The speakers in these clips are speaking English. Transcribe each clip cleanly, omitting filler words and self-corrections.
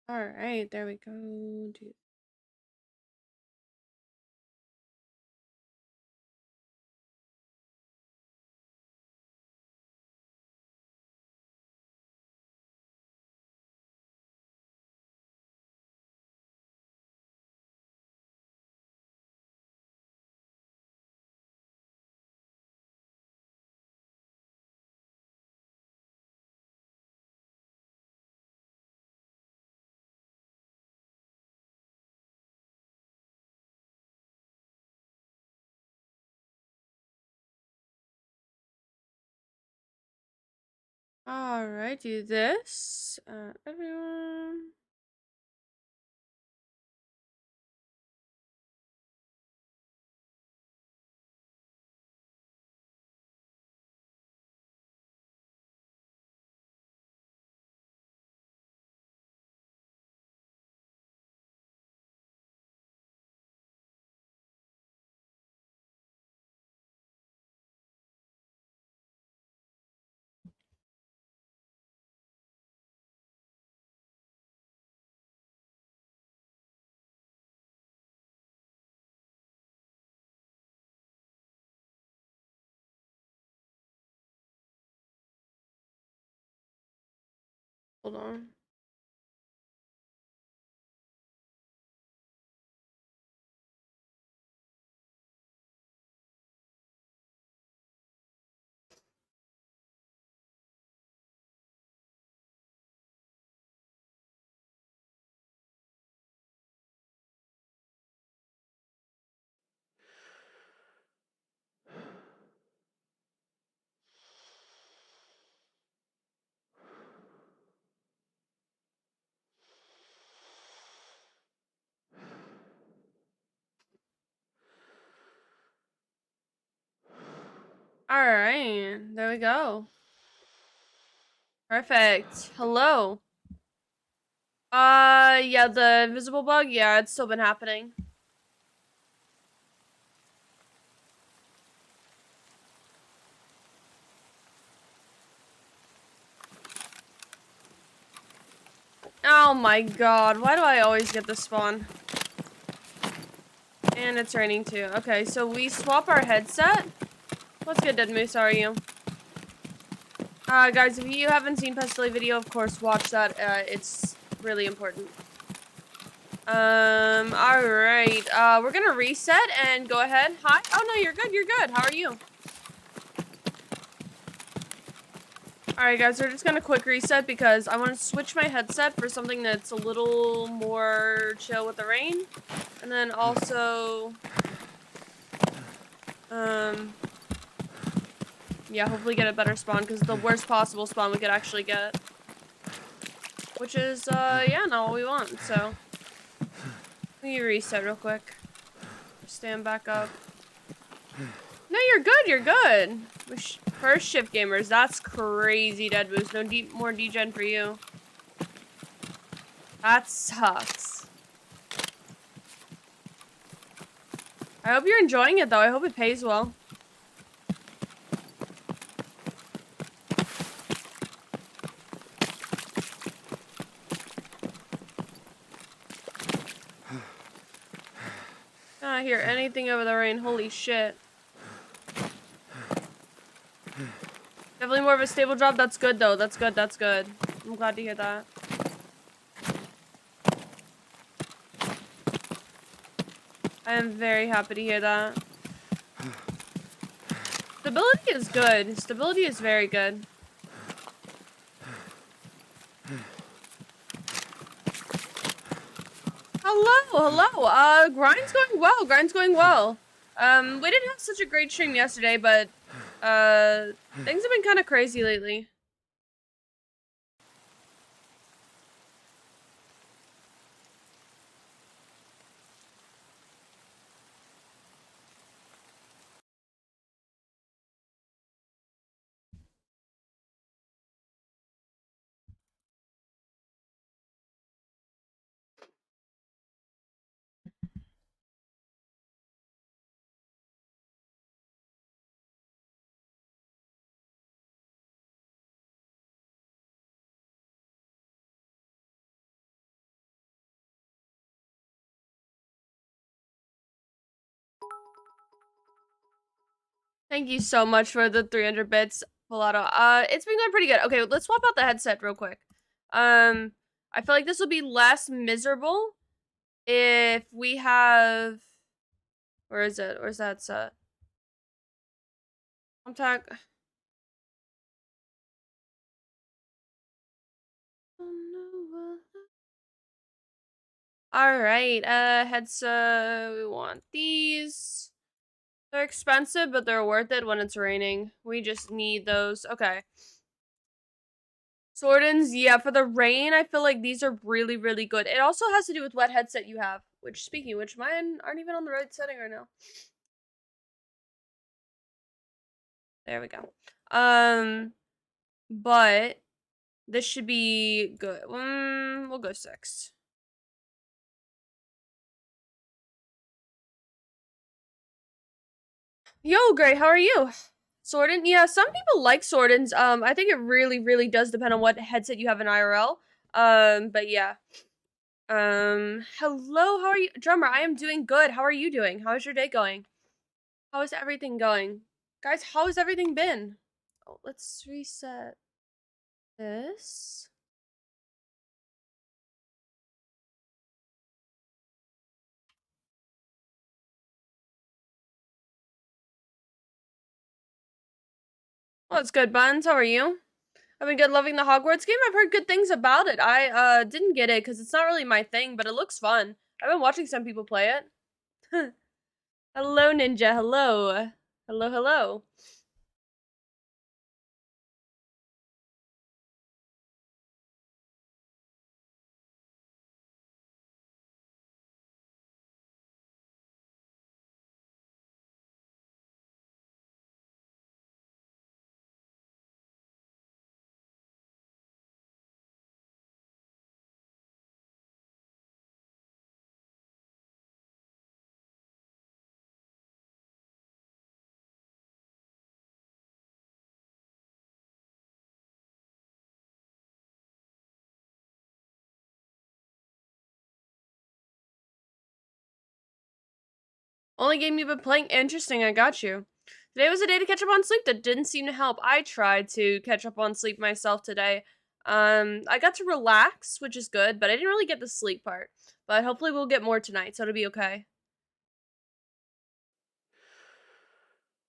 All right, there we go. All right, do this. Everyone. Hold on. All right, there we go. Perfect. Hello. Yeah, the invisible bug. Yeah, it's still been happening. Oh my god, why do I always get this spawn? And it's raining too. Okay, so we swap our headset. What's good, Dead Moose? How are you? Guys, if you haven't seen Pestily video, of course, watch that. It's really important. Alright. We're gonna reset and go ahead. Hi. Oh, no, you're good. You're good. How are you? Alright, guys, we're just gonna quick reset because I want to switch my headset for something that's a little more chill with the rain. And then also, yeah, hopefully get a better spawn because the worst possible spawn we could actually get. Which is, yeah, not what we want, so. Let me reset real quick. Stand back up. No, you're good, you're good. First shift gamers, that's crazy, Dead Boost. No more degen for you. That sucks. I hope you're enjoying it, though. I hope it pays well. I don't hear anything over the rain. Holy shit. Definitely more of a stable job. That's good, though. That's good. That's good. I'm glad to hear that. I am very happy to hear that. Stability is good. Stability is very good. Hello. Grind's going well. Grind's going well. We didn't have such a great stream yesterday, but things have been kind of crazy lately. Thank you so much for the 300 bits, Pilato. It's been going pretty good. Okay, let's swap out the headset real quick. I feel like this will be less miserable if we have... Where is it? Where's that set? Contact... Alright, headset, we want these. They're expensive, but they're worth it when it's raining. We just need those. Okay. Sordins, yeah, for the rain, I feel like these are really, really good. It also has to do with what headset you have. Which, speaking of which, mine aren't even on the right setting right now. There we go. But this should be good. We'll go 6. Yo, great. How are you? Sordin? Yeah, some people like Sordins. I think it really, really does depend on what headset you have in IRL. But yeah. Hello, how are you? Drummer, I am doing good. How are you doing? How is your day going? How is everything going? Guys, how has everything been? Oh, let's reset this. Well, it's good, Buns. How are you? I've been good loving the Hogwarts game. I've heard good things about it. I didn't get it because it's not really my thing, but it looks fun. I've been watching some people play it. Hello, Ninja. Hello. Hello, hello. Only game you've been playing? Interesting, I got you. Today was a day to catch up on sleep that didn't seem to help. I tried to catch up on sleep myself today. I got to relax, which is good, but I didn't really get the sleep part. But hopefully we'll get more tonight, so it'll be okay.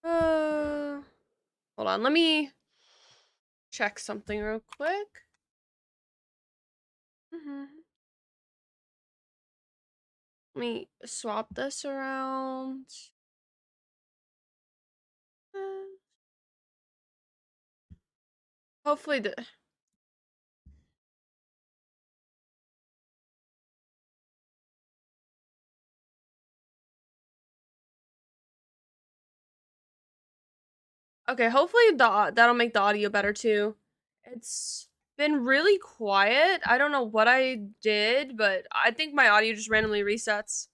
Hold on, let me check something real quick. Let me swap this around. Hopefully the... Okay, hopefully that'll make the audio better too. It's been really quiet. I don't know what I did, but I think my audio just randomly resets.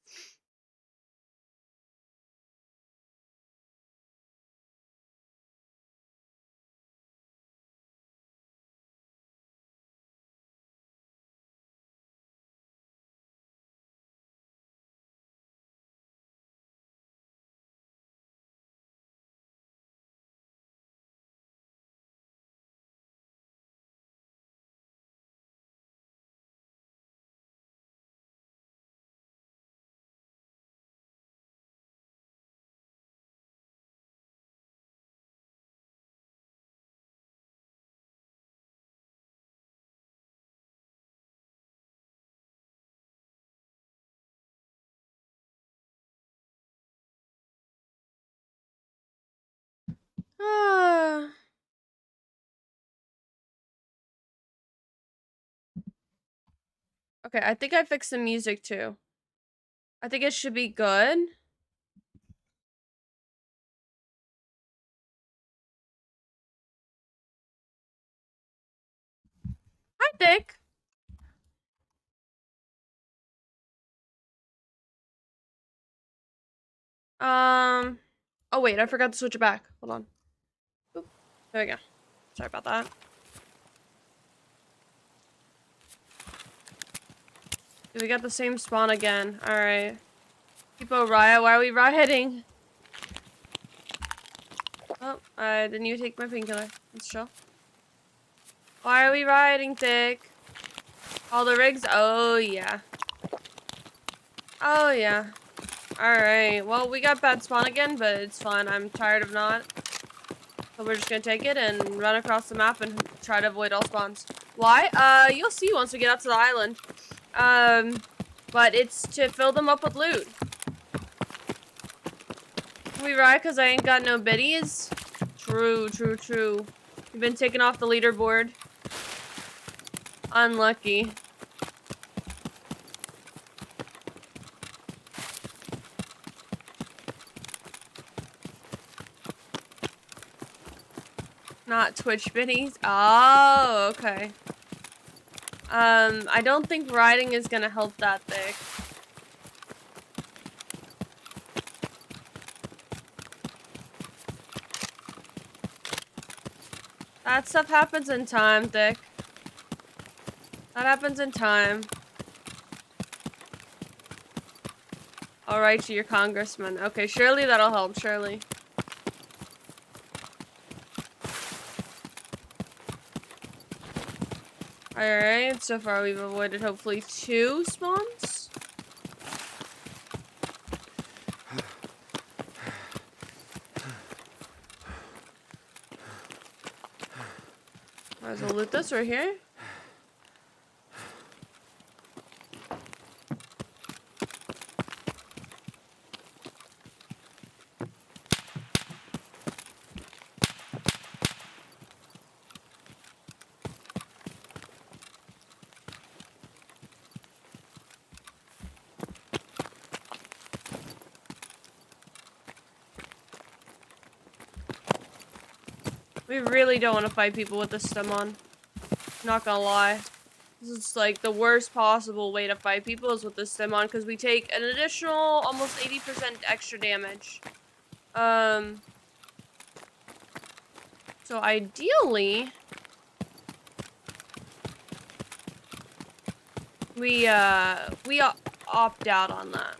Ah. Okay, I think I fixed the music too. I think it should be good. Hi, Dick. Oh wait, I forgot to switch it back. Hold on. Oop. There we go. Sorry about that. We got the same spawn again. Alright. People riot. Why are we rioting? Oh, I didn't even take my painkiller. Let's chill. Why are we riding, Thick? All the rigs? Oh, yeah. Oh, yeah. Alright, well, we got bad spawn again, but it's fine. I'm tired of not. So we're just gonna take it and run across the map and try to avoid all spawns. Why? You'll see once we get out to the island. But it's to fill them up with loot. We ride because I ain't got no biddies. True, true, true. You've been taken off the leaderboard. Unlucky. Not Twitch biddies. Oh, okay. I don't think riding is gonna help that Thick. That stuff happens in time, Thick. That happens in time. I'll write to your congressman. Okay, surely that'll help, surely. Alright, so far we've avoided hopefully 2 spawns. Might as well loot this right here. We really don't want to fight people with the stem on. Not gonna lie. This is like the worst possible way to fight people is with the stem on because we take an additional almost 80% extra damage. So ideally, we opt out on that.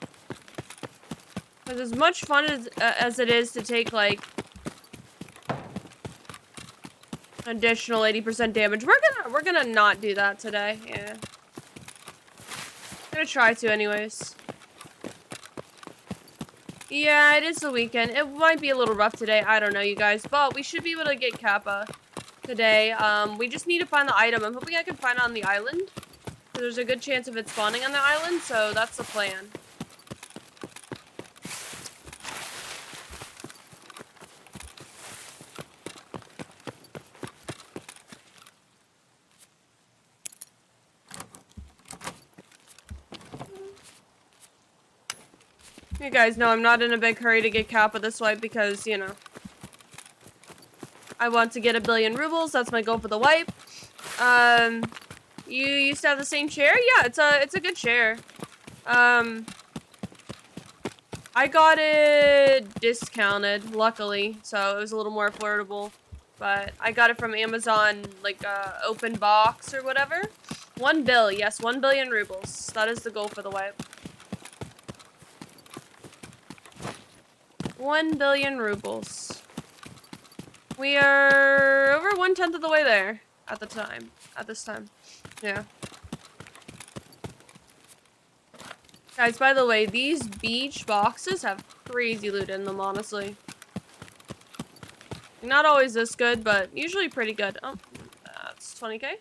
Because as much fun as it is to take like additional 80% damage, we're gonna not do that today. Yeah, gonna try to anyways. Yeah, it is the weekend. It might be a little rough today. I don't know, you guys, but we should be able to get Kappa today. We just need to find the item. I'm hoping I can find it on the island. There's a good chance of it spawning on the island, so that's the plan. You guys know I'm not in a big hurry to get Kappa this wipe because, you know, I want to get 1 billion rubles. That's my goal for the wipe. You used to have the same chair? Yeah, it's a good chair. I got it discounted, luckily, so it was a little more affordable. But I got it from Amazon, like, open box or whatever. 1 bill, yes, 1 billion rubles. That is the goal for the wipe. 1 billion rubles. We are over 1/10 of the way there at this time. Yeah. Guys, by the way, these beach boxes have crazy loot in them, honestly. Not always this good, but usually pretty good. Oh, that's 20k.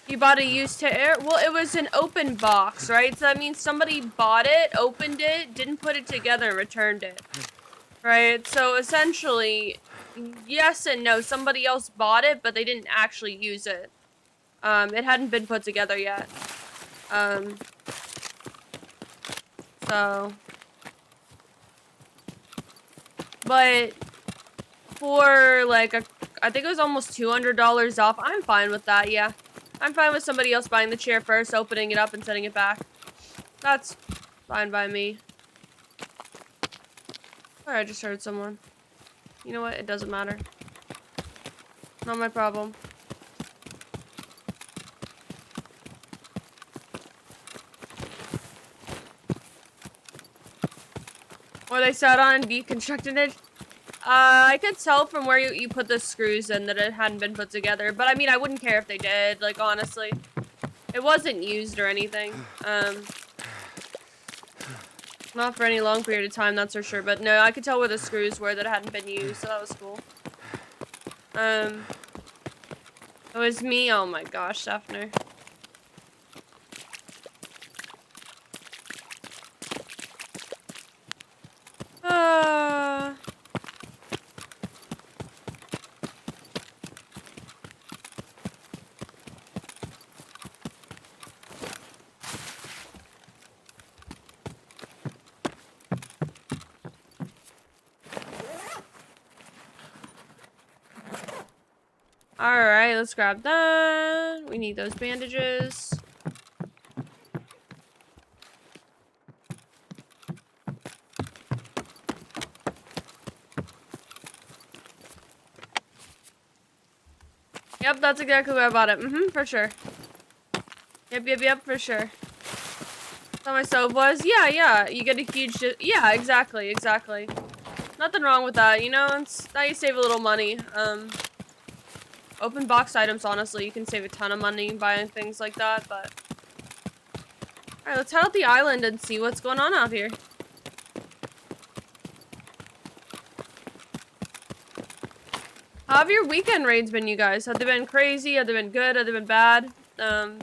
You bought a used tear? Well, it was an open box, right? So that means somebody bought it, opened it, didn't put it together, and returned it. Right? So essentially, yes and no. Somebody else bought it, but they didn't actually use it. It hadn't been put together yet. So. But for like I think it was almost $200 off. I'm fine with that, yeah. I'm fine with somebody else buying the chair first, opening it up, and sending it back. That's fine by me. Sorry, I just heard someone. You know what? It doesn't matter. Not my problem. Or they sat on and deconstructed it. I could tell from where you put the screws in that it hadn't been put together. But I mean, I wouldn't care if they did, like, honestly. It wasn't used or anything. Not for any long period of time, that's for sure. But no, I could tell where the screws were that hadn't been used, so that was cool. It was me. Oh my gosh, Schaffner. Alright, let's grab that. We need those bandages. Yep, that's exactly where I bought it. For sure. Yep, for sure. That's how my stove was. Yeah, you get a huge... Yeah, exactly. Nothing wrong with that, you know? It's now you save a little money. Open box items, honestly, you can save a ton of money buying things like that, but... Alright, let's head out the island and see what's going on out here. How have your weekend raids been, you guys? Have they been crazy? Have they been good? Have they been bad? I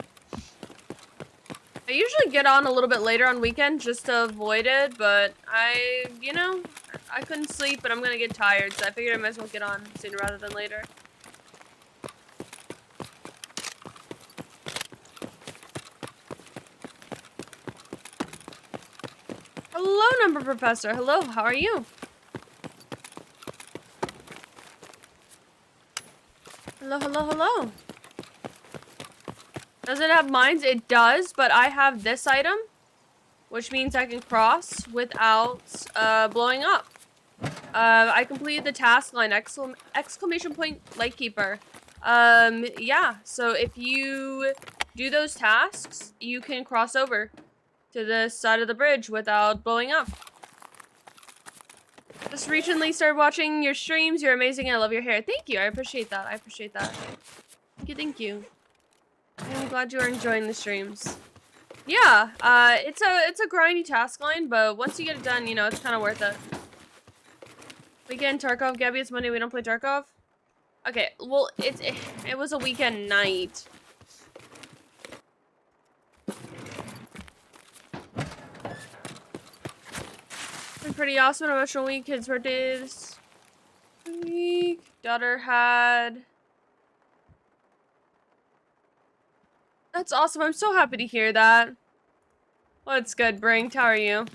usually get on a little bit later on weekend just to avoid it, but you know, I couldn't sleep, but I'm gonna get tired, so I figured I might as well get on sooner rather than later. Hello, Number Professor. Hello, how are you? Hello. Does it have mines? It does, but I have this item, which means I can cross without blowing up. I completed the task line, exclamation point Lightkeeper. Yeah, so if you do those tasks, you can cross over to the side of the bridge without blowing up. Just recently started watching your streams. You're amazing. I love your hair. Thank you. I appreciate that. Thank you. I'm glad you are enjoying the streams. Yeah, it's a grindy task line, but once you get it done, you know, it's kind of worth it. Weekend Tarkov, Gabby, it's Monday, we don't play Tarkov? Okay, well, it was a weekend night. Been pretty awesome. Emotional week, kids' birthdays. Week. Daughter had... That's awesome. I'm so happy to hear that. What's good, Brink? How are you?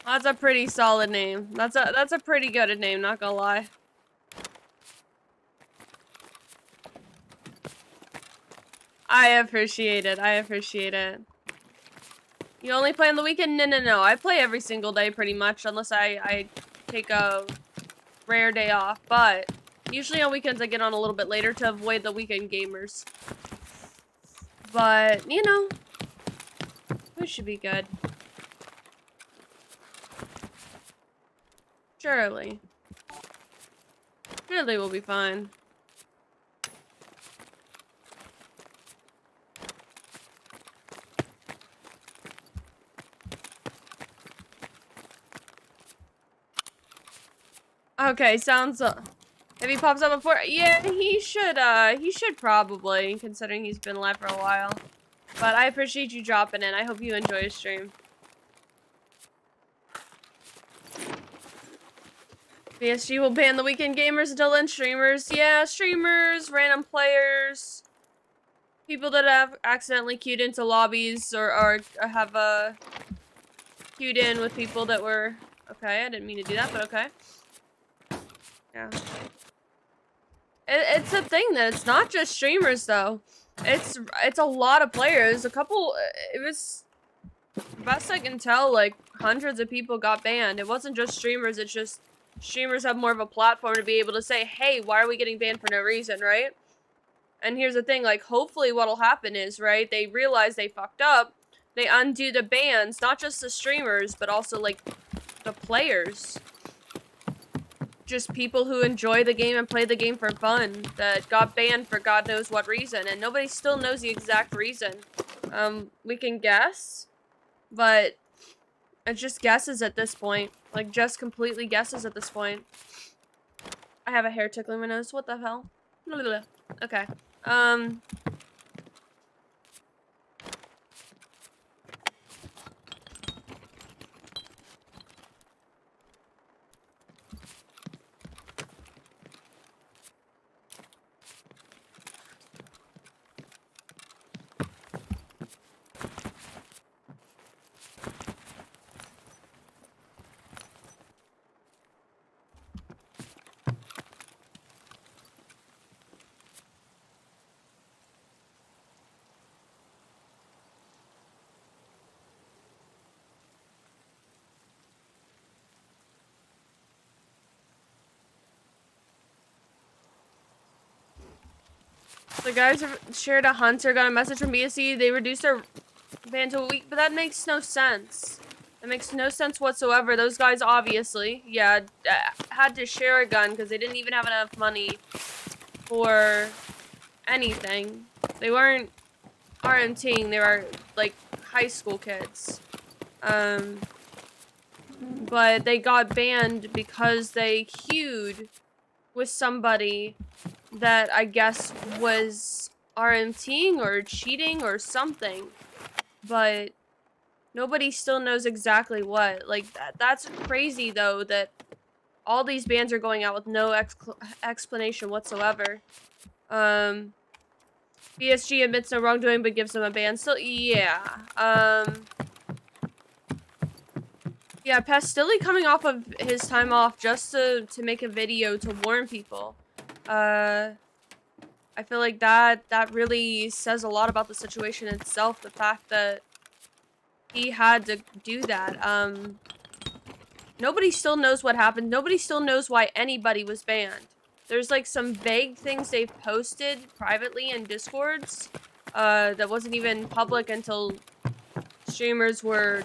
That's a pretty solid name. That's a pretty good name, not gonna lie. I appreciate it. You only play on the weekend? No. I play every single day pretty much, unless I take a rare day off. But usually on weekends I get on a little bit later to avoid the weekend gamers. But, you know, we should be good. Surely we'll be fine. Okay, sounds if he pops up before, yeah, he should probably, considering he's been live for a while. But I appreciate you dropping in. I hope you enjoy his stream. BSG will ban the weekend gamers until then. Streamers, yeah, streamers, random players, people that have accidentally queued into lobbies or have queued in with people that were, okay, I didn't mean to do that, but okay. Yeah. It's a thing that it's not just streamers though. It's a lot of players. A couple, it was, best I can tell, like hundreds of people got banned. It wasn't just streamers, it's just streamers have more of a platform to be able to say, hey, why are we getting banned for no reason, right? And here's the thing, like, hopefully what'll happen is, right, they realize they fucked up, they undo the bans, not just the streamers, but also, like, the players. Just people who enjoy the game and play the game for fun, that got banned for God knows what reason, and nobody still knows the exact reason. We can guess, but it's just guesses at this point. Like, just completely guesses at this point. I have a hair tickling my nose. What the hell? Okay. The guys have shared a hunter, got a message from BSG. They reduced their ban to a week, but that makes no sense. That makes no sense whatsoever. Those guys obviously, yeah, had to share a gun because they didn't even have enough money for anything. They weren't RMTing, they were like high school kids. But they got banned because they queued with somebody that I guess was RMTing or cheating or something. But nobody still knows exactly what. Like, that's crazy, though, that all these bans are going out with no explanation whatsoever. BSG admits no wrongdoing but gives them a ban. So, yeah. Yeah, Pestily coming off of his time off just to make a video to warn people. I feel like that really says a lot about the situation itself. The fact that he had to do that. Nobody still knows what happened. Nobody still knows why anybody was banned. There's like some vague things they've posted privately in Discords that wasn't even public until streamers were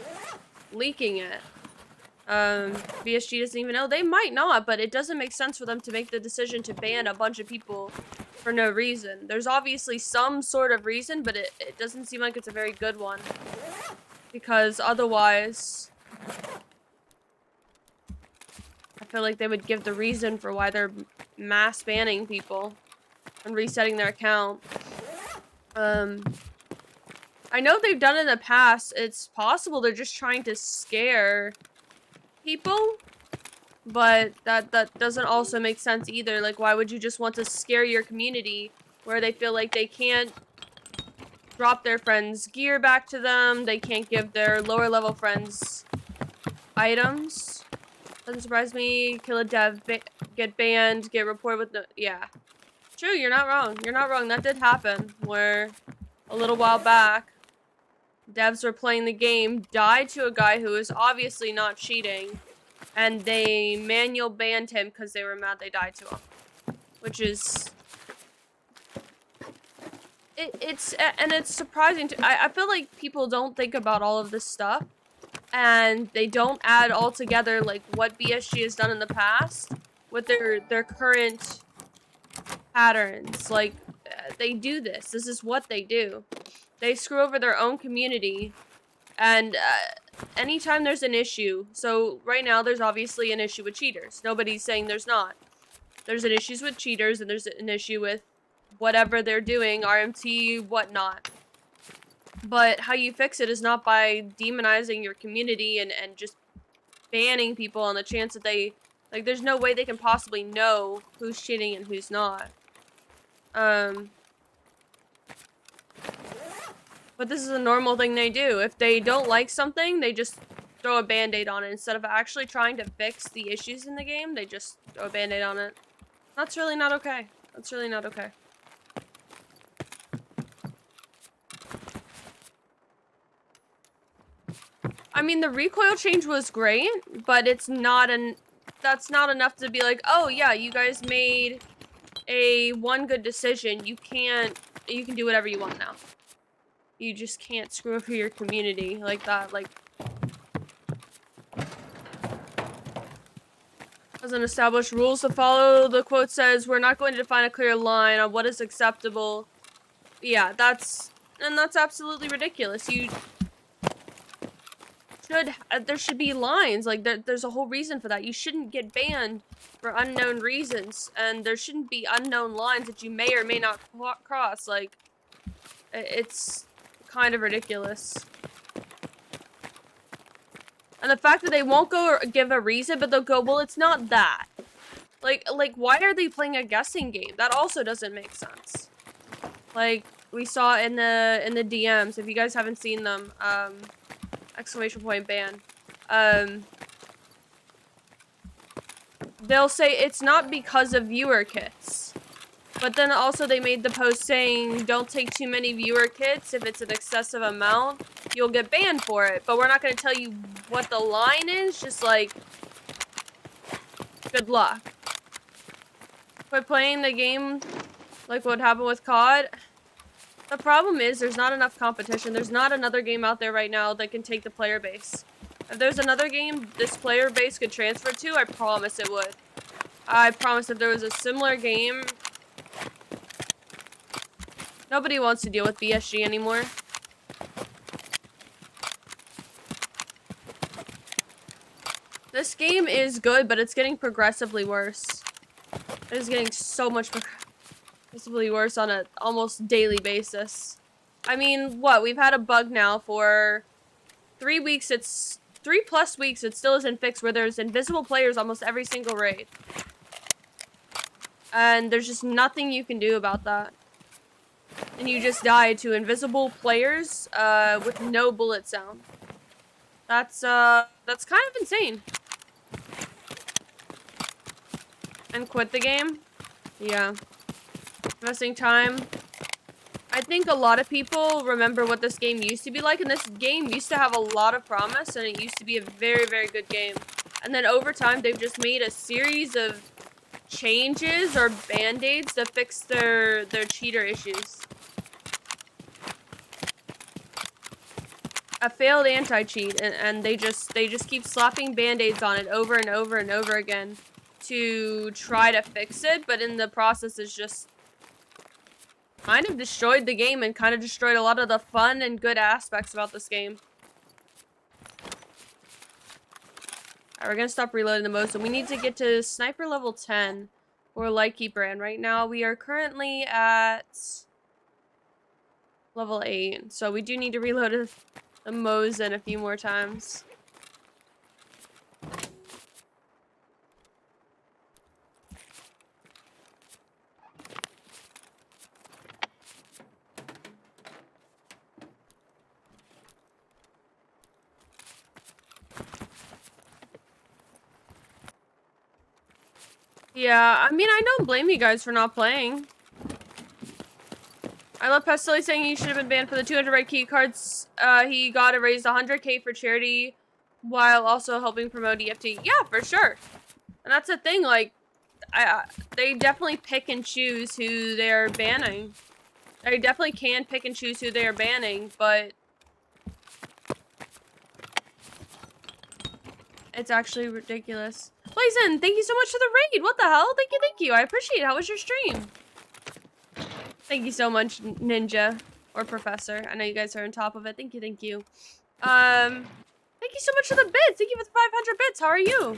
leaking it. BSG doesn't even know. They might not, but it doesn't make sense for them to make the decision to ban a bunch of people for no reason. There's obviously some sort of reason, but it doesn't seem like it's a very good one. Because otherwise, I feel like they would give the reason for why they're mass banning people and resetting their account. I know they've done it in the past. It's possible they're just trying to scare people, but that doesn't also make sense either. Like, why would you just want to scare your community where they feel like they can't drop their friends' gear back to them, they can't give their lower level friends items? Doesn't surprise me. Kill a dev, get banned, get reported with no— yeah. True, you're not wrong. You're not wrong. That did happen, where a little while back, devs were playing the game, died to a guy who was obviously not cheating, and they manual banned him because they were mad they died to him. Which is... It's surprising to— I feel like people don't think about all of this stuff, and they don't add all together, like, what BSG has done in the past with their current patterns. Like, they do this. This is what they do. They screw over their own community, and anytime there's an issue, so right now there's obviously an issue with cheaters. Nobody's saying there's not. There's an issue with cheaters, and there's an issue with whatever they're doing, RMT, whatnot. But how you fix it is not by demonizing your community and just banning people on the chance that they... like, there's no way they can possibly know who's cheating and who's not. But this is a normal thing they do. If they don't like something, they just throw a band-aid on it. Instead of actually trying to fix the issues in the game, they just throw a band-aid on it. That's really not okay. That's really not okay. I mean, the recoil change was great, but it's not an that's not enough to be like, oh yeah, you guys made one good decision. You can do whatever you want now. You just can't screw over your community like that. Like, doesn't establish rules to follow. The quote says, "We're not going to define a clear line on what is acceptable." Yeah, that's absolutely ridiculous. You should, there should be lines. Like, there's a whole reason for that. You shouldn't get banned for unknown reasons, and there shouldn't be unknown lines that you may or may not cross. Like, it's kind of ridiculous. And the fact that they won't go or give a reason, but they'll go, well, it's not that. Like, why are they playing a guessing game? That also doesn't make sense. Like, we saw in the DMs, if you guys haven't seen them, exclamation point ban. They'll say it's not because of viewer kits. But then also they made the post saying, don't take too many viewer kits. If it's an excessive amount, you'll get banned for it. But we're not going to tell you what the line is. Just like, good luck. Quit playing the game like what happened with COD. The problem is there's not enough competition. There's not another game out there right now that can take the player base. If there's another game this player base could transfer to, I promise it would. I promise if there was a similar game... Nobody wants to deal with BSG anymore. This game is good, but it's getting progressively worse. It is getting so much progressively worse on an almost daily basis. I mean, what? We've had a bug now for 3 weeks. It's 3+ weeks. It still isn't fixed, where there's invisible players almost every single raid. And there's just nothing you can do about that. And you just die to invisible players with no bullet sound. That's kind of insane. And quit the game? Yeah. Investing time. I think a lot of people remember what this game used to be like, and this game used to have a lot of promise, and it used to be a very, very good game. And then over time, they've just made a series of changes or band-aids to fix their cheater issues. A failed anti-cheat, and they just keep slapping band-aids on it over and over and over again to try to fix it, but in the process it's just kind of destroyed the game and kind of destroyed a lot of the fun and good aspects about this game. Alright, we're gonna stop reloading the most, and we need to get to sniper level 10 or lightkeeper, and right now we are currently at level 8, so we do need to reload the Mosin a few more times. Yeah, I mean, I don't blame you guys for not playing. I love Pestily saying he should have been banned for the 200 red key cards he got. It raised 100K for charity while also helping promote EFT. Yeah, for sure. And that's the thing, like, they definitely pick and choose who they're banning. They definitely can pick and choose who they're banning, but it's actually ridiculous. Blazin, thank you so much for the raid. What the hell? Thank you. I appreciate it. How was your stream? Thank you so much, Ninja or Professor. I know you guys are on top of it. Thank you. Thank you so much for the bits. Thank you for the 500 bits. How are you?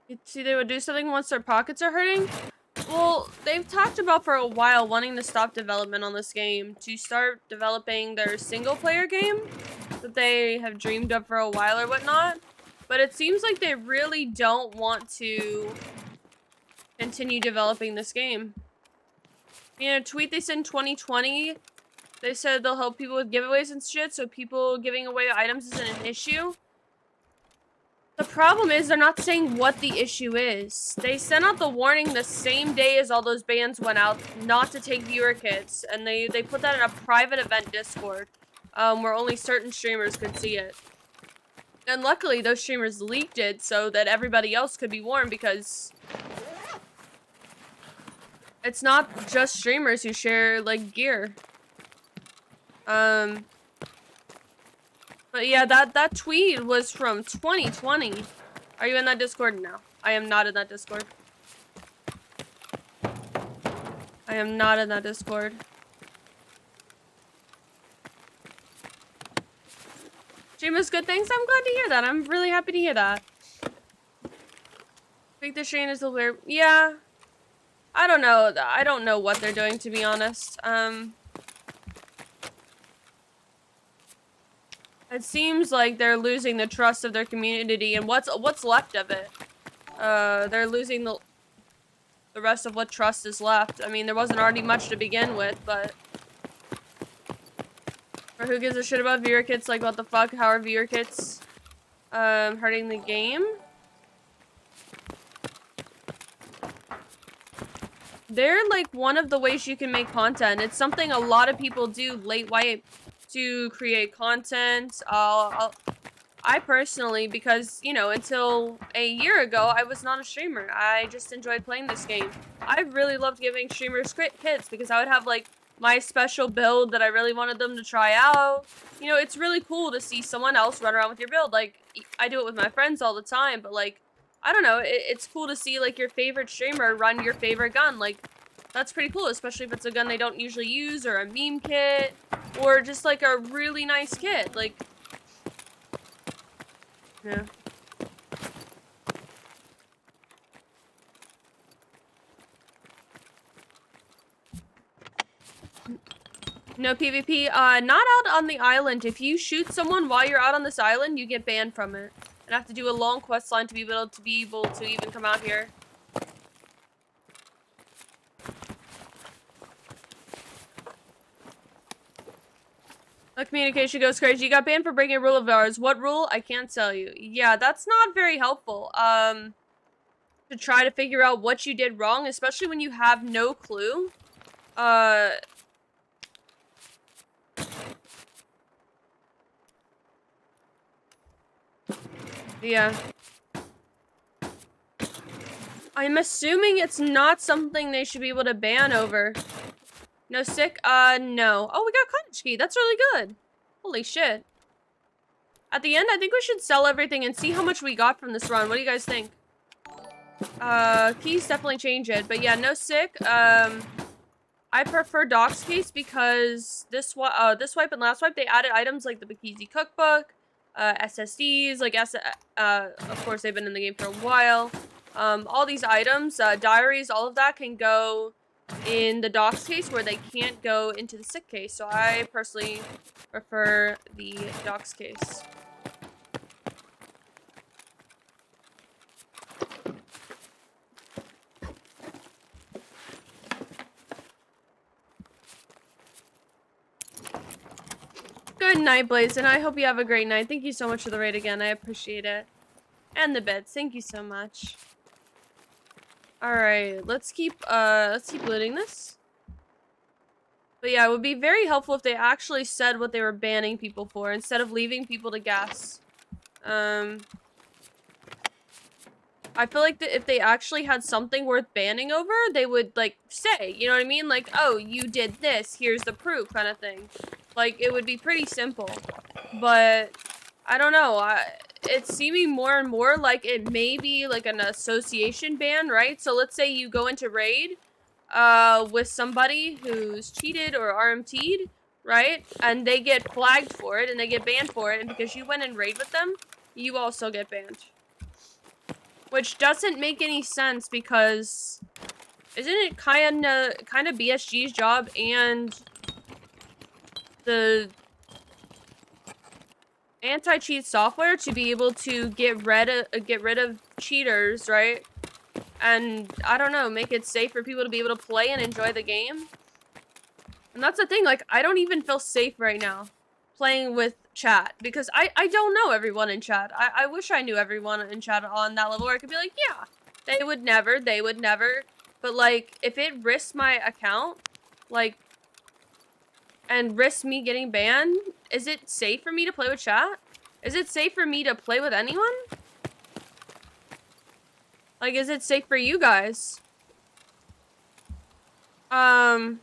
You see, they would do something once their pockets are hurting. Well, they've talked about for a while wanting to stop development on this game to start developing their single-player game that they have dreamed of for a while or whatnot. But it seems like they really don't want to continue developing this game. In a tweet they sent in 2020, they said they'll help people with giveaways and shit, so people giving away items isn't an issue. The problem is they're not saying what the issue is. They sent out the warning the same day as all those bans went out not to take viewer kits, and they put that in a private event Discord, where only certain streamers could see it. And luckily those streamers leaked it so that everybody else could be warned, because it's not just streamers who share, like, gear. But yeah, that tweet was from 2020. Are you in that Discord? No. I am not in that Discord. I am not in that Discord. Streamers, good things? I'm glad to hear that. I'm really happy to hear that. I think the stream is a weird... Yeah. I don't know. I don't know what they're doing, to be honest. It seems like they're losing the trust of their community and what's left of it. They're losing the rest of what trust is left. I mean, there wasn't already much to begin with, but... Or who gives a shit about viewer kits? Like, what the fuck? How are viewer kits hurting the game? They're, like, one of the ways you can make content. It's something a lot of people do late white to create content. I personally, because, you know, until a year ago, I was not a streamer. I just enjoyed playing this game. I really loved giving streamers kits because I would have, like, my special build that I really wanted them to try out. You know, it's really cool to see someone else run around with your build. Like, I do it with my friends all the time, but, like, I don't know, it's cool to see, like, your favorite streamer run your favorite gun. Like, that's pretty cool, especially if it's a gun they don't usually use, or a meme kit, or just, like, a really nice kit. Like, yeah. No PvP, not out on the island. If you shoot someone while you're out on this island, you get banned from it. And have to do a long quest line to be able to even come out here. The communication goes crazy. You got banned for breaking a rule of ours. What rule? I can't tell you. Yeah, that's not very helpful. To try to figure out what you did wrong, especially when you have no clue. Yeah. I'm assuming it's not something they should be able to ban over. No sick? No. Oh, we got cottage key. That's really good. Holy shit. At the end, I think we should sell everything and see how much we got from this run. What do you guys think? Keys definitely change it. But yeah, no sick. I prefer Doc's case because this wipe and last wipe, they added items like the Bikini cookbook, SSDs, like, of course, they've been in the game for a while. All these items, diaries, all of that can go in the Doc's case where they can't go into the sick case. So I personally prefer the Doc's case. Good night, Blaze, and I hope you have a great night. Thank you so much for the raid again. I appreciate it. And the bits. Thank you so much. Alright, let's keep looting this. But yeah, it would be very helpful if they actually said what they were banning people for instead of leaving people to guess. I feel like that if they actually had something worth banning over, they would, like, say, you know what I mean? Like, oh, you did this, here's the proof, kind of thing. Like, it would be pretty simple. But, I don't know, it's seeming more and more like it may be, like, an association ban, right? So let's say you go into raid, with somebody who's cheated or RMT'd, right? And they get flagged for it, and they get banned for it, and because you went in raid with them, you also get banned. Which doesn't make any sense because isn't it kind of BSG's job and the anti-cheat software to be able to get rid of cheaters, right? And I don't know, make it safe for people to be able to play and enjoy the game. And that's the thing, like, I don't even feel safe right now. playing with chat because I don't know everyone in chat. I wish I knew everyone in chat on that level where I could be like, yeah, they would never. But like, if it risks my account, like, and risks me getting banned, is it safe for me to play with chat? Is it safe for me to play with anyone? Like, is it safe for you guys? I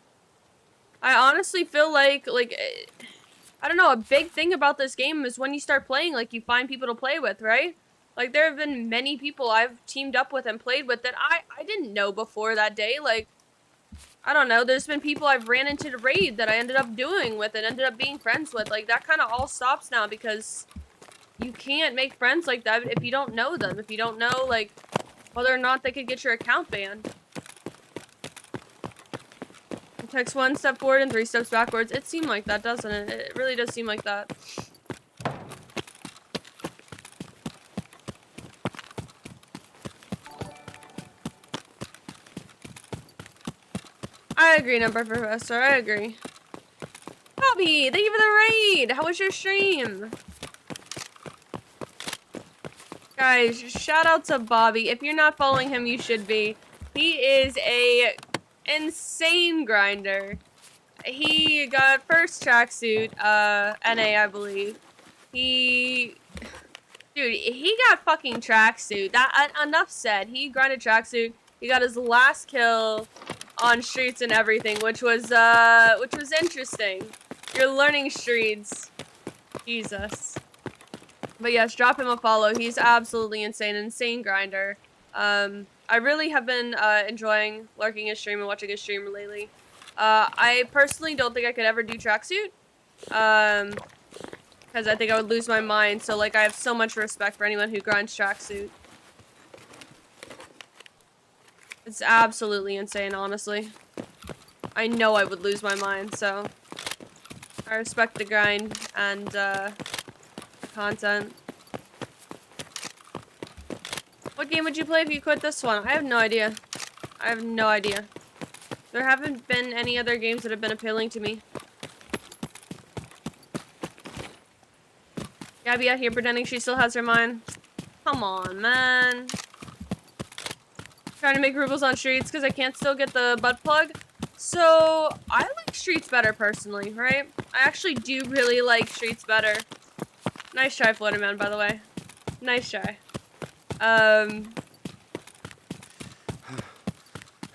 honestly feel like, I don't know, a big thing about this game is when you start playing, like, you find people to play with, right? Like, there have been many people I've teamed up with and played with that I didn't know before that day. Like, I don't know, there's been people I've ran into the raid that I ended up doing with and ended up being friends with. Like, that kind of all stops now because you can't make friends like that if you don't know them. If you don't know, like, whether or not they could get your account banned. It takes 1 step forward and 3 steps backwards. It seemed like that, doesn't it? It really does seem like that. I agree, Number Professor. I agree. Bobby, thank you for the raid. How was your stream? Guys, shout out to Bobby. If you're not following him, you should be. He is a insane grinder. He got first tracksuit, NA, I believe. Dude, he got fucking tracksuit. Enough said. He grinded tracksuit. He got his last kill on streets and everything, which was interesting. You're learning streets. Jesus. But yes, drop him a follow. He's absolutely insane grinder. I really have been enjoying lurking his stream and watching his stream lately. I personally don't think I could ever do tracksuit. Because I think I would lose my mind. So, like, I have so much respect for anyone who grinds tracksuit. It's absolutely insane, honestly. I know I would lose my mind, so I respect the grind and the content. What game would you play if you quit this one? I have no idea. I have no idea. There haven't been any other games that have been appealing to me. Gabby out here pretending she still has her mind. Come on, man. Trying to make rubles on streets because I can't still get the butt plug. So, I like streets better personally, right? I actually do really like streets better. Nice try, Flutterman, by the way. Nice try. I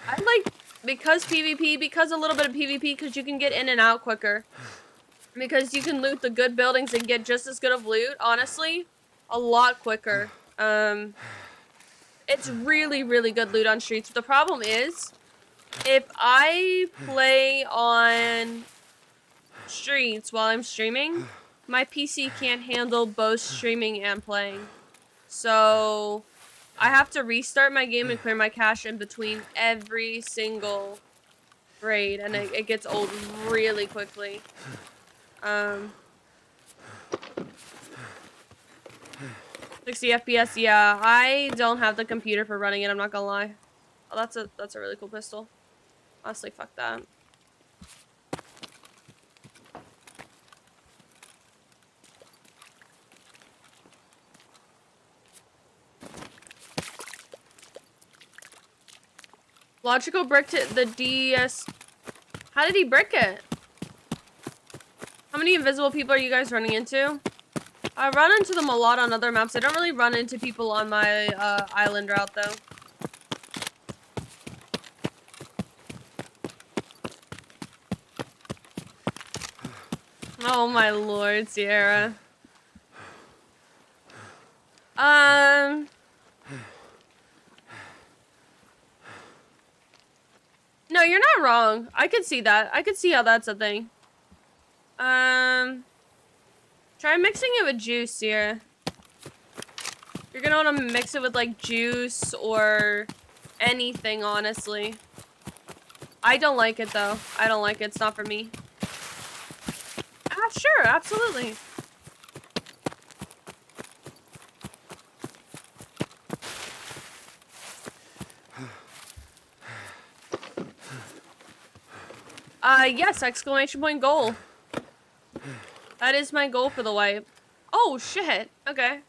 like, because PvP, because a little bit of PvP, because you can get in and out quicker. Because you can loot the good buildings and get just as good of loot, honestly, a lot quicker. It's really good loot on streets. The problem is, if I play on streets while I'm streaming, my PC can't handle both streaming and playing. So, I have to restart my game and clear my cache in between every single raid, and it gets old really quickly. 60 FPS, yeah. I don't have the computer for running it, I'm not gonna lie. Oh, that's a really cool pistol. Honestly, fuck that. Logical bricked the DS. How did he brick it? How many invisible people are you guys running into? I run into them a lot on other maps. I don't really run into people on my island route, though. Oh my lord, Sierra. No, you're not wrong. I could see that. I could see how that's a thing. Try mixing it with juice here. You're gonna want to mix it with, like, juice or anything, honestly. I don't like it, though. I don't like it. It's not for me. Ah, sure. Absolutely. Yes, exclamation point goal. That is my goal for the wipe. Oh, shit. Okay.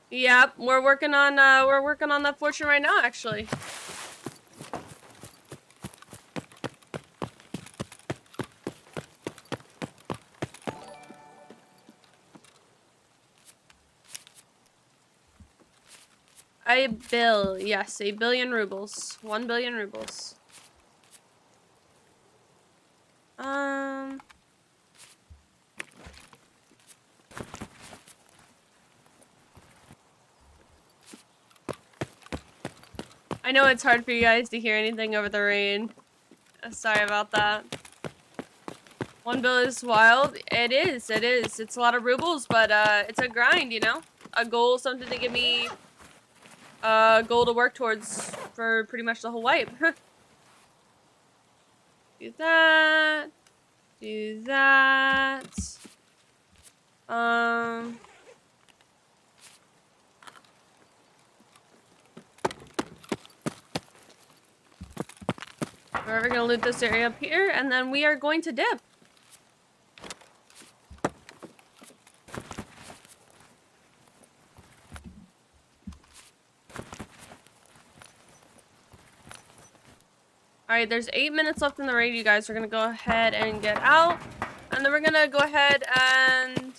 Yep, we're working on that fortune right now, actually. Yes, 1 billion rubles. 1 billion rubles. I know it's hard for you guys to hear anything over the rain. Sorry about that. 1 bill is wild. It is. It's a lot of rubles, but it's a grind, you know? A goal, something to give me a goal to work towards for pretty much the whole wipe. Do that. Do that. We're gonna loot this area up here, and then we are going to dip. Alright, there's 8 minutes left in the raid, you guys. We're gonna go ahead and get out. And then we're gonna go ahead and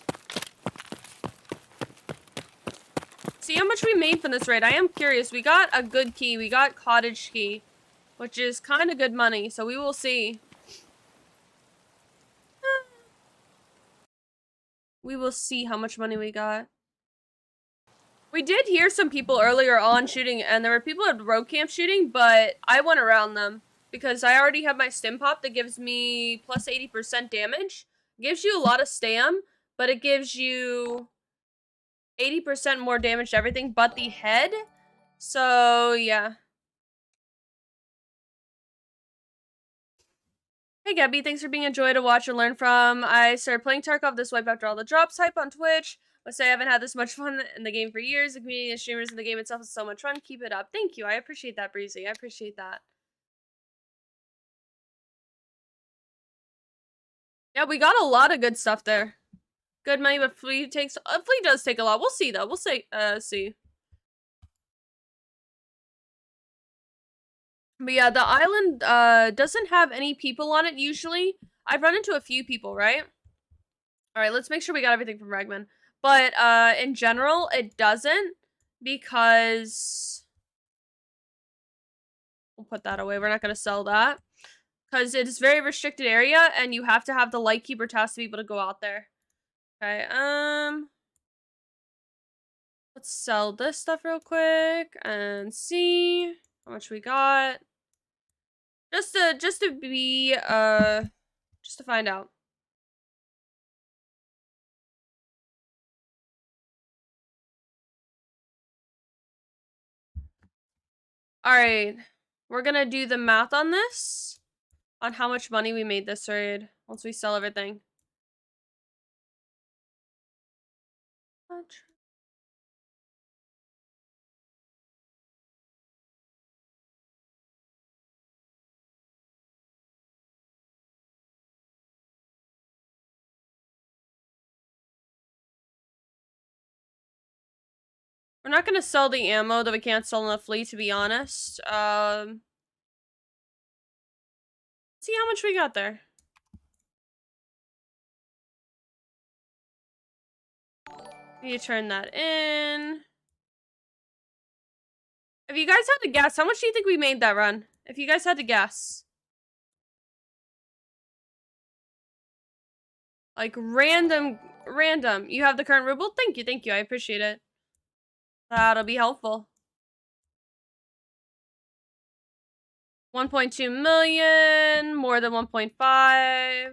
see how much we made from this raid. I am curious. We got a good key. We got cottage key, which is kind of good money. So we will see. We will see how much money we got. We did hear some people earlier on shooting, and there were people at road camp shooting, but I went around them because I already have my stim pop that gives me plus 80% damage. It gives you a lot of stam, but it gives you 80% more damage to everything but the head. So, yeah. Hey Gabby, thanks for being a joy to watch and learn from. I started playing Tarkov this wipe after all the drops hype on Twitch. I say I haven't had this much fun in the game for years. The community and streamers in the game itself is so much fun. Keep it up. Thank you. I appreciate that, Breezy. I appreciate that. Yeah, we got a lot of good stuff there. Good money, but flea does take a lot. We'll see though. We'll see. But yeah, the island doesn't have any people on it usually. I've run into a few people, right? Alright, let's make sure we got everything from Ragman. But in general, it doesn't, because we'll put that away. We're not gonna sell that. Because it is very restricted area, and you have to have the Lightkeeper task to be able to go out there. Okay, let's sell this stuff real quick and see how much we got. Just to find out. Alright. We're gonna do the math on this. On how much money we made this raid. Once we sell everything. We're not gonna sell the ammo that we can't sell in the fleet, to be honest. See how much we got there. You turn that in. If you guys had to guess, how much do you think we made that run? If you guys had to guess. Like, random. You have the current ruble? Thank you. I appreciate it. That'll be helpful. 1.2 million, more than 1.5. I'm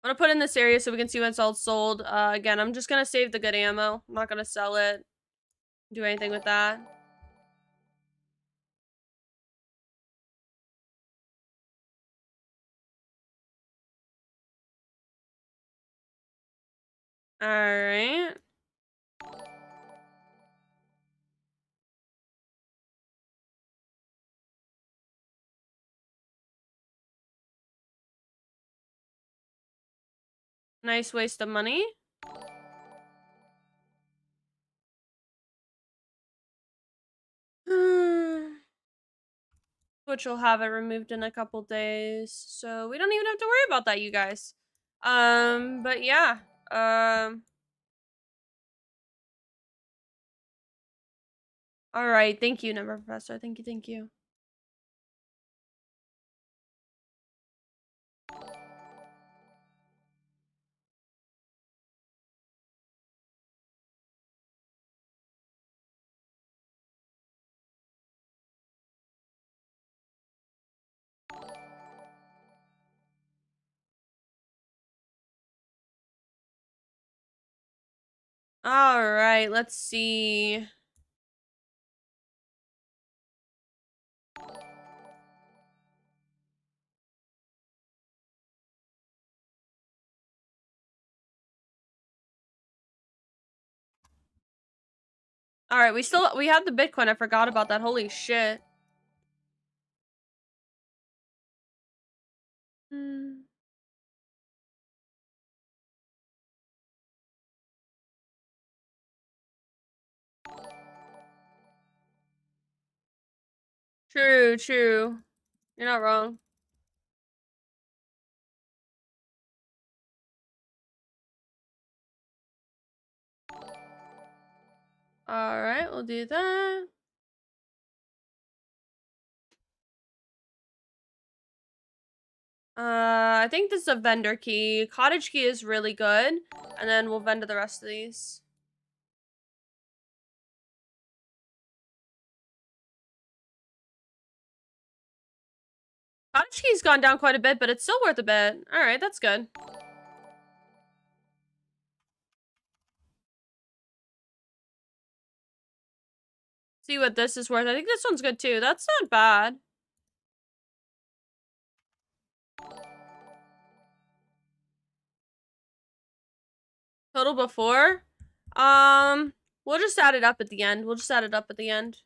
gonna put in this area so we can see when it's all sold. Again, I'm just gonna save the good ammo. I'm not gonna sell it. Do anything with that. Alright. Nice waste of money. Which will have it removed in a couple days. So we don't even have to worry about that, you guys. But yeah. Alright, thank you, Number Professor. Thank you, thank you. Alright, let's see. Alright, we have the Bitcoin. I forgot about that. Holy shit. True, true. You're not wrong. Alright, we'll do that. I think this is a vendor key. Cottage key is really good. And then we'll vendor the rest of these. Cottage key's gone down quite a bit, but it's still worth a bit. Alright, that's good. See what this is worth. I think this one's good too. That's not bad. Total before? We'll just add it up at the end. We'll just add it up at the end.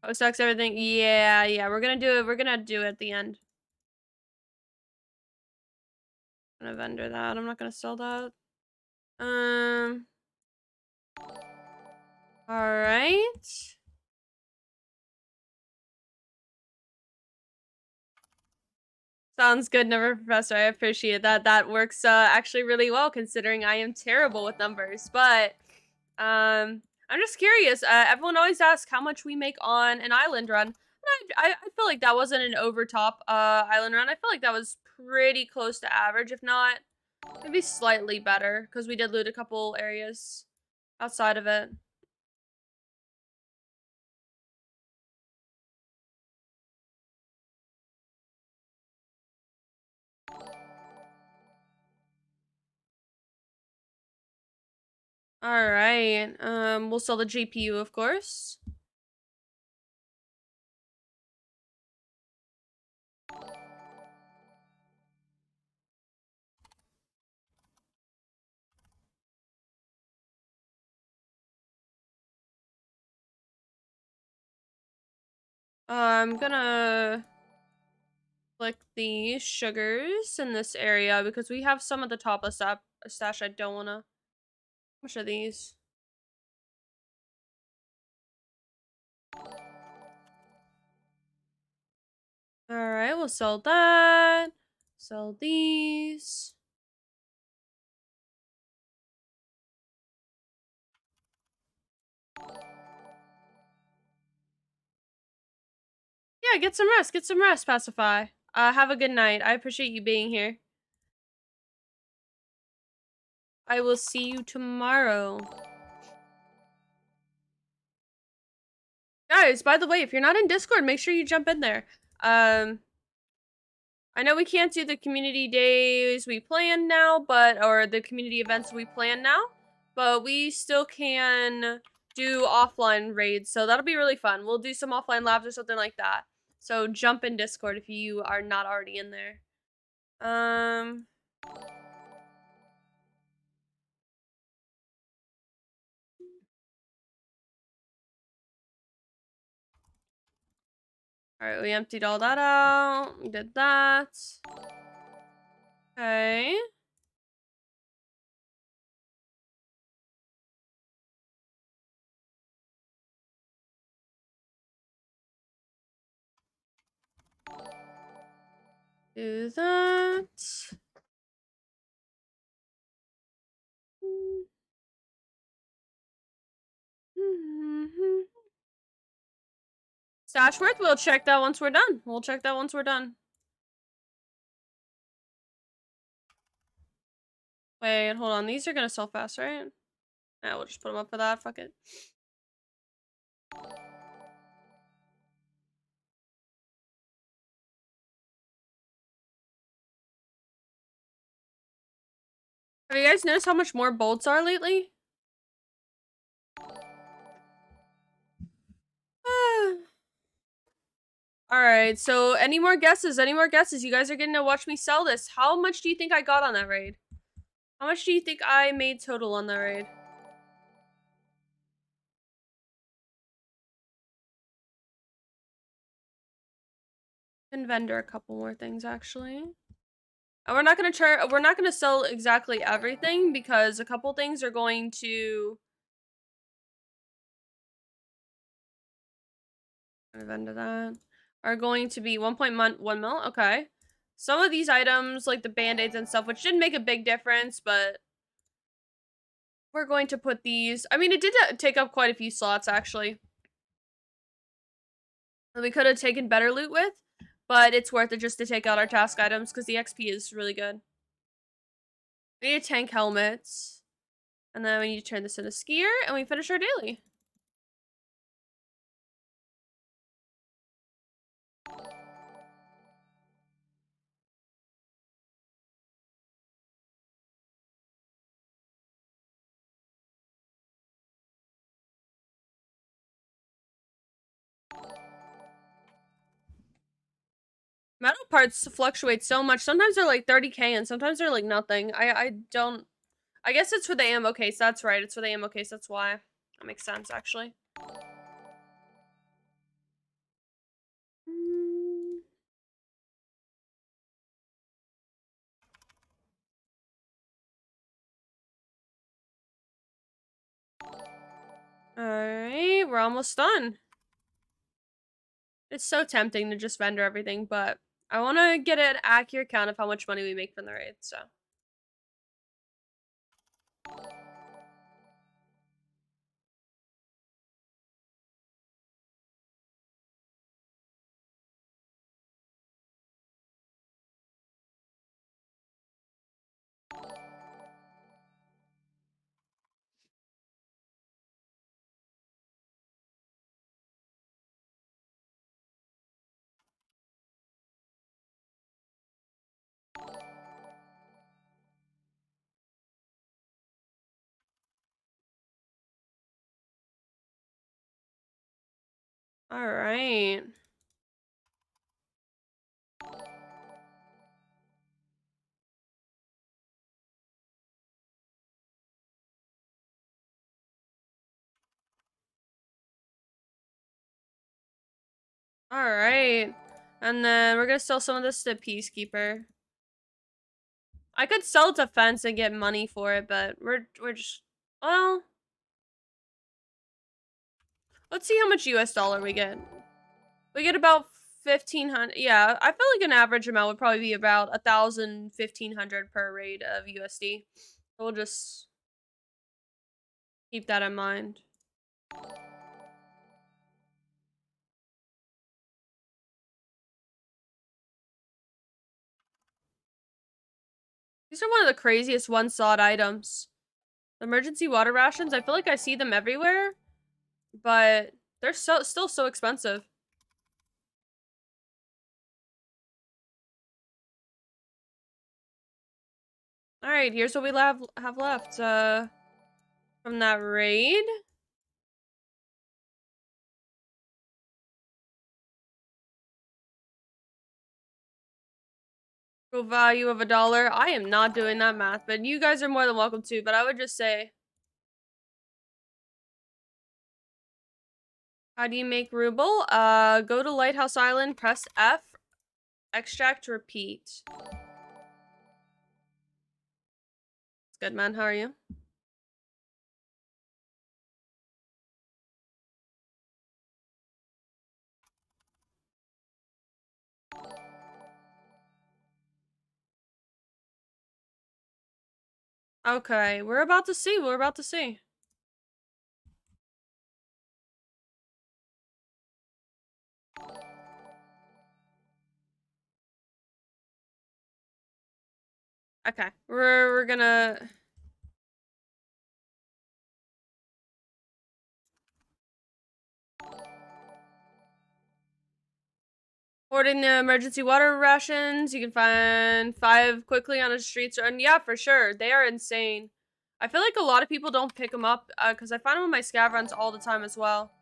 Oh, sucks everything. Yeah, we're gonna do it. We're gonna do it at the end. I'm gonna vendor that. I'm not gonna sell that. Alright. Sounds good, Number Professor. I appreciate that. That works actually really well considering I am terrible with numbers. But I'm just curious. Everyone always asks how much we make on an island run. I feel like that wasn't an overtop island run. I feel like that was pretty close to average, if not maybe slightly better, because we did loot a couple areas outside of it. Alright, we'll sell the GPU, of course. I'm gonna click the sugars in this area because we have some at the top of stash I don't wanna. How much are these? Alright, we'll sell that. Sell these. Yeah, get some rest. Get some rest, Pacify. Have a good night. I appreciate you being here. I will see you tomorrow. Guys, by the way, if you're not in Discord, make sure you jump in there. I know we can't do the community days we plan now, or the community events we plan now, but we still can do offline raids, so that'll be really fun. We'll do some offline labs or something like that. So jump in Discord if you are not already in there. Um. Alright, we emptied all that out. We did that. Okay. Do that. Stashworth, we'll check that once we're done. We'll check that once we're done. Wait, hold on. These are gonna sell fast, right? Yeah, we'll just put them up for that. Fuck it. Have you guys noticed how much more bolts are lately? Alright, so any more guesses? Any more guesses? You guys are getting to watch me sell this. How much do you think I got on that raid? How much do you think I made total on that raid? Can vendor a couple more things actually. And we're not gonna sell exactly everything because a couple things are going to vendor that are going to be 1.1 mil. Okay. Some of these items, like the band-aids and stuff, which didn't make a big difference, but we're going to put these. I mean, it did take up quite a few slots actually. We could have taken better loot with, but it's worth it just to take out our task items because the XP is really good. We need tank helmets. And then we need to turn this into skier, and we finish our daily. Metal parts fluctuate so much. Sometimes they're like 30k and sometimes they're like nothing. I don't... I guess it's for the ammo case. That's right. It's for the ammo case. That's why. That makes sense, actually. Alright, we're almost done. It's so tempting to just vendor everything, but I want to get an accurate count of how much money we make from the raid, so... Alright. Alright. And then we're gonna sell some of this to Peacekeeper. I could sell defense and get money for it, but we're just... Well... Let's see how much US dollar we get. We get about 1,500. Yeah, I feel like an average amount would probably be about 1,000, 1,500 per raid of USD. We'll just keep that in mind. These are one of the craziest one-shot items. The emergency water rations, I feel like I see them everywhere, but they're still so expensive. Alright, here's what we have left. From that raid. Value of $1. I am not doing that math, but you guys are more than welcome to. But I would just say, how do you make ruble? Go to Lighthouse Island, press F, extract, repeat. It's good, man. How are you? Okay, we're about to see. We're about to see. Okay, we're gonna. Hoarding the emergency water rations. You can find 5 quickly on the streets. And yeah, for sure. They are insane. I feel like a lot of people don't pick them up because I find them in my scav runs all the time as well.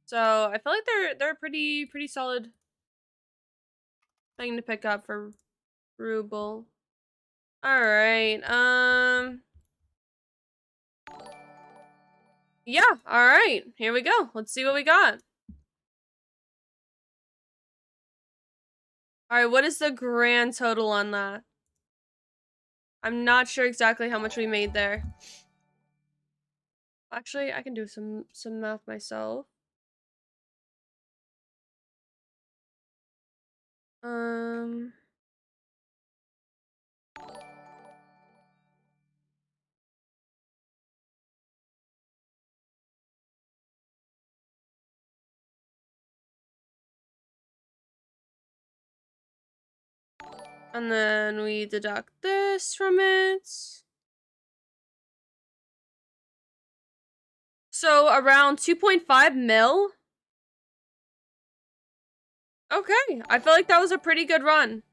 So I feel like they're a pretty solid thing to pick up for ruble. All right. Yeah. All right. Here we go. Let's see what we got. All right. What is the grand total on that? I'm not sure exactly how much we made there. Actually, I can do some math myself. Um. And then we deduct this from it. So around 2.5 mil. Okay, I feel like that was a pretty good run.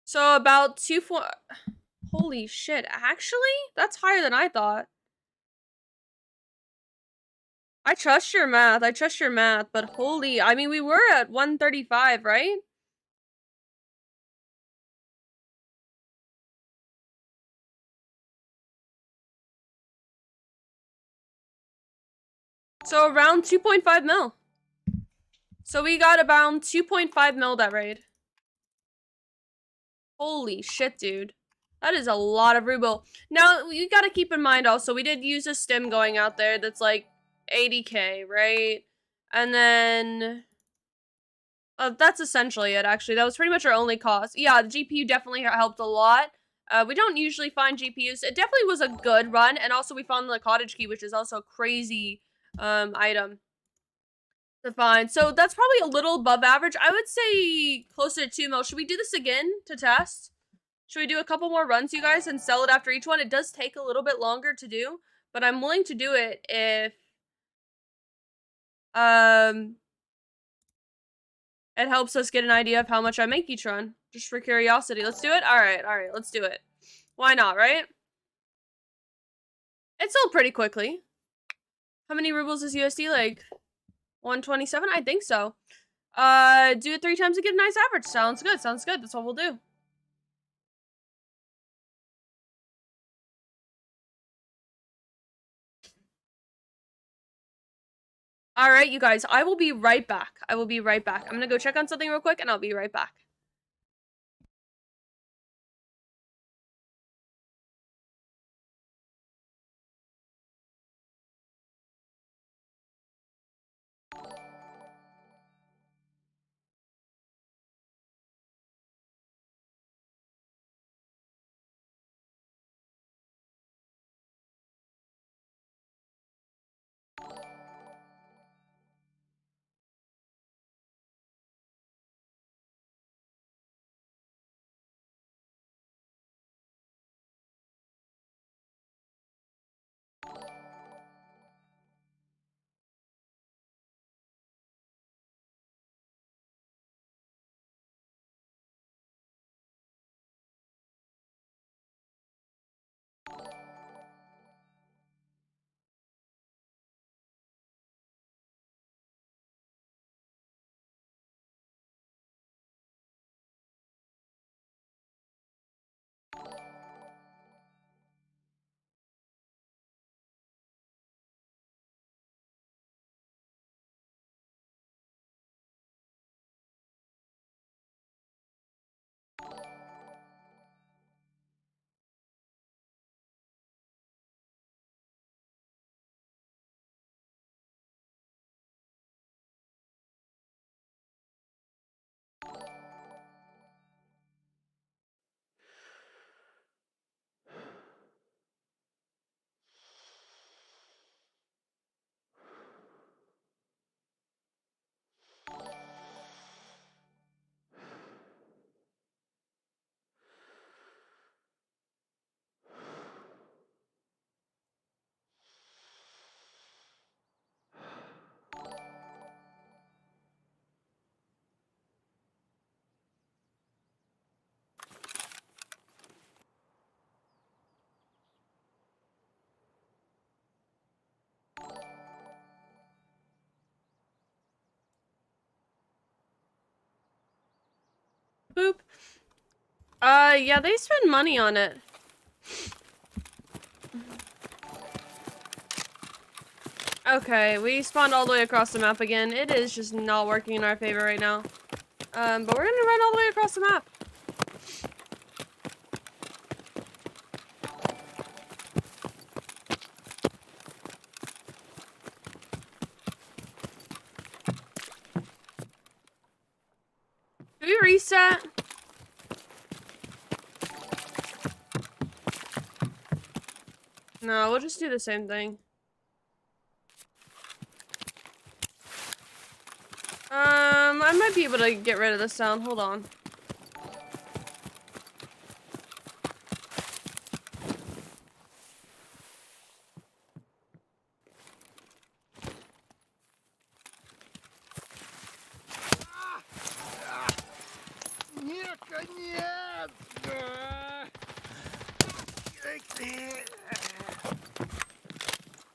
So about 2. Holy shit, actually? That's higher than I thought. I trust your math, but holy, I mean, we were at 135, right? So around 2.5 mil. So we got about 2.5 mil that raid. Holy shit, dude. That is a lot of ruble. Now, you gotta keep in mind also, we did use a stim going out there that's like 80k, right? And then... that's essentially it, actually. That was pretty much our only cost. Yeah, the GPU definitely helped a lot. We don't usually find GPUs. It definitely was a good run, and also we found the cottage key, which is also a crazy item to find. So that's probably a little above average. I would say closer to 2 mil. Should we do this again to test? Should we do a couple more runs, you guys, and sell it after each one? It does take a little bit longer to do, but I'm willing to do it if it helps us get an idea of how much I make each run. Just for curiosity. Let's do it? Alright, let's do it. Why not, right? It sold pretty quickly. How many rubles is USD? Like 127? I think so. Do it 3 times to get a nice average. Sounds good, sounds good. That's what we'll do. Alright, you guys, I will be right back. I'm gonna go check on something real quick, and I'll be right back. Yeah, they spend money on it. Okay, we spawned all the way across the map again. It is just not working in our favor right now. But we're gonna run all the way across the map. Do we reset? No, we'll just do the same thing. I might be able to get rid of the sound. Hold on.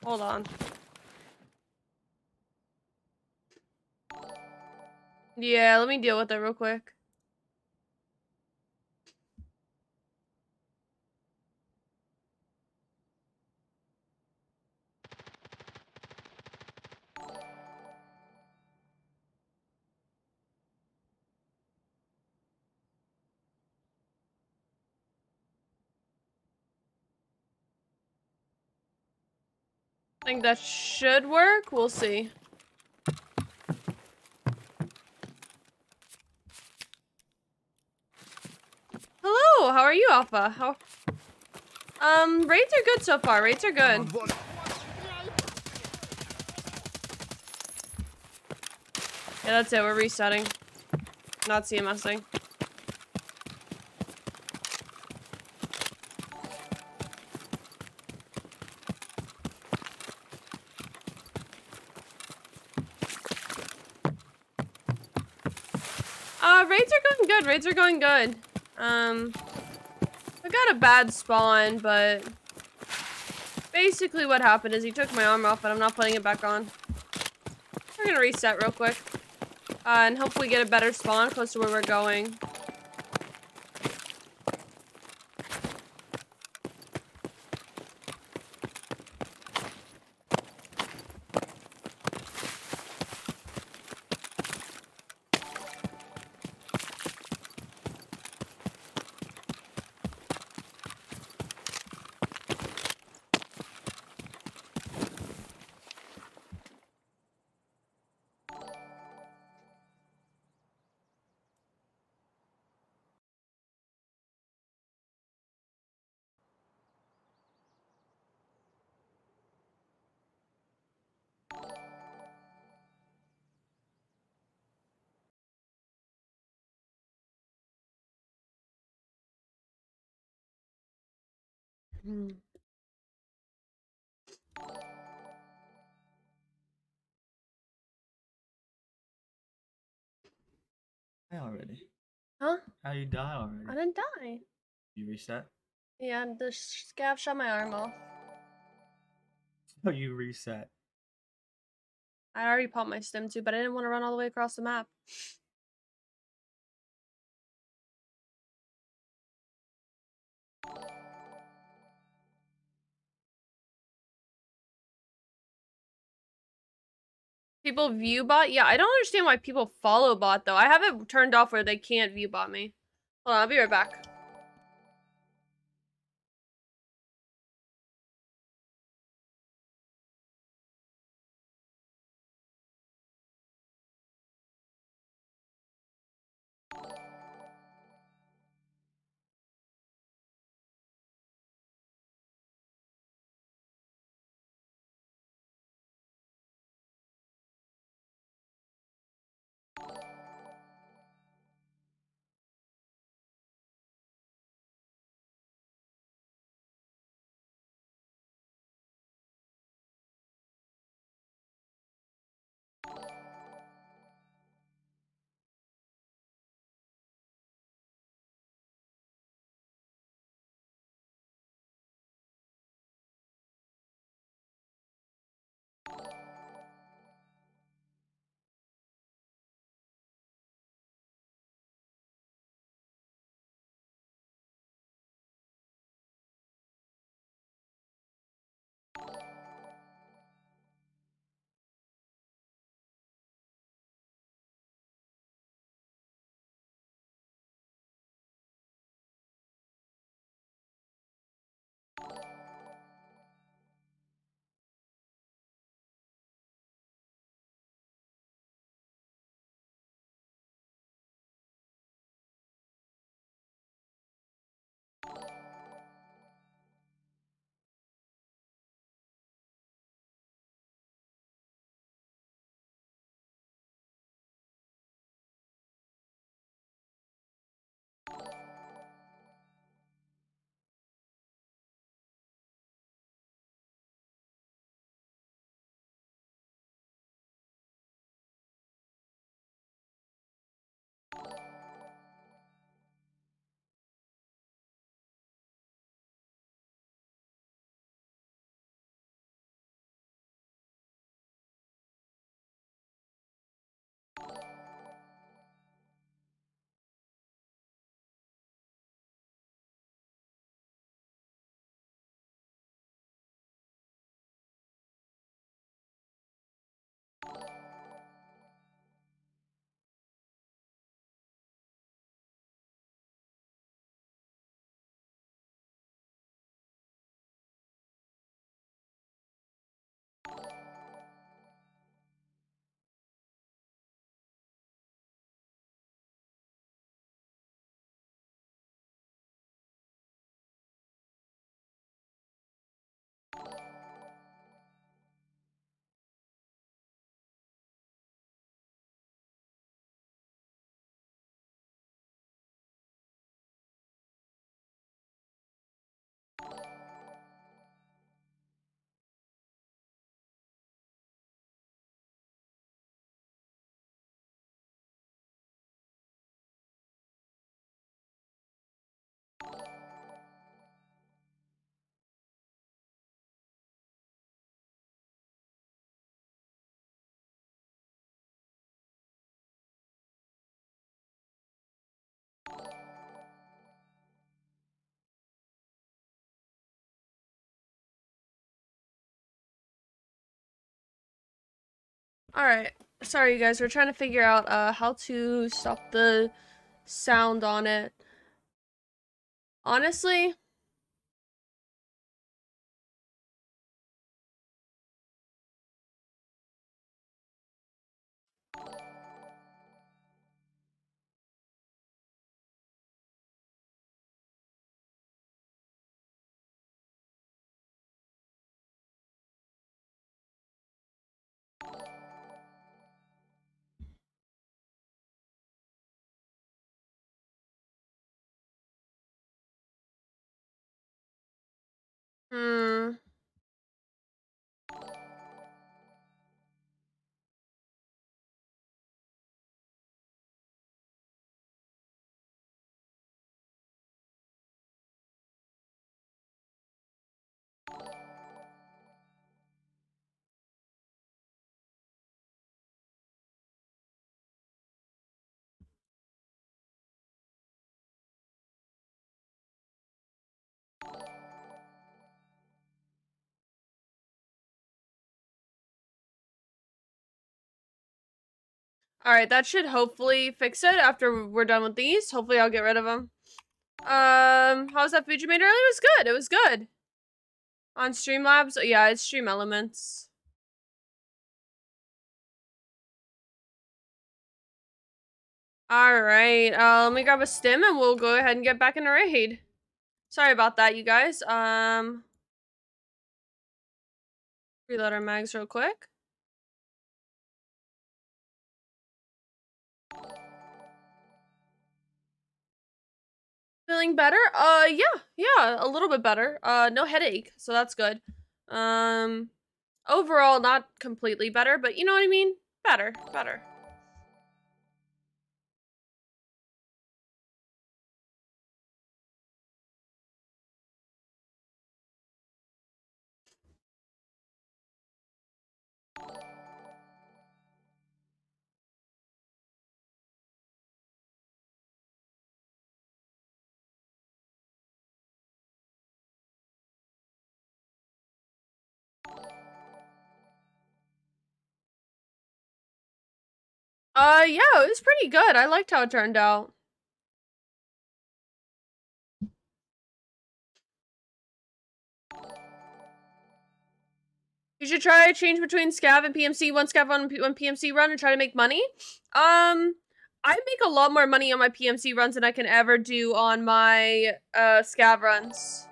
Hold on. Yeah, let me deal with it real quick. I think that should work. We'll see. Hello, how are you, Alpha? Raids are good so far. Raids are good. Yeah, that's it. We're resetting. Not CMSing. Raids are going good. Raids are going good. I got a bad spawn, but basically what happened is he took my arm off and I'm not putting it back on. We're gonna reset real quick. And hopefully get a better spawn close to where we're going. Die already. Huh? How you die already? I didn't die. You reset? Yeah, the scav shot my arm off. Oh, you reset. I already popped my stim too, but I didn't want to run all the way across the map. People view bot? Yeah, I don't understand why people follow bot though. I have it turned off where they can't view bot me. Hold on, I'll be right back. Alright. Sorry, you guys. We're trying to figure out how to stop the sound on it. Honestly, hmm. Alright, that should hopefully fix it after we're done with these. Hopefully I'll get rid of them. How's that food you made earlier? It was good. It was good. On Streamlabs? Yeah, it's Stream Elements. Alright, let me grab a stim and we'll go ahead and get back in a raid. Sorry about that, you guys. Reload our mags real quick. Feeling better? Yeah, a little bit better. No headache, so that's good. Overall, not completely better, but you know what I mean? Better. Yeah, it was pretty good. I liked how it turned out. You should try change between scav and PMC, one scav, one PMC run, and try to make money. I make a lot more money on my PMC runs than I can ever do on my scav runs.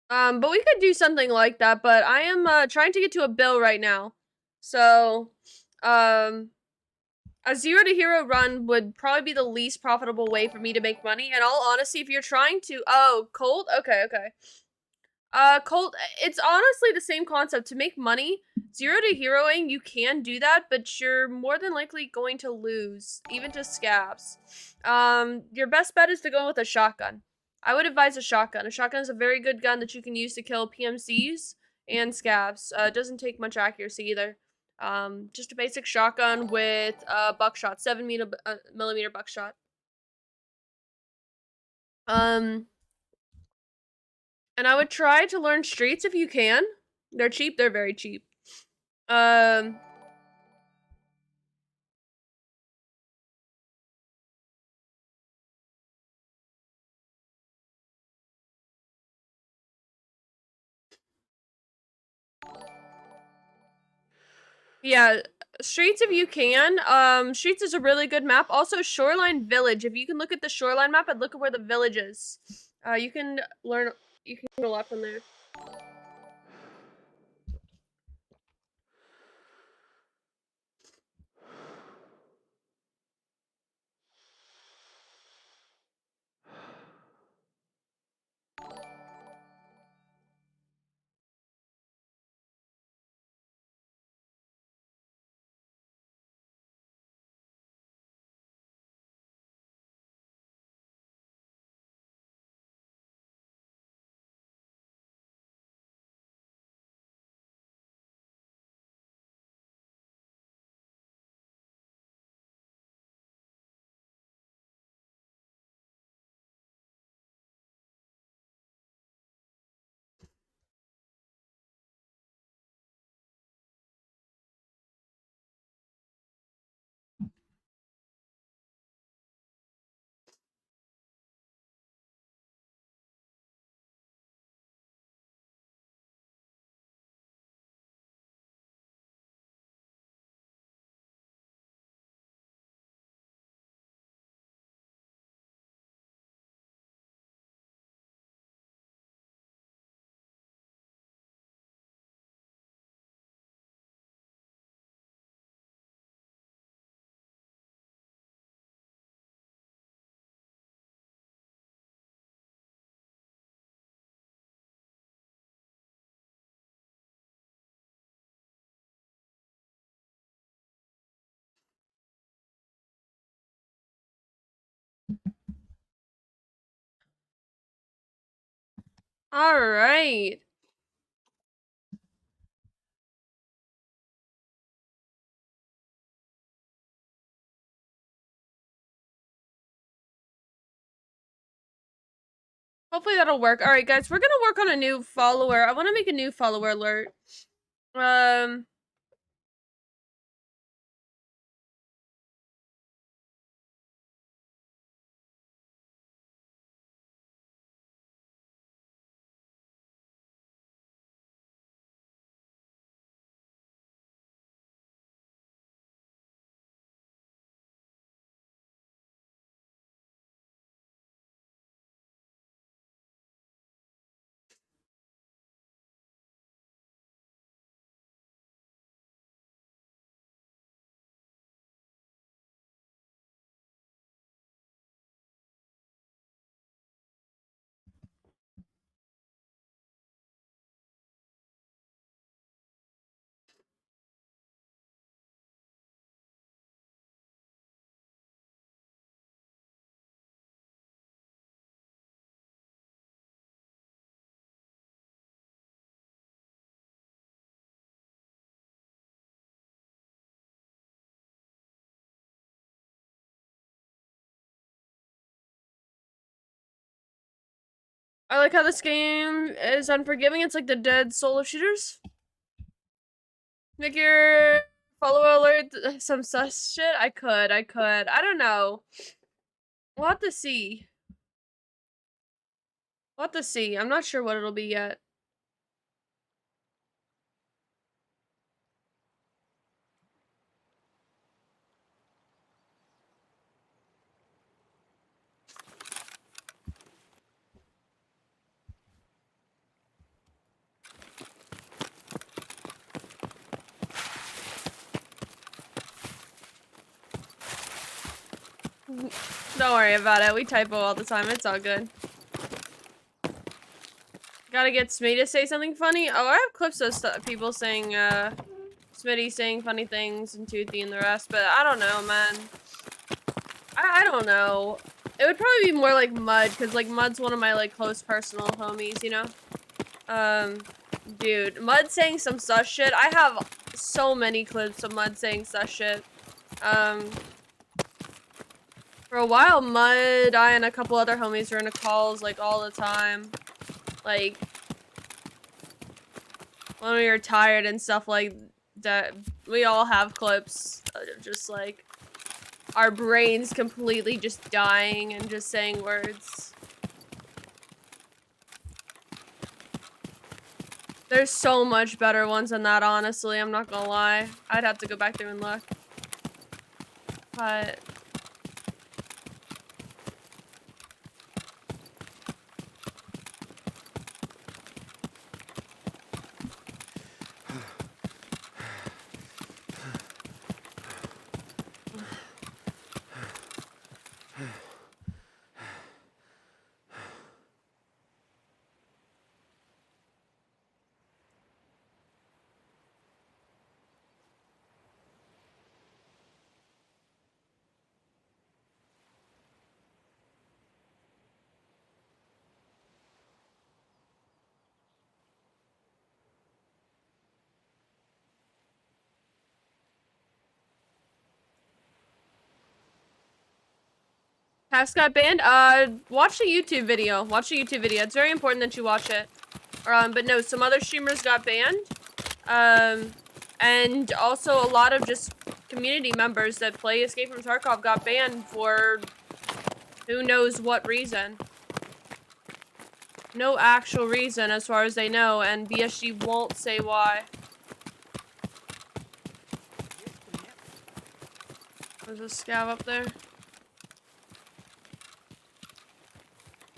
But we could do something like that, but I am trying to get to a bill right now. So, a 0 to hero run would probably be the least profitable way for me to make money. And all honesty, if you're trying to, Colt? Okay. Colt, it's honestly the same concept. To make money, 0 to heroing, you can do that, but you're more than likely going to lose, even to scabs. Your best bet is to go with a shotgun. I would advise a shotgun. A shotgun is a very good gun that you can use to kill PMCs and scabs. It doesn't take much accuracy either. Just a basic shotgun with buckshot, 7mm buckshot. And I would try to learn streets if you can. They're cheap. They're very cheap. Yeah, streets if you can. Streets is a really good map. Also, Shoreline Village. If you can look at the Shoreline map and look at where the village is, you can learn a lot from there. All right. Hopefully that'll work. All right, guys, we're gonna work on a new follower. I want to make a new follower alert. I like how this game is unforgiving. It's like the dead solo shooters. Make your follower alert some sus shit. I could. I don't know. We'll have to see. We'll have to see. I'm not sure what it'll be yet. Don't worry about it. We typo all the time. It's all good. Gotta get Smitty to say something funny. Oh, I have clips of people saying, Smitty saying funny things and Toothy and the rest, but I don't know, man. I don't know. It would probably be more like Mud, because, like, Mud's one of my, like, close personal homies, you know? Dude, Mud saying some sus shit. I have so many clips of Mud saying sus shit. For a while, Mud, I, and a couple other homies were in calls, like, all the time. Like, when we were tired and stuff like that, we all have clips of just, like, our brains completely just dying and just saying words. There's so much better ones than that, honestly. I'm not gonna lie. I'd have to go back there and look. But... Pass got banned? Watch the YouTube video. Watch the YouTube video. It's very important that you watch it. But no, some other streamers got banned. And also a lot of just community members that play Escape from Tarkov got banned for who knows what reason. No actual reason as far as they know, and BSG won't say why. There's a scav up there.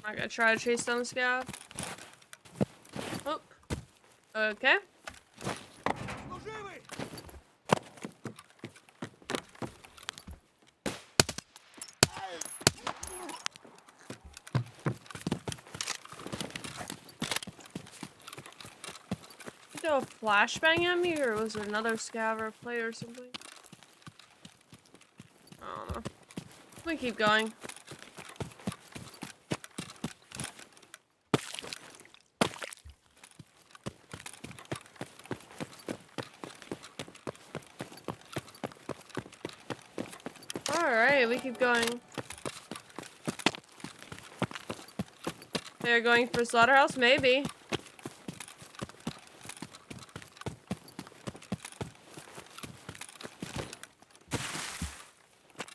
I'm gonna try to chase down the scav. Oh. Okay. Did they go flashbang at me, or was it another scav or player or something? I don't know. We keep going. we keep going. They're going for slaughterhouse? Maybe.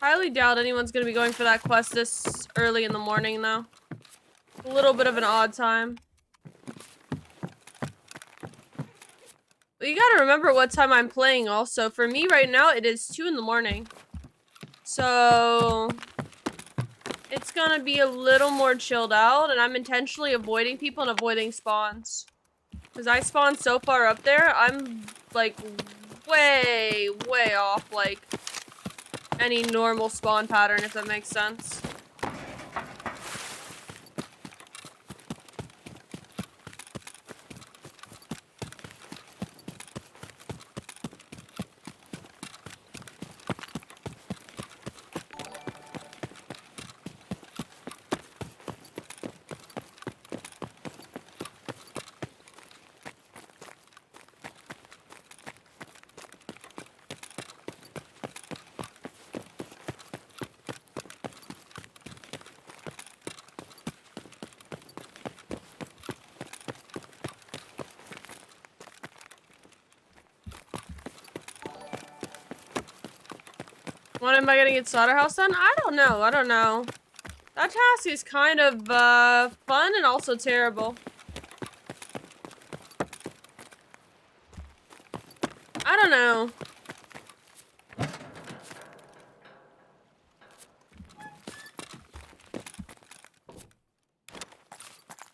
Highly doubt anyone's gonna be going for that quest this early in the morning, though. A little bit of an odd time. But you gotta remember what time I'm playing also. For me right now, it is 2 in the morning. So... it's gonna be a little more chilled out, and I'm intentionally avoiding people and avoiding spawns. Because I spawn so far up there, I'm, like, way off, like, any normal spawn pattern, if that makes sense. When am I gonna get slaughterhouse done? I don't know. That task is kind of, fun and also terrible. I don't know.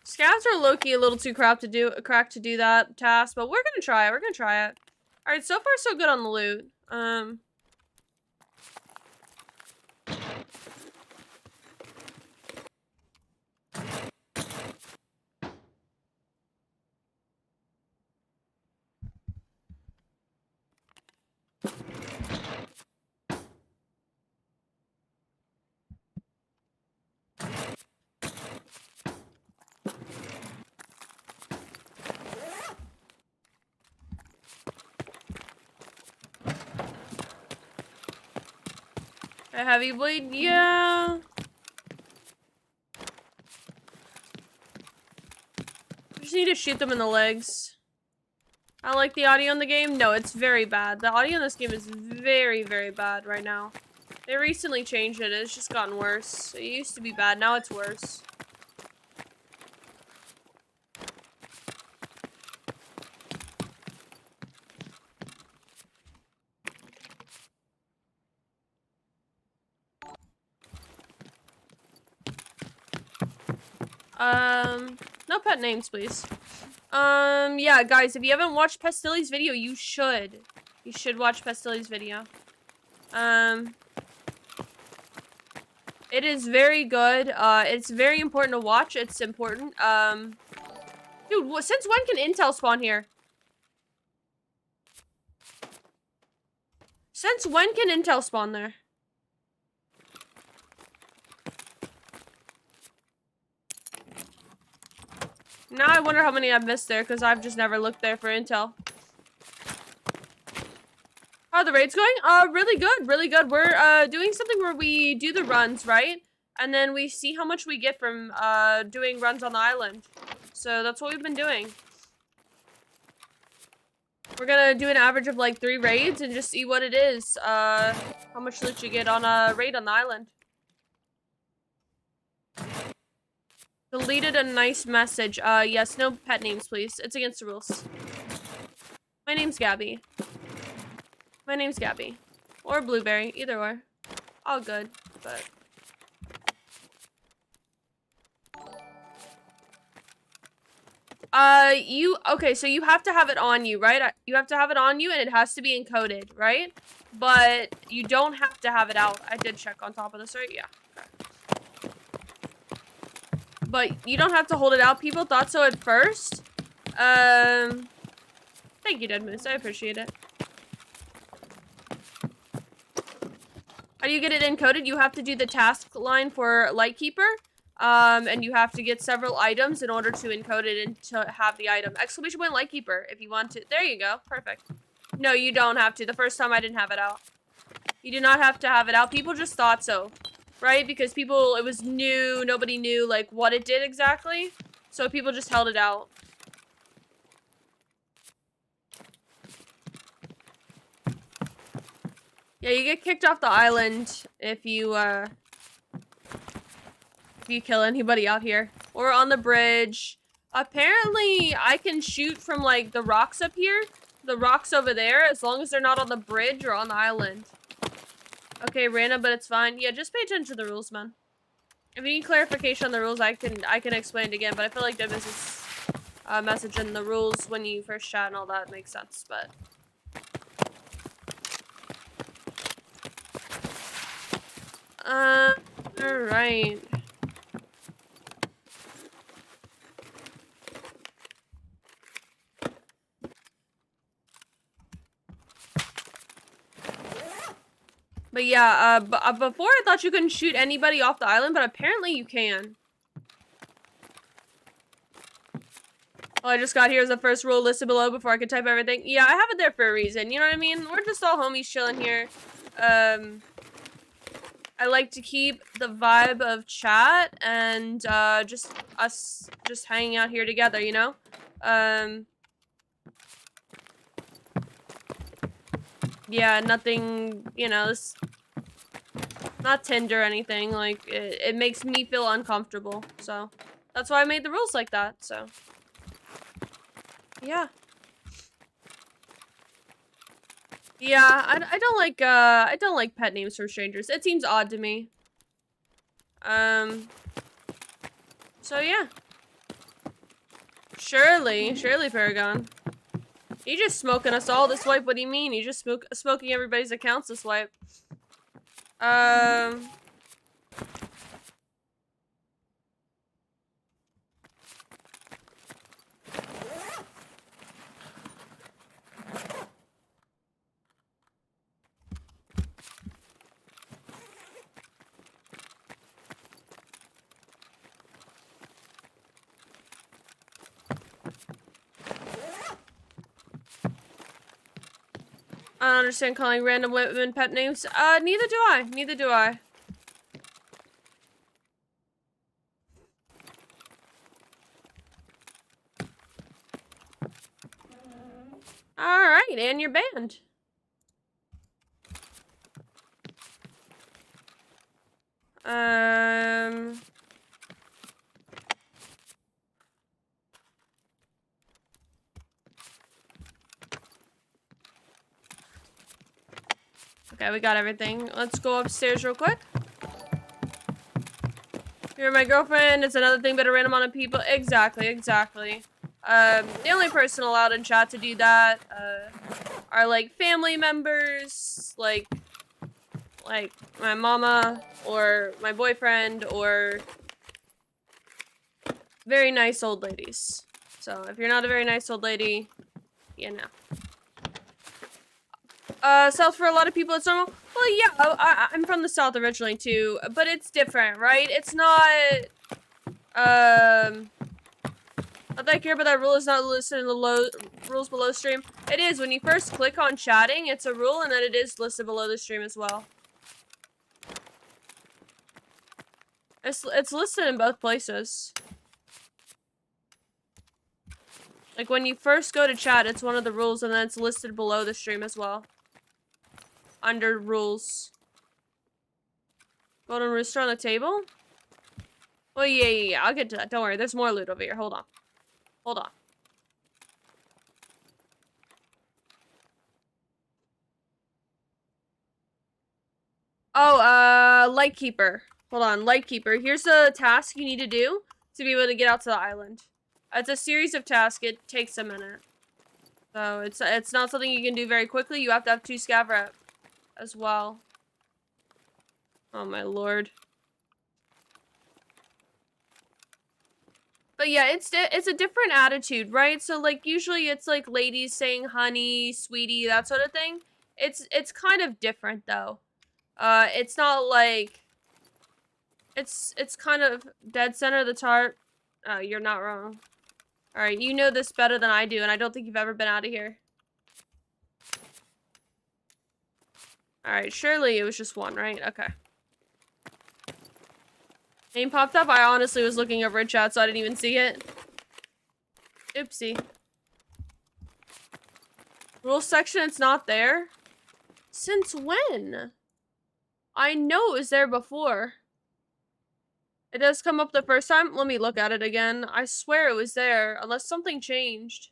Scavs are low-key a little too cracked to do that task, but we're gonna try it. Alright, so far so good on the loot. A heavy blade, yeah. Just need to shoot them in the legs. I like the audio in the game. No, it's very bad. The audio in this game is very bad right now. They recently changed it. It's just gotten worse. It used to be bad. Now it's worse. No pet names, please. Yeah, guys, if you haven't watched Pestyly's video, you should. You should watch Pestyly's video. It is very good. It's very important to watch. It's important. Dude, since when can Intel spawn here? Since when can Intel spawn there? Now I wonder how many I've missed there, because I've just never looked there for intel. How are the raids going? Really good, really good. We're, doing something where we do the runs, right? And then we see how much we get from, doing runs on the island. So that's what we've been doing. We're gonna do an average of, like, 3 raids and just see what it is. How much loot you get on a raid on the island. Deleted a nice message. Yes, no pet names, please. It's against the rules. My name's Gabby. My name's Gabby. Or Blueberry, either or. All good, but... okay, so you have to have it on you, right? You have to have it on you and it has to be encoded, right? But you don't have to have it out. I did check on top of this, right? Yeah. Okay. But you don't have to hold it out. People thought so at first. Thank you, Dead Moose. I appreciate it. How do you get it encoded? You have to do the task line for Lightkeeper. And you have to get several items in order to encode it and to have the item. Exclamation point Lightkeeper if you want to. There you go. Perfect. No, you don't have to. The first time I didn't have it out. You do not have to have it out. People just thought so, right? Because people, it was new. Nobody knew, like, what it did exactly. So people just held it out. Yeah, you get kicked off the island if you kill anybody out here. Or on the bridge. Apparently, I can shoot from, like, the rocks up here. The rocks over there, as long as they're not on the bridge or on the island. Okay, random, but it's fine. Yeah, just pay attention to the rules, man. If you need clarification on the rules, I can explain it again, but I feel like the business message and the rules when you first chat and all that makes sense, but... Alright. But yeah, before I thought you couldn't shoot anybody off the island, but apparently you can. All I just got here is the first rule listed below before I could type everything. Yeah, I have it there for a reason, you know what I mean? We're just all homies chilling here. I like to keep the vibe of chat and just us just hanging out here together, you know? Yeah, nothing, you know, it's not Tinder or anything. Like, it makes me feel uncomfortable, so that's why I made the rules like that, so. Yeah. Yeah, I don't like pet names from strangers. It seems odd to me. So yeah. Surely, Paragon. You just smoking us all this wipe, what do you mean? You just smoking everybody's accounts this wipe. I don't understand calling random women pet names. Neither do I. Neither do I. Alright, and your band. Okay, we got everything. Let's go upstairs real quick. You're my girlfriend. It's another thing but a random amount of people. Exactly, exactly. The only person allowed in chat to do that, are, like, family members, like my mama, or my boyfriend, or very nice old ladies. So, if you're not a very nice old lady, you know. South for a lot of people, it's normal. Well, yeah, I'm from the South originally, too, but it's different, right? It's not, not that I care about that rule is not listed in the rules below stream. It is, when you first click on chatting, it's a rule, and then it is listed below the stream as well. It's listed in both places. Like, when you first go to chat, it's one of the rules, and then it's listed below the stream as well. Under rules. Golden rooster on the table? Well, yeah, I'll get to that. Don't worry, there's more loot over here. Hold on. Hold on. Oh, Lightkeeper. Hold on, Lightkeeper. Here's a task you need to do to be able to get out to the island. It's a series of tasks. It takes a minute. So, it's not something you can do very quickly. You have to have 2 scav rep as well. Oh my lord. But yeah, it's a different attitude, right? So, like, usually it's, like, ladies saying honey, sweetie, that sort of thing. It's kind of different, though. It's not, like... It's kind of dead center of the tarp. Oh, you're not wrong. Alright, you know this better than I do, and I don't think you've ever been out of here. Alright, surely it was just one, right? Okay. Name popped up. I honestly was looking over at chat, so I didn't even see it. Oopsie. Rules section, it's not there? Since when? I know it was there before. It does come up the first time. Let me look at it again. I swear it was there, unless something changed.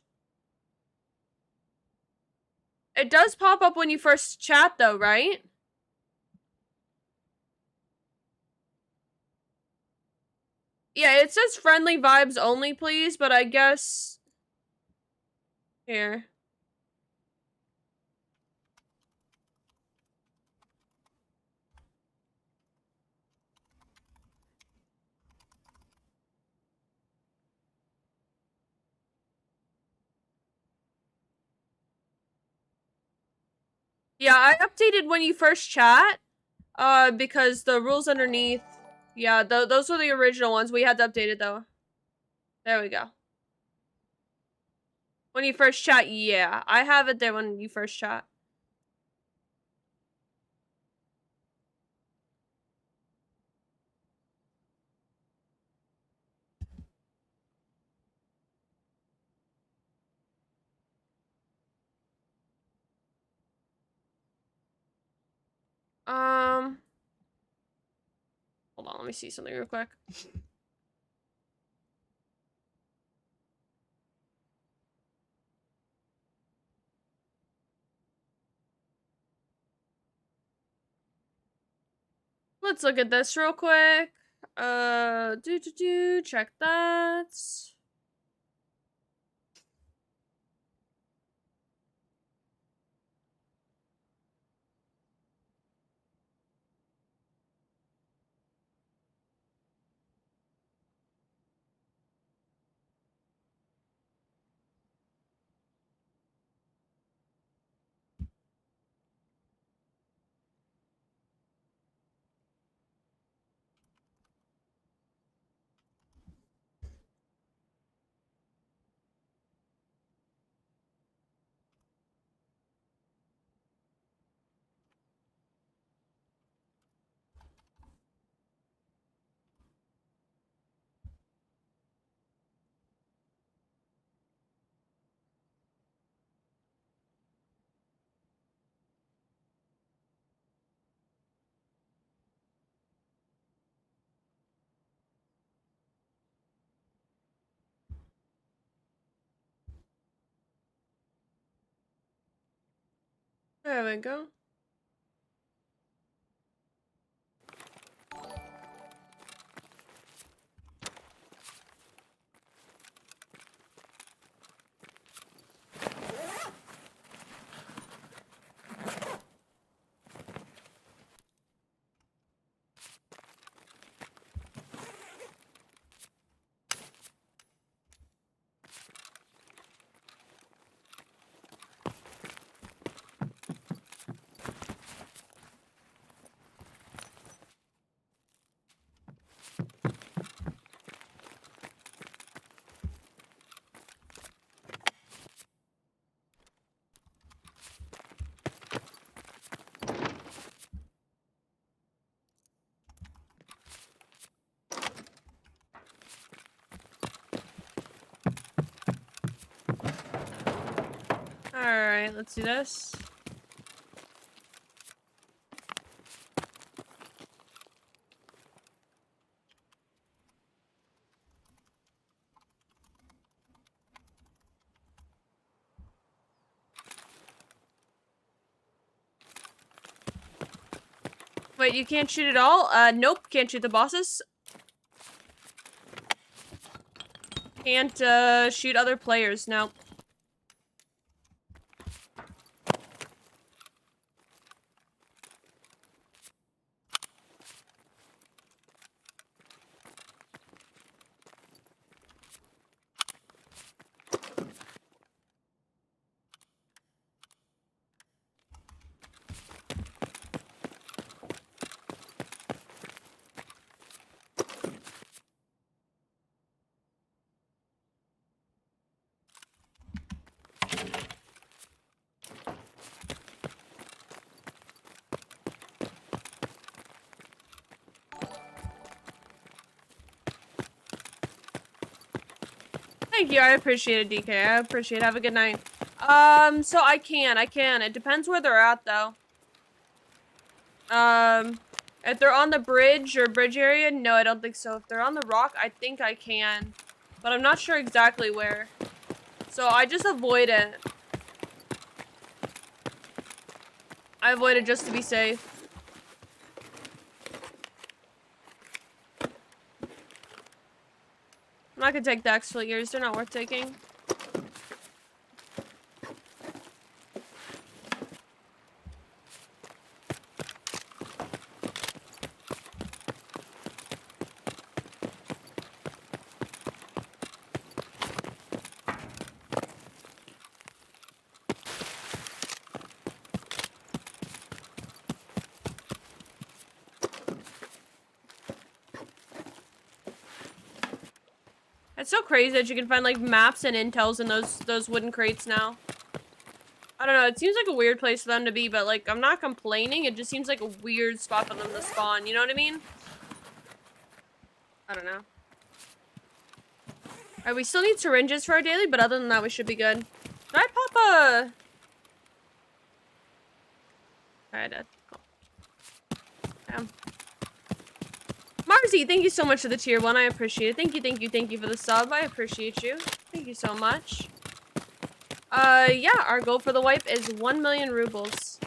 It does pop up when you first chat, though, right? Yeah, it says friendly vibes only, please, but I guess... Here. Yeah, I updated when you first chat, because the rules underneath... Yeah, those were the original ones. We had to update it, though. There we go. When you first chat, yeah. I have it there when you first chat. Hold on, let me see something real quick. Let's look at this real quick. Check that. There we go. Alright, let's do this. Wait, you can't shoot at all? Nope, can't shoot the bosses. Can't, shoot other players, nope. Thank you. I appreciate it, DK. I appreciate it. Have a good night. So I can. It depends where they're at, though. If they're on the bridge or bridge area, no, I don't think so. If they're on the rock, I think I can. But I'm not sure exactly where. So I just avoid it. I avoid it just to be safe. I'm not gonna take the exfoliators. They're not worth taking. It's so crazy that you can find, like, maps and intels in those wooden crates now. I don't know, it seems like a weird place for them to be, but, like, I'm not complaining. It just seems like a weird spot for them to spawn, you know what I mean? I don't know. Alright, we still need syringes for our daily, but other than that, we should be good. Did I pop a... Alright, dead. Cool. Damn. Marzi, thank you so much for the tier 1. I appreciate it. Thank you for the sub. I appreciate you. Thank you so much. Yeah, our goal for the wipe is 1 million rubles.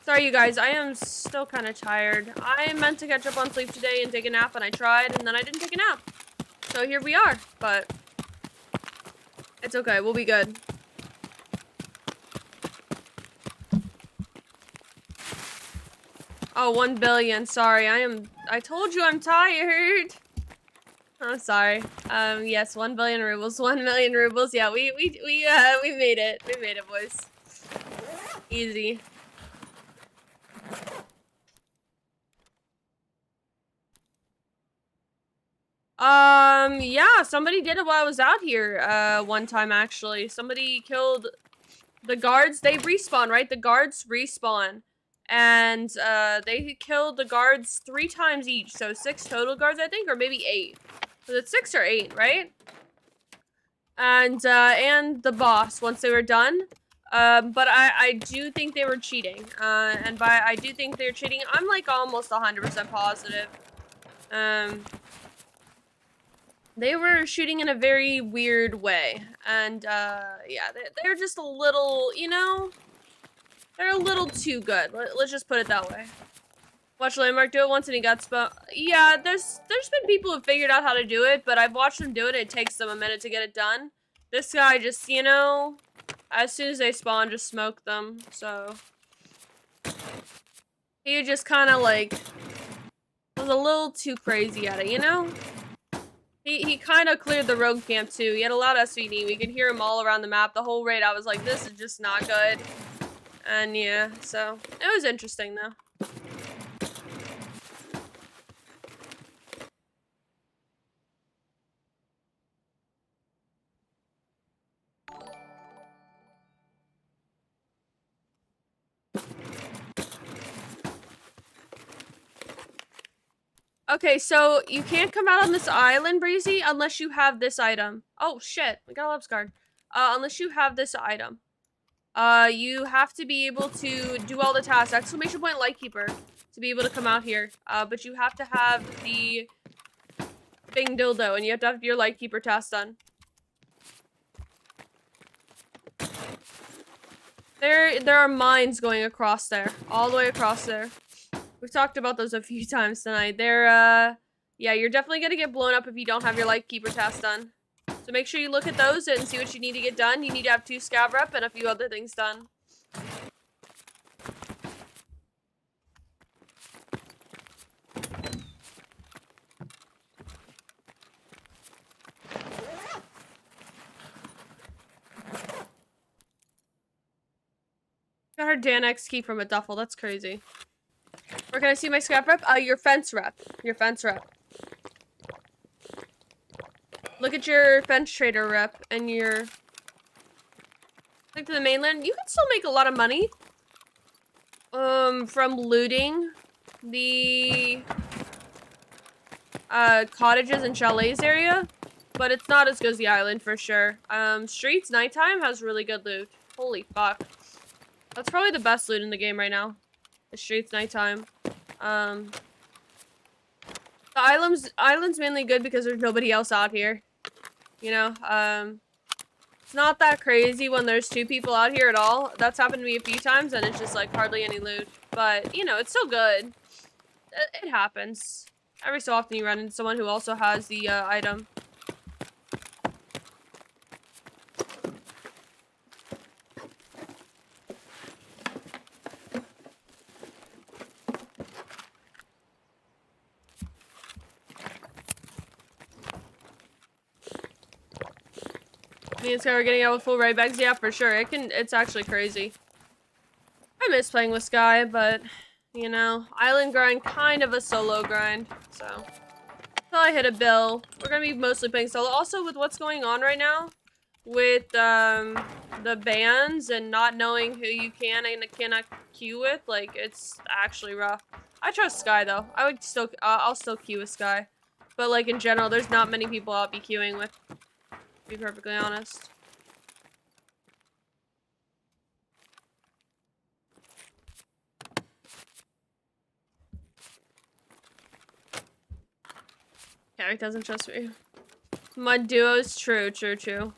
Sorry, you guys. I am still kind of tired. I meant to catch up on sleep today and take a nap, and I tried, and then I didn't take a nap. So here we are, but it's okay. We'll be good. Oh, 1 billion. Sorry, I told you I'm tired. I'm sorry. Yes, 1 billion rubles, 1 million rubles. Yeah, we made it. We made it, boys. Easy. Yeah, somebody did it while I was out here, one time, actually. Somebody killed the guards. They respawn, right? The guards respawn. And, they killed the guards 3 times each. So 6 total guards, I think, or maybe 8. Was it 6 or 8, right? And the boss, once they were done. But I do think they were cheating. And by I do think they're cheating, I'm, like, almost 100% positive. They were shooting in a very weird way. And, yeah, they're just a little, you know... They're a little too good. Let's just put it that way. Watch Landmark do it once and he got spun. Yeah, there's been people who figured out how to do it, but I've watched them do it. It takes them a minute to get it done. This guy just, you know, as soon as they spawn, just smoke them. So he just kind of like was a little too crazy at it, you know. He kind of cleared the rogue camp too. He had a lot of SVD. We could hear him all around the map. The whole raid, I was like, this is just not good. And yeah, so it was interesting though. Okay, so you can't come out on this island, Breezy, unless you have this item. Oh shit, we got a Love's card. Unless you have this item. You have to be able to do all the tasks. Exclamation point Lightkeeper to be able to come out here. But you have to have the Bing Dildo, and you have to have your Lightkeeper task done. There are mines going across there. All the way across there. We've talked about those a few times tonight. They're, yeah, you're definitely gonna get blown up if you don't have your Lightkeeper task done. So make sure you look at those and see what you need to get done. You need to have 2 scav rep and a few other things done. Got her Dan X key from a duffel. That's crazy. Where can I see my scrap rep? Your fence rep. Your fence rep. Look at your fence trader rep and your... Like to the mainland. You can still make a lot of money. From looting the... cottages and chalets area. but it's not as good as the island for sure. Streets nighttime has really good loot. Holy fuck. That's probably the best loot in the game right now. The streets nighttime. The island's mainly good because there's nobody else out here. You know, it's not that crazy when there's 2 people out here at all. That's happened to me a few times and it's just like hardly any loot. But, you know, it's still good. It happens. Every so often you run into someone who also has the item. Me and Sky are getting out with full raid bags. Yeah, for sure. It's actually crazy. I miss playing with Sky, but, you know, island grind, kind of a solo grind, so. Until I hit a bill, we're gonna be mostly playing solo. Also, with what's going on right now, with, the bans and not knowing who you can and cannot queue with, like, it's actually rough. I trust Sky, though. I would still, I'll still queue with Sky. But, like, in general, there's not many people I'll be queuing with. To be perfectly honest. Eric doesn't trust me. Mud duos, true. The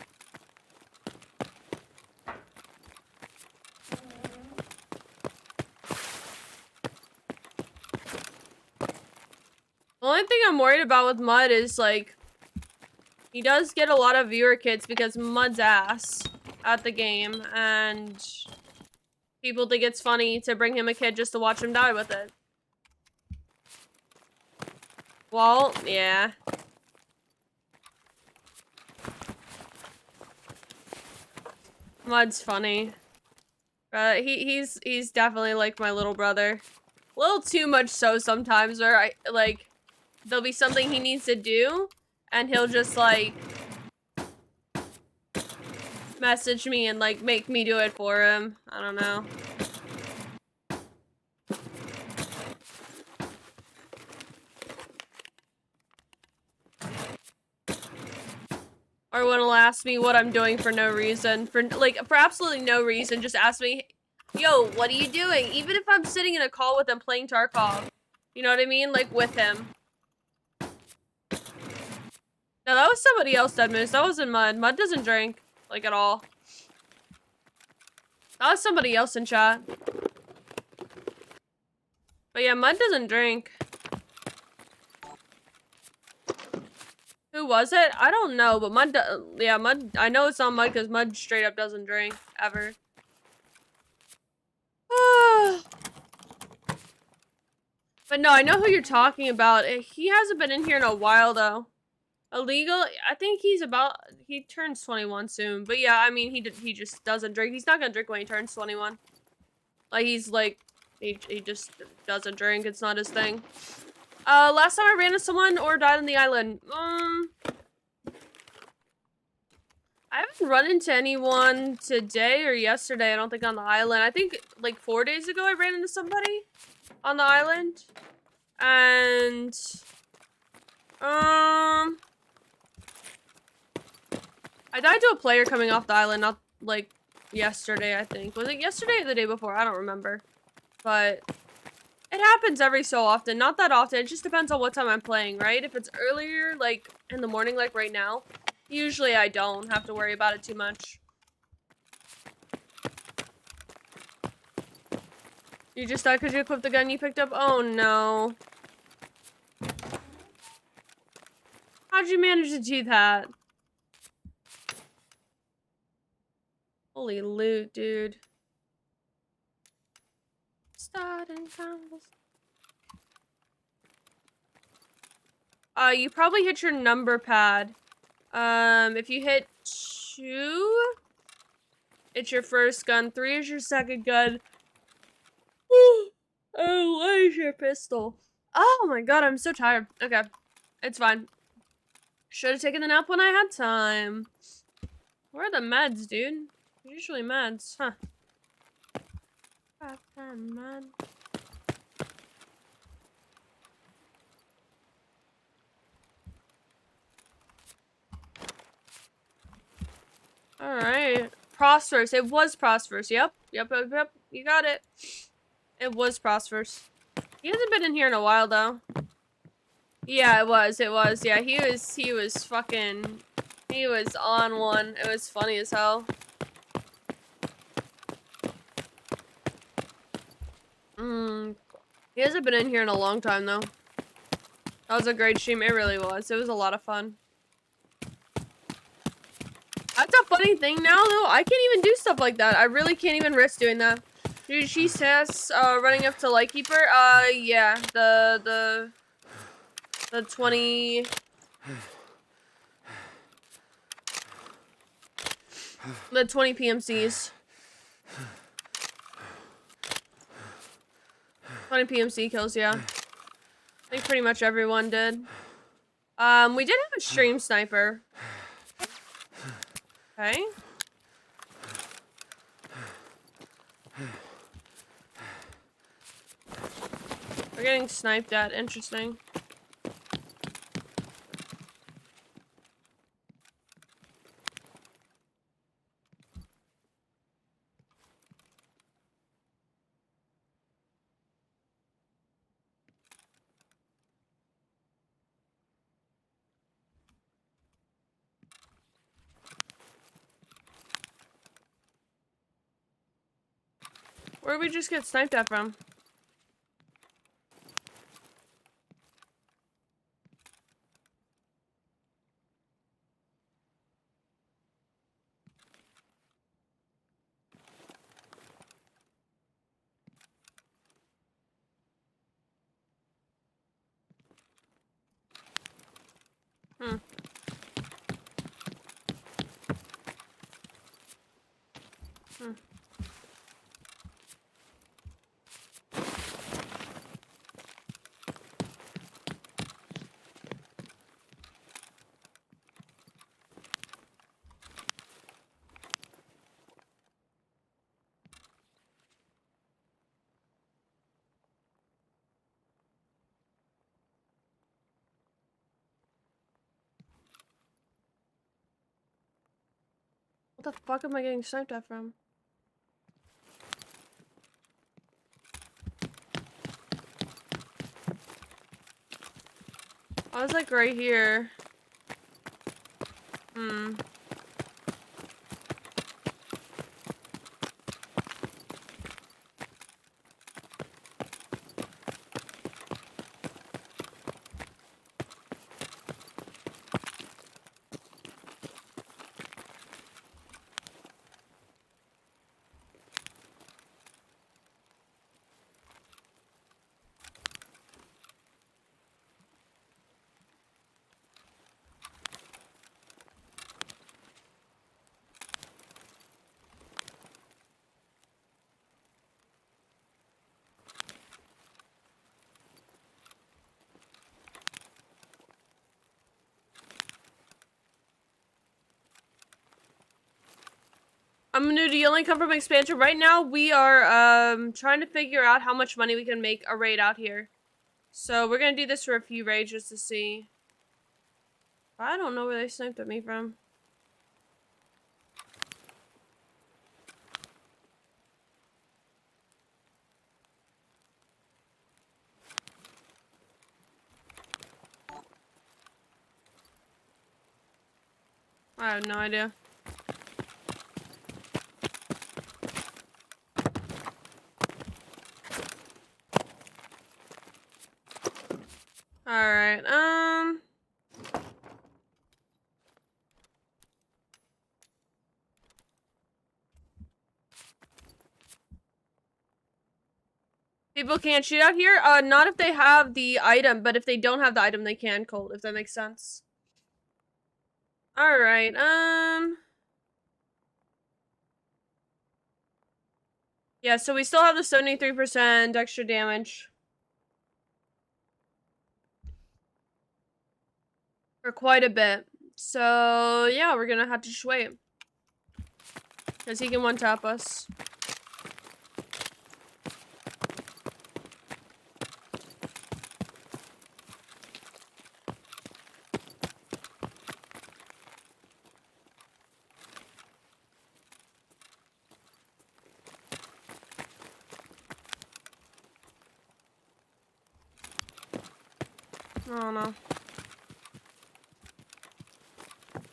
only thing I'm worried about with Mud is, like, he does get a lot of viewer kits because Mud's ass at the game, and people think it's funny to bring him a kid just to watch him die with it. Well, yeah. Mud's funny. He's definitely like my little brother. A little too much so sometimes, where there'll be something he needs to do, and he'll just, like, message me and, like, make me do it for him. I don't know. Or when he'll ask me what I'm doing for no reason. For absolutely no reason. Just ask me, yo, what are you doing? Even if I'm sitting in a call with him playing Tarkov. You know what I mean? Like, with him. No, that was somebody else, Deadmoose. That wasn't Mud. Mud doesn't drink. Like, at all. That was somebody else in chat. But yeah, Mud doesn't drink. Who was it? I don't know, but Mud, yeah, Mud, I know it's not Mud because Mud straight up doesn't drink, ever. But no, I know who you're talking about. He hasn't been in here in a while, though. Illegal, I think he turns 21 soon. But yeah, I mean, he just doesn't drink. He's not gonna drink when he turns 21. Like, he's like, he just doesn't drink. It's not his thing. Last time I ran into someone or died on the island. I haven't run into anyone today or yesterday, I don't think, on the island. I think, like, 4 days ago I ran into somebody on the island. And, I died to a player coming off the island, not, like, yesterday, I think. Was it yesterday or the day before? I don't remember. But it happens every so often. Not that often. It just depends on what time I'm playing, right? If it's earlier, like, in the morning, like right now, usually I don't have to worry about it too much. You just died because you equipped the gun you picked up? Oh, no. How'd you manage to do that? Holy loot, dude. Starting conversation. You probably hit your number pad. If you hit 2, it's your first gun. 3 is your second gun. Oh, 1 is your pistol. Oh my god, I'm so tired. Okay, it's fine. Should have taken the nap when I had time. Where are the meds, dude? Usually meds, huh? Man. Alright. Prosperous. It was prosperous. Yep. Yep. You got it. It was prosperous. He hasn't been in here in a while, though. Yeah, it was. Yeah, he was fucking... He was on one. It was funny as hell. He hasn't been in here in a long time, though. That was a great stream. It really was. It was a lot of fun. That's a funny thing now, though. I can't even do stuff like that. I really can't even risk doing that. Dude, she says, running up to Lightkeeper. Yeah. The 20... The 20 PMCs. 20 PMC kills, yeah. I think pretty much everyone did. We did have a stream sniper. Okay. We're getting sniped at. Interesting. Where did we just get sniped at from? Hmm. What the fuck am I getting sniped at from? I was like right here. I'm new. Do you only come from expansion? Right now, we are trying to figure out how much money we can make a raid out here. So we're gonna do this for a few raids just to see. I don't know where they sniped at me from. I have no idea. Alright, people can't shoot out here? Not if they have the item, but if they don't have the item, they can cold, if that makes sense. Alright, yeah, so we still have the 73% extra damage. For quite a bit. So, yeah, we're gonna have to just wait. Because he can one-tap us. Oh no.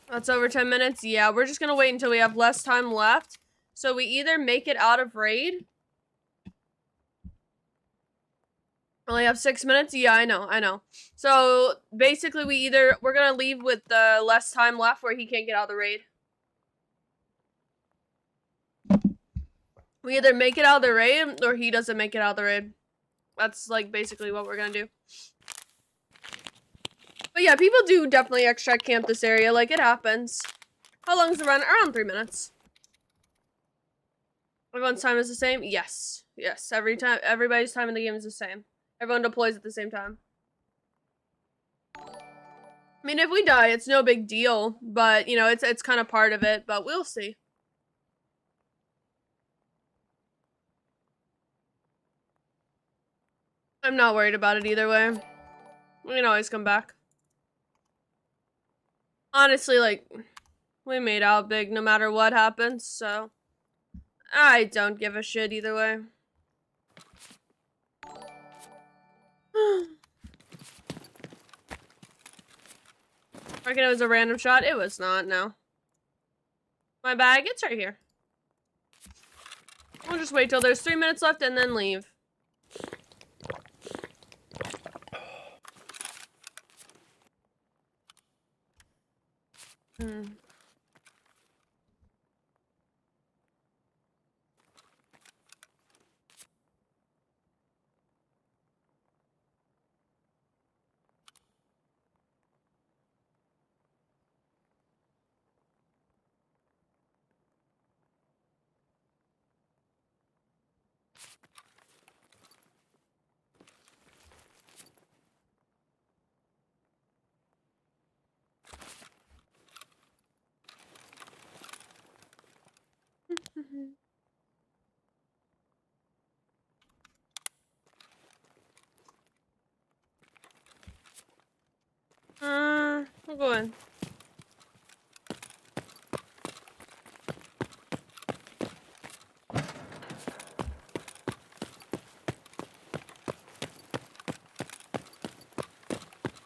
That's over 10 minutes? Yeah, we're just gonna wait until we have less time left. So we either make it out of raid. Only have 6 minutes? Yeah, I know. So basically we're gonna leave with less time left where he can't get out of the raid. We either make it out of the raid or he doesn't make it out of the raid. That's like basically what we're gonna do. But yeah, people do definitely extra camp this area. Like, it happens. How long's the run? Around 3 minutes. Everyone's time is the same? Yes. Yes, everybody's time in the game is the same. Everyone deploys at the same time. I mean, if we die, it's no big deal. But, you know, it's kind of part of it. But we'll see. I'm not worried about it either way. We can always come back. Honestly, like, we made out big no matter what happens, so I don't give a shit either way. I reckon it was a random shot. It was not, no. My bag, it's right here. We'll just wait till there's 3 minutes left and then leave. We'll go in.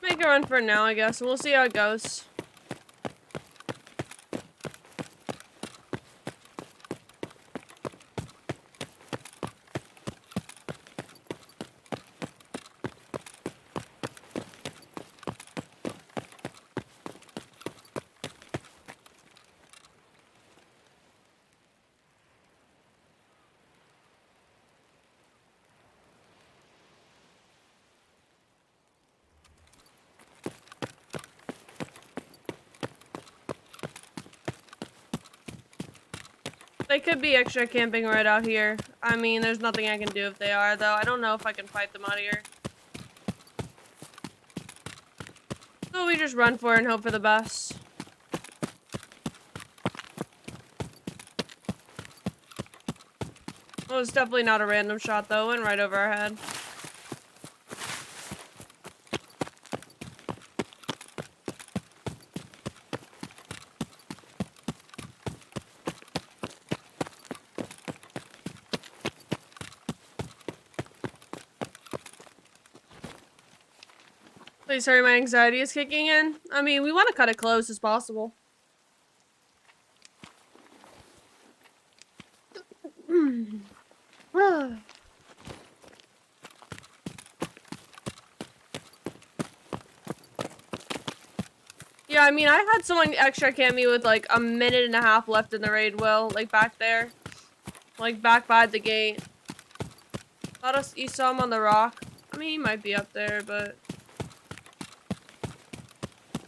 Make a run for now, I guess, and we'll see how it goes. They could be extra camping right out here. I mean, there's nothing I can do if they are, though. I don't know if I can fight them out here. So we just run for it and hope for the best. Well, it's definitely not a random shot, though. Went right over our head. Please hurry, my anxiety is kicking in. I mean, we want to cut it close as possible. Yeah, I mean, I had someone extra camp me with like a minute and a half left in the raid, Will. Like back there. Like back by the gate. Thought you saw him on the rock. I mean, he might be up there, but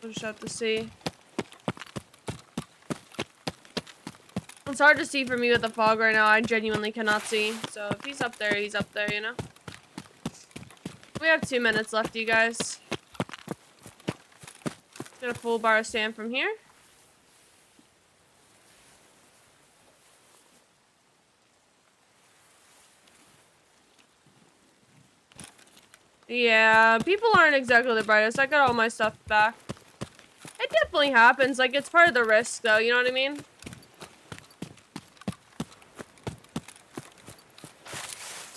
we'll just have to see. It's hard to see for me with the fog right now. I genuinely cannot see. So if he's up there, you know? We have 2 minutes left, you guys. Get a full bar of sand from here. Yeah, people aren't exactly the brightest. I got all my stuff back. It definitely happens. Like, it's part of the risk, though. You know what I mean?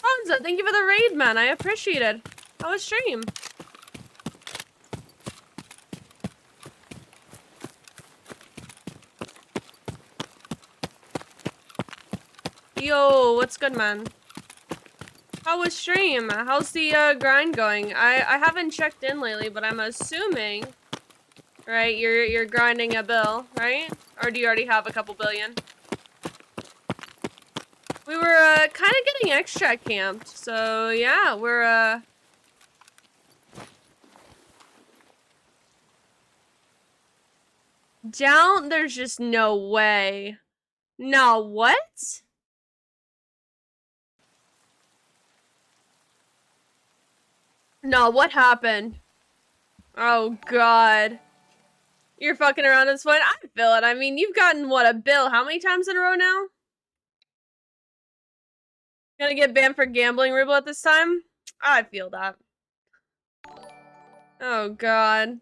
Hansa, thank you for the raid, man. I appreciate it. How was stream? Yo, what's good, man? How was stream? How's the grind going? I haven't checked in lately, but I'm assuming, right? You're grinding a bill, right? Or do you already have a couple billion? We were kind of getting extract camped, so yeah, we're down. There's just no way. No, what? No, what happened? Oh god. You're fucking around at this point. I feel it. I mean, you've gotten, what, a bill how many times in a row now? Gonna get banned for gambling ruble at this time? I feel that. Oh god.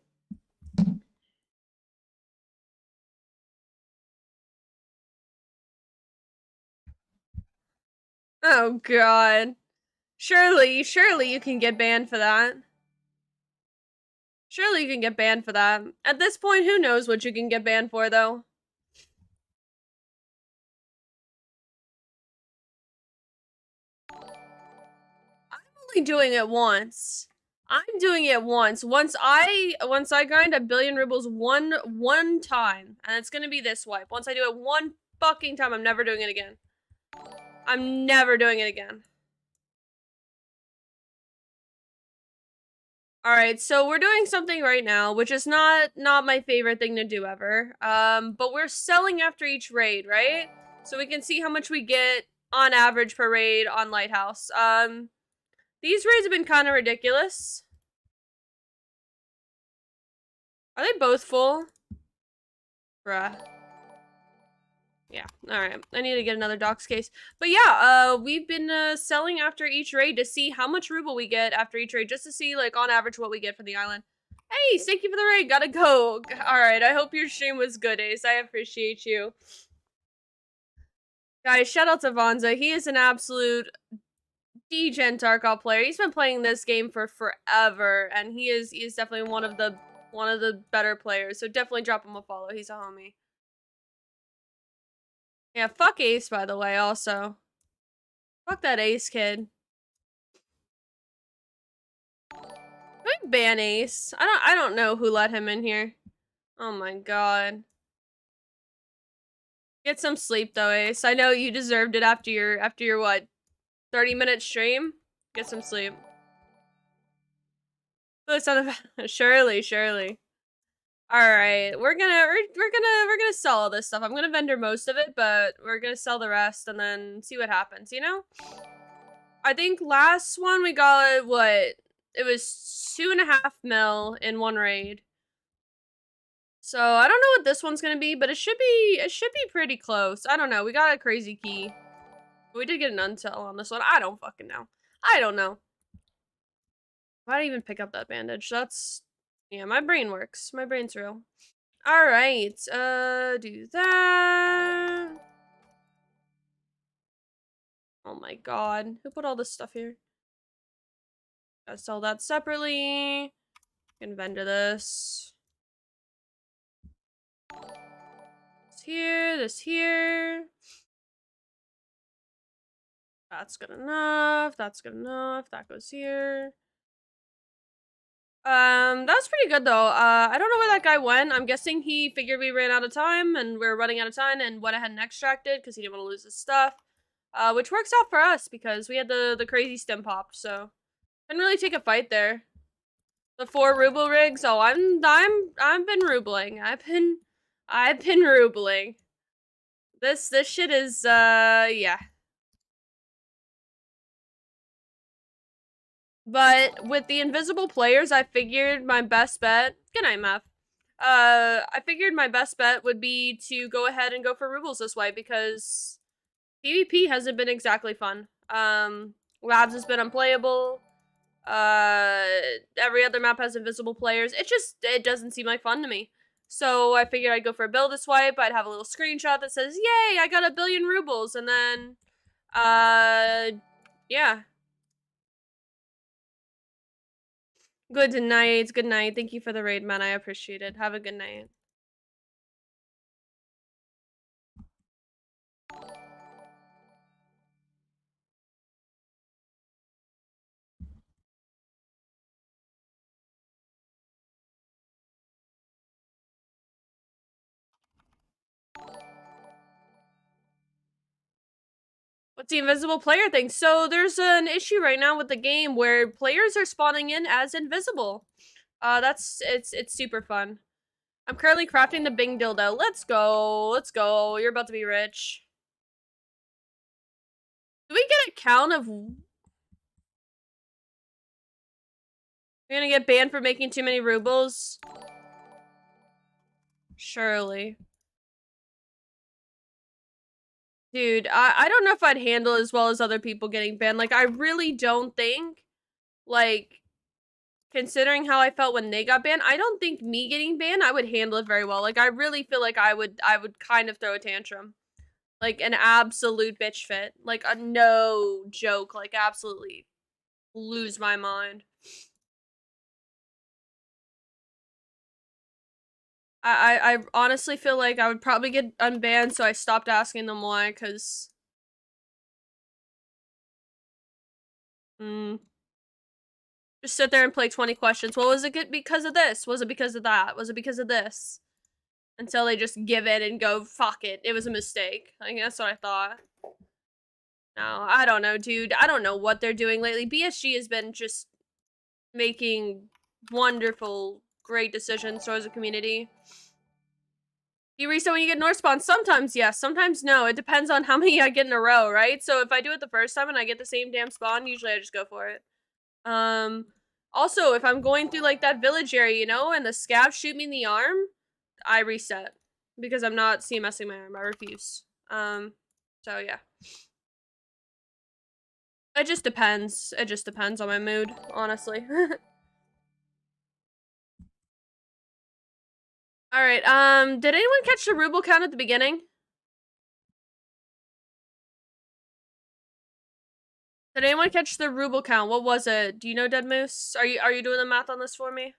Oh god. Surely you can get banned for that. Surely you can get banned for that. At this point, who knows what you can get banned for, though? I'm only doing it once. I'm doing it once. Once I grind a billion rubles one time, and it's gonna be this wipe. Once I do it one fucking time, I'm never doing it again. I'm never doing it again. Alright, so we're doing something right now, which is not my favorite thing to do ever. But we're selling after each raid, right? So we can see how much we get on average per raid on Lighthouse. These raids have been kind of ridiculous. Are they both full? Bruh. Yeah, alright. I need to get another docs case. But yeah, we've been selling after each raid to see how much ruble we get after each raid, just to see, like, on average what we get for the island. Hey, thank you for the raid. Gotta go. Alright, I hope your stream was good, Ace. I appreciate you. Guys, shout out to Vonza. He is an absolute degen Tarkov player. He's been playing this game for forever, and he is definitely one of the better players. So definitely drop him a follow. He's a homie. Yeah, fuck Ace, by the way, also. Fuck that Ace kid. Can we ban Ace? I don't know who let him in here. Oh my god. Get some sleep though, Ace. I know you deserved it after your what, 30-minute stream? Get some sleep. Surely. Alright, we're gonna sell all this stuff. I'm gonna vendor most of it, but we're gonna sell the rest and then see what happens, you know? I think last one we got, what? It was 2.5 mil in one raid. So I don't know what this one's gonna be, but it should be pretty close. I don't know. We got a crazy key. We did get an until on this one. I don't fucking know. I don't know. Why did I even pick up that bandage? That's, yeah, my brain works. My brain's real. Alright, do that. Oh my god. Who put all this stuff here? Gotta sell that separately. Can vendor this. This here. That's good enough. That's good enough. That goes here. That's pretty good though. I don't know where that guy went. I'm guessing he figured we ran out of time and we're running out of time and went ahead and extracted because he didn't want to lose his stuff. Which works out for us because we had the crazy stem pop, so didn't really take a fight there. The 4 ruble rigs. Oh, I've been rubling. I've been rubling. This shit is yeah. But with the invisible players, I figured my best bet. Good night, Meth. I figured my best bet would be to go ahead and go for rubles this way because PvP hasn't been exactly fun. Labs has been unplayable. Every other map has invisible players. It doesn't seem like fun to me. So I figured I'd go for a build this swipe. I'd have a little screenshot that says, "Yay, I got 1 billion rubles," and then, yeah. Good night. Good night. Thank you for the raid, man. I appreciate it. Have a good night. What's the invisible player thing? So there's an issue right now with the game where players are spawning in as invisible. It's super fun. I'm currently crafting the Bing dildo. Let's go. Let's go. You're about to be rich. Do we get a count of... We're gonna get banned for making too many rubles? Surely. Dude, I don't know if I'd handle as well as other people getting banned. Like, I really don't think, like, considering how I felt when they got banned, I don't think me getting banned, I would handle it very well. Like, I really feel like I would kind of throw a tantrum. Like, an absolute bitch fit. Like, a no joke. Like, absolutely lose my mind. I honestly feel like I would probably get unbanned, so I stopped asking them why, because... Just sit there and play 20 questions. Well, was it because of this? Was it because of that? Was it because of this? Until they just give in and go, fuck it. It was a mistake. I think that's what I thought. No, I don't know, dude. I don't know what they're doing lately. BSG has been just making wonderful, great decisions towards the community. You reset when you get North spawn? Sometimes yes, sometimes no. It depends on how many I get in a row, right? So if I do it the first time and I get the same damn spawn, usually I just go for it. Also, if I'm going through like that village area, you know, and the scabs shoot me in the arm, I reset. Because I'm not CMSing my arm. I refuse. So yeah. It just depends. It just depends on my mood, honestly. Alright, did anyone catch the ruble count at the beginning? Did anyone catch the ruble count? What was it? Do you know, Dead Moose? Are you doing the math on this for me?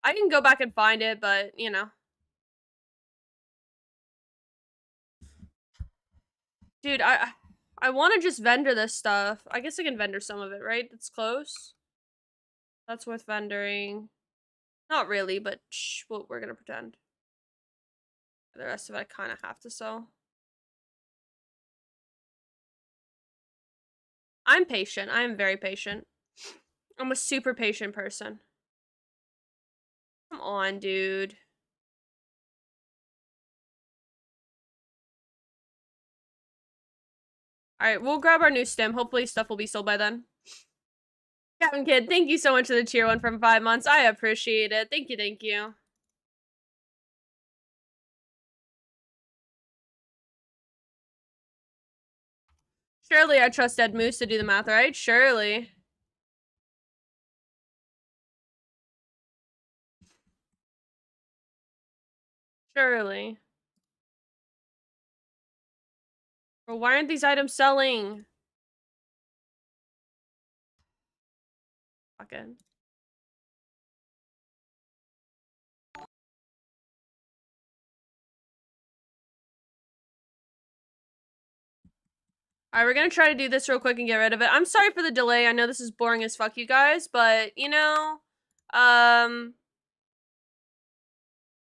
I can go back and find it, but, you know. Dude, I want to just vendor this stuff. I guess I can vendor some of it, right? It's close. That's worth vendoring. Not really, but shh, well, we're gonna pretend. The rest of it I kind of have to sell. I'm patient. I am very patient. I'm a super patient person. Come on, dude. Alright, we'll grab our new stem. Hopefully stuff will be sold by then. Captain Kid, thank you so much for the tier 1 from 5 months. I appreciate it. Thank you, thank you. Surely I trust Dead Moose to do the math, right? Surely. Surely. Bro, why aren't these items selling? Fuck it. Alright, we're gonna try to do this real quick and get rid of it. I'm sorry for the delay. I know this is boring as fuck, you guys, but, you know,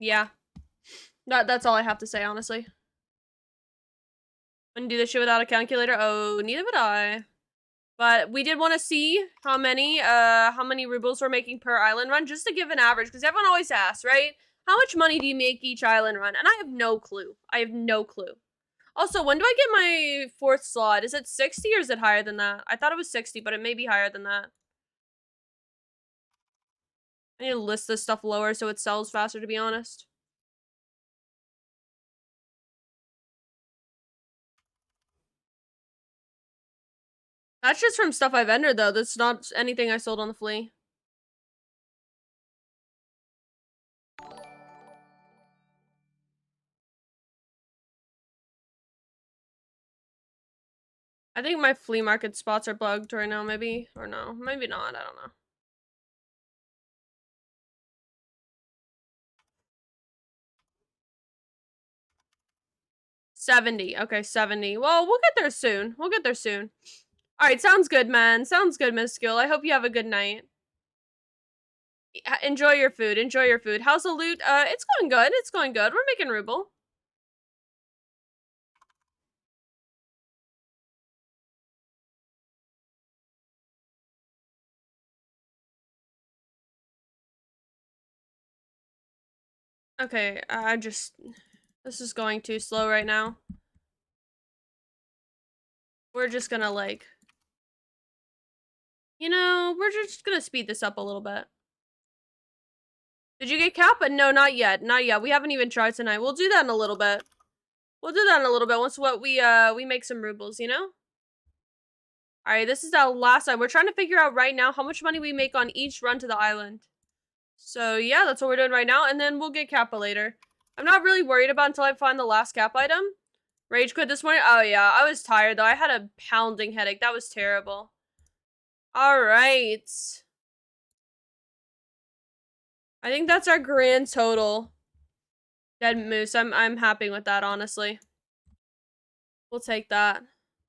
yeah. That's all I have to say, honestly. Wouldn't do this shit without a calculator. Oh, neither would I. But we did want to see how many rubles we're making per island run, just to give an average, because everyone always asks, right? How much money do you make each island run? And I have no clue. I have no clue. Also, when do I get my 4th slot? Is it 60 or is it higher than that? I thought it was 60, but it may be higher than that. I need to list this stuff lower so it sells faster, to be honest. That's just from stuff I've entered, though. That's not anything I sold on the flea. I think my flea market spots are bugged right now, maybe. Or no, maybe not. I don't know. $70. Okay, 70. Well, we'll get there soon. We'll get there soon. Alright, sounds good, man. Sounds good, Miss Skill. I hope you have a good night. Enjoy your food. Enjoy your food. How's the loot? It's going good. It's going good. We're making ruble. Okay, this is going too slow right now. We're just gonna like, we're just gonna speed this up a little bit. Did you get Kappa? No, not yet. Not yet. We haven't even tried tonight. We'll do that in a little bit. We'll do that in a little bit once we make some rubles, Alright, this is our last time. We're trying to figure out right now how much money we make on each run to the island. So yeah, that's what we're doing right now, and then we'll get Kappa later. I'm not really worried about until I find the last Kappa item. Rage quit this morning? Oh yeah, I was tired though. I had a pounding headache. That was terrible. Alright. I think that's our grand total. Dead moose. I'm happy with that, honestly. We'll take that.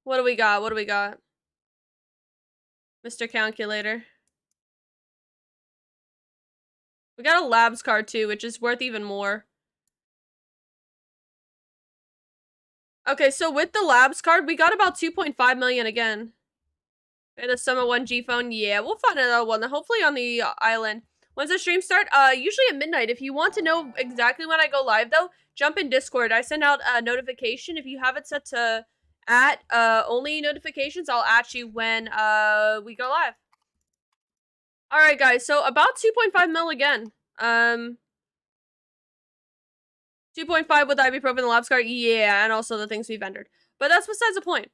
What do we got? What do we got? Mr. Calculator. We got a labs card too, which is worth even more. Okay, so with the labs card, we got about 2.5 million again. Okay, the Summit 1G phone. Yeah, we'll find another one, hopefully on the island. When's the stream start? Usually at midnight. If you want to know exactly when I go live, though, jump in Discord. I send out a notification. If you have it set to only notifications, I'll at you when we go live. Alright, guys, so about 2.5 mil again. 2.5 with ibuprofen, the labs card, yeah, and also the things we've entered. But that's besides the point.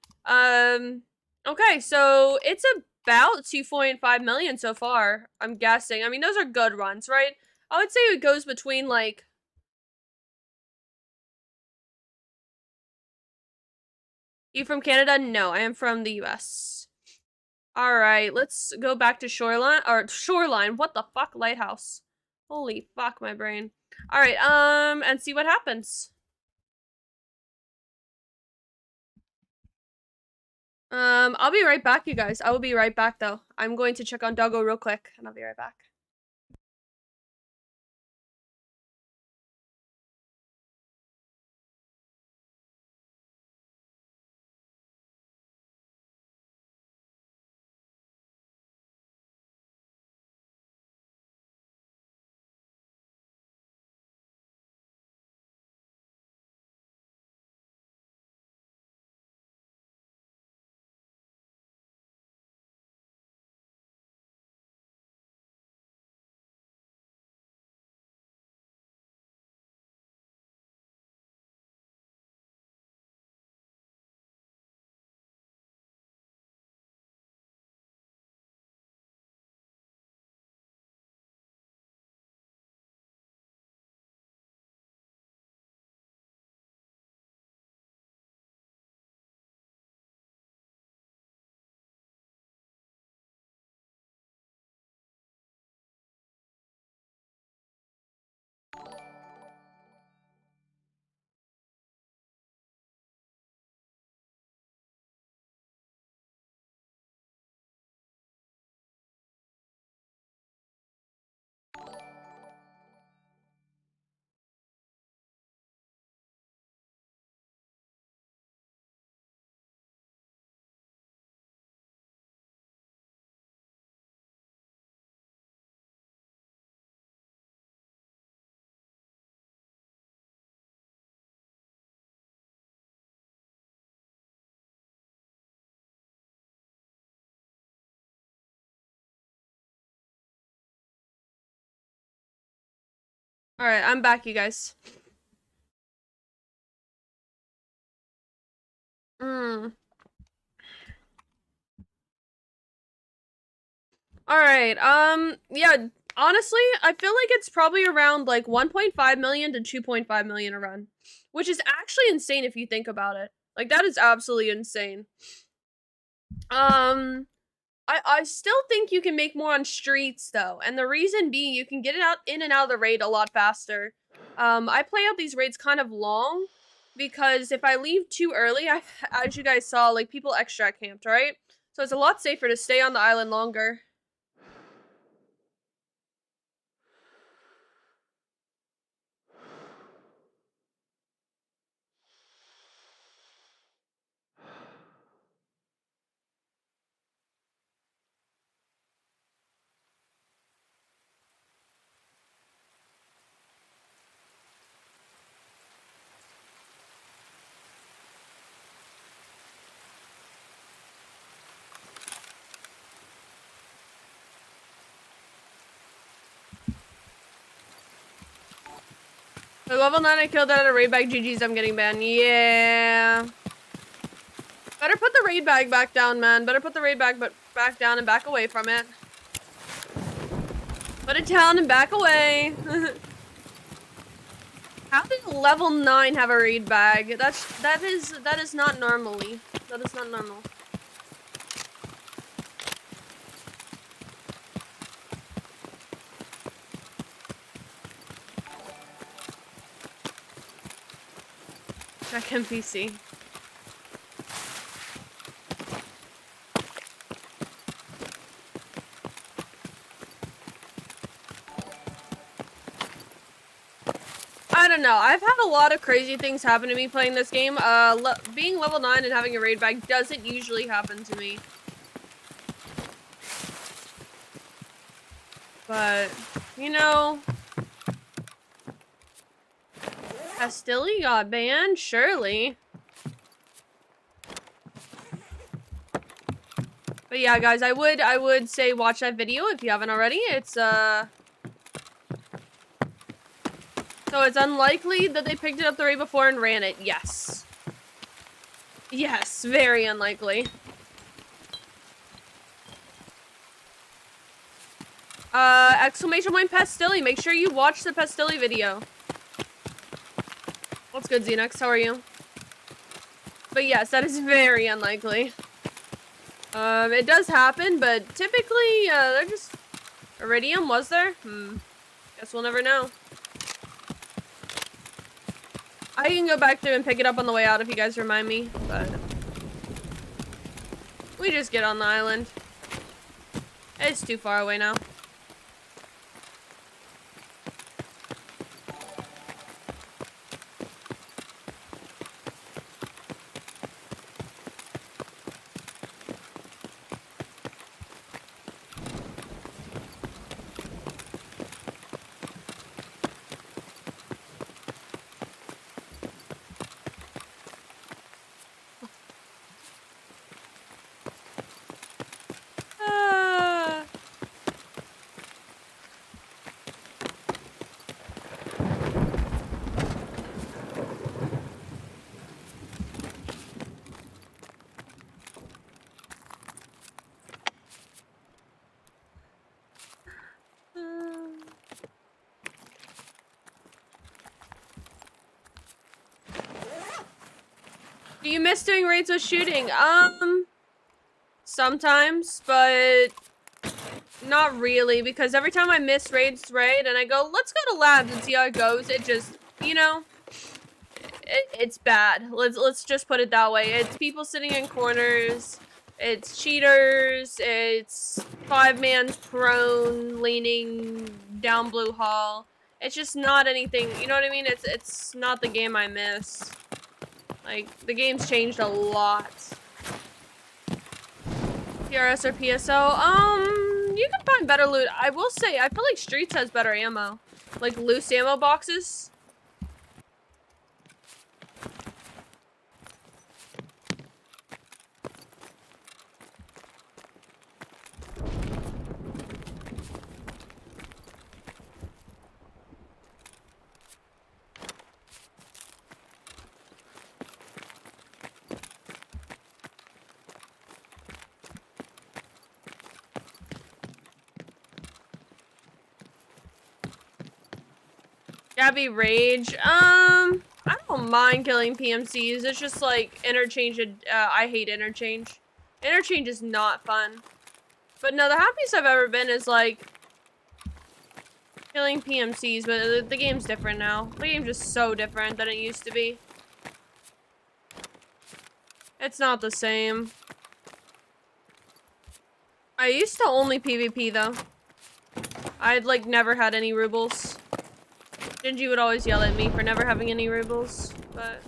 Okay, so it's about 2.5 million so far, I'm guessing. I mean, those are good runs, right? I would say it goes between, like... You from Canada? No, I am from the US. Alright, let's go back to Shoreline. What the fuck? Lighthouse. Holy fuck, my brain. Alright, and see what happens. I'll be right back, you guys. I will be right back, though. I'm going to check on Doggo real quick, and I'll be right back. Alright, I'm back, you guys. Alright, yeah, honestly, I feel like it's probably around, like, 1.5 million to 2.5 million a run. Which is actually insane if you think about it. Like, that is absolutely insane. I still think you can make more on streets, though. And the reason being, you can get it out in and out of the raid a lot faster. I play out these raids kind of long, because if I leave too early, as you guys saw, like, people extract camped, right? So it's a lot safer to stay on the island longer. So level 9 I killed out of raid bag. GG's, I'm getting banned. Yeah. Better put the raid bag back down, man. Better put the raid bag back down and back away from it. Put it down and back away. How did level 9 have a raid bag? That is not normally. That is not normal. Check NPC. I don't know. I've had a lot of crazy things happen to me playing this game. Being level 9 and having a raid bag doesn't usually happen to me. But, you know... Pestily got banned? Surely. But yeah, guys, I would say watch that video if you haven't already. It's, So it's unlikely that they picked it up the raid before and ran it. Yes. Yes, very unlikely. Exclamation point Pestily. Make sure you watch the Pestily video. What's good, Xenox? How are you? But yes, that is very unlikely. It does happen, but typically, they're just... Iridium, was there? Guess we'll never know. I can go back through and pick it up on the way out if you guys remind me, but... We just get on the island. It's too far away now. Do you miss doing raids with shooting? Sometimes, but not really, because every time I miss raid and I go, let's go to labs and see how it goes, it just, you know, it's bad. Let's just put it that way. It's people sitting in corners, it's cheaters, it's 5-man prone leaning down blue hall. It's just not anything, you know what I mean? It's not the game I miss. Like, the game's changed a lot. PRS or PSO? You can find better loot. I will say, I feel like Streets has better ammo. Like, loose ammo boxes. Gabby Rage. I don't mind killing PMCs. It's just like interchange. I hate interchange. Interchange is not fun. But no, the happiest I've ever been is like killing PMCs. But the game's different now. The game's just so different than it used to be. It's not the same. I used to only PvP though. I'd like never had any rubles. Gingy would always yell at me for never having any rubles, but...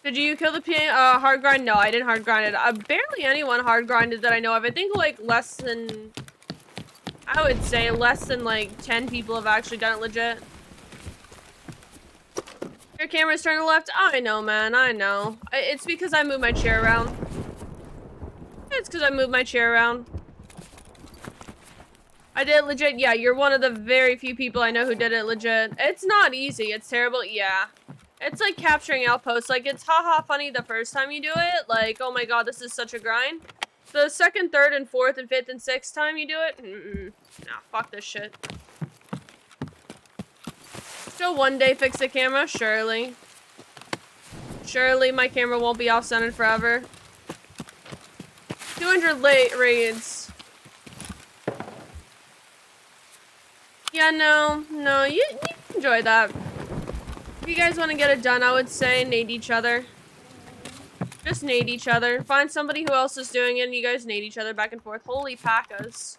Did you kill the hard grind? No, I didn't hard grind it. Barely anyone hard grinded that I know of. I think like less than, I would say less than like 10 people have actually done it legit. Your camera's turned to the left? I know, man, I know. It's because I moved my chair around. It's because I moved my chair around. I did it legit. Yeah, you're one of the very few people I know who did it legit. It's not easy. It's terrible. Yeah. It's like capturing outposts. Like, it's haha funny the first time you do it. Like, oh my god, this is such a grind. The second, third, and fourth, and fifth, and sixth time you do it, nah, fuck this shit. So one day fix the camera? Surely. Surely my camera won't be off-centered forever. 200 late raids. Yeah, no, you enjoy that. If you guys want to get it done, I would say nade each other. Just nade each other. Find somebody who else is doing it and you guys nade each other back and forth. Holy packas.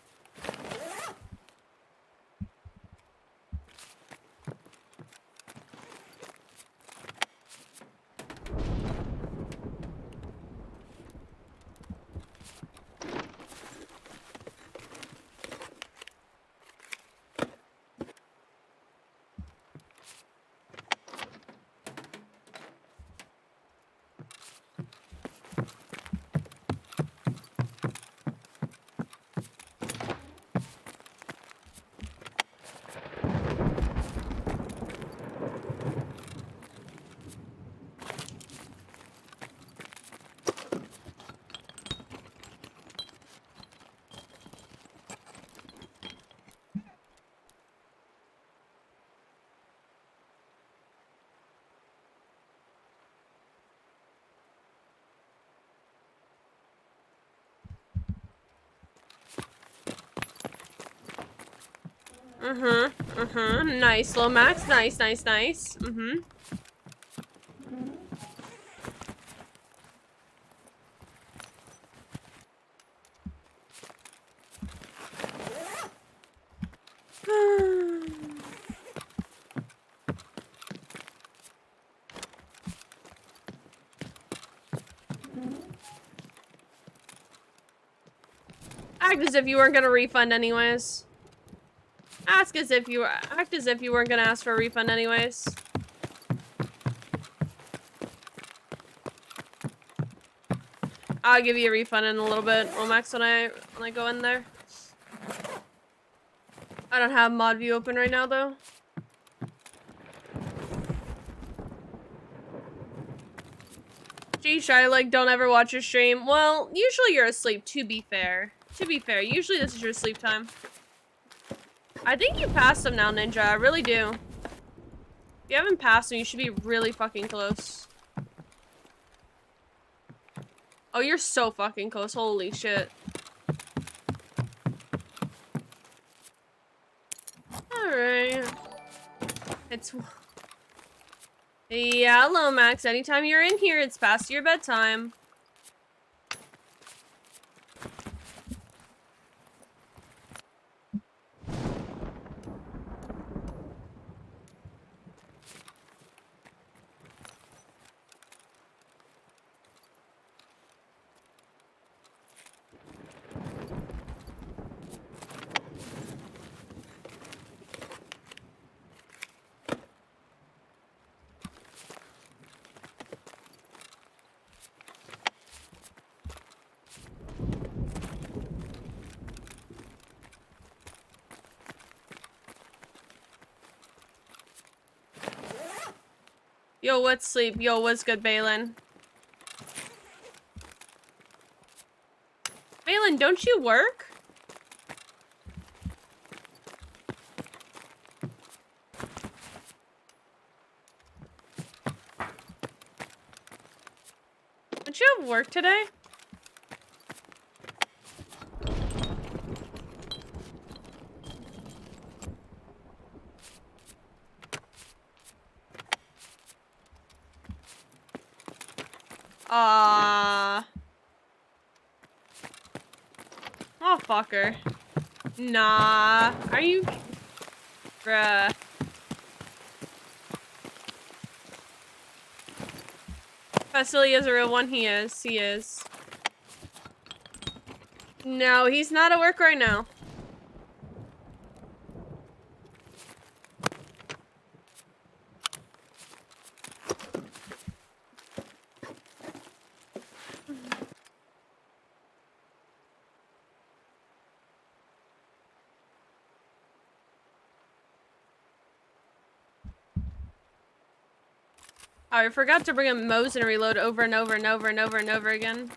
Nice, Lomax. Nice. Act as if you weren't gonna refund anyways. Act as if you weren't gonna ask for a refund anyways. I'll give you a refund in a little bit, Lomax, when I go in there. I don't have mod view open right now though. Geesh, I like don't ever watch your stream. Well, usually you're asleep, to be fair. Usually this is your sleep time. I think you passed him now, Ninja. I really do. If you haven't passed him, you should be really fucking close. Oh, you're so fucking close. Holy shit. Alright. It's... Yeah, Lomax. Anytime you're in here, it's past your bedtime. Yo, what's sleep? Yo, what's good, Balin? Balin, don't you work? Don't you have work today? Oh, fucker. Nah. Are you... Bruh. Pestily is a real one. He is. He is. No, he's not at work right now. Oh, I forgot to bring up Mo's and reload over and over and over and over and over again.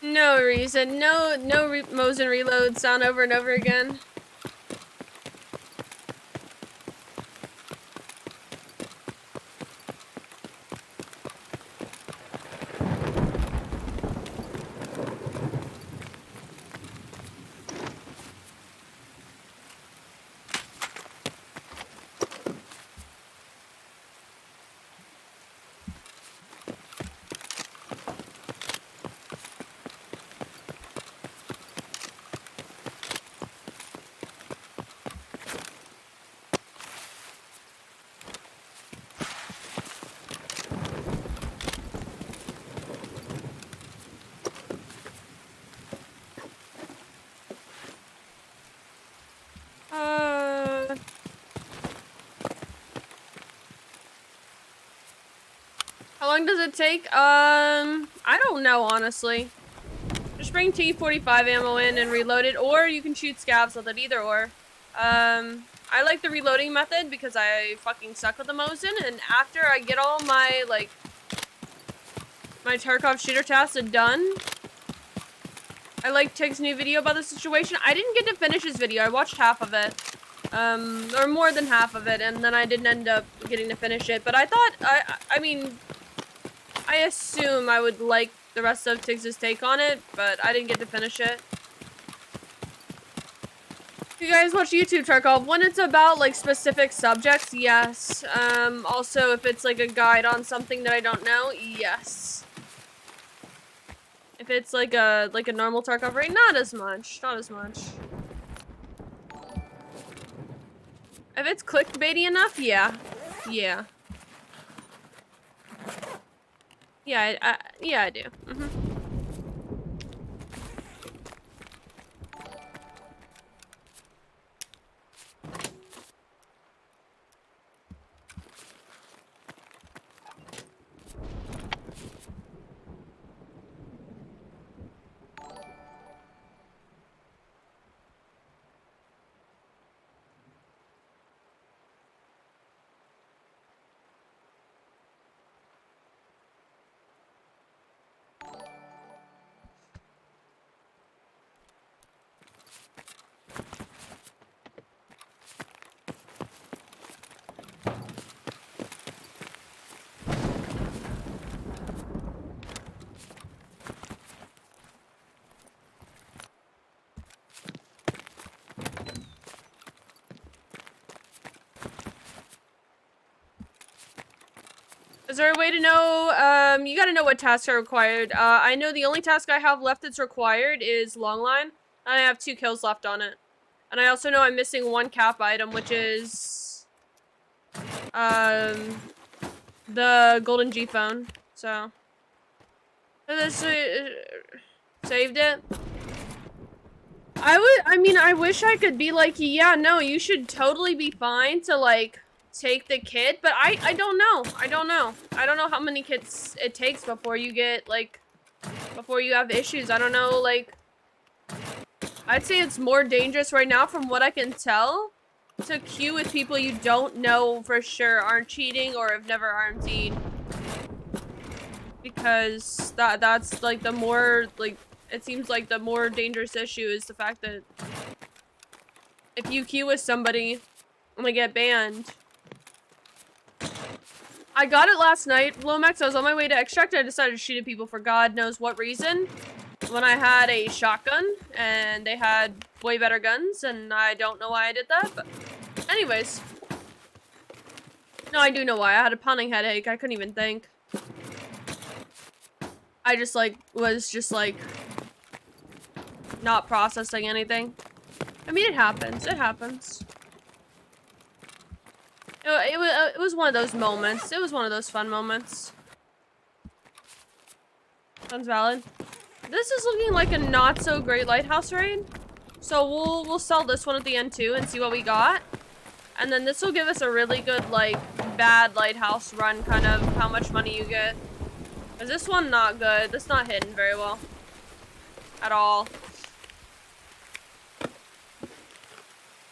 No reason. No Mo's and reloads on over and over again. How long does it take? I don't know, honestly. Just bring T45 ammo in and reload it, or you can shoot scavs with it, either or. I like the reloading method because I fucking suck with the Mosin, and after I get all my, like, my Tarkov shooter tasks done, I like Tig's new video about the situation. I didn't get to finish his video. I watched half of it. Or more than half of it, and then I didn't end up getting to finish it. But I thought, I mean, I assume I would like the rest of Tiggs' take on it, but I didn't get to finish it. You guys watch YouTube, Tarkov. When it's about, like, specific subjects, yes. Also, if it's, like, a guide on something that I don't know, yes. If it's, like a normal Tarkov raid, not as much. Not as much. If it's clickbaity enough, yeah. Yeah. Yeah, yeah, I do. Is there a way to know, you gotta know what tasks are required. I know the only task I have left that's required is Longline, and I have 2 kills left on it. And I also know I'm missing 1 cap item, which is, the golden G phone, so. This, saved it. I wish I could be like, yeah, no, you should totally be fine to, like, take the kit, but I don't know. I don't know how many kits it takes before you get, like, before you have issues. I don't know, like, I'd say it's more dangerous right now from what I can tell to queue with people you don't know for sure aren't cheating or have never RMT'd. Because that's, like, the more, like, it seems like the more dangerous issue is the fact that if you queue with somebody and they get banned. I got it last night, Lomax. I was on my way to extract. I decided to shoot at people for God knows what reason. When I had a shotgun and they had way better guns, and I don't know why I did that, but anyways. No, I do know why. I had a pounding headache. I couldn't even think. I just like was just like not processing anything. I mean, it happens. It happens. It was one of those moments. It was one of those fun moments. Sounds valid. This is looking like a not so great lighthouse raid. So we'll sell this one at the end too and see what we got. And then this will give us a really good like bad lighthouse run, kind of how much money you get. Is this one not good? This not hidden very well. At all.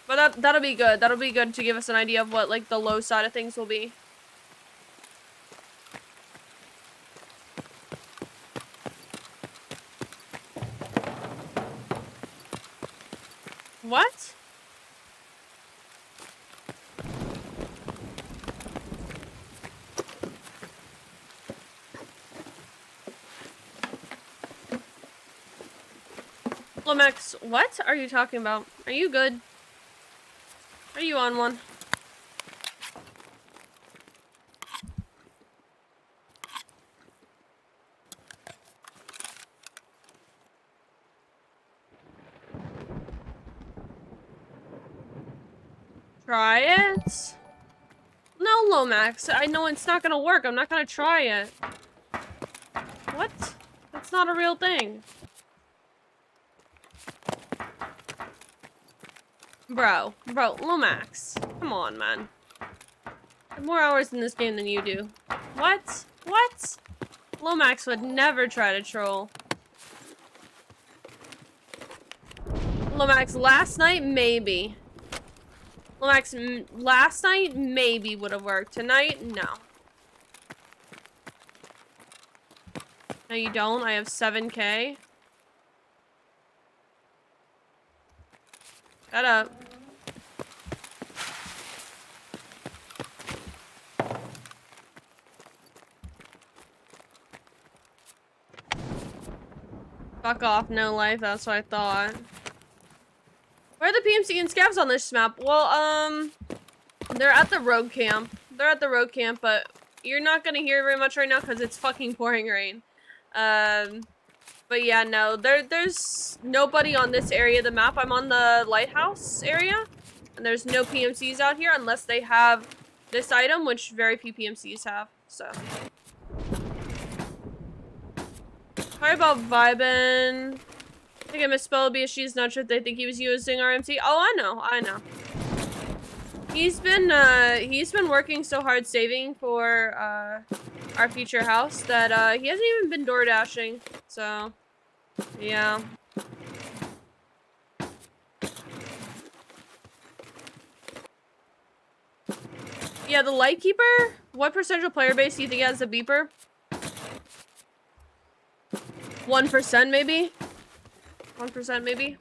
But that'll be good. That'll be good to give us an idea of what like the low side of things will be. What? Lomax, what are you talking about? Are you good? Are you on one? Try it? No, Lomax. I know it's not gonna work. I'm not gonna try it. What? That's not a real thing. Bro, Lomax. Come on, man. I have more hours in this game than you do. What? What? Lomax would never try to troll. Lomax, last night, maybe. Lomax, last night, maybe would have worked. Tonight, no. No, you don't. I have 7K. Shut up. Fuck off, no life. That's what I thought. Where are the PMC and scavs on this map? Well, they're at the rogue camp. They're at the rogue camp, but you're not gonna hear very much right now because it's fucking pouring rain. But yeah, no, there's nobody on this area of the map. I'm on the lighthouse area, and there's no PMCs out here unless they have this item, which very few PMCs have, so. Sorry about vibin'. I think I misspelled BSG's not sure if they think he was using RMT. Oh, I know. He's been working so hard saving for, our future house that, he hasn't even been door dashing. So, yeah. Yeah, the Lightkeeper? What percentage of player base do you think has the beeper? 1% maybe? 1% maybe?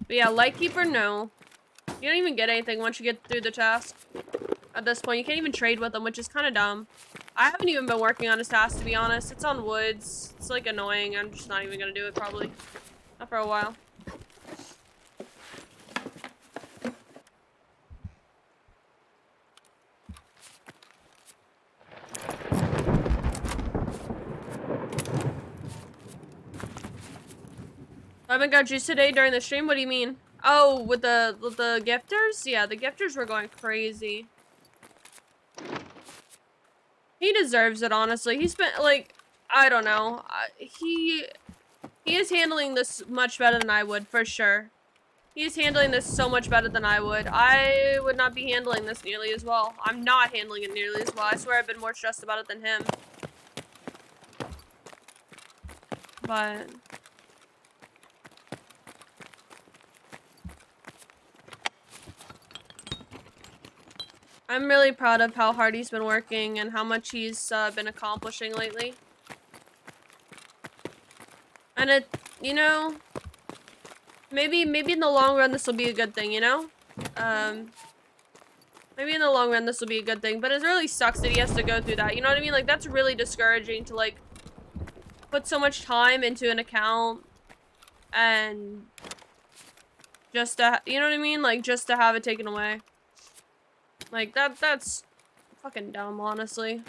But yeah, Lightkeeper, no. You don't even get anything once you get through the task. At this point, you can't even trade with them, which is kind of dumb. I haven't even been working on his task, to be honest. It's on woods. It's, like, annoying. I'm just not even gonna do it, probably. Not for a while. I haven't got juice today during the stream? What do you mean? Oh, with the gifters? Yeah, the gifters were going crazy. He deserves it, honestly. He's been, like, I don't know. He is handling this much better than I would, for sure. He's handling this so much better than I would. I would not be handling this nearly as well. I'm not handling it nearly as well. I swear I've been more stressed about it than him. But... I'm really proud of how hard he's been working and how much he's been accomplishing lately. And it, you know, maybe in the long run this will be a good thing, you know? Maybe in the long run this will be a good thing, but it really sucks that he has to go through that, you know what I mean? Like, that's really discouraging to, like, put so much time into an account and just to, you know what I mean? Like, just to have it taken away. Like, that's fucking dumb, honestly.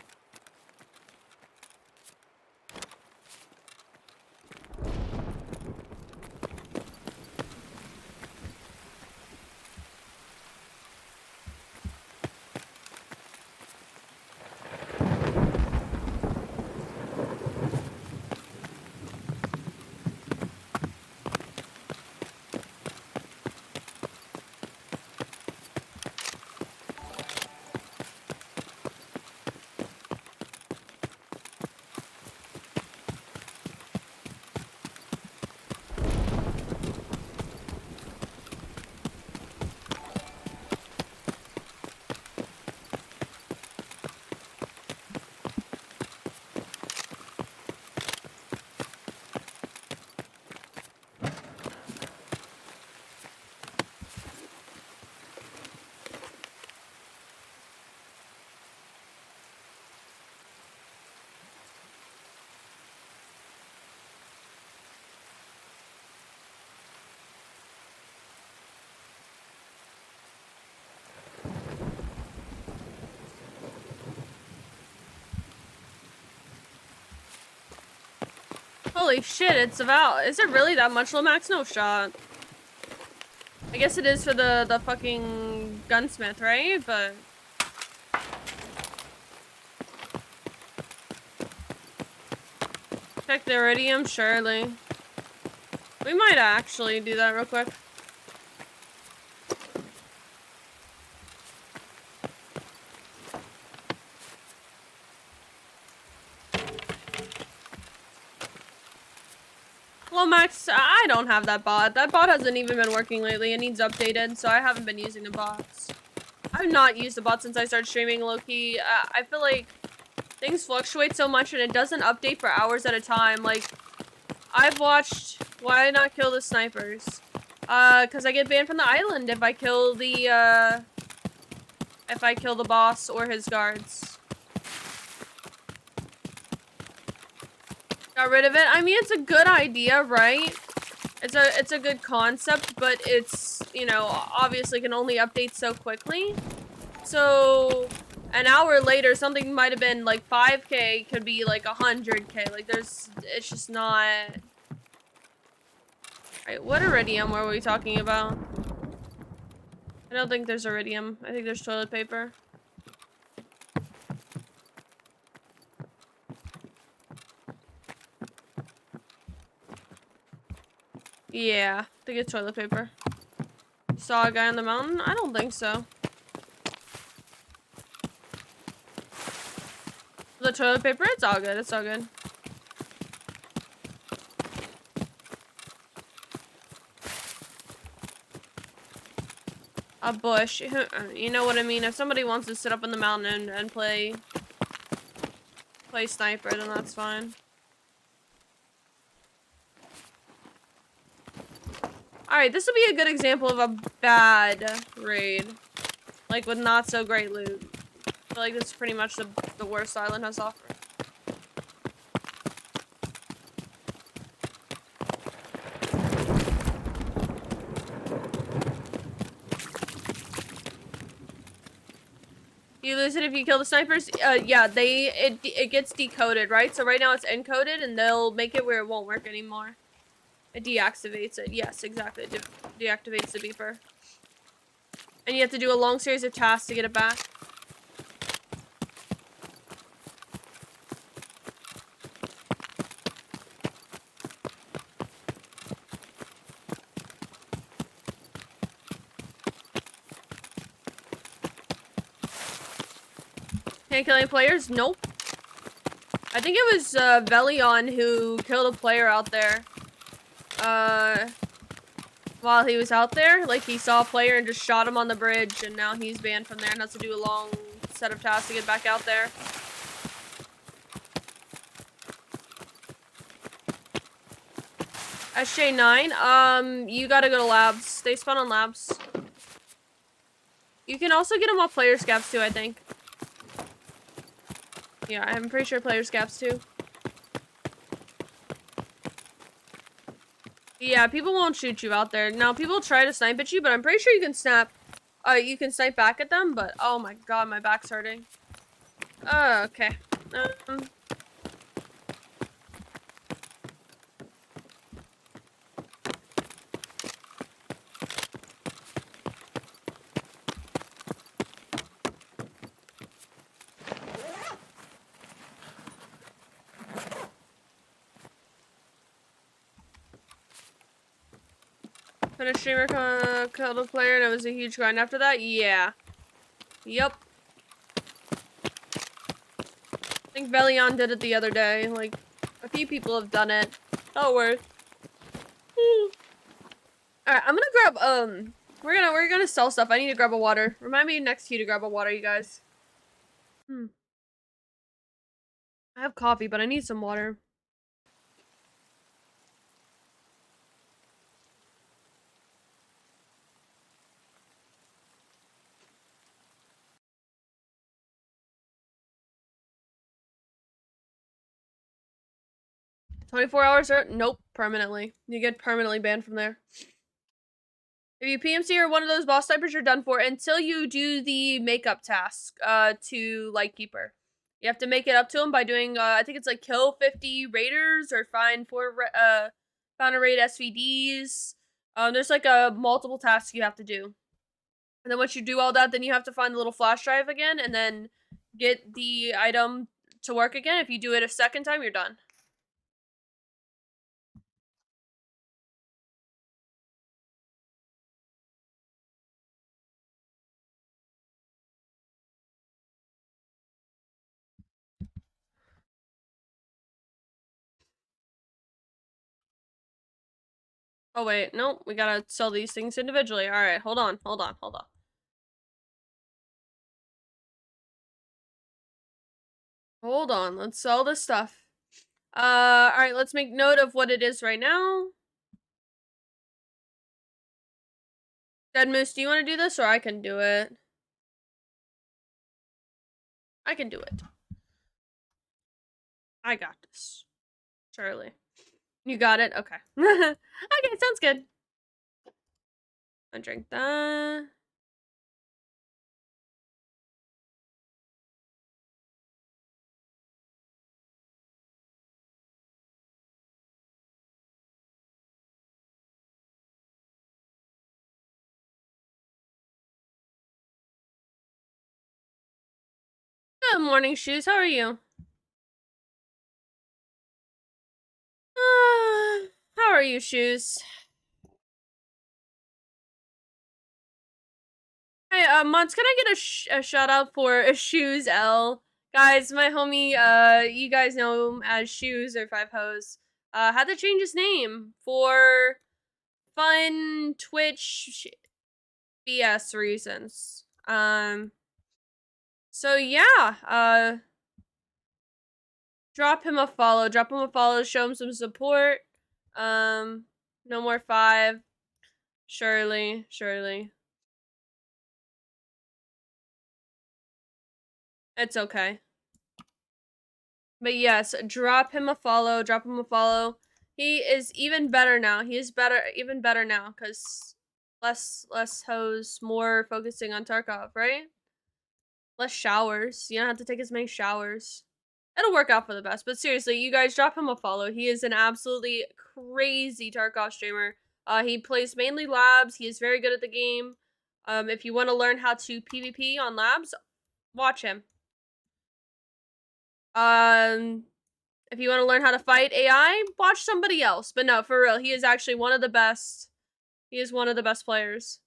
Holy shit, it's about... Is it really that much, Lomax? No shot. I guess it is for the fucking gunsmith, right? But... Check the iridium, surely. We might actually do that real quick. Well, Max, I don't have that bot. That bot hasn't even been working lately. It needs updated, so I haven't been using the bots. I've not used the bot since I started streaming, low-key. I feel like things fluctuate so much and it doesn't update for hours at a time. Like, I've watched Why Not Kill the Snipers. Cause I get banned from the island if I kill the boss or his guards. Got rid of it. I mean, it's a good idea, right? It's a good concept, but it's, you know, obviously can only update so quickly. So, an hour later, something might have been like 5K, could be like 100K. Like, it's just not... Alright, what iridium were we talking about? I don't think there's iridium. I think there's toilet paper. Yeah, I think it's toilet paper. Saw a guy on the mountain? I don't think so. The toilet paper? It's all good. It's all good. A bush. You know what I mean? If somebody wants to sit up in the mountain and play sniper, then that's fine. Alright, this will be a good example of a bad raid. Like, with not so great loot. I feel like this is pretty much the worst island has offered. You lose it if you kill the snipers? Yeah, it gets decoded, right? So right now it's encoded, and they'll make it where it won't work anymore. It deactivates it. Yes, exactly. It deactivates the beeper. And you have to do a long series of tasks to get it back. Can't kill any players? Nope. I think it was Velion who killed a player out there. While he was out there, like, he saw a player and just shot him on the bridge, and now he's banned from there and has to do a long set of tasks to get back out there. SJ9, you gotta go to labs. They spawn on labs. You can also get them off player scaps too, I think. Yeah, I'm pretty sure player scaps too. Yeah, people won't shoot you out there. Now, people try to snipe at you, but I'm pretty sure you can you can snipe back at them, but oh my god, my back's hurting. Okay. When a streamer killed a player and it was a huge grind after that? Yeah. Yep. I think Velion did it the other day. Like, a few people have done it. Oh, worth. Alright, I'm gonna grab, we're gonna sell stuff. I need to grab a water. Remind me next to you to grab a water, you guys. I have coffee, but I need some water. $24 hours or nope, permanently. You get permanently banned from there. If you PMC or one of those boss snipers, you're done for until you do the makeup task to Lightkeeper. You have to make it up to him by doing, I think it's like kill 50 raiders or find found a raid SVDs. There's like a multiple tasks you have to do. And then once you do all that, then you have to find the little flash drive again and then get the item to work again. If you do it a second time, you're done. Oh wait, no, we gotta sell these things individually. Alright, hold on. Hold on, let's sell this stuff. Alright, let's make note of what it is right now. Dead Moose, do you want to do this or I can do it? I can do it. I got this. Charlie. You got it? Okay. Okay, sounds good. I drink that. Good morning, Shoes. How are you? How are you, Shoes? Hey, Mods, can I get a shout out for Shoes L? Guys, my homie, you guys know him as Shoes or Five Hoes, had to change his name for fun Twitch BS reasons. So yeah, drop him a follow, show him some support. No more 5. Surely. It's okay. But yes, drop him a follow. He is even better now. He is even better now, because less hoes, more focusing on Tarkov, right? Less showers. You don't have to take as many showers. It'll work out for the best. But seriously, you guys, drop him a follow. He is an absolutely crazy Tarkov streamer. He plays mainly labs. He is very good at the game. If you want to learn how to PvP on labs, watch him. If you want to learn how to fight AI, watch somebody else. But no, for real, he is actually one of the best. He is one of the best players.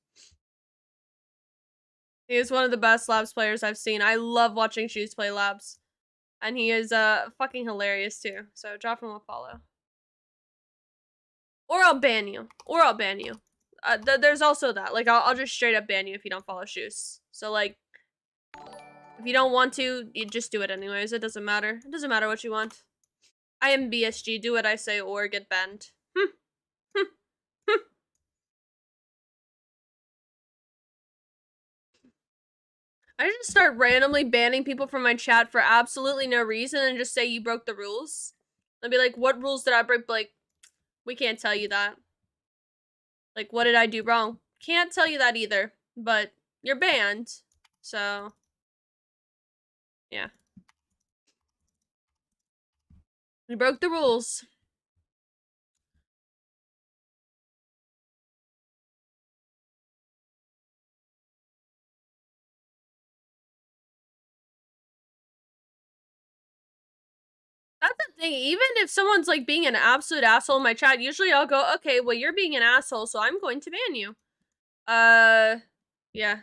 He is one of the best labs players I've seen. I love watching Shoes play labs. And he is fucking hilarious too. So drop him a follow. Or I'll ban you. There's also that. Like, I'll just straight up ban you if you don't follow Shoes. So, like, if you don't want to, you just do it anyways. It doesn't matter. It doesn't matter what you want. I am BSG. Do what I say or get banned. I just start randomly banning people from my chat for absolutely no reason and just say you broke the rules. I'd be like, what rules did I break? Like, we can't tell you that. Like, what did I do wrong? Can't tell you that either. But you're banned. So, yeah. You broke the rules. That's the thing. Even if someone's like being an absolute asshole in my chat, usually I'll go, okay, well, you're being an asshole, so I'm going to ban you. Yeah.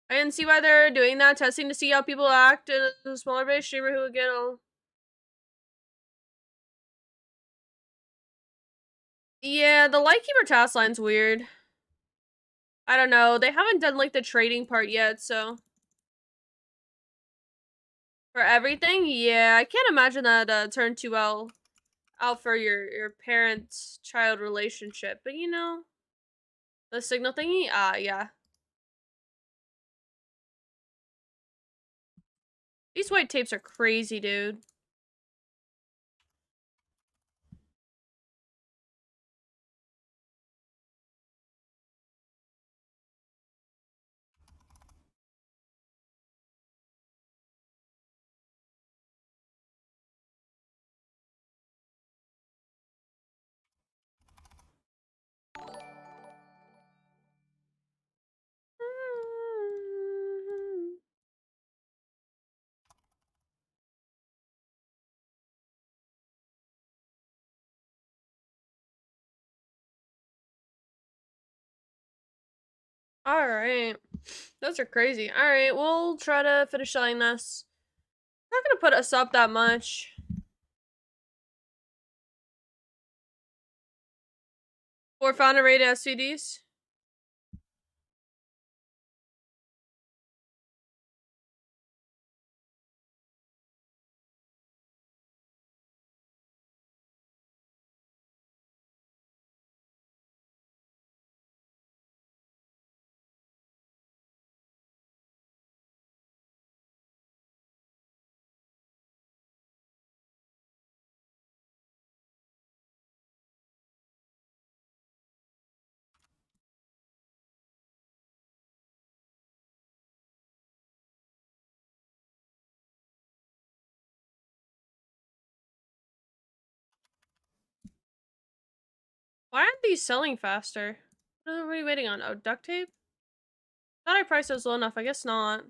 I didn't see why they're doing that, testing to see how people act in a smaller base streamer who would get all. Yeah, the Lightkeeper task line's weird. I don't know. They haven't done like the trading part yet, so. For everything? Yeah, I can't imagine that turned too well out for your parent-child relationship. But you know, the signal thingy? Yeah. These white tapes are crazy, dude. Alright. Those are crazy. Alright, we'll try to finish selling this. Not gonna put us up that much. For founder rated SVDs. Why aren't these selling faster? What are we waiting on? Oh, duct tape? Thought I priced those low enough. I guess not.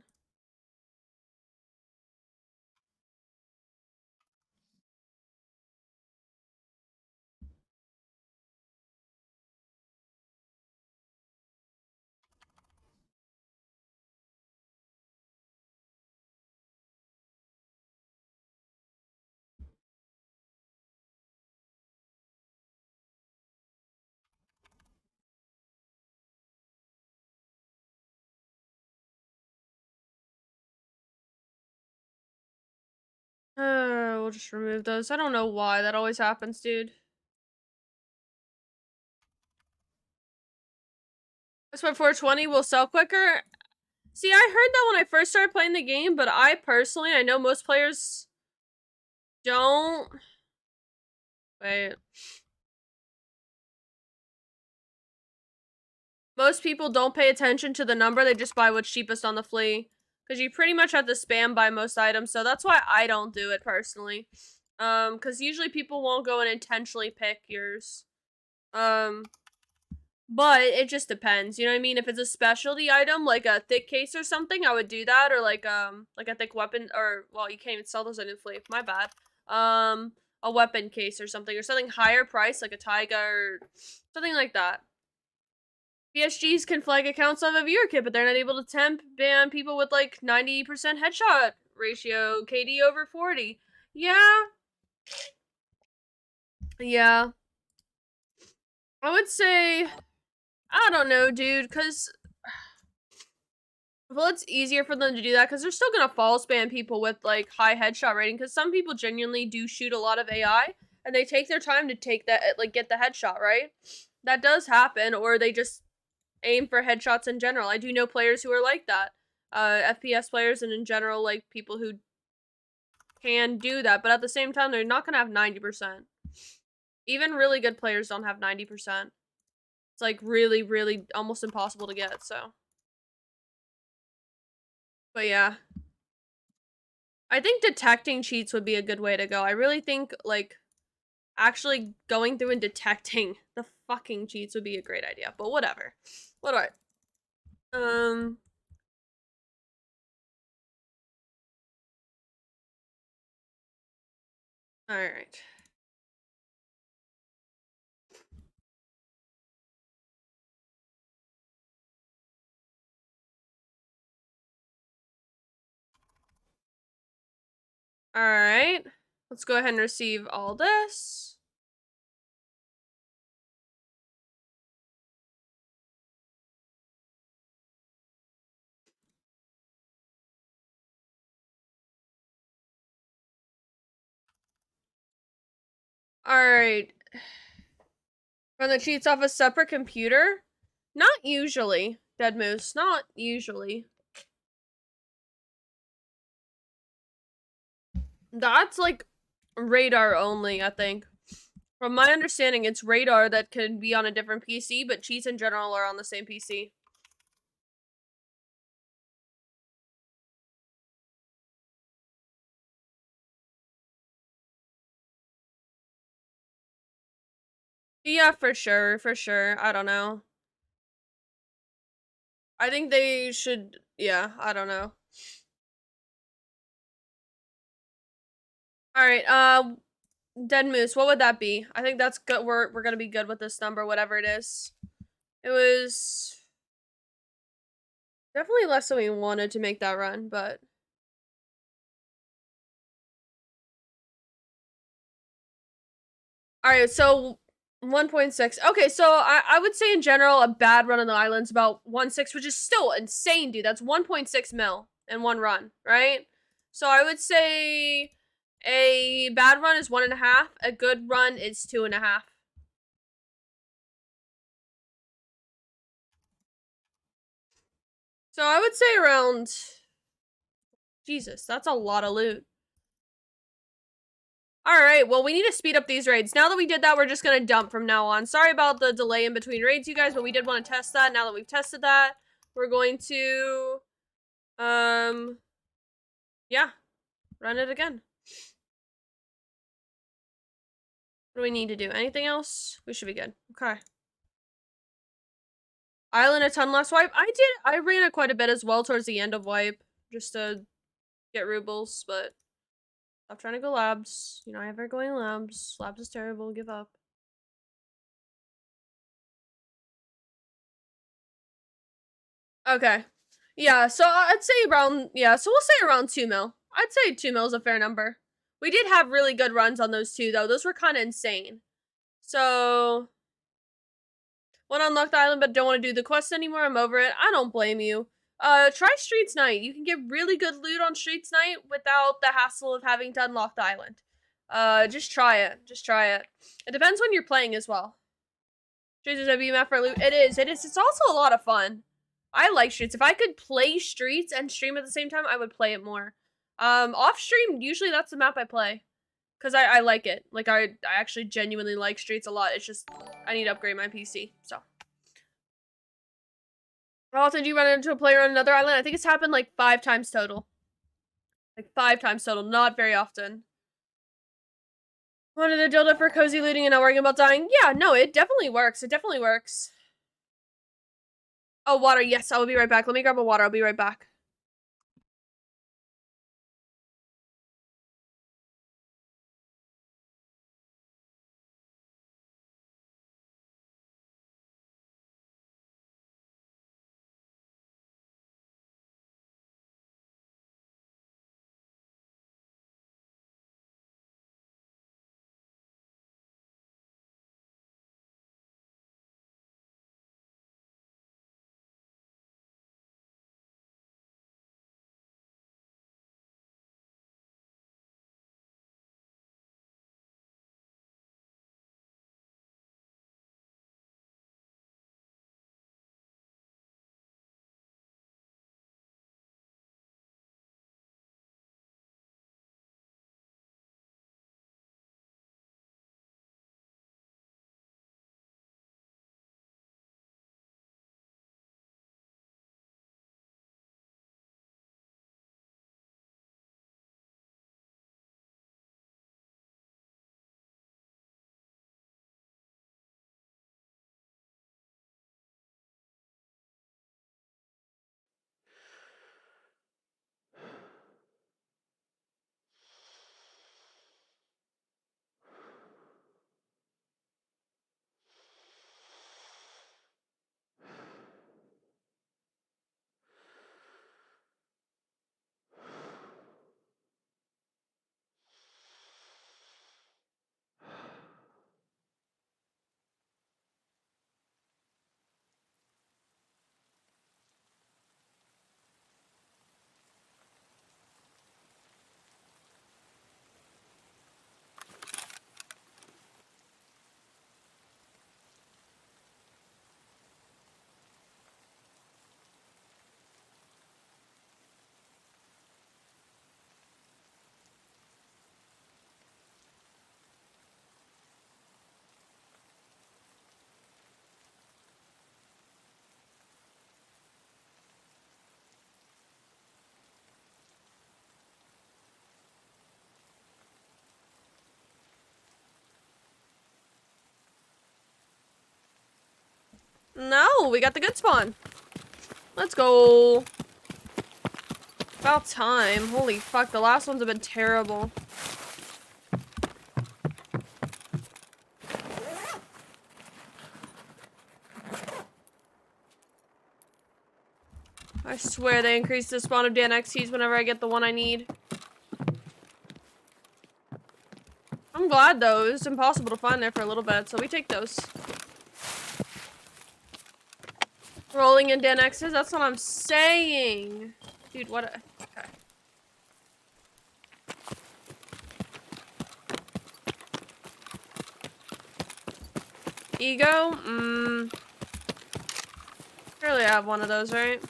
We'll just remove those. I don't know why that always happens, dude. That's why 420 will sell quicker. See, I heard that when I first started playing the game, but I personally, I know most players don't. Wait. Most people don't pay attention to the number, they just buy what's cheapest on the flea. Because you pretty much have to spam buy most items, so that's why I don't do it personally. Because usually people won't go and intentionally pick yours. But it just depends, you know what I mean? If it's a specialty item, like a thick case or something, I would do that, or like a thick weapon, or, well, you can't even sell those in flea, my bad. A weapon case or something higher price, like a Taiga or something like that. BSGs can flag accounts on a viewer kit, but they're not able to temp ban people with like 90% headshot ratio, KD over 40. Yeah. Yeah. I would say, I don't know, dude, because, well, it's easier for them to do that because they're still going to fall spam people with like high headshot rating, because some people genuinely do shoot a lot of AI and they take their time to take that, like, get the headshot, right? That does happen, or they just aim for headshots in general. I do know players who are like that. FPS players, and in general, like, people who can do that, but at the same time, they're not gonna have 90%. Even really good players don't have 90%. It's like really, really almost impossible to get, so. But yeah. I think detecting cheats would be a good way to go. I really think, like, actually going through and detecting the fucking cheats would be a great idea, but whatever. What do I? Alright. Alright. Let's go ahead and receive all this. Alright. Run the cheats off a separate computer? Not usually, Dead Moose. Not usually. That's like radar only, I think. From my understanding, it's radar that can be on a different PC, but cheats in general are on the same PC. Yeah, for sure, for sure. I don't know. I think they should, yeah, I don't know. Alright, Dead Moose, what would that be? I think that's good. We're gonna be good with this number, whatever it is. It was Definitely less than we wanted to make that run, but... Alright, so 1.6. Okay, so I would say in general, a bad run on the island's about 1.6, which is still insane, dude. That's 1.6 mil in one run, right? So I would say a bad run is 1.5. A good run is 2.5. So I would say around... Jesus, that's a lot of loot. Alright, well, we need to speed up these raids. Now that we did that, we're just gonna dump from now on. Sorry about the delay in between raids, you guys, but we did want to test that. Now that we've tested that, we're going to... Yeah. Run it again. What do we need to do? Anything else? We should be good. Okay. Island a ton less wipe. I ran it quite a bit as well towards the end of wipe. Just to get rubles, but... Stop trying to go labs. You're not ever going labs. Labs is terrible. Give up. Okay. Yeah, so I'd say around, yeah, so we'll say around 2 mil. I'd say 2 mil is a fair number. We did have really good runs on those two, though. Those were kind of insane. So, want to unlock the island but don't want to do the quest anymore? I'm over it. I don't blame you. Try Streets Night. You can get really good loot on Streets Night without the hassle of having to unlock the island. Just try it. Just try it. It depends when you're playing as well. Streets is a BMF for loot. It is. It's also a lot of fun. I like Streets. If I could play Streets and stream at the same time, I would play it more. Off stream, usually that's the map I play. Because I like it. Like, I actually genuinely like Streets a lot. It's just, I need to upgrade my PC, so. How often do you run into a player on another island? I think it's happened like 5 times total. Like 5 times total, not very often. Wanted a dildo for cozy looting and not worrying about dying? Yeah, no, it definitely works. It definitely works. Oh, water. Yes, I will be right back. Let me grab a water. I'll be right back. No, we got the good spawn. Let's go. About time. Holy fuck, the last ones have been terrible. I swear they increase the spawn of Dan XTs whenever I get the one I need. I'm glad though, it was impossible to find there for a little bit, so we take those. Rolling in Dan X's, that's what I'm saying. Dude, what a... Okay. Ego? Surely I have one of those, right?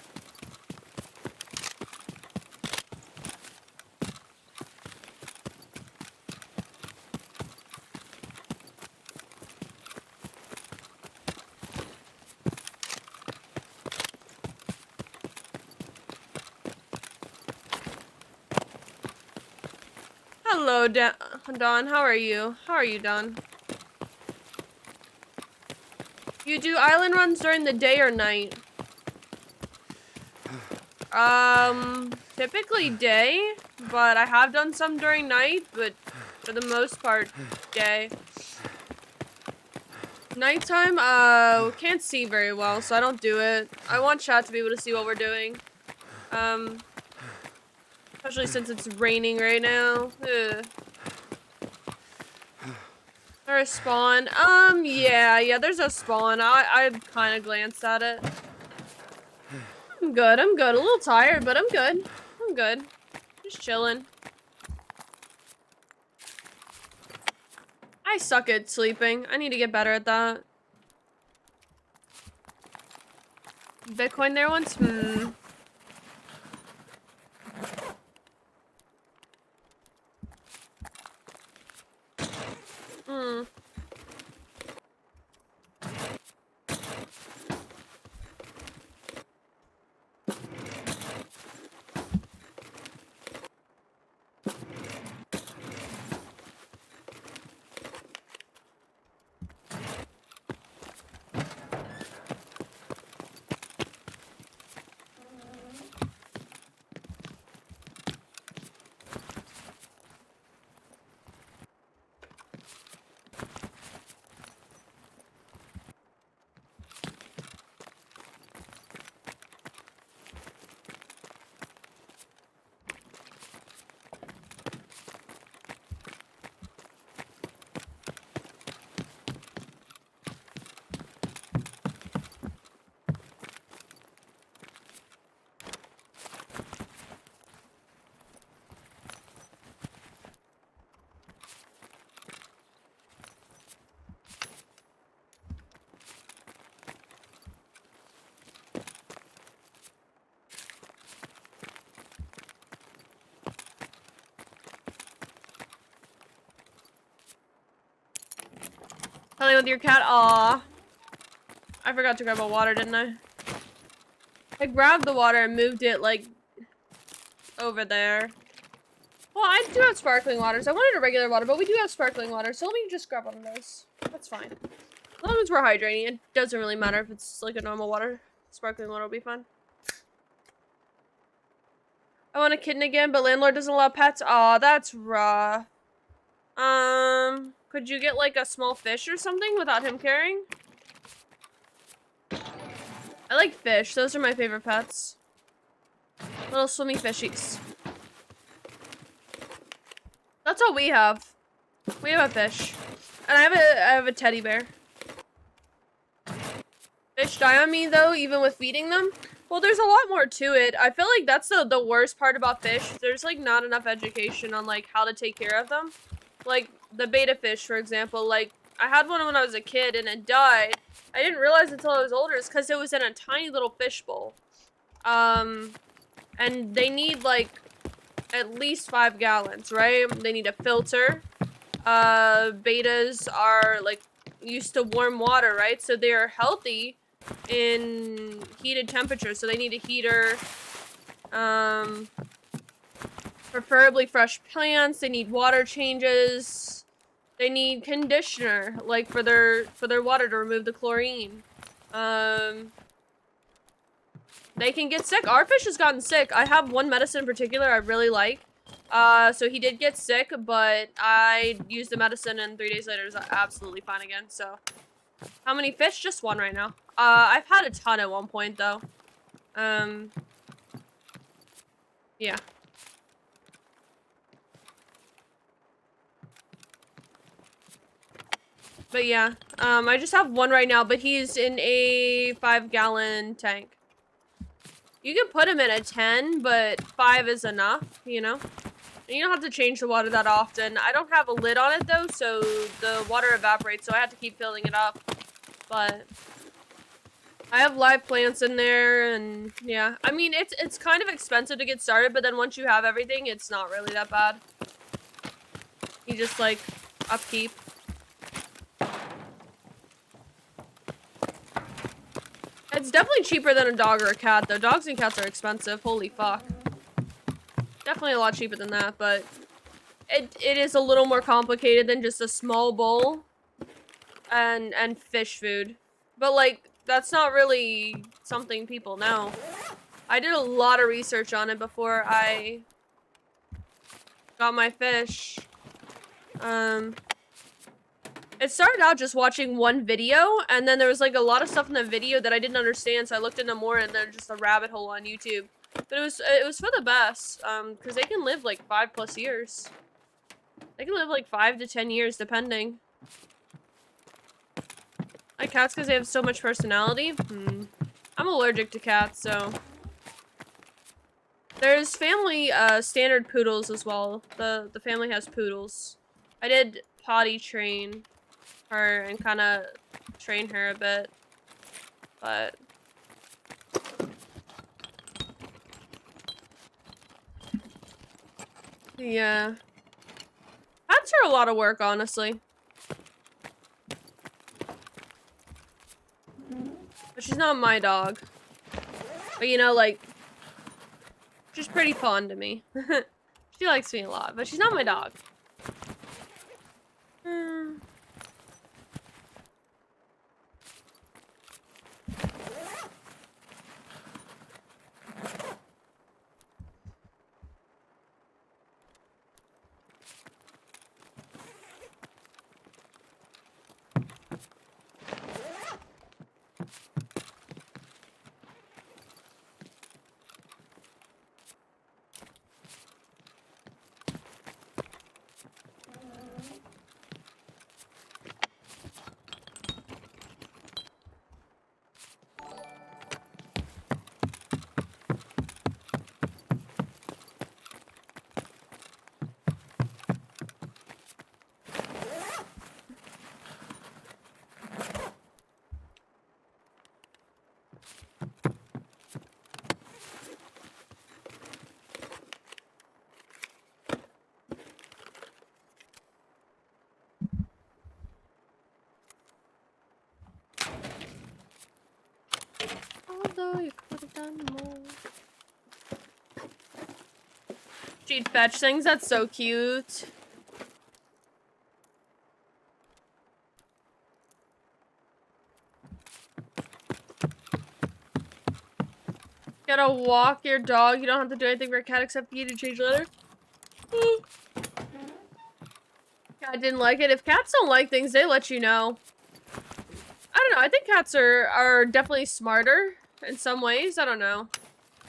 Hello, Don. How are you? How are you, Don? You do island runs during the day or night? Typically day, but I have done some during night, but for the most part, day. Nighttime, can't see very well, so I don't do it. I want chat to be able to see what we're doing. Especially since it's raining right now. Ugh. There's a spawn. Yeah, there's a spawn. I kind of glanced at it. I'm good. A little tired, but I'm good. I'm good. Just chilling. I suck at sleeping. I need to get better at that. Bitcoin there once? Playing with your cat? Aw. I forgot to grab a water, didn't I? I grabbed the water and moved it, like, over there. Well, I do have sparkling waters. I wanted a regular water, but we do have sparkling water, so let me just grab one of those. That's fine. As long as we're hydrating, it doesn't really matter if it's, like, a normal water. Sparkling water will be fine. I want a kitten again, but landlord doesn't allow pets. Aw, that's rough. Could you get, like, a small fish or something without him caring? I like fish. Those are my favorite pets. Little swimmy fishies. That's all we have. We have a fish. And I have a teddy bear. Fish die on me, though, even with feeding them? Well, there's a lot more to it. I feel like that's the worst part about fish. There's, like, not enough education on, like, how to take care of them. Like, the betta fish, for example. Like, I had one when I was a kid, and it died. I didn't realize until I was older. It's because it was in a tiny little fish bowl. And they need, like, at least 5 gallons, right? They need a filter. Betas are, like, used to warm water, right? So they are healthy in heated temperatures. So they need a heater. Preferably fresh plants. They need water changes. They need conditioner, like, for their water to remove the chlorine. They can get sick. Our fish has gotten sick. I have one medicine in particular I really like. So he did get sick, but I used the medicine and 3 days later it was absolutely fine again, so. How many fish? Just one right now. I've had a ton at one point, though. Yeah. But yeah, I just have one right now, but he's in a 5-gallon tank. You can put him in a 10, but 5 is enough, you know? And you don't have to change the water that often. I don't have a lid on it though, so the water evaporates, so I have to keep filling it up. But I have live plants in there, and yeah. I mean, it's kind of expensive to get started, but then once you have everything, it's not really that bad. You just, like, upkeep. It's definitely cheaper than a dog or a cat, though. Dogs and cats are expensive. Holy fuck. Definitely a lot cheaper than that, but it is a little more complicated than just a small bowl and fish food. But, like, that's not really something people know. I did a lot of research on it before I got my fish. It started out just watching one video, and then there was, like, a lot of stuff in the video that I didn't understand, so I looked into more, and then just a rabbit hole on YouTube. But it was for the best, because they can live, like, 5+ years. They can live, like, 5 to 10 years, depending. Like cats, because they have so much personality. I'm allergic to cats, so... There's family, standard poodles as well. The family has poodles. I did potty train her and kind of train her a bit, but yeah, cats are a lot of work, honestly. But she's not my dog. But you know, like, she's pretty fond of me. She likes me a lot, but she's not my dog. Although you could have done more. She'd fetch things. That's so cute. Gotta walk your dog. You don't have to do anything for a cat except feed and change litter. Cat didn't like it. If cats don't like things, they let you know. I don't know. I think cats are definitely smarter in some ways. I don't know.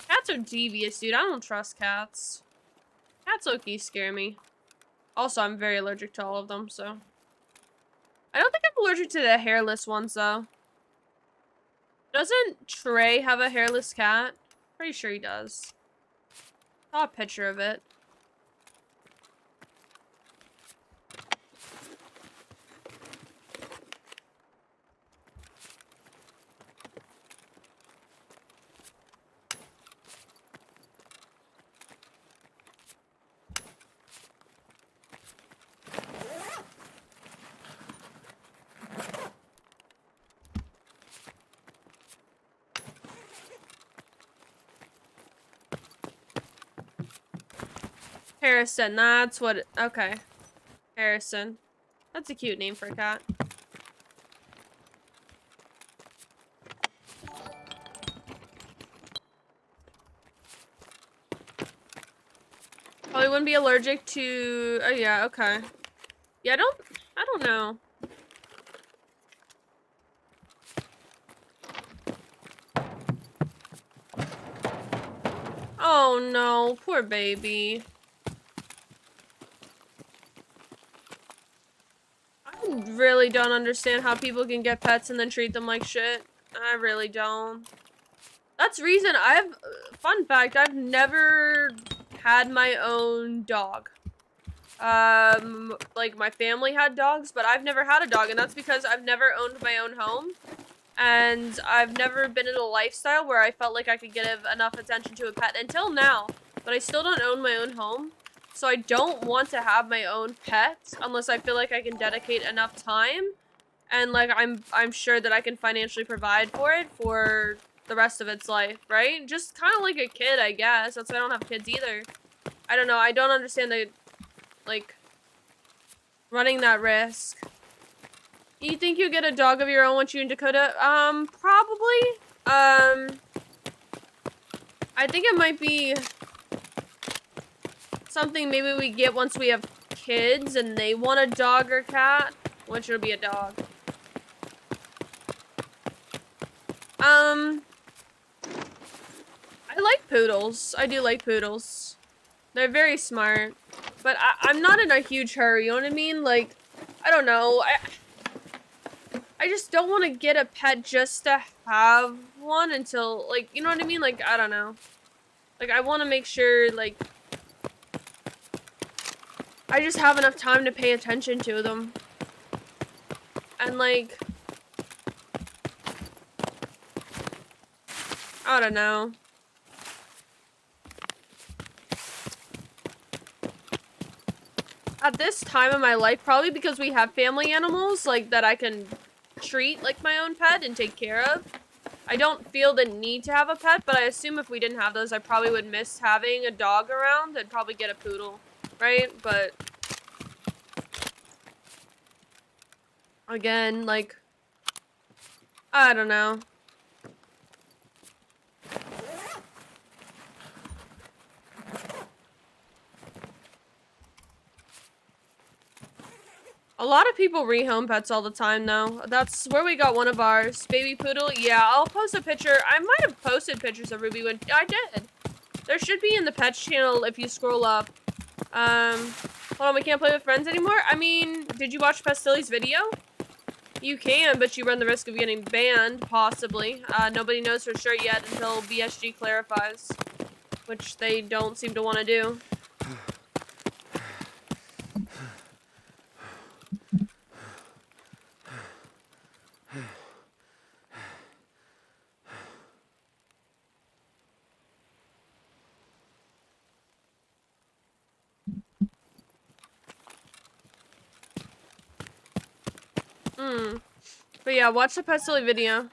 Cats are devious, dude. I don't trust cats. Cats low-key scare me. Also, I'm very allergic to all of them, so. I don't think I'm allergic to the hairless ones, though. Doesn't Trey have a hairless cat? Pretty sure he does. Saw a picture of it. Harrison, that's what okay. Harrison. That's a cute name for a cat. Probably wouldn't be allergic to, oh yeah, okay. Yeah, I don't know. Oh no, poor baby. I really don't understand how people can get pets and then treat them like shit. I really don't. That's reason fun fact, I've never had my own dog. Like my family had dogs, but I've never had a dog, and that's because I've never owned my own home. And I've never been in a lifestyle where I felt like I could give enough attention to a pet until now, but I still don't own my own home. So I don't want to have my own pet unless I feel like I can dedicate enough time and like I'm sure that I can financially provide for it for the rest of its life, right? Just kind of like a kid, I guess. That's why I don't have kids either. I don't know. I don't understand the like running that risk. You think you get a dog of your own once you and Dakota? Probably. I think it might be something maybe we get once we have kids and they want a dog or cat, which will be a dog. I like poodles. I do like poodles. They're very smart, but I'm not in a huge hurry, you know what I mean? Like, I don't know. I just don't want to get a pet just to have one until, like, you know what I mean? Like, I don't know. Like, I want to make sure, like, I just have enough time to pay attention to them. And, like, I don't know. At this time in my life, probably because we have family animals, like, that I can treat like my own pet and take care of. I don't feel the need to have a pet, but I assume if we didn't have those, I probably would miss having a dog around. I'd probably get a poodle, right? But again, like, I don't know. A lot of people rehome pets all the time, though. That's where we got one of ours. Baby poodle. Yeah, I'll post a picture. I might have posted pictures of Ruby when I did. There should be in the pets channel if you scroll up. Hold on, we can't play with friends anymore? I mean, did you watch Pestyly's video? You can, but you run the risk of getting banned, possibly. Nobody knows for sure yet until BSG clarifies, which they don't seem to want to do. But yeah, watch the Pestily video.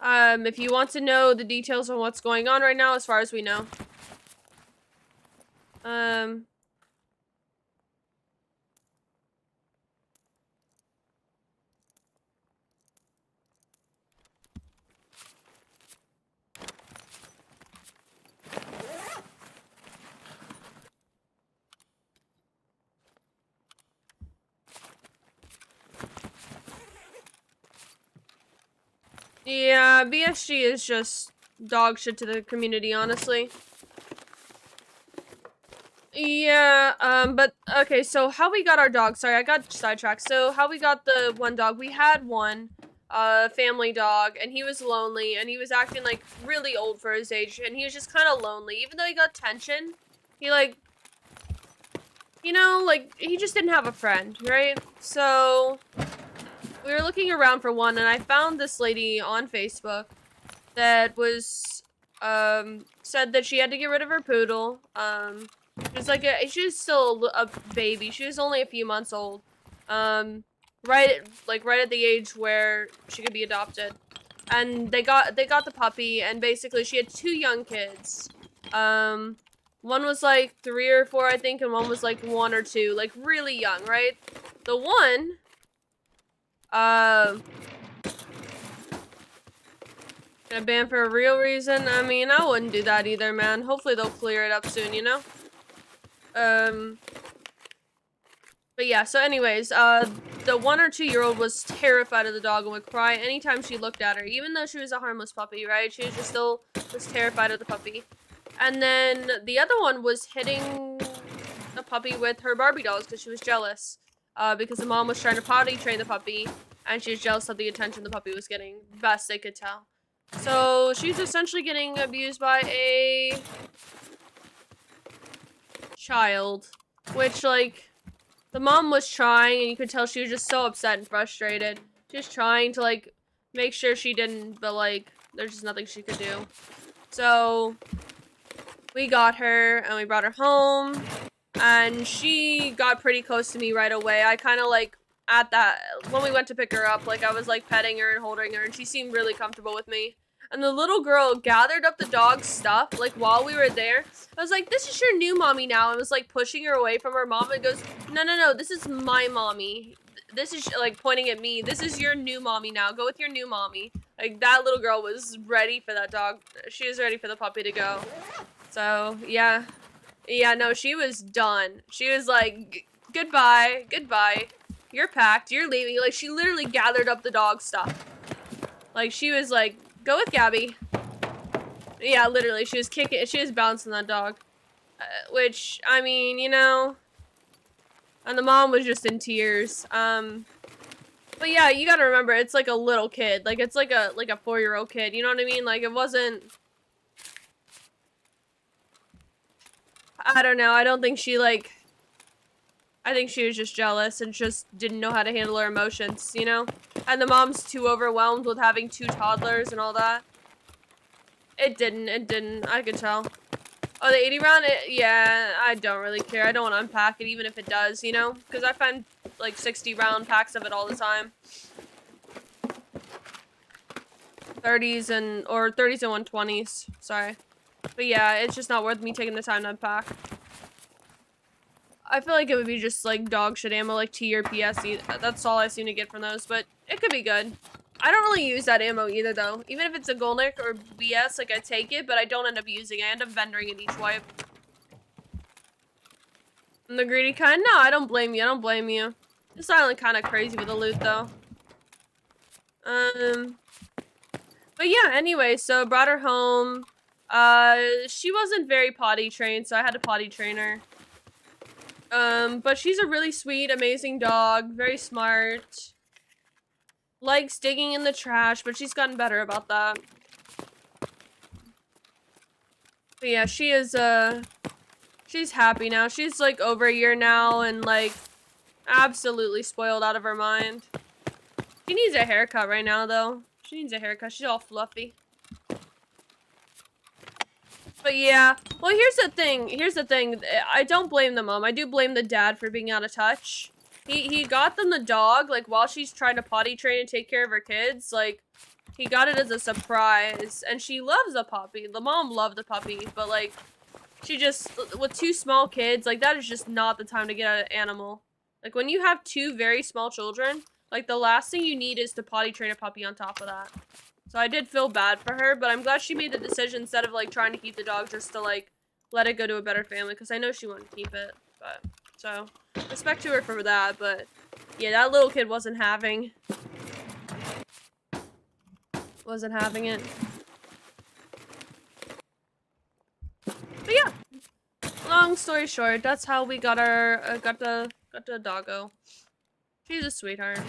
If you want to know the details on what's going on right now, as far as we know. Yeah, BSG is just dog shit to the community, honestly. Yeah, but, okay, so how we got our dog, sorry, I got sidetracked. So, how we got the one dog, we had one, family dog, and he was lonely, and he was acting, like, really old for his age, and he was just kind of lonely. Even though he got attention, he, like, you know, like, he just didn't have a friend, right? So we were looking around for one, and I found this lady on Facebook that was, said that she had to get rid of her poodle. She was still a baby. She was only a few months old. Right at the age where she could be adopted. And they got the puppy, and basically she had 2 young kids. One was like 3 or 4, I think, and one was like 1 or 2, like really young, right? The one, got banned for a real reason? I mean, I wouldn't do that either, man. Hopefully they'll clear it up soon, you know? But yeah, so anyways, the 1 or 2-year-old was terrified of the dog and would cry anytime she looked at her, even though she was a harmless puppy, right? She was just still terrified of the puppy. And then the other one was hitting the puppy with her Barbie dolls because she was jealous. Because the mom was trying to potty train the puppy, and she was jealous of the attention the puppy was getting, best they could tell. So she's essentially getting abused by a child, which, like, the mom was trying, and you could tell she was just so upset and frustrated. She was trying to, like, make sure she didn't, but, like, there's just nothing she could do. So we got her, and we brought her home, and she got pretty close to me right away. I kind of, like, at that, when we went to pick her up, like, I was, like, petting her and holding her, and she seemed really comfortable with me. And the little girl gathered up the dog's stuff, like, while we were there. I was like, this is your new mommy now. And was, like, pushing her away from her mom and goes, no, no, no, this is my mommy. This is, like, pointing at me. This is your new mommy now. Go with your new mommy. Like, that little girl was ready for that dog. She was ready for the puppy to go. So, yeah. Yeah, no, she was done. She was like, goodbye, goodbye. You're packed, you're leaving. Like, she literally gathered up the dog stuff. Like, she was like, go with Gabby. Yeah, literally, she was kicking, she was bouncing that dog. Which, I mean, you know. And the mom was just in tears. But yeah, you gotta remember, it's like a little kid. Like, it's like a 4-year-old kid, you know what I mean? Like, it wasn't... I don't know, I don't think she, like... I think she was just jealous and just didn't know how to handle her emotions, you know? And the mom's too overwhelmed with having 2 toddlers and all that. It didn't, I could tell. Oh, the 80 round? Yeah, I don't really care. I don't want to unpack it, even if it does, you know? Because I find, like, 60 round packs of it all the time. 30s and 120s, sorry. But yeah, it's just not worth me taking the time to unpack. I feel like it would be just, like, dog shit ammo, like T or PS. That's all I seem to get from those, but it could be good. I don't really use that ammo either, though. Even if it's a Golnick or BS, like, I take it, but I don't end up using it. I end up vendoring it each wipe. And the greedy kind? No, I don't blame you. I don't blame you. This island kind of crazy with the loot, though. But yeah, anyway, so brought her home. She wasn't very potty trained, so I had to potty train her. But she's a really sweet, amazing dog. Very smart. Likes digging in the trash, but she's gotten better about that. But yeah, she is, she's happy now. She's, like, over a year now and, like, absolutely spoiled out of her mind. She needs a haircut right now, though. She needs a haircut. She's all fluffy. But yeah, well, here's the thing. Here's the thing. I don't blame the mom. I do blame the dad for being out of touch. He got them the dog, like, while she's trying to potty train and take care of her kids. Like, he got it as a surprise. And she loves the puppy. The mom loved the puppy. But, like, she just, with 2 small kids, like, that is just not the time to get an animal. Like, when you have 2 very small children, like, the last thing you need is to potty train a puppy on top of that. So I did feel bad for her, but I'm glad she made the decision instead of, like, trying to keep the dog just to, like, let it go to a better family, because I know she wanted to keep it. But, so, respect to her for that, but, yeah, that little kid wasn't having it. But yeah, long story short, that's how we got our, got the doggo. She's a sweetheart.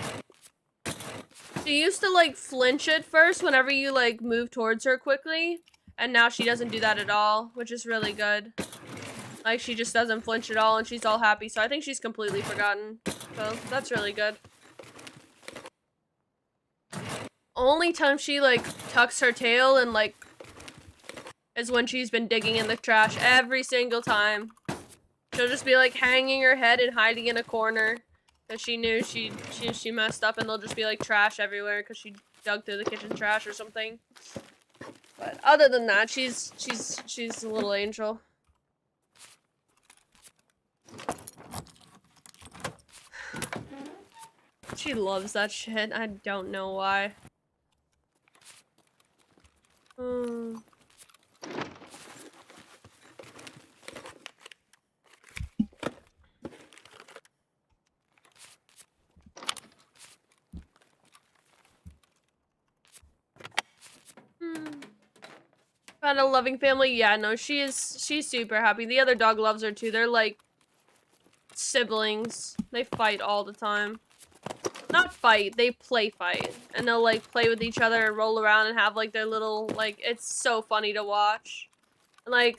She used to, like, flinch at first whenever you, like, move towards her quickly. And now she doesn't do that at all, which is really good. Like, she just doesn't flinch at all, and she's all happy. So I think she's completely forgotten. So that's really good. Only time she, like, tucks her tail and, like, is when she's been digging in the trash every single time. She'll just be, like, hanging her head and hiding in a corner. Because she knew she messed up, and there'll just be, like, trash everywhere because she dug through the kitchen trash or something. But other than that, she's a little angel. She loves that shit. I don't know why. Found a loving family. Yeah, no, she's super happy. The other dog loves her too. They're like siblings. They fight all the time. Not fight, they play fight. And they'll like play with each other and roll around and have like their little, like, it's so funny to watch. And like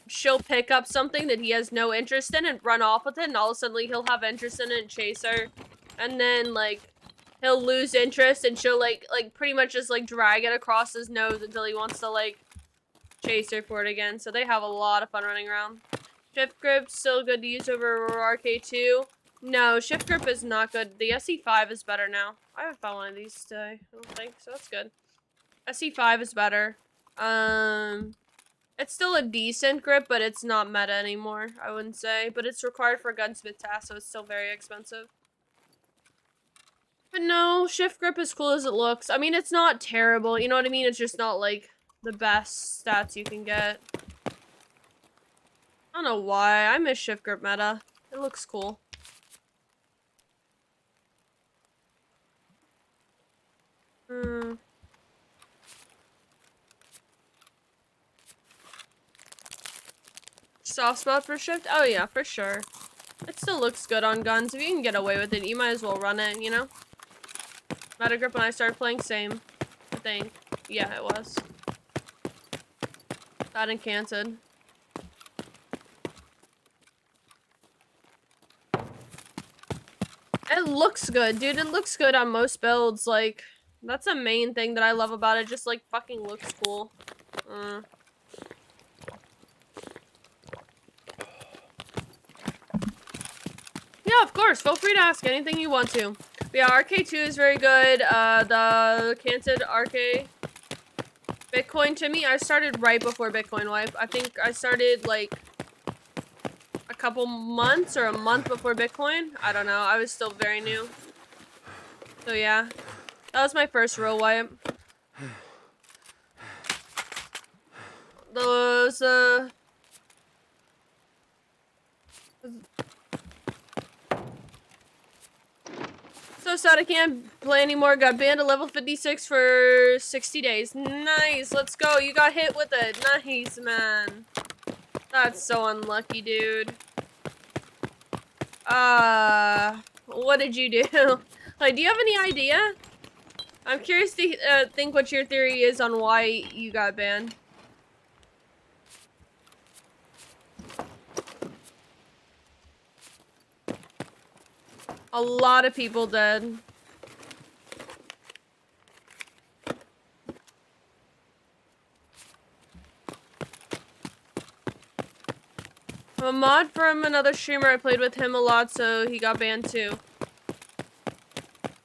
she'll pick up something that he has no interest in and run off with it, and all of a sudden he'll have interest in it and chase her. And then like he'll lose interest and she'll like pretty much just like drag it across his nose until he wants to like chase her for it again. So they have a lot of fun running around. Shift grip still good to use over RK2. No, shift grip is not good. The SE5 is better now. I haven't found one of these today, I don't think, so that's good. SE5 is better. It's still a decent grip, but it's not meta anymore, I wouldn't say. But it's required for a gunsmith task, so it's still very expensive. But no, shift grip is cool as it looks. I mean, it's not terrible, you know what I mean? It's just not, like, the best stats you can get. I don't know why. I miss shift grip meta. It looks cool. Soft spot for shift? Oh yeah, for sure. It still looks good on guns. If you can get away with it, you might as well run it, you know? Meta grip when I started playing, same. I think. Yeah, it was. That and canted. It looks good, dude. It looks good on most builds. Like, that's the main thing that I love about it. Just, like, fucking looks cool. Yeah, of course. Feel free to ask anything you want to. But yeah, RK2 is very good. The canted RK. Bitcoin, to me, I started right before Bitcoin wipe. I think I started, like, a couple months or a month before Bitcoin. I don't know. I was still very new. So, yeah. That was my first real wipe. Those, so sad I can't play anymore. Got banned to level 56 for 60 days. Nice. Let's go. You got hit with it. Nice, man. That's so unlucky, dude. What did you do? Like, do you have any idea? I'm curious to think what your theory is on why you got banned. A lot of people did. I'm a mod from another streamer. I played with him a lot, so he got banned too.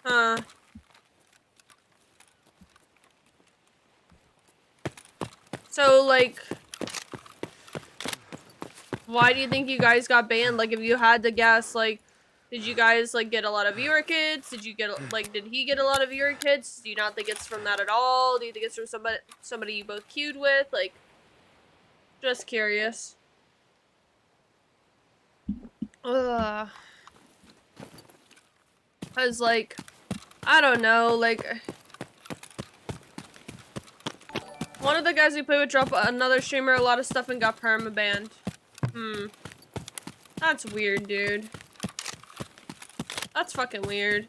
Huh. So, like, why do you think you guys got banned? Like, if you had to guess, like, did you guys, like, get a lot of viewer kids? Did you get, like, did he get a lot of viewer kids? Do you not think it's from that at all? Do you think it's from somebody you both queued with? Like, just curious. Ugh. Cause, like, I don't know, like, one of the guys we play with dropped another streamer a lot of stuff and got perma-banned. That's weird, dude. That's fucking weird.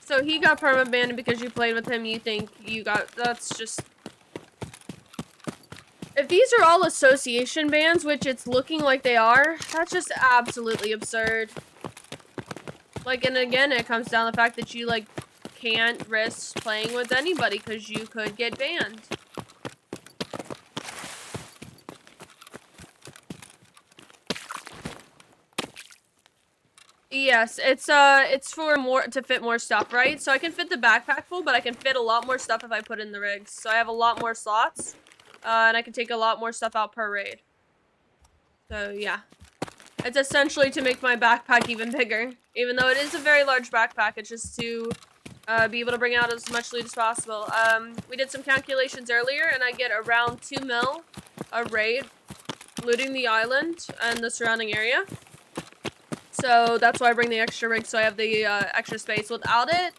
So he got perma-banned because you played with him, you think you got, that's just... If these are all association bans, which it's looking like they are, that's just absolutely absurd. Like, and again, it comes down to the fact that you, like, can't risk playing with anybody because you could get banned. Yes, it's for more, to fit more stuff, right? So I can fit the backpack full, but I can fit a lot more stuff if I put in the rigs. So I have a lot more slots, and I can take a lot more stuff out per raid. So, yeah. It's essentially to make my backpack even bigger. Even though it is a very large backpack, it's just to be able to bring out as much loot as possible. We did some calculations earlier, and I get around 2 mil a raid looting the island and the surrounding area. So that's why I bring the extra rig, so I have the extra space. Without it,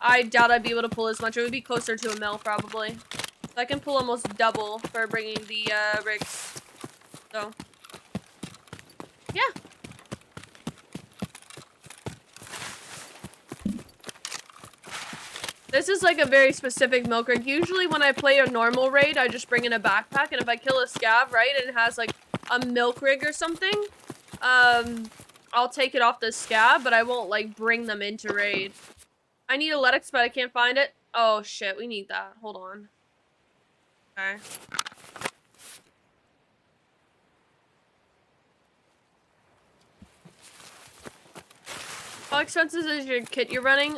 I doubt I'd be able to pull as much. It would be closer to 1 mil, probably. I can pull almost double for bringing the rigs. So, yeah. This is like a very specific milk rig. Usually when I play a normal raid, I just bring in a backpack, and if I kill a scav, right, and it has like a milk rig or something, I'll take it off the scav, but I won't like bring them into raid. I need Athletics, but I can't find it. Oh shit, we need that. Hold on. Okay. How expensive is your kit you're running?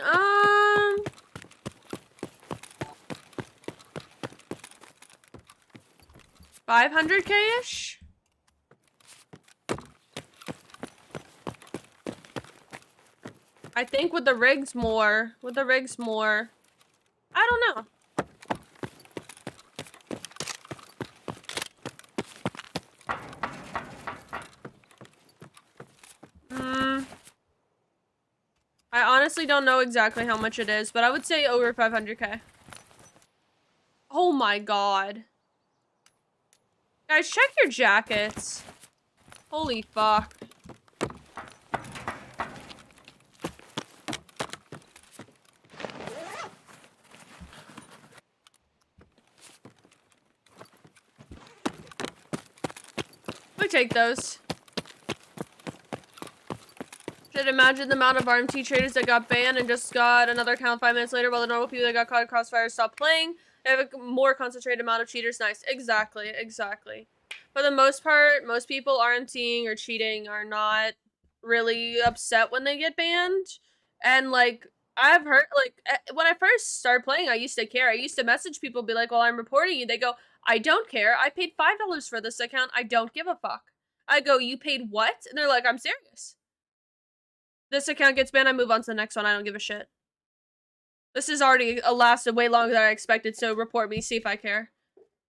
500k-ish? I think with the rigs more. With the rigs more. I don't know. I honestly don't know exactly how much it is, but I would say over 500k. Oh my god. Guys, check your jackets. Holy fuck. We take those. Should imagine the amount of RMT traders that got banned and just got another account 5 minutes later, while the normal people that got caught in crossfire stopped playing. They have a more concentrated amount of cheaters. Nice. Exactly. Exactly. For the most part, most people RMTing or cheating are not really upset when they get banned. And like, I've heard, like, when I first started playing, I used to care. I used to message people, be like, well, I'm reporting you. They go, I don't care. I paid $5 for this account. I don't give a fuck. I go, you paid what? And they're like, I'm serious. This account gets banned, I move on to the next one. I don't give a shit. This has already lasted way longer than I expected, so report me, see if I care.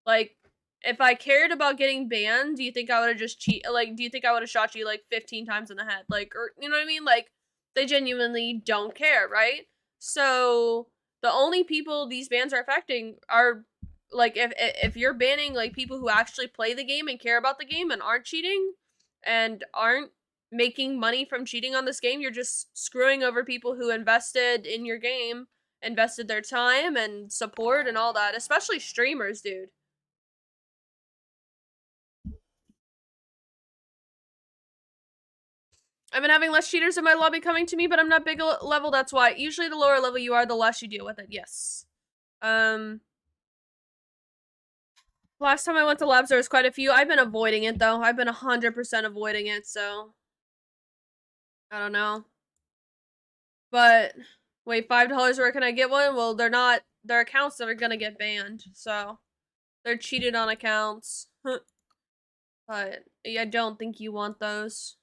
Like, if I cared about getting banned, do you think I would have just do you think I would have shot you like 15 times in the head? Like, or, you know what I mean? Like, they genuinely don't care, right? So, the only people these bans are affecting are, like, if you're banning, like, people who actually play the game and care about the game and aren't cheating, and aren't making money from cheating on this game, you're just screwing over people who invested in your game, invested their time and support and all that, especially streamers, dude. I've been having less cheaters in my lobby coming to me, but I'm not big level, that's why. Usually the lower level you are, the less you deal with it, yes. Last time I went to labs, there was quite a few. I've been avoiding it, though. I've been 100% avoiding it, so... I don't know. But, wait, $5, where can I get one? Well, they're not... They're accounts that are gonna get banned, so... They're cheated on accounts. But, I don't think you want those.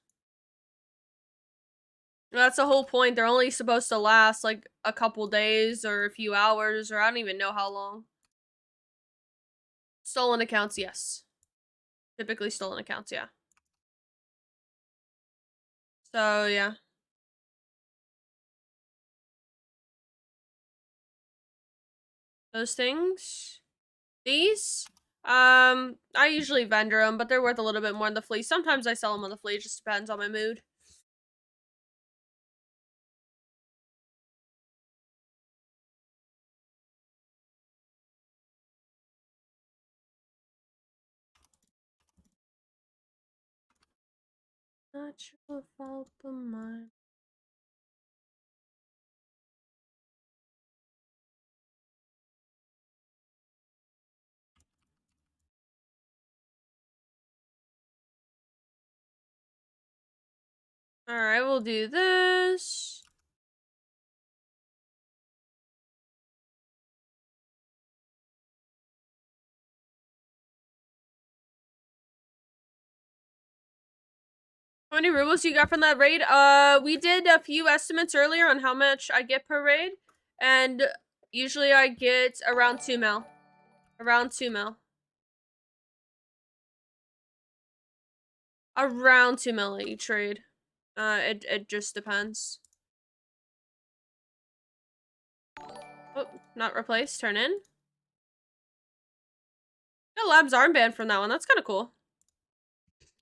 That's the whole point. They're only supposed to last, like, a couple days or a few hours, or I don't even know how long. Stolen accounts, yes. Typically stolen accounts, yeah. So, yeah. Those things. These? I usually vendor them, but they're worth a little bit more than the flea. Sometimes I sell them on the flea. It just depends on my mood. Not sure if I'll put mine. Alright, we'll do this. How many rubles you got from that raid? We did a few estimates earlier on how much I get per raid. And usually I get around 2 mil. Around 2 mil. Around 2 mil each trade. It just depends. Oh, not replaced. Turn in. Got a Labs armband from that one. That's kind of cool.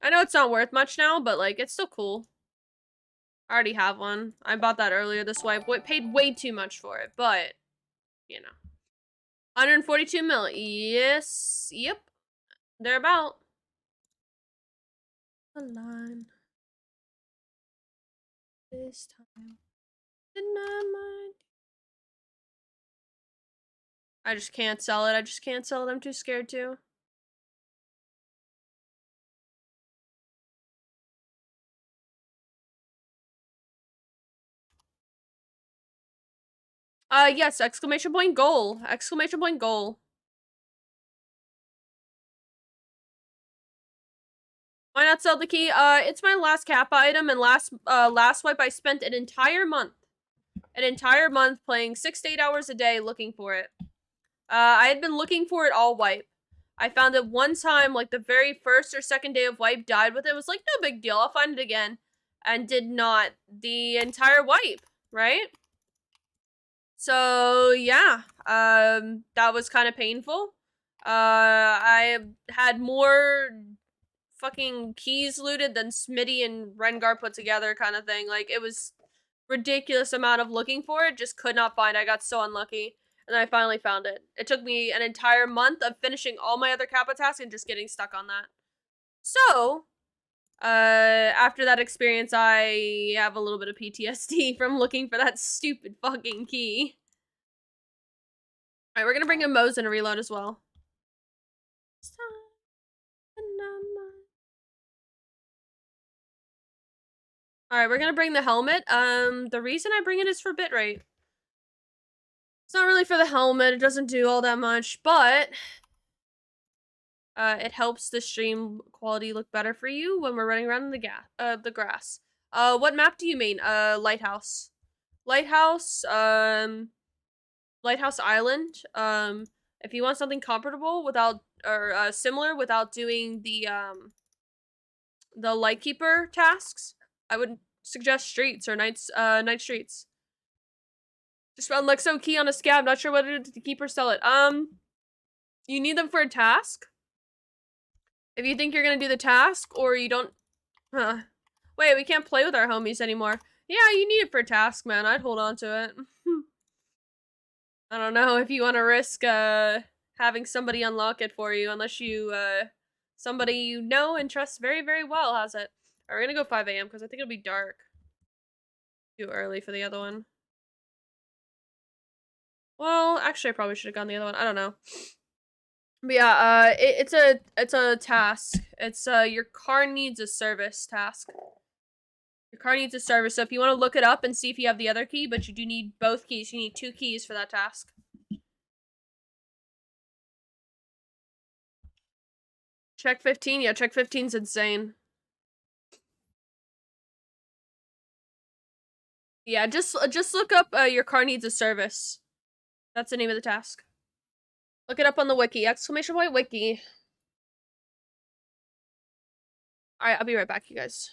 I know it's not worth much now, but like it's still cool. I already have one. I bought that earlier this wipe. Paid way too much for it, but you know. 142 mil. Yes. Yep. They're about. The line. This time. Did not mind. I just can't sell it. I just can't sell it. I'm too scared to. Yes, exclamation point goal. Exclamation point goal. Why not sell the key? It's my last Kappa item, and last wipe I spent an entire month. An entire month playing 6 to 8 hours a day looking for it. I had been looking for it all wipe. I found it one time, like the very first or second day of wipe, died with it. It was like, no big deal, I'll find it again. And did not the entire wipe, right? So, yeah, that was kind of painful. I had more fucking keys looted than Smitty and Rengar put together kind of thing. Like, it was ridiculous amount of looking for it, just could not find it. I got so unlucky. And I finally found it. It took me an entire month of finishing all my other Kappa tasks and just getting stuck on that. So, after that experience, I have a little bit of PTSD from looking for that stupid fucking key. Alright, we're gonna bring in Mo's and a reload as well. Alright, we're gonna bring the helmet. The reason I bring it is for bitrate. It's not really for the helmet, it doesn't do all that much, but it helps the stream quality look better for you when we're running around in the grass. What map do you mean? Lighthouse. Lighthouse, Lighthouse Island. If you want something comparable without, or similar without doing the Lightkeeper tasks, I would suggest Streets or Night Streets. Just found Lexo key on a scab. Not sure whether to keep or sell it. You need them for a task. If you think you're gonna do the task, or you don't, wait, we can't play with our homies anymore. Yeah, you need it for a task, man. I'd hold on to it. I don't know if you want to risk having somebody unlock it for you, unless you somebody you know and trust very, very well has it. Alright, we're gonna go 5 a.m. because I think it'll be dark. Too early for the other one. Well, actually, I probably should have gone the other one. I don't know. But yeah, it's a task. It's your car needs a service task. Your car needs a service. So if you want to look it up and see if you have the other key, but you do need both keys. You need 2 keys for that task. Check 15. Yeah, check 15's insane. Yeah, just look up your car needs a service. That's the name of the task. Look it up on the wiki. Exclamation point wiki. Alright, I'll be right back, you guys.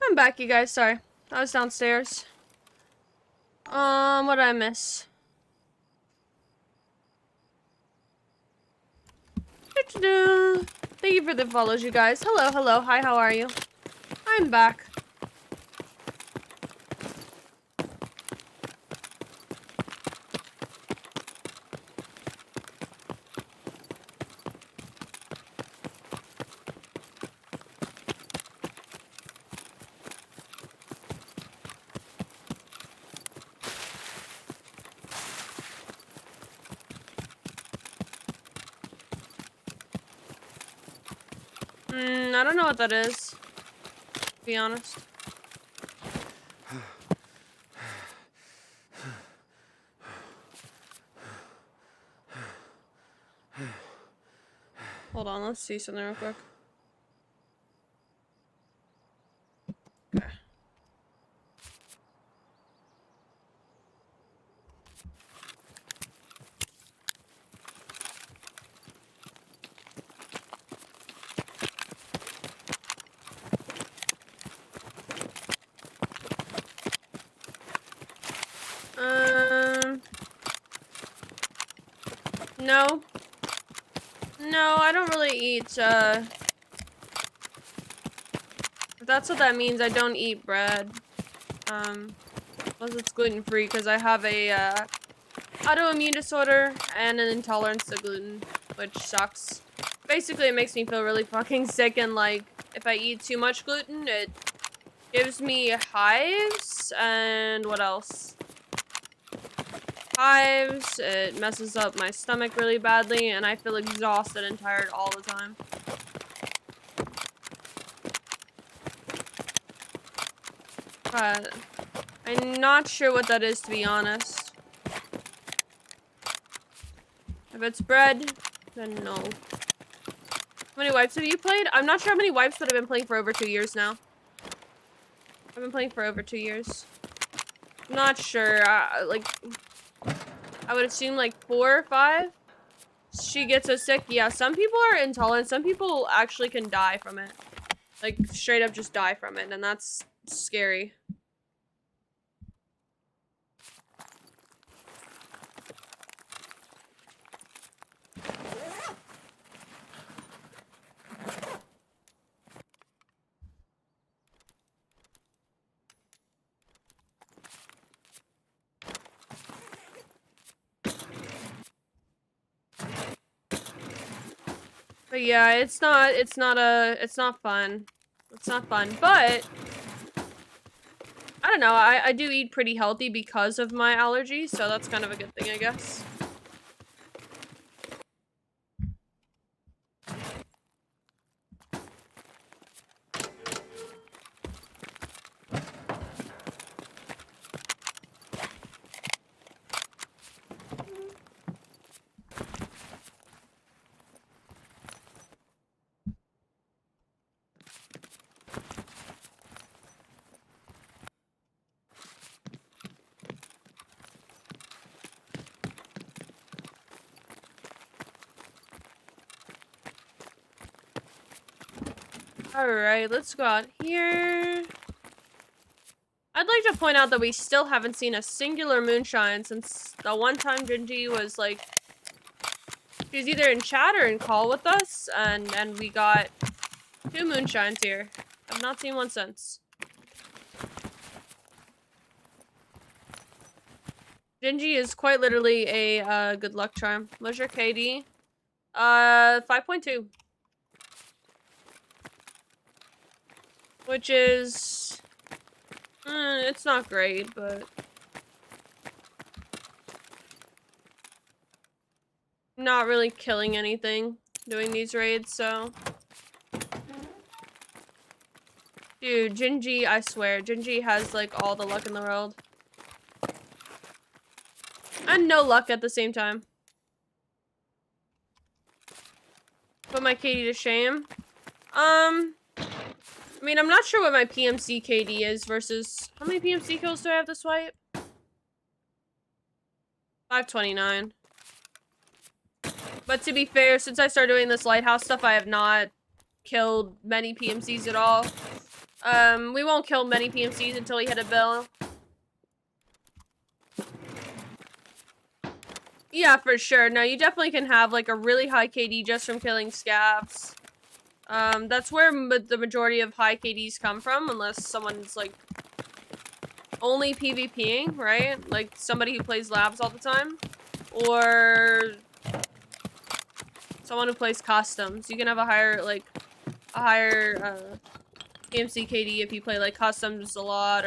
I'm back, you guys. Sorry. I was downstairs. What did I miss? Thank you for the follows, you guys. Hello, hello. Hi, how are you? I'm back. I don't know what that is, to be honest. Hold on, let's see something real quick. Okay. No. No, I don't really eat, if that's what that means, I don't eat bread. Unless it's gluten-free, because I have a, autoimmune disorder and an intolerance to gluten, which sucks. Basically, it makes me feel really fucking sick, and, like, if I eat too much gluten, it gives me hives, and what else? Hives, it messes up my stomach really badly, and I feel exhausted and tired all the time. But I'm not sure what that is, to be honest. If it's bread, then no. How many wipes have you played? I'm not sure how many wipes, but I've been playing for over 2 years now. I've been playing for over 2 years. I'm not sure, like, I would assume like 4 or 5. She gets so sick. Yeah, some people are intolerant. Some people actually can die from it. Like, straight up just die from it, and that's scary. But yeah, it's not fun. It's not fun, but I don't know, I do eat pretty healthy because of my allergies, so that's kind of a good thing, I guess. Alright, let's go out here. I'd like to point out that we still haven't seen a singular moonshine since the one time Gingy was like, she was either in chat or in call with us, and we got 2 moonshines here. I've not seen one since. Gingy is quite literally a good luck charm. What's your KD? 5.2. Which is... it's not great, but... I'm not really killing anything doing these raids, so... Dude, Gingy, I swear, Gingy has, like, all the luck in the world. And no luck at the same time. Put my KD to shame. I mean, I'm not sure what my PMC KD is versus... How many PMC kills do I have this wipe? 529. But to be fair, since I started doing this lighthouse stuff, I have not killed many PMCs at all. We won't kill many PMCs until we hit a bill. Yeah, for sure. No, you definitely can have like a really high KD just from killing scavs. That's where the majority of high KDs come from, unless someone's like only PvPing, right? Like somebody who plays labs all the time, or someone who plays customs. You can have a higher PMC KD if you play like customs a lot,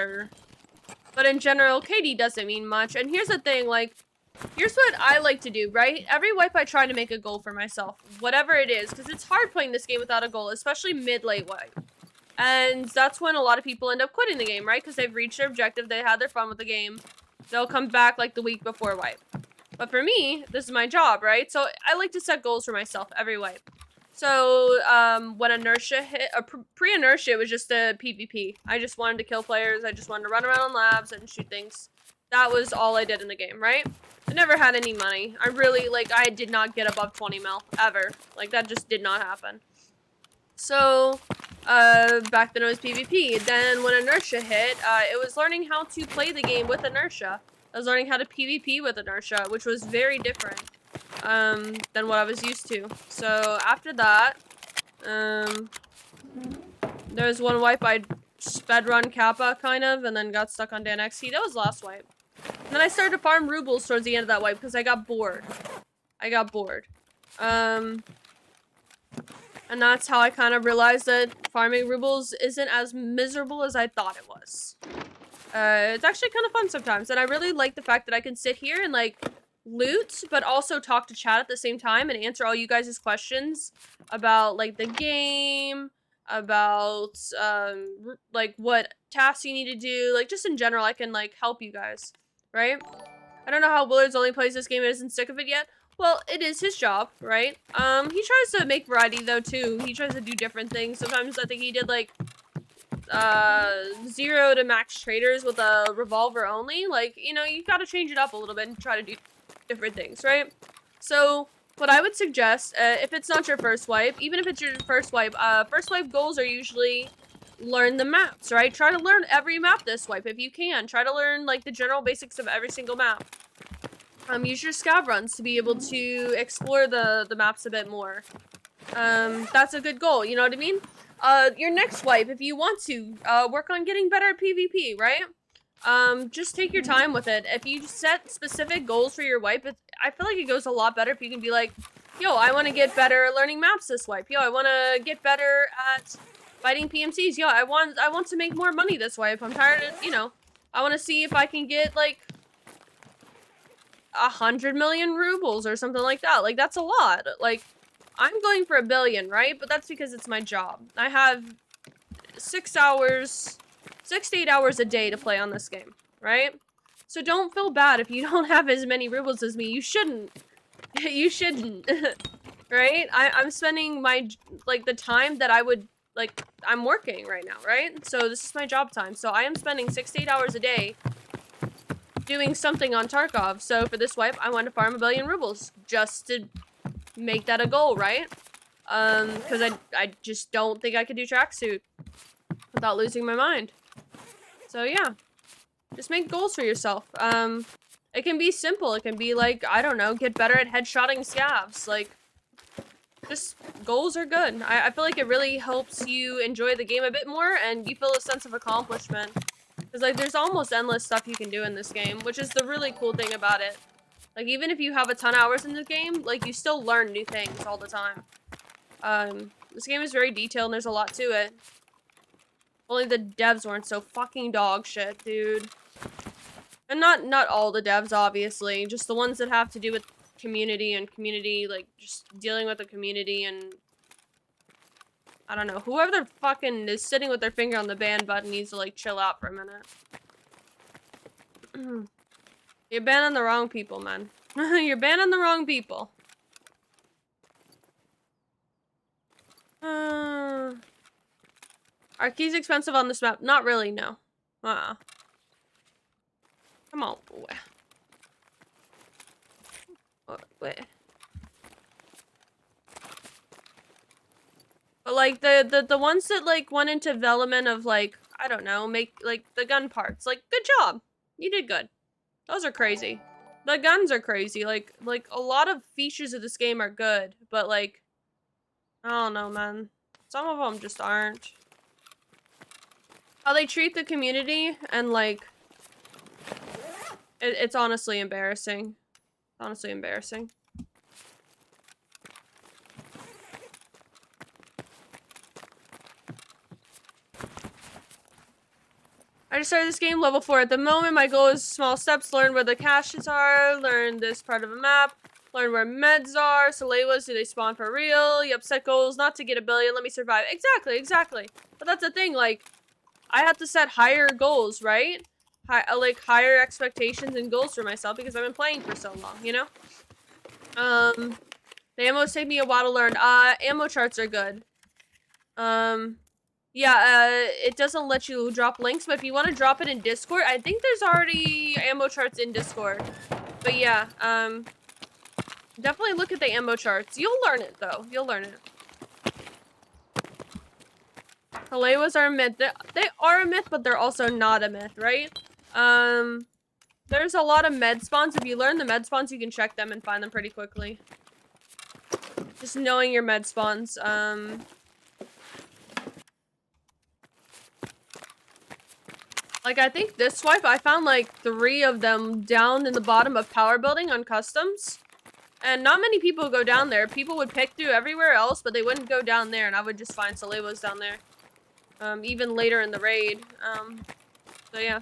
but in general, KD doesn't mean much. And here's the thing, like, here's what I like to do, right? Every wipe I try to make a goal for myself, whatever it is, because it's hard playing this game without a goal, especially mid-late wipe. And that's when a lot of people end up quitting the game, right? Because they've reached their objective, they had their fun with the game. They'll come back like the week before wipe. But for me, this is my job, right? So I like to set goals for myself every wipe. So when inertia hit, pre-inertia was just a PvP. I just wanted to kill players. I just wanted to run around on labs and shoot things. That was all I did in the game, right? I never had any money. I really, like, I did not get above 20 mil, ever. Like, that just did not happen. So, back then it was PvP. Then when inertia hit, it was learning how to play the game with inertia. I was learning how to PvP with inertia, which was very different than what I was used to. So after that, there was one wipe I sped run Kappa kind of, and then got stuck on Dan XT. That was last wipe. And then I started to farm rubles towards the end of that wipe because I got bored. And that's how I kind of realized that farming rubles isn't as miserable as I thought it was. It's actually kind of fun sometimes, and I really like the fact that I can sit here and like loot, but also talk to chat at the same time and answer all you guys' questions about like the game, about like what tasks you need to do, like just in general. I can like help you guys, right? I don't know how Willard's only plays this game and isn't sick of it yet. Well, it is his job, right? He tries to make variety though too. He tries to do different things. Sometimes I think he did like 0 to max traders with a revolver only. Like, you know, you gotta change it up a little bit and try to do different things, right? So what I would suggest, if it's not your first wipe, even if it's your first wipe goals are usually learn the maps, right? Try to learn every map this wipe if you can. Try to learn like the general basics of every single map. Use your scav runs to be able to explore the maps a bit more. That's a good goal, you know what I mean? Your next wipe, if you want to, work on getting better at PvP, right? Just take your time with it. If you set specific goals for your wipe, I feel like it goes a lot better if you can be like, yo, I want to get better at learning maps this wipe. Yo, I want to get better at fighting PMCs. Yo, I want to make more money this wipe. I'm tired of, you know, I want to see if I can get, like, 100 million rubles or something like that. Like, that's a lot. Like, I'm going for 1 billion, right? But that's because it's my job. I have 6 to 8 hours a day to play on this game, right? So don't feel bad if you don't have as many rubles as me. You shouldn't. You shouldn't. Right? I'm spending my, like, the time that I would, like, I'm working right now, right? So this is my job time. So I am spending 6 to 8 hours a day doing something on Tarkov. So for this wipe, I want to farm 1 billion rubles just to make that a goal, right? Because I just don't think I could do tracksuit without losing my mind. So yeah, just make goals for yourself. It can be simple. It can be like, I don't know, get better at headshotting scavs. Like, just goals are good. I feel like it really helps you enjoy the game a bit more and you feel a sense of accomplishment. Because, like, there's almost endless stuff you can do in this game, which is the really cool thing about it. Like, even if you have a ton of hours in the game, like, you still learn new things all the time. This game is very detailed and there's a lot to it. Only the devs weren't so fucking dog shit, dude. And not all the devs, obviously. Just the ones that have to do with community, like, just dealing with the community and... I don't know. Whoever fucking is sitting with their finger on the ban button needs to, like, chill out for a minute. You're banning the wrong people, man. You're banning the wrong people. Are keys expensive on this map? Not really, no. Come on, boy. Wait. But like the ones that like went into development of like, I don't know, make like the gun parts. Like, good job. You did good. Those are crazy. The guns are crazy. Like a lot of features of this game are good, but like, I don't know, man. Some of them just aren't. How they treat the community and like, it's honestly embarrassing. Honestly embarrassing. I just started this game, level 4 at the moment. My goal is small steps, learn where the caches are, learn this part of a map, learn where meds are, Salewas, do they spawn for real? Yep, set goals, not to get a billion, let me survive. Exactly. But that's the thing, like, I have to set higher goals, right? Like, higher expectations and goals for myself because I've been playing for so long, you know? The ammos take me a while to learn. Ammo charts are good. Yeah, it doesn't let you drop links, but if you want to drop it in Discord, I think there's already ammo charts in Discord. But yeah, definitely look at the ammo charts. You'll learn it, though. You'll learn it. Halewas are a myth. They are a myth, but they're also not a myth, right? There's a lot of med spawns. If you learn the med spawns, you can check them and find them pretty quickly. Just knowing your med spawns, like, I think this swipe, I found, like, 3 of them down in the bottom of Power Building on Customs. And not many people go down there. People would pick through everywhere else, but they wouldn't go down there, and I would just find Salewas down there. Even later in the raid. So, yeah.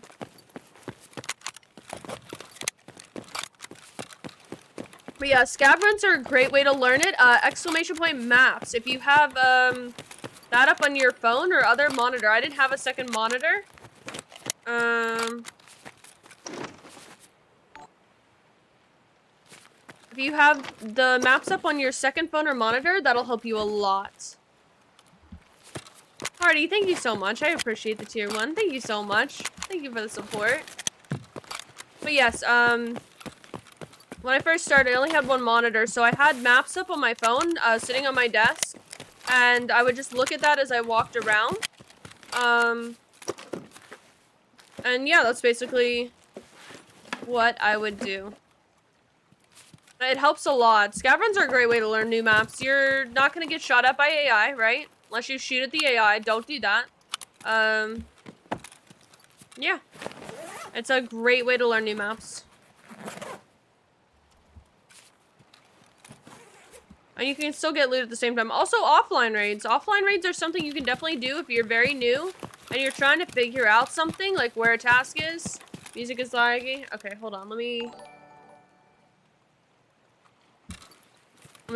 But yeah, scab runs are a great way to learn it. Exclamation point maps. If you have, that up on your phone or other monitor. I didn't have a second monitor. If you have the maps up on your second phone or monitor, that'll help you a lot. Hardy, thank you so much. I appreciate the tier 1. Thank you so much. Thank you for the support. But yes, when I first started, I only had 1 monitor, so I had maps up on my phone, sitting on my desk, and I would just look at that as I walked around. And yeah, that's basically what I would do. It helps a lot. Scav runs are a great way to learn new maps. You're not going to get shot at by AI, right? Unless you shoot at the AI. Don't do that. Yeah. It's a great way to learn new maps. And you can still get loot at the same time. Also, offline raids. Offline raids are something you can definitely do if you're very new and you're trying to figure out something, like where a task is. Music is laggy. Okay, hold on. Let me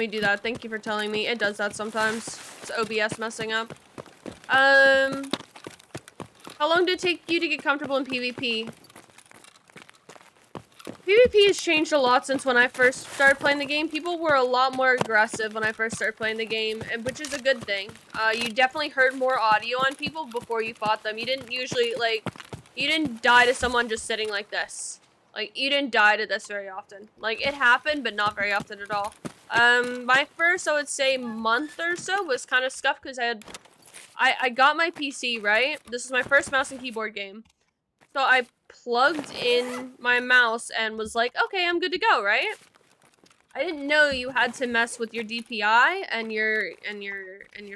do that. Thank you for telling me. It does that sometimes. It's OBS messing up. How long did it take you to get comfortable in PvP? PvP has changed a lot since when I first started playing the game. People were a lot more aggressive when I first started playing the game, which is a good thing. You definitely heard more audio on people before you fought them. You didn't usually, like, you didn't die to someone just sitting like this. Like, you didn't die to this very often. Like, it happened, but not very often at all. My first, I would say, month or so was kind of scuffed because I got my PC, right? This is my first mouse and keyboard game. So I plugged in my mouse and was like, okay, I'm good to go, right? I didn't know you had to mess with your DPI and your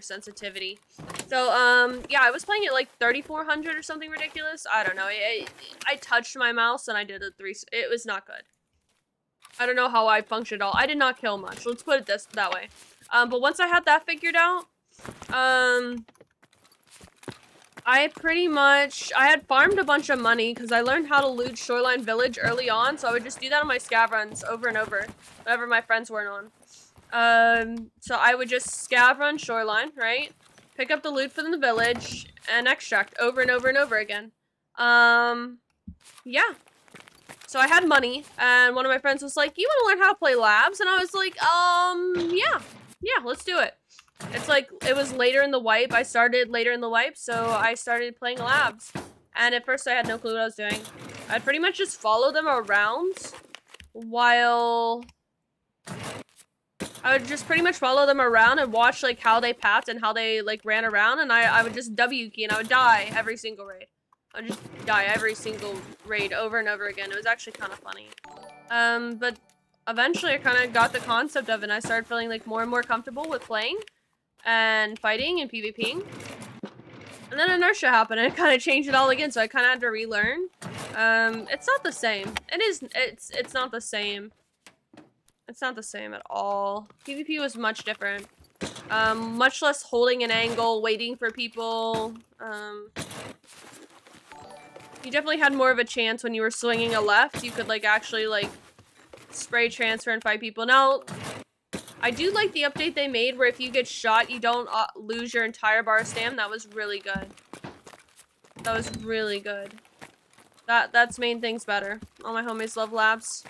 sensitivity. So yeah, I was playing at like 3400 or something ridiculous. I don't know. I touched my mouse and I did a 3. It was not good. I don't know how I functioned at all. I did not kill much. Let's put it that way. But once I had that figured out, I had farmed a bunch of money because I learned how to loot Shoreline Village early on, so I would just do that on my scav runs over and over, whenever my friends weren't on. So I would just scav run Shoreline, right? Pick up the loot from the village, and extract over and over and over again. Yeah. So I had money, and one of my friends was like, you want to learn how to play labs? And I was like, yeah, let's do it. It's like, it was later in the wipe. I started later in the wipe, so I started playing labs. And at first I had no clue what I was doing. I'd pretty much just follow them around while I would just pretty much follow them around and watch like how they paths and how they like ran around, and I would just W key and I would die every single raid. I would just die every single raid over and over again. It was actually kind of funny. But eventually I kind of got the concept of it, and I started feeling like more and more comfortable with playing and fighting and PvPing. And then inertia happened and it kind of changed it all again, so I kind of had to relearn. It's not the same. It's not the same. It's not the same at all. PvP was much different. Much less holding an angle, waiting for people. You definitely had more of a chance when you were swinging a left. You could like actually like spray transfer and fight people. Now, I do like the update they made where if you get shot, you don't lose your entire bar of stam. That was really good. That was really good. That's made things better. All my homies love labs.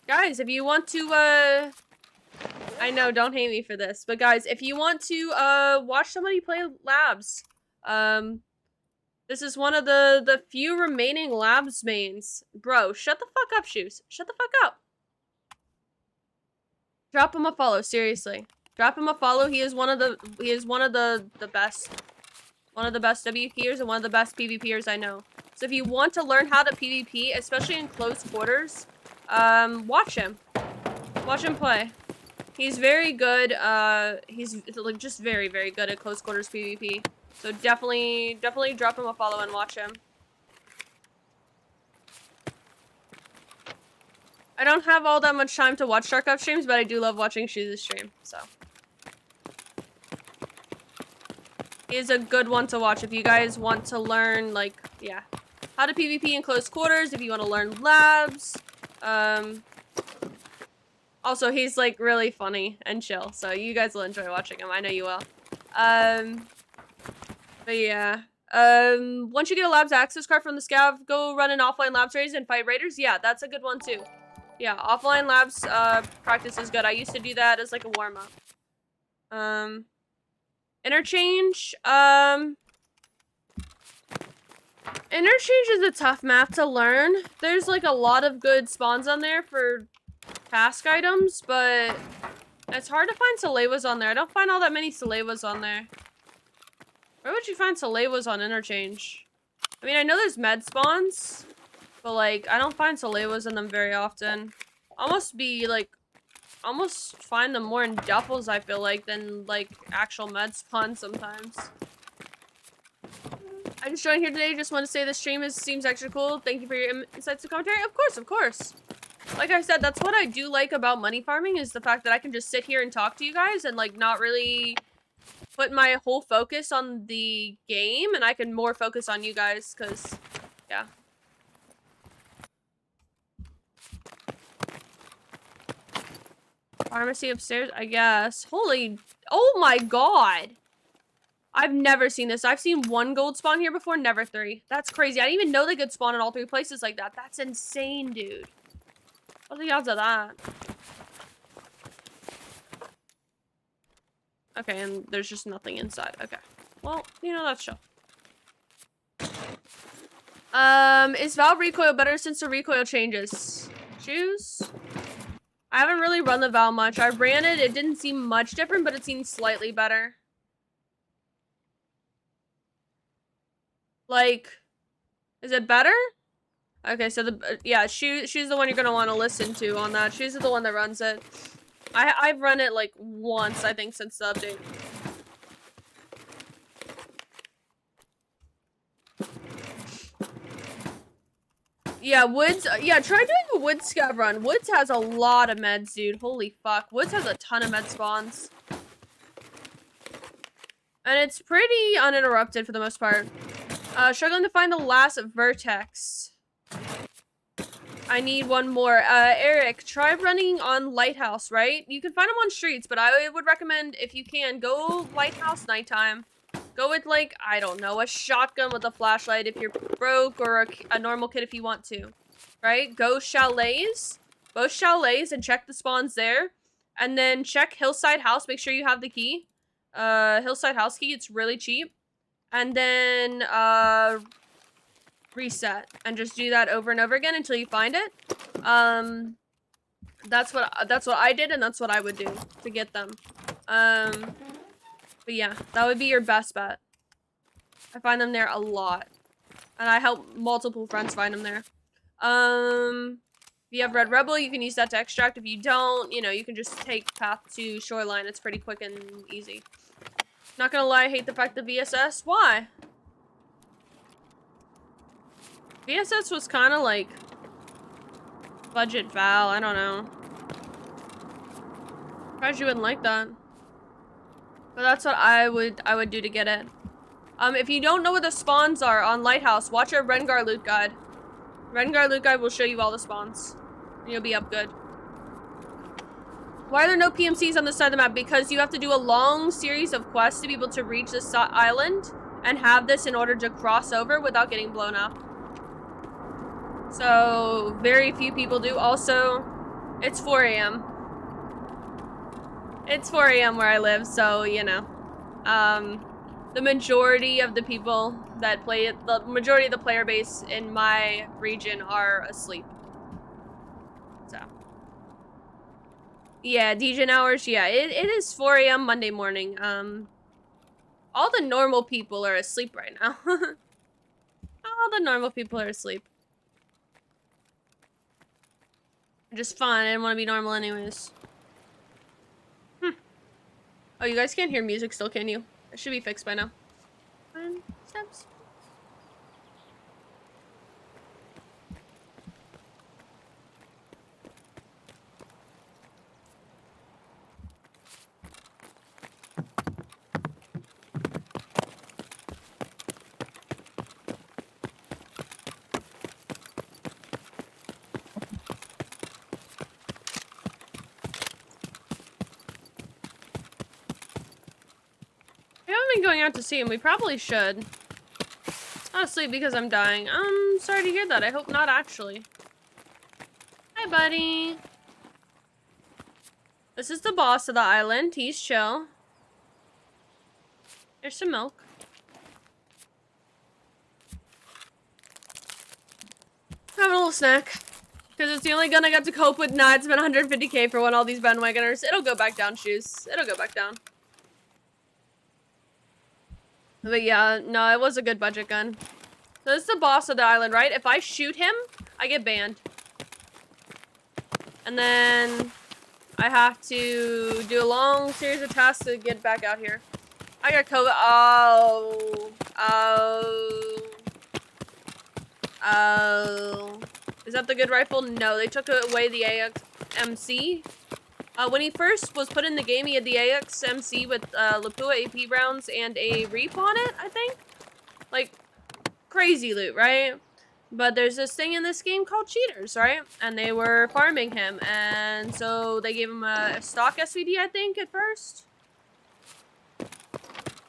Guys, if you want to, I know, don't hate me for this, but guys, if you want to, watch somebody play labs, this is one of the few remaining labs mains. Bro, shut the fuck up, Shoes. Shut the fuck up. Drop him a follow, seriously. Drop him a follow. He is one of the best. One of the best WPers and one of the best PvPers I know. So if you want to learn how to PvP, especially in close quarters, watch him. Watch him play. He's very good. He's like just very, very good at close quarters PvP. So definitely drop him a follow and watch him. I don't have all that much time to watch StarCraft streams, but I do love watching Shoes' stream, so. He is a good one to watch if you guys want to learn, like, yeah, how to PvP in close quarters, if you want to learn labs. Also, he's, like, really funny and chill, so you guys will enjoy watching him. I know you will. But yeah. Once you get a labs access card from the scav, go run an offline labs raid and fight raiders. Yeah, that's a good one, too. Yeah, offline labs practice is good. I used to do that as, like, a warm-up. Interchange, Interchange is a tough map to learn. There's like a lot of good spawns on there for task items, but it's hard to find Salevas on there. I don't find all that many Salevas on there. Where would you find Salevas on Interchange? I mean, I know there's med spawns, but like, I don't find Salevas in them very often. Almost find them more in duffels, I feel like, than like actual med spawns sometimes. I just joined here today. Just want to say the stream seems extra cool. Thank you for your insights and commentary. Of course, of course. Like I said, that's what I do like about money farming, is the fact that I can just sit here and talk to you guys and like not really put my whole focus on the game, and I can more focus on you guys, because yeah. Pharmacy upstairs, I guess. Holy, oh my god. I've never seen this. I've seen one gold spawn here before, never three. That's crazy. I didn't even know they could spawn in all three places like that. That's insane, dude. What are the odds of that? Okay, and there's just nothing inside. Okay. Well, you know, that's chill. Is Valve recoil better since the recoil changes? Shoes? I haven't really run the Valve much. I ran it. It didn't seem much different, but it seemed slightly better. Like, is it better? Okay, so yeah, she's the one you're gonna want to listen to on that. She's the one that runs it. I've run it like once, I think, since the update. Yeah, Woods, yeah, try doing a Woods scav run. Woods has a lot of meds, dude. Holy fuck. Woods has a ton of med spawns. And it's pretty uninterrupted for the most part. Struggling to find the last vertex. I need one more. Eric, try running on Lighthouse, right? You can find them on streets, but I would recommend, if you can, go Lighthouse nighttime. Go with, like, I don't know, a shotgun with a flashlight if you're broke, or a normal kit if you want to. Right? Go chalets. Both chalets, and check the spawns there. And then check Hillside House. Make sure you have the key. Hillside House key. It's really cheap. And then, reset. And just do that over and over again until you find it. That's what I did, and that's what I would do to get them. But yeah, that would be your best bet. I find them there a lot, and I help multiple friends find them there. If you have Red Rebel, you can use that to extract. If you don't, you know, you can just take path to Shoreline. It's pretty quick and easy. Not gonna lie, I hate the fact that VSS. Why? VSS was kind of like budget Val. I don't know. Surprised you wouldn't like that. But that's what I would do to get it. If you don't know what the spawns are on Lighthouse, watch our Rengar loot guide. Rengar loot guide will show you all the spawns. And you'll be up good. Why are there no PMCs on this side of the map? Because you have to do a long series of quests to be able to reach this island and have this in order to cross over without getting blown up. So, very few people do. Also, it's 4 a.m. It's 4 a.m. where I live, so, you know. The majority of the people that play it, the majority of the player base in my region are asleep. So. Yeah, DJ hours, yeah, it is 4 a.m. Monday morning. All the normal people are asleep right now. All the normal people are asleep. Just fun, I didn't want to be normal anyways. Oh, you guys can't hear music still, can you? It should be fixed by now. Steps. We haven't been going out to see him. We probably should. Honestly, because I'm dying. I'm sorry to hear that. I hope not, actually. Hi, buddy. This is the boss of the island. He's chill. Here's some milk. Have a little snack. Because it's the only gun I got to cope with. Nah, it's been 150k for all these bandwagoners. It'll go back down, shoes. It'll go back down. But yeah, no, it was a good budget gun. So this is the boss of the island, right? If I shoot him, I get banned. And then I have to do a long series of tasks to get back out here. I got COVID. Oh. Is that the good rifle? No, they took away the AXMC. When he first was put in the game, he had the AXMC with Lapua AP rounds and a reap on it, I think. Like, crazy loot, right? But there's this thing in this game called cheaters, right? And they were farming him, and so they gave him a stock SVD, I think, at first.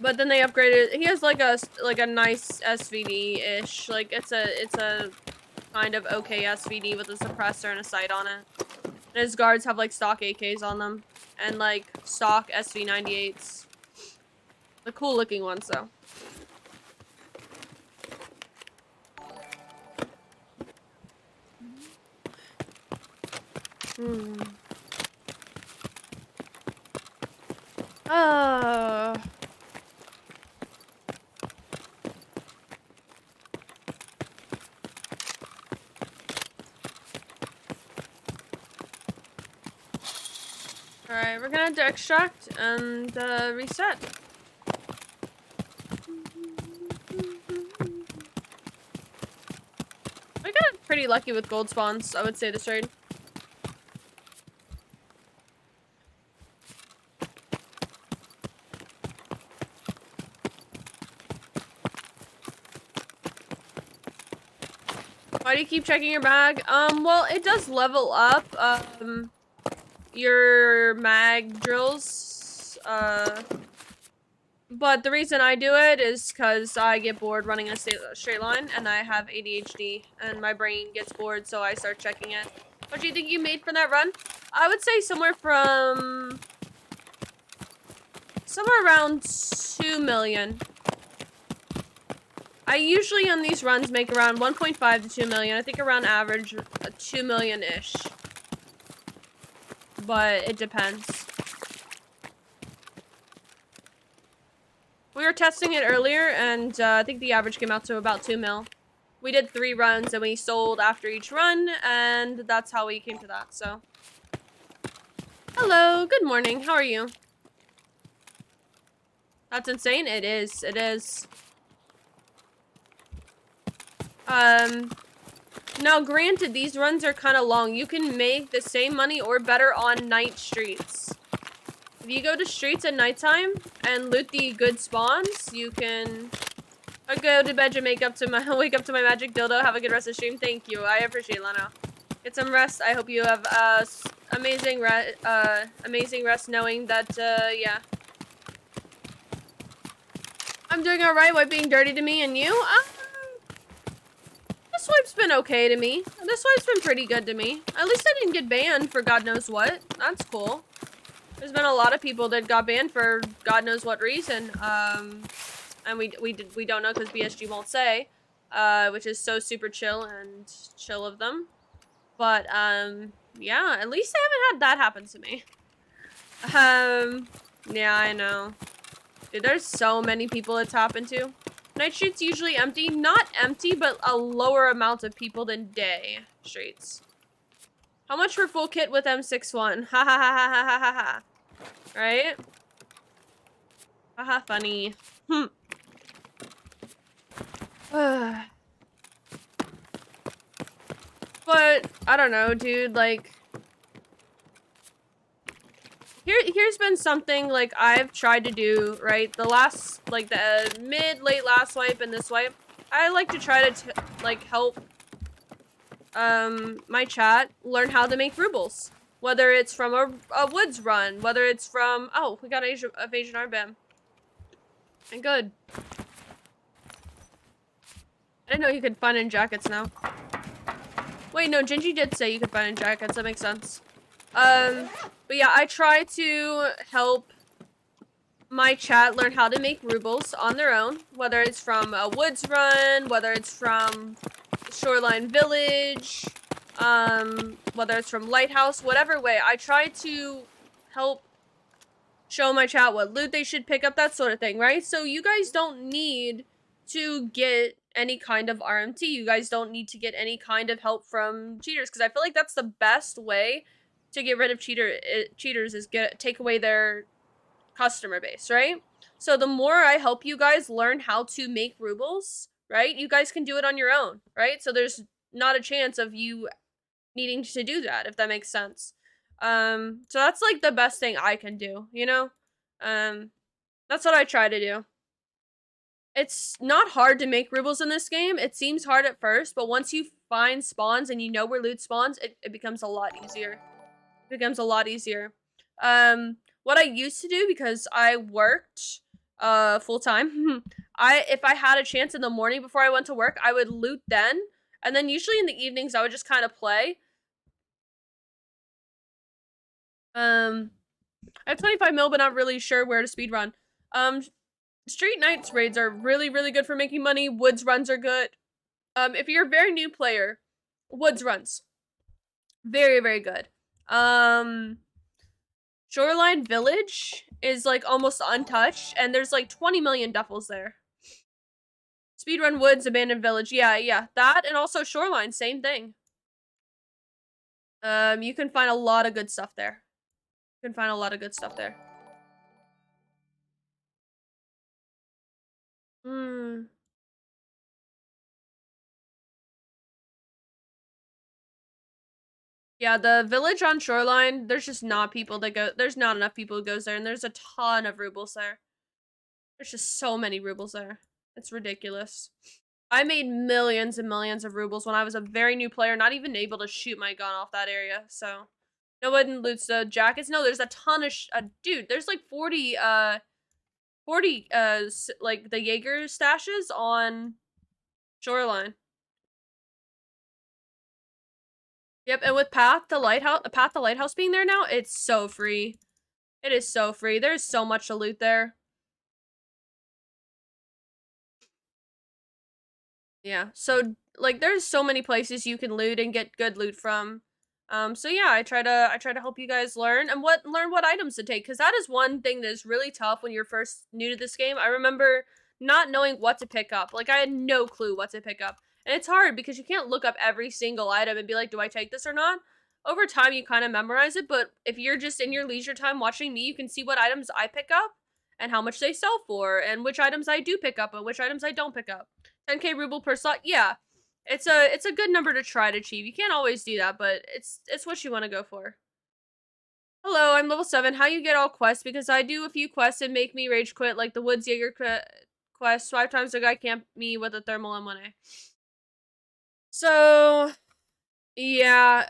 But then they upgraded. He has like a nice SVD-ish. Like it's a kind of okay SVD with a suppressor and a sight on it. And his guards have like stock AKs on them and like stock SV98s. The cool looking ones though. Alright, we're gonna have to extract and reset. I got pretty lucky with gold spawns, I would say, this raid. Why do you keep checking your bag? Well, it does level up, your mag drills, but the reason I do it is because I get bored running a straight line, and I have ADHD, and my brain gets bored, so I start checking it. What do you think you made for that run? I would say somewhere around 2 million. I usually on these runs make around 1.5 to 2 million. I think around average 2 million-ish. but it depends. We were testing it earlier, and I think the average came out to about 2 mil. We did 3 runs, and we sold after each run, and that's how we came to that, so. Hello, good morning, how are you? That's insane, it is, it is. Now granted, these runs are kind of long. You can make the same money or better on night streets. If you go to streets at nighttime and loot the good spawns, you can go to bed and wake up to my magic dildo. Have a good rest of the stream. Thank you. I appreciate it, Lano. Get some rest. I hope you have amazing rest knowing that yeah. I'm doing alright. What being dirty to me and you? This wipe's been okay to me. This wipe's been pretty good to me. At least I didn't get banned for God knows what. That's cool. There's been a lot of people that got banned for God knows what reason. And we don't know because BSG won't say, which is so super chill and chill of them. But yeah, at least I haven't had that happen to me. Yeah, I know. Dude, there's so many people it's happened to. Night streets usually empty. Not empty, but a lower amount of people than day streets. How much for full kit with M61? Ha ha ha ha ha ha ha. Right? Haha, funny. But, I don't know, dude, like... Here's been something, like, I've tried to do, right? The last, like, the late last wipe and this wipe, I like to try to, like, help, my chat learn how to make rubles. Whether it's from a woods run, whether it's from, oh, we got evasion armband. And good. I didn't know you could find in jackets now. Wait, no, Gingy did say you could find in jackets, that makes sense. But yeah, I try to help my chat learn how to make rubles on their own, whether it's from a woods run, whether it's from Shoreline Village, whether it's from Lighthouse, whatever way. I try to help show my chat what loot they should pick up, that sort of thing, right? So you guys don't need to get any kind of RMT. You guys don't need to get any kind of help from cheaters, because I feel like that's the best way to get rid of cheaters is take away their customer base, right? So the more I help you guys learn how to make rubles, right, you guys can do it on your own, right? So there's not a chance of you needing to do that, if that makes sense. So that's like the best thing I can do, you know? That's what I try to do. It's not hard to make rubles in this game. It seems hard at first, but once you find spawns and you know where loot spawns, it becomes a lot easier. It becomes a lot easier. What I used to do, because I worked full time, if I had a chance in the morning before I went to work, I would loot then, and then usually in the evenings I would just kind of play. I have 25 mil, but not really sure where to speedrun. Street nights raids are really, really good for making money. Woods runs are good. If you're a very new player, woods runs. Very, very good. Shoreline Village is like almost untouched, and there's like 20 million duffels there. Speedrun Woods, Abandoned Village. Yeah. That and also Shoreline, same thing. You can find a lot of good stuff there. You can find a lot of good stuff there. Yeah, the village on Shoreline, there's just not people that go, there's not enough people who goes there, and there's a ton of rubles there. There's just so many rubles there. It's ridiculous. I made millions and millions of rubles when I was a very new player, not even able to shoot my gun off that area, so. No one loots the jackets. No, there's a ton of, dude, there's like 40, like the Jaeger stashes on Shoreline. Yep, and with Path to Lighthouse being there now, it's so free. It is so free. There's so much to loot there. Yeah, so, like, there's so many places you can loot and get good loot from. So yeah, I try to help you guys learn what items to take, because that is one thing that is really tough when you're first new to this game. I remember not knowing what to pick up. Like, I had no clue what to pick up. And it's hard because you can't look up every single item and be like, do I take this or not? Over time, you kind of memorize it, but if you're just in your leisure time watching me, you can see what items I pick up and how much they sell for, and which items I do pick up and which items I don't pick up. 10k ruble per slot, yeah. It's a good number to try to achieve. You can't always do that, but it's what you want to go for. Hello, I'm level 7. How you get all quests? Because I do a few quests and make me rage quit, like the Woods Jaeger quest. 5 times the guy camped me with a thermal M1A. So, yeah,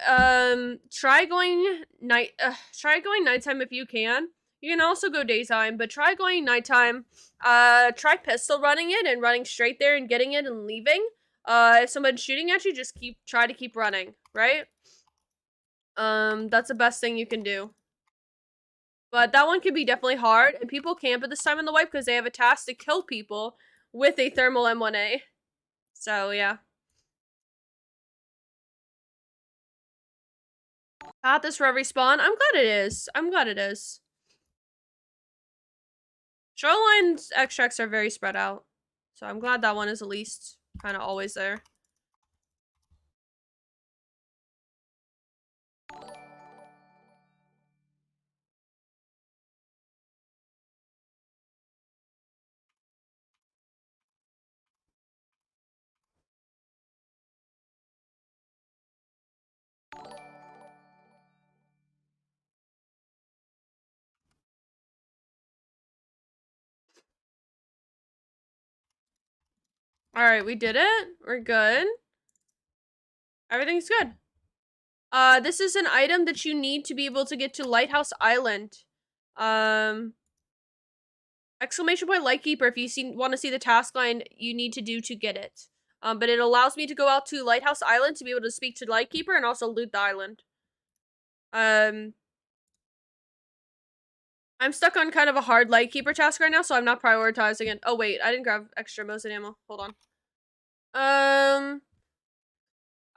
try going nighttime if you can. You can also go daytime, but try going nighttime. Try pistol running it and running straight there and getting it and leaving. If someone's shooting at you, just try to keep running, right? That's the best thing you can do. But that one can be definitely hard, and people camp at this time in the wipe because they have a task to kill people with a thermal M1A. So, yeah. Path is for every spawn. I'm glad it is. I'm glad it is. Shoreline extracts are very spread out. So I'm glad that one is at least kind of always there. Alright, we did it. We're good. Everything's good. This is an item that you need to be able to get to Lighthouse Island. Exclamation point Lightkeeper if you want to see the task line you need to do to get it. But it allows me to go out to Lighthouse Island to be able to speak to Lightkeeper and also loot the island. I'm stuck on kind of a hard Lightkeeper task right now, so I'm not prioritizing it. Oh wait, I didn't grab extra Mosin ammo. Hold on. I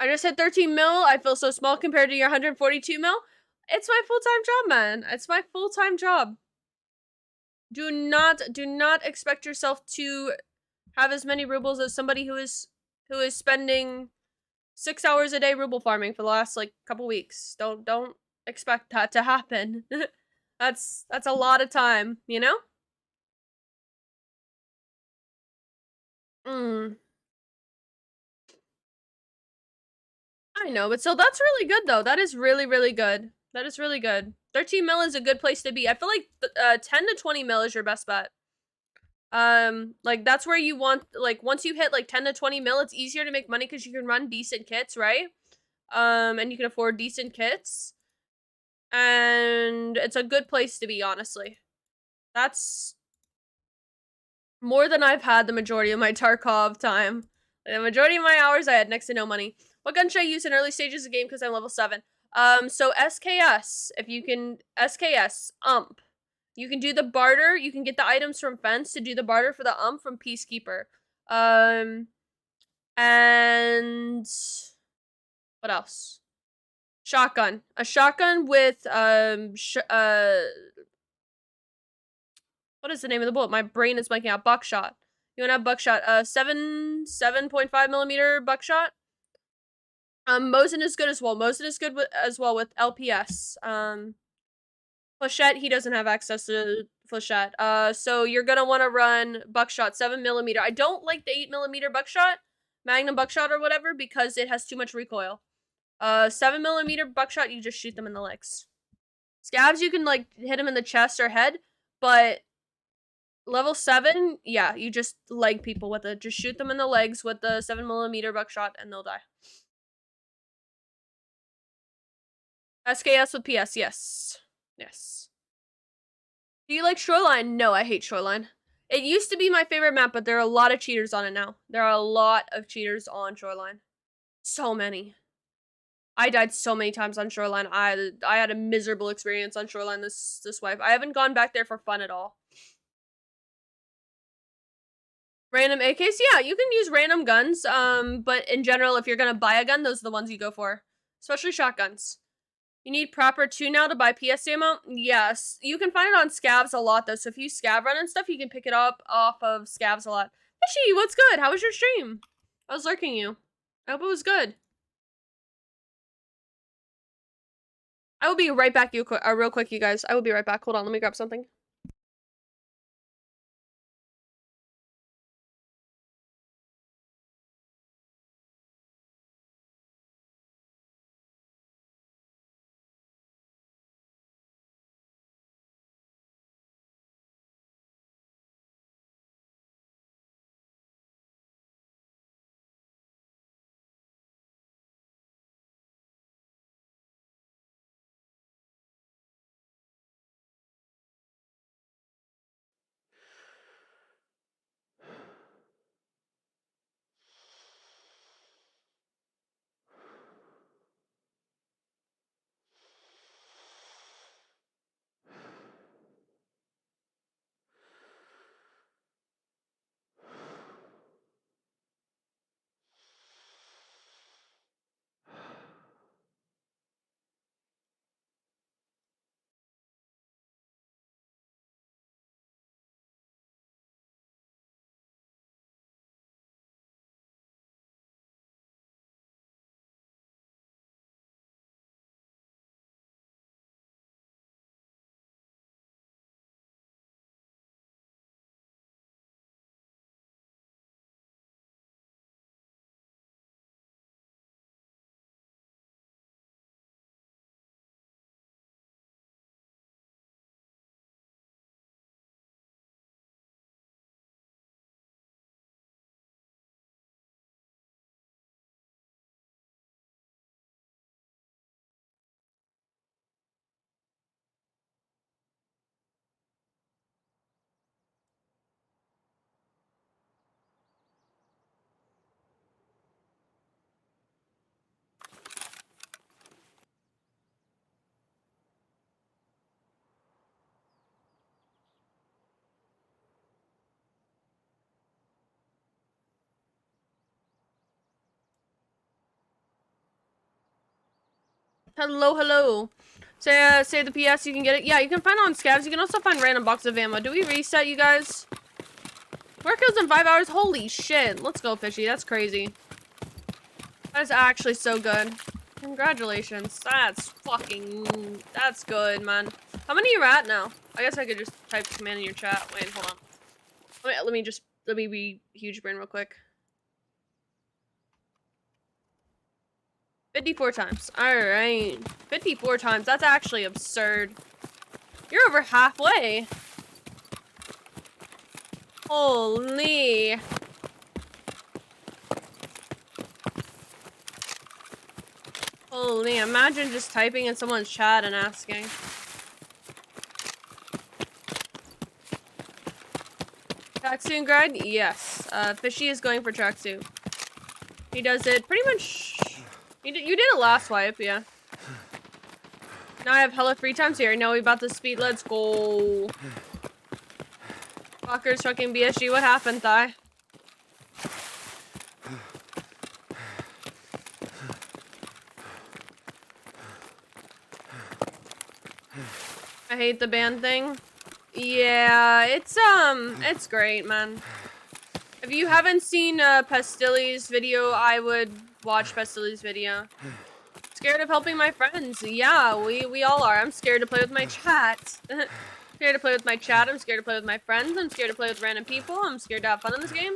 just hit 13 mil. I feel so small compared to your 142 mil. It's my full-time job, man. It's my full-time job. Do not expect yourself to have as many rubles as somebody who is spending 6 hours a day ruble farming for the last like couple weeks. Don't expect that to happen. That's a lot of time, you know? I know, but so that's really good though. That is really, really good. That is really good. 13 mil is a good place to be. I feel like 10 to 20 mil is your best bet. Like that's where you want, like once you hit like 10 to 20 mil, it's easier to make money because you can run decent kits, right? And you can afford decent kits. And it's a good place to be, honestly. That's more than I've had the majority of my Tarkov time. The majority of my hours, I had next to no money. What gun should I use in early stages of the game because I'm level 7? So SKS, if you can, SKS, UMP. You can do the barter, you can get the items from Fence to do the barter for the UMP from Peacekeeper. And what else? Shotgun. A shotgun with, what is the name of the bullet? My brain is blanking out. Buckshot. You want to have buckshot. 7.5 millimeter buckshot. Mosin is good as well. Mosin is good as well with LPS. Flechette, he doesn't have access to Flechette. So you're gonna want to run buckshot 7 millimeter. I don't like the 8 millimeter buckshot, Magnum buckshot or whatever, because it has too much recoil. 7 millimeter buckshot, you just shoot them in the legs. Scabs, you can like hit them in the chest or head, but level 7, yeah, you just leg people with it. Just shoot them in the legs with the 7 millimeter buckshot and they'll die. SKS with PS, yes. Yes. Do you like Shoreline? No, I hate Shoreline. It used to be my favorite map, but there are a lot of cheaters on it now. There are a lot of cheaters on Shoreline. So many. I died so many times on Shoreline. I had a miserable experience on Shoreline this wipe. I haven't gone back there for fun at all. Random AKs? Yeah, you can use random guns, but in general, if you're gonna buy a gun, those are the ones you go for. Especially shotguns. You need proper tune now to buy PS ammo? Yes. You can find it on scavs a lot though. So if you scav run and stuff, you can pick it up off of scavs a lot. Fishy, what's good? How was your stream? I was lurking you. I hope it was good. I will be right back, real quick, you guys. I will be right back. Hold on, let me grab something. Hello, hello. Say the PS, you can get it. Yeah, you can find it on scavs. You can also find random boxes of ammo. Do we reset, you guys? 4 kills in 5 hours? Holy shit. Let's go, Fishy. That's crazy. That is actually so good. Congratulations. That's good, man. How many are you at now? I guess I could just type the command in your chat. Wait, hold on. Let me be huge brain real quick. 54 times. Alright. 54 times. That's actually absurd. You're over halfway. Holy. Holy. Imagine just typing in someone's chat and asking. Tracksuit grind? Yes. Fishy is going for tracksuit. He does it pretty much. You did it last wipe, yeah. Now I have hella free times here. Now we about to speed. Let's go. Fuckers, fucking BSG. What happened, Thigh? I hate the band thing. Yeah, it's great, man. If you haven't seen Pestyly's video, I would watch Pestyly's video. Scared of helping my friends. Yeah, we all are. I'm scared to play with my chat. Scared to play with my chat. I'm scared to play with my friends. I'm scared to play with random people. I'm scared to have fun in this game.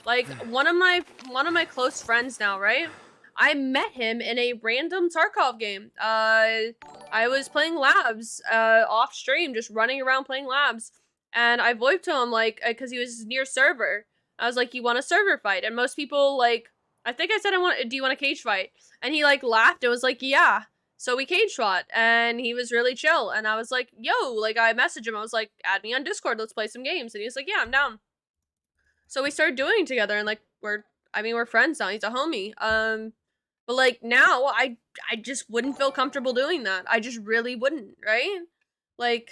Like one of my close friends now, right? I met him in a random Tarkov game. I was playing labs off stream, just running around playing labs, and I voiced to him like because he was near server. I was like, "You want a server fight?" And most people like, I think I said, do you want a cage fight?" And he like laughed and was like, "Yeah." So we cage fought, and he was really chill. And I was like, "Yo," like I messaged him. I was like, "Add me on Discord. Let's play some games." And he was like, "Yeah, I'm down." So we started doing it together, and like we're friends now. He's a homie. But like now, I just wouldn't feel comfortable doing that. I just really wouldn't, right? Like,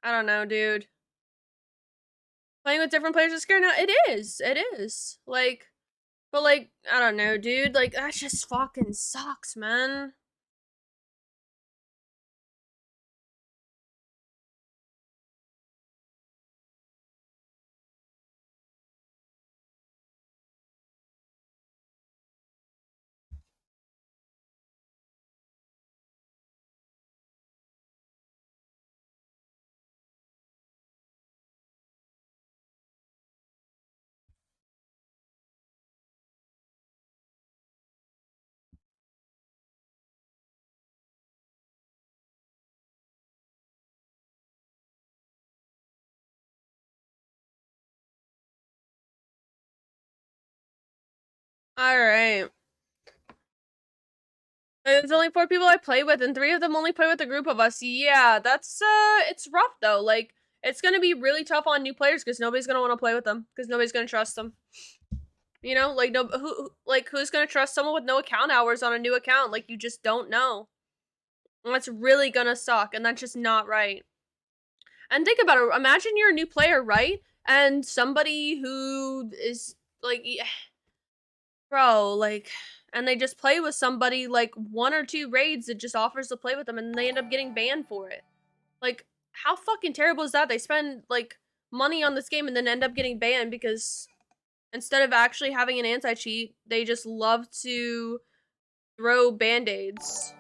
I don't know, dude. Playing with different players is scary now. It is. Like, but like, I don't know, dude. Like, that just fucking sucks, man. Alright. There's only 4 people I play with, and 3 of them only play with a group of us. Yeah, that's, it's rough, though. Like, it's gonna be really tough on new players, because nobody's gonna want to play with them, because nobody's gonna trust them. You know, like, who's gonna trust someone with no account hours on a new account? Like, you just don't know. And that's really gonna suck, and that's just not right. And think about it, imagine you're a new player, right? And somebody who is, like, bro, like, and they just play with somebody, like, 1 or 2 raids that just offers to play with them, and they end up getting banned for it. Like, how fucking terrible is that? They spend, like, money on this game and then end up getting banned because instead of actually having an anti-cheat, they just love to throw band-aids.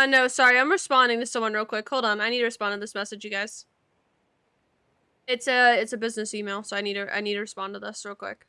No, sorry, I'm responding to someone real quick. Hold on, I need to respond to this message, you guys. It's a business email, so I need to respond to this real quick.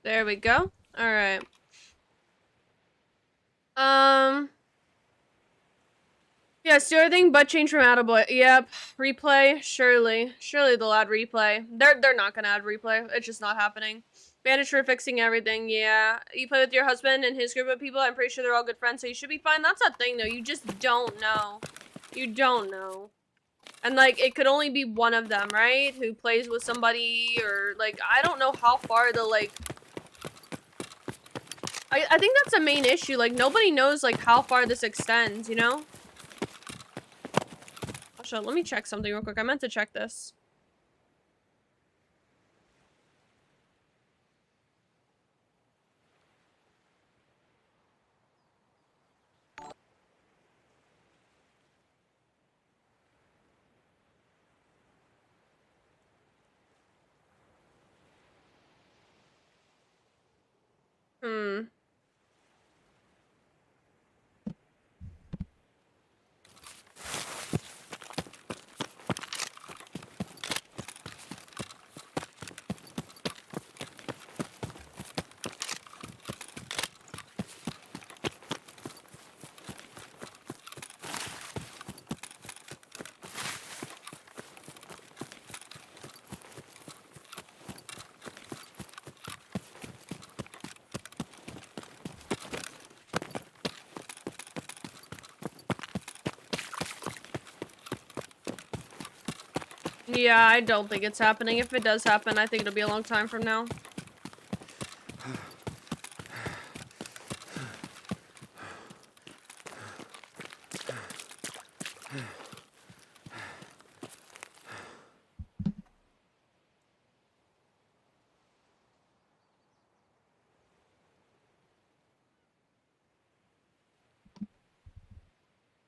There we go. Alright. Yes, do everything but change from Attaboy. Yep. Replay. Surely. Surely they'll add replay. They're not gonna add replay. It's just not happening. Manage for fixing everything, yeah. You play with your husband and his group of people, I'm pretty sure they're all good friends, so you should be fine. That's a thing, though. You just don't know. You don't know. And, like, it could only be one of them, right? Who plays with somebody, or, like, I don't know how far the, like... I think that's a main issue. Like, nobody knows, like, how far this extends, you know? Actually, let me check something real quick. I meant to check this. Hmm. Yeah, I don't think it's happening. If it does happen, I think it'll be a long time from now.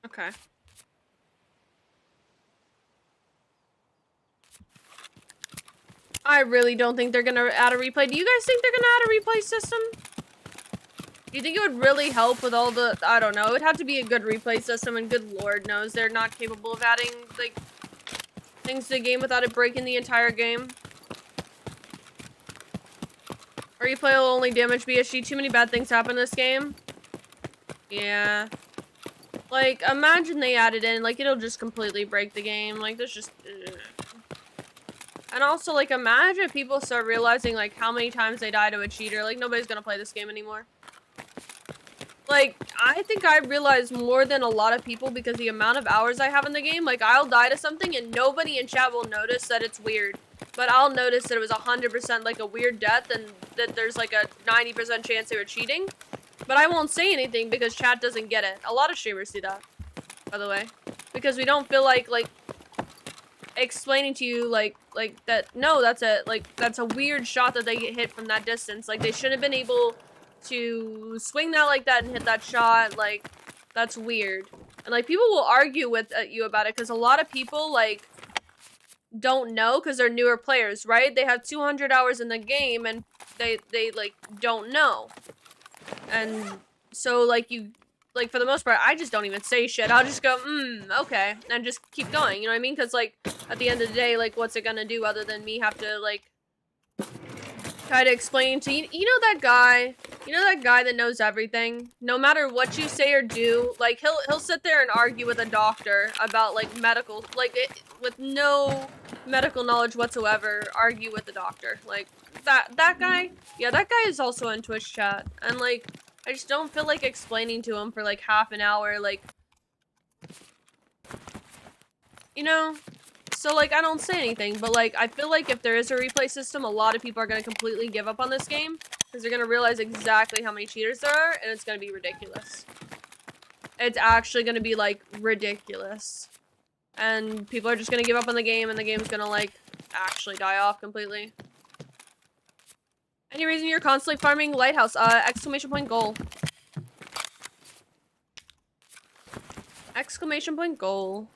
Okay. I really don't think they're gonna add a replay. Do you guys think they're gonna add a replay system? Do you think it would really help with all the, I don't know, it would have to be a good replay system, and good lord knows they're not capable of adding, like, things to the game without it breaking the entire game. Or replay will only damage BSG. Too many bad things happen in this game. Yeah. Like, imagine they added in, like, it'll just completely break the game. Like, there's just... Ugh. And also, like, imagine people start realizing, like, how many times they die to a cheater. Like, nobody's gonna play this game anymore. Like, I think I realized more than a lot of people because the amount of hours I have in the game. Like, I'll die to something and nobody in chat will notice that it's weird. But I'll notice that it was 100% like a weird death and that there's like a 90% chance they were cheating. But I won't say anything because chat doesn't get it. A lot of streamers do that, by the way. Because we don't feel like explaining to you like that, no, that's a weird shot that they get hit from that distance. Like, they shouldn't have been able to swing that like that and hit that shot. Like, that's weird. And like, people will argue with you about it because a lot of people like don't know because they're newer players, right? They have 200 hours in the game and they like don't know. And so like for the most part, I just don't even say shit. I'll just go, okay, and just keep going, you know what I mean? Because like at the end of the day, like, what's it gonna do other than me have to like try to explain to you, you know that guy that knows everything? No matter what you say or do, like, he'll sit there and argue with a doctor about, like, medical, like, with no medical knowledge whatsoever, argue with the doctor. Like, that guy? Yeah, that guy is also in Twitch chat. And, like, I just don't feel like explaining to him for, like, half an hour, like, you know? So, like, I don't say anything, but, like, I feel like if there is a replay system, a lot of people are gonna completely give up on this game, because they're gonna realize exactly how many cheaters there are, and it's gonna be ridiculous. It's actually gonna be, like, ridiculous. And people are just gonna give up on the game, and the game's gonna, like, actually die off completely. Any reason you're constantly farming Lighthouse? Exclamation point goal. Exclamation point goal.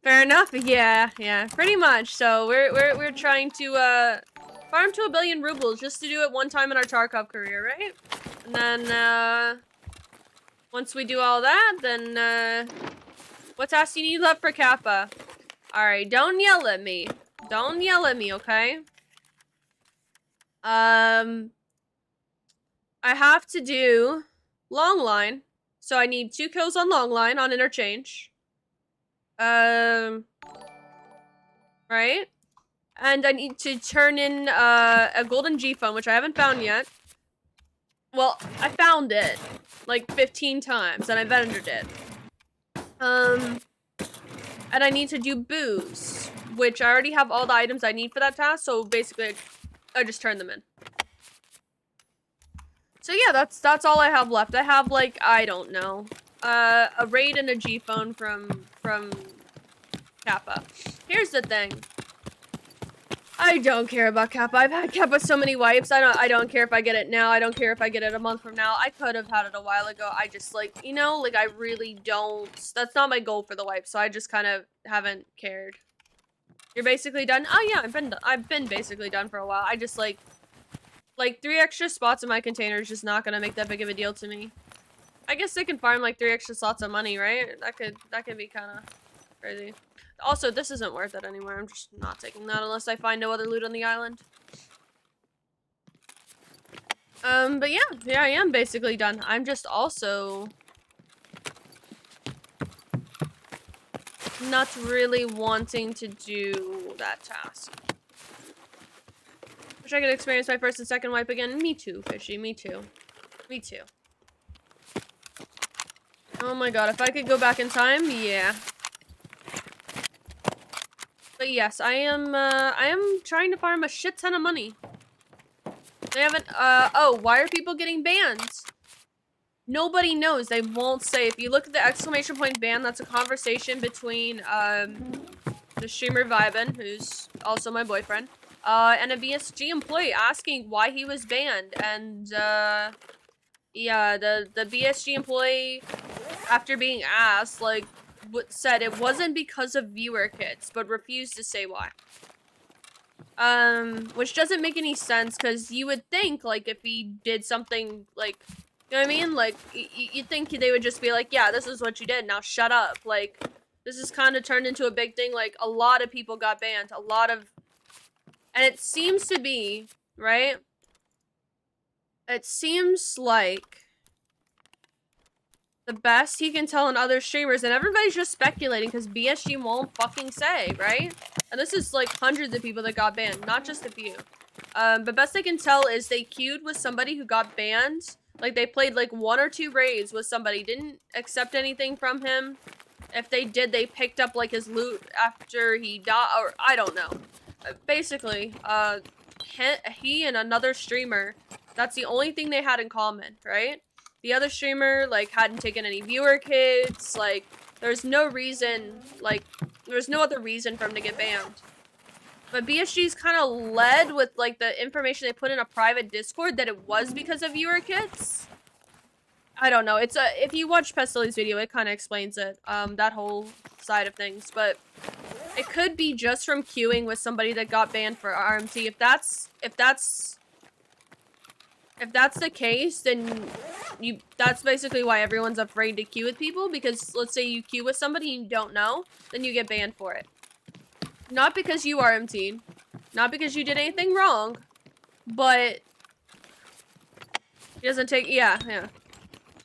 Fair enough. Yeah, pretty much. So we're trying to farm to 1 billion rubles just to do it one time in our Tarkov career, right? And then once we do all that, then what tasks do you need left for Kappa? All right, don't yell at me. Don't yell at me, okay? I have to do long line, so I need 2 kills on long line on interchange. Right? And I need to turn in, a golden G phone, which I haven't found yet. Well, I found it, like, 15 times, and I vendored it. And I need to do booze, which I already have all the items I need for that task, so basically, I just turn them in. So yeah, that's all I have left. I have, like, I don't know, a raid and a G phone from Kappa. Here's the thing. I don't care about Kappa. I've had Kappa so many wipes. I don't care if I get it now. I don't care if I get it a month from now. I could have had it a while ago. I just, like, you know, like, I really don't. That's not my goal for the wipe, so I just kind of haven't cared. You're basically done? Oh yeah, I've been basically done for a while. I just, like 3 extra spots in my container is just not gonna make that big of a deal to me. I guess they can farm like 3 extra slots of money, right? That could be kind of crazy. Also, this isn't worth it anymore. I'm just not taking that unless I find no other loot on the island. But yeah, I am basically done. I'm just also not really wanting to do that task. Wish I could experience my first and second wipe again. Me too, Fishy. Me too. Me too. Oh my god, if I could go back in time, yeah. But yes, I am trying to farm a shit ton of money. They haven't, oh, why are people getting banned? Nobody knows. They won't say. If you look at the exclamation point ban, that's a conversation between, the streamer Vibin, who's also my boyfriend, and a BSG employee asking why he was banned. And, yeah, the BSG employee, after being asked, like, said it wasn't because of viewer kits, but refused to say why. Which doesn't make any sense, because you would think, like, if he did something, like, you know what I mean? Like, you'd think they would just be like, yeah, this is what you did, now shut up. Like, this is kind of turned into a big thing, like, a lot of people got banned, a lot of... And it seems to be, right? It seems like the best he can tell on other streamers, and everybody's just speculating because BSG won't fucking say, right? And this is like hundreds of people that got banned, not just a few. But best they can tell is they queued with somebody who got banned. Like, they played like 1 or 2 raids with somebody, didn't accept anything from him. If they did, they picked up like his loot after he died, or I don't know. Basically, he and another streamer, that's the only thing they had in common, right? The other streamer, like, hadn't taken any viewer kits, like, there's no reason, like, there's no other reason for him to get banned. But BSG's kind of led with, like, the information they put in a private Discord that it was because of viewer kits. I don't know, it's if you watch Pestily's video, it kind of explains it, that whole side of things, but it could be just from queuing with somebody that got banned for RMT. If that's the case, then that's basically why everyone's afraid to queue with people, because let's say you queue with somebody you don't know, then you get banned for it. Not because you RMT'd, not because you did anything wrong, but it doesn't take, yeah.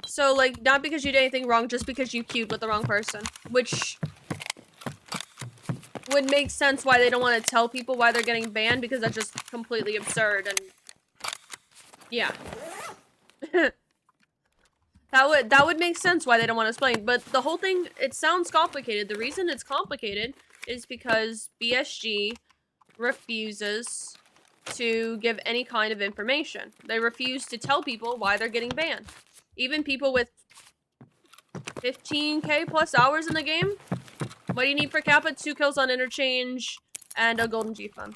So, like, not because you did anything wrong, just because you queued with the wrong person, which would make sense why they don't want to tell people why they're getting banned, because that's just completely absurd, and yeah. That would make sense why they don't want to explain, but the whole thing, it sounds complicated. The reason it's complicated is because BSG refuses to give any kind of information. They refuse to tell people why they're getting banned. Even people with 15k plus hours in the game, what do you need for Kappa? 2 kills on interchange and a golden G fund.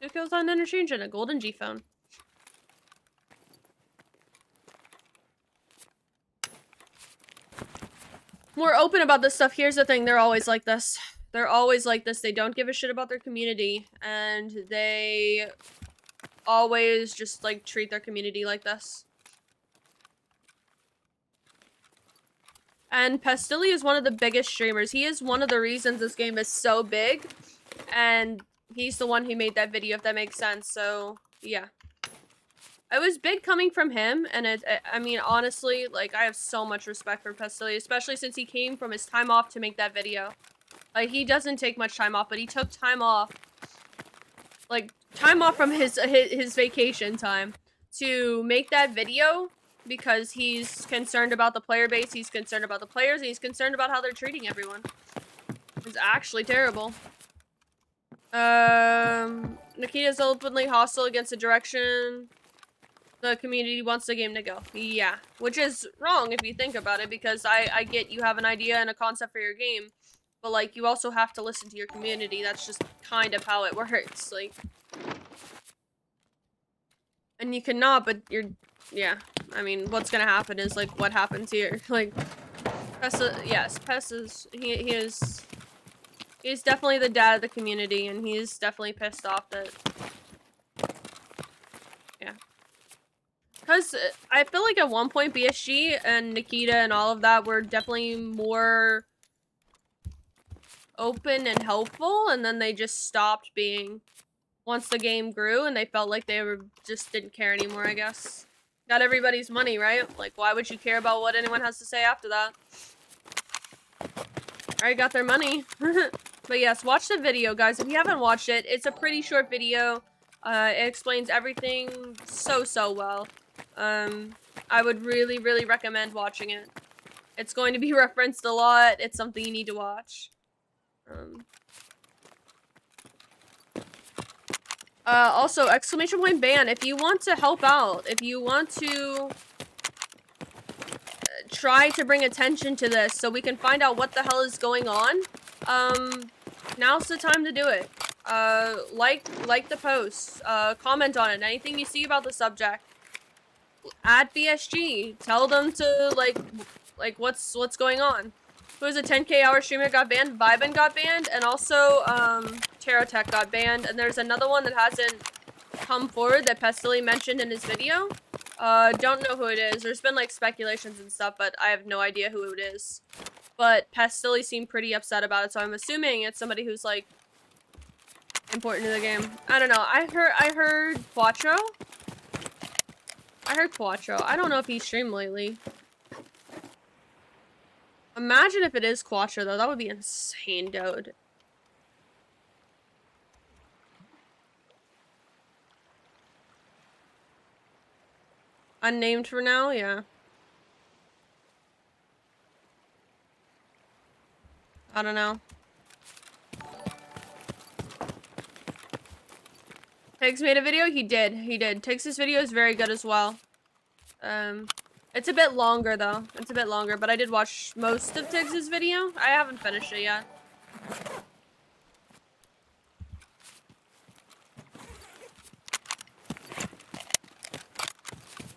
2 kills on interchange and a golden G phone. More open about this stuff. Here's the thing, they're always like this. They're always like this. They don't give a shit about their community, and they always just, like, treat their community like this. And pestily is one of the biggest streamers. He is one of the reasons this game is so big, and he's the one who made that video, if that makes sense. So, yeah. It was big coming from him, and I mean, honestly, like, I have so much respect for pestily, especially since he came from his time off to make that video. Like, he doesn't take much time off, but he took time off, like, time off from his vacation time to make that video, because he's concerned about the player base, he's concerned about the players, and he's concerned about how they're treating everyone. It's actually terrible. Nikita's openly hostile against the direction the community wants the game to go. Yeah, which is wrong if you think about it, because I get you have an idea and a concept for your game, but, like, you also have to listen to your community. That's just kind of how it works, like. And you cannot, but yeah. I mean, what's gonna happen is, like, what happens here. Like, yes, Pest is, he's definitely the dad of the community, and he's definitely pissed off that, yeah. Because I feel like at one point, BSG and Nikita and all of that were definitely more open and helpful, and then they just stopped being once the game grew, and they felt like they just didn't care anymore, I guess. got everybody's money, right? Like, why would you care about what anyone has to say after that? Alright, got their money. But yes, watch the video, guys. If you haven't watched it, it's a pretty short video. It explains everything so well. I would really recommend watching it. It's going to be referenced a lot. It's something you need to watch. Also, exclamation point ban. If you want to help out, if you want to try to bring attention to this so we can find out what the hell is going on, now's the time to do it. Like the post, comment on it, anything you see about the subject. At BSG, tell them to like what's going on. Who was a 10K hour streamer got banned? Vibin got banned, and also Terrotech got banned, and there's another one that hasn't come forward that Pestily mentioned in his video. Don't know who it is. There's been like speculations and stuff, but I have no idea who it is. But Pestily seemed pretty upset about it, so I'm assuming it's somebody who's like important to the game. I don't know. I heard Quattro. I heard Quattro. I don't know if he streamed lately. Imagine if it is Quattro though. That would be insane, dude. Unnamed for now, yeah. I don't know. Tiggs made a video? He did. Tiggs' video is very good as well. It's a bit longer though. It's a bit longer, but I did watch most of Tiggs' video. I haven't finished it yet.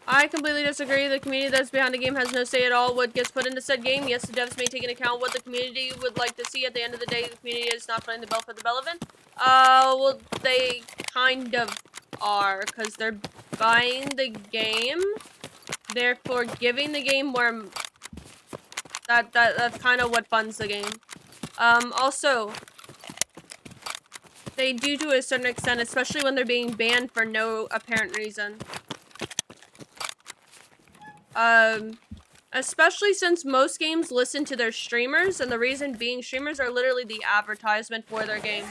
I completely disagree. The community that's behind the game has no say at all what gets put into said game. Yes, the devs may take into account what the community would like to see. At the end of the day, the community is not playing the bill for the relevant. Well, they kind of are, because they're buying the game. Therefore, giving the game more... That's kind of what funds the game. Also... They do to a certain extent, especially when they're being banned for no apparent reason. Especially since most games listen to their streamers, and the reason being streamers are literally the advertisement for their game.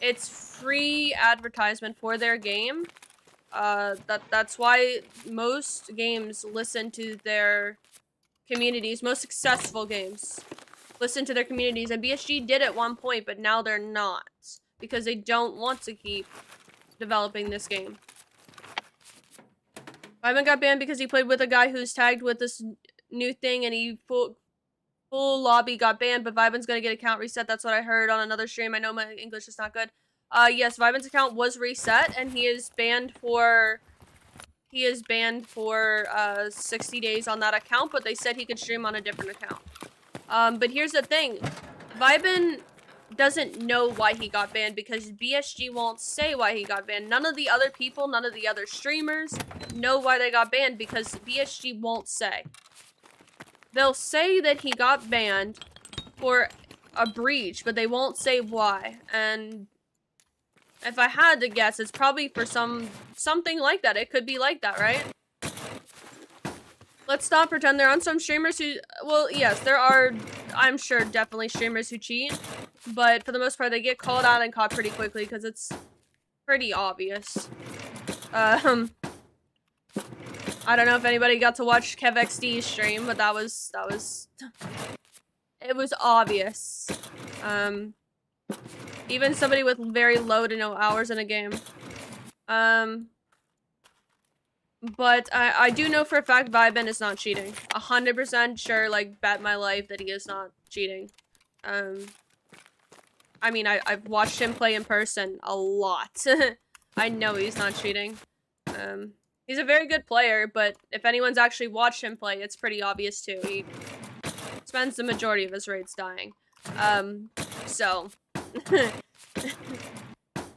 It's free advertisement for their game. That's why most games listen to their communities. Most successful games listen to their communities, and BSG did at one point, but now they're not. Because they don't want to keep developing this game. Vyman got banned because he played with a guy who's tagged with this new thing, and he full lobby got banned, but Vyman's gonna get account reset. That's what I heard on another stream. I know my English is not good. Yes, Vyman's account was reset, and he is banned for 60 days on that account, but they said he could stream on a different account. But here's the thing. Vyman doesn't know why he got banned because BSG won't say why he got banned. None of the other people, none of the other streamers know why they got banned because BSG won't say. They'll say that he got banned for a breach, but they won't say why. And if I had to guess, it's probably for something like that. It could be like that, right? Let's not pretend. There are some streamers who, well, yes, there are, I'm sure, definitely streamers who cheat. But for the most part, they get called out and caught pretty quickly because it's pretty obvious. I don't know if anybody got to watch KevXD's stream, but that was, it was obvious. Even somebody with very low to no hours in a game. But I do know for a fact Vyben is not cheating. 100% sure, like, bet my life that he is not cheating. I mean, I've watched him play in person a lot. I know he's not cheating. He's a very good player, but if anyone's actually watched him play, it's pretty obvious too. He spends the majority of his raids dying. So...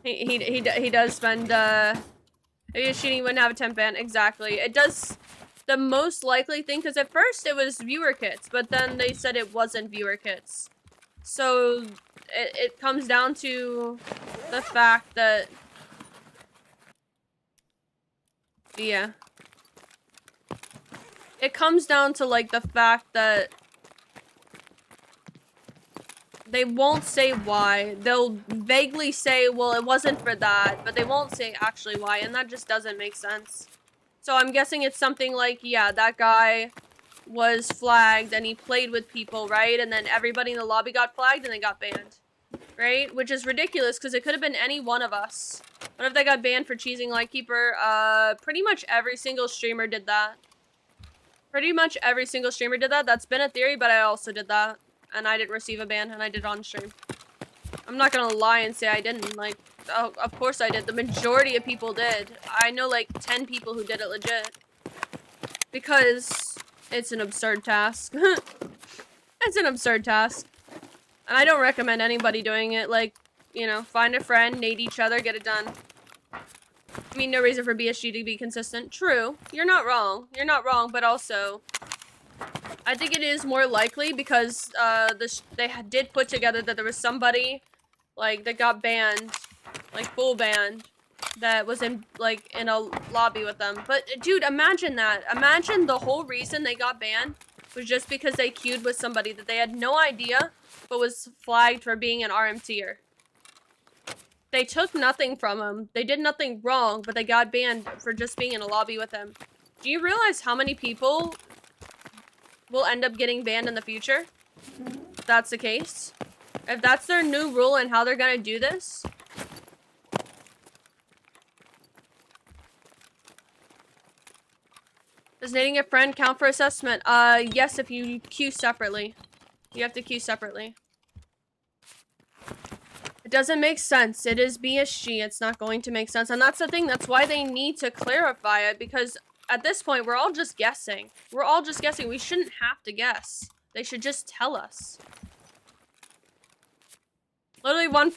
he does spend, if he was cheating, he wouldn't have a temp ban. Exactly. It does... The most likely thing, because at first it was viewer kits, but then they said it wasn't viewer kits. So... It comes down to the fact that, yeah, it comes down to, like, the fact that they won't say why. They'll vaguely say, well, it wasn't for that, but they won't say actually why, and that just doesn't make sense. So I'm guessing it's something like, yeah, that guy was flagged and he played with people, right? And then everybody in the lobby got flagged and they got banned, right? Which is ridiculous because it could have been any one of us. What if they got banned for cheesing Lightkeeper? Pretty much every single streamer did that. Pretty much every single streamer did that. That's been a theory, but I also did that. And I didn't receive a ban, and I did it on stream. I'm not gonna lie and say I didn't. Like, oh, of course I did. The majority of people did. I know, like, 10 people who did it legit. Because it's an absurd task. It's an absurd task. And I don't recommend anybody doing it. Like, you know, find a friend, nade each other, get it done. I mean, no reason for BSG to be consistent. True. You're not wrong. You're not wrong, but also, I think it is more likely because they did put together that there was somebody, like, that got banned, like, full banned, that was in, like, in a lobby with them. But, dude, imagine that. Imagine the whole reason they got banned was just because they queued with somebody that they had no idea, but was flagged for being an RMTer. They took nothing from him. They did nothing wrong, but they got banned for just being in a lobby with him. Do you realize how many people will end up getting banned in the future? If that's the case. If that's their new rule and how they're gonna do this. Does nading a friend count for assessment? Yes, if you queue separately. You have to queue separately. It doesn't make sense. It is BSG. It's not going to make sense. And that's the thing. That's why they need to clarify it. Because at this point, we're all just guessing. We're all just guessing. We shouldn't have to guess. They should just tell us. Literally one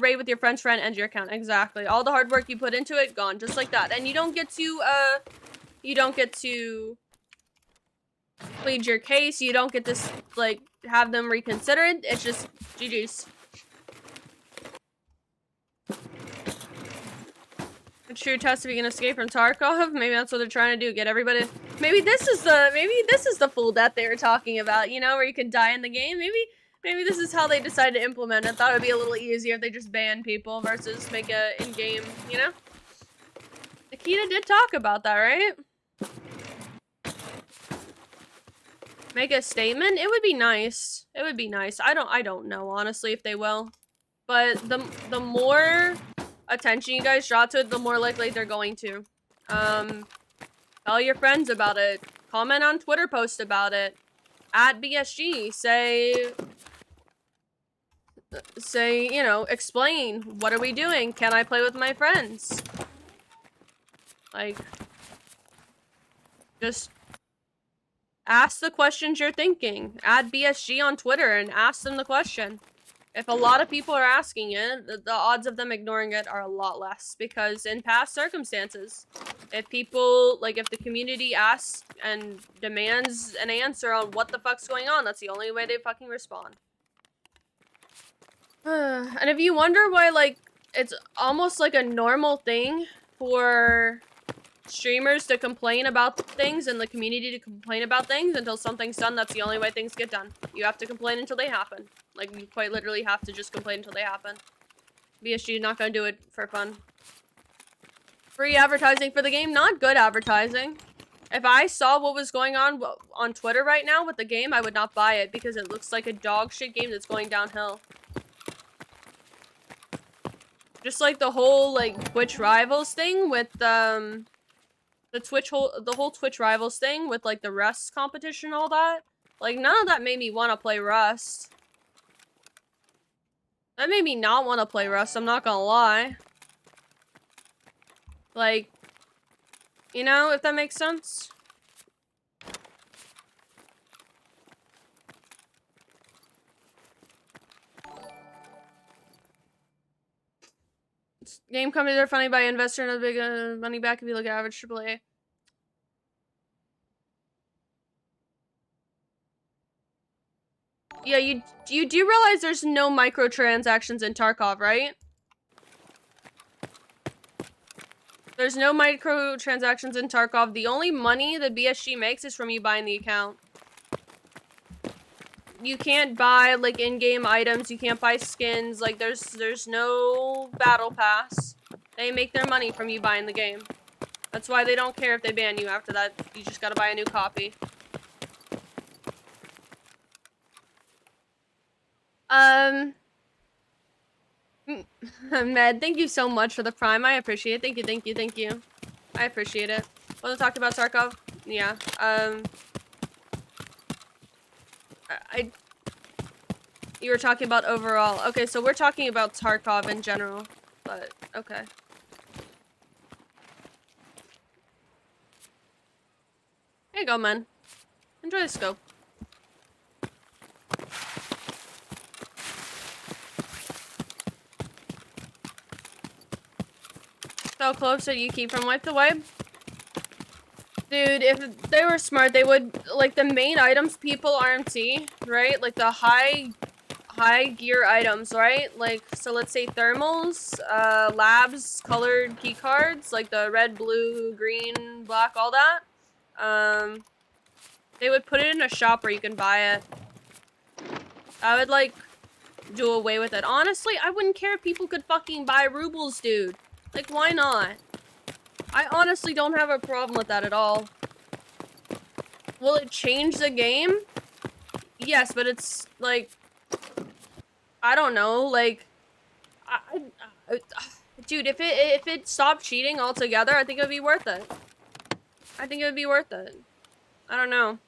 raid with your friend's friend ends your account. Exactly. All the hard work you put into it, gone. Just like that. And you don't get to, plead your case. You don't get to, like, have them reconsider it. It's just GG's. A true test if you can escape from Tarkov. Maybe that's what they're trying to do. Get everybody. Maybe this is the full death they were talking about. You know, where you can die in the game. Maybe this is how they decided to implement it. Thought it would be a little easier if they just ban people versus make a in-game. You know. Nikita did talk about that, right? Make a statement. It would be nice. It would be nice. I don't know honestly if they will, but the more attention you guys draw to it, the more likely they're going to. Tell your friends about it. Comment on Twitter post about it. At BSG, say, you know, explain. What are we doing? Can I play with my friends? Like, just ask the questions you're thinking. Add BSG on Twitter and ask them the question. If a lot of people are asking it, the odds of them ignoring it are a lot less. Because in past circumstances, if people, like, if the community asks and demands an answer on what the fuck's going on, that's the only way they fucking respond. And if you wonder why, like, it's almost like a normal thing for streamers to complain about things and the community to complain about things until something's done, that's the only way things get done. You have to complain until they happen. Like, you quite literally have to just complain until they happen. BSG not gonna do it for fun. Free advertising for the game, not good advertising. If I saw what was going on Twitter right now with the game, I would not buy it because it looks like a dog shit game that's going downhill. Just like the whole, like, Twitch Rivals thing with, the whole Twitch Rivals thing with, like, the Rust competition and all that. Like, none of that made me want to play Rust. That made me not want to play Rust, I'm not gonna lie. Like, you know, if that makes sense? Game companies are funded by investor and a big money back if you look at average AAA. Yeah, you do realize there's no microtransactions in Tarkov, right? There's no microtransactions in Tarkov. The only money the BSG makes is from you buying the account. You can't buy, like, in-game items. You can't buy skins. Like, there's no battle pass. They make their money from you buying the game. That's why they don't care if they ban you after that. You just gotta buy a new copy. Med, thank you so much for the prime. I appreciate it. Thank you, thank you, thank you. I appreciate it. Want to talk about Tarkov? Yeah. You were talking about overall. Okay, so we're talking about Tarkov in general, but okay. There you go, man. Enjoy the scope. So close that you keep from wipe the wipe? Dude, if they were smart, they would, like, the main items people RMT, right? Like, the high gear items, right? Like, so let's say thermals, labs, colored key cards, like the red, blue, green, black, all that. They would put it in a shop where you can buy it. I would, like, do away with it. Honestly, I wouldn't care if people could fucking buy rubles, dude. Like, why not? I honestly don't have a problem with that at all. Will it change the game? Yes, but it's, like, I don't know, like, dude, if it stopped cheating altogether, I think it would be worth it. I think it would be worth it. I don't know.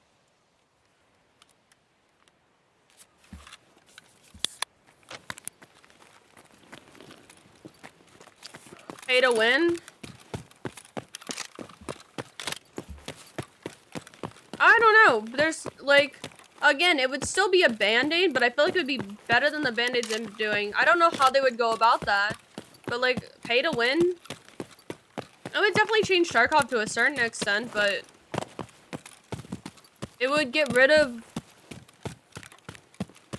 Pay to win? I don't know. There's, like, again, it would still be a band-aid, but I feel like it would be better than the band-aids I'm doing. I don't know how they would go about that, but, like, pay to win? It would definitely change Tarkov to a certain extent, but it would get rid of...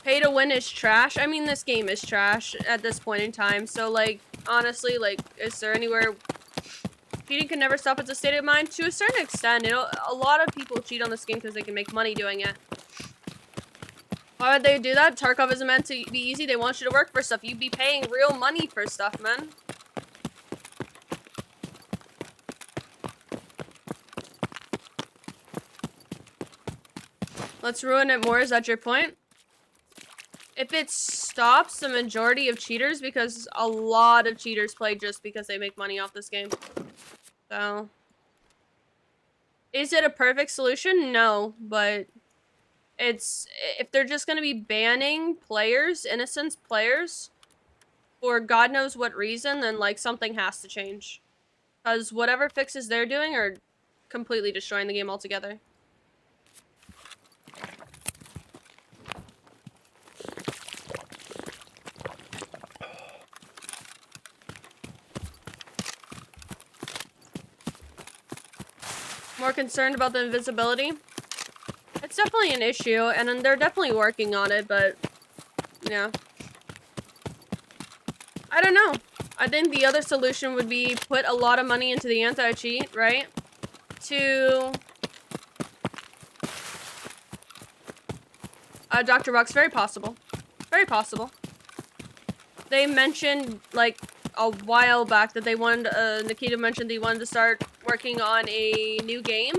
Pay to win is trash. I mean, this game is trash at this point in time, so, like, honestly, like, is there anywhere... Cheating can never stop. It's a state of mind. To a certain extent, a lot of people cheat on this game because they can make money doing it. Why would they do that? Tarkov isn't meant to be easy. They want you to work for stuff. You'd be paying real money for stuff, man. Let's ruin it more. Is that your point? If it stops the majority of cheaters, because a lot of cheaters play just because they make money off this game. So, is it a perfect solution? No, but it's, if they're just going to be banning players, innocent players, for God knows what reason, then, like, something has to change. Because whatever fixes they're doing are completely destroying the game altogether. More concerned about the invisibility? It's definitely an issue, and then they're definitely working on it, but yeah. I don't know. I think the other solution would be put a lot of money into the anti-cheat, right? To... Dr. Bucks, very possible. Very possible. They mentioned, like, a while back that they wanted, Nikita mentioned they wanted to start working on a new game.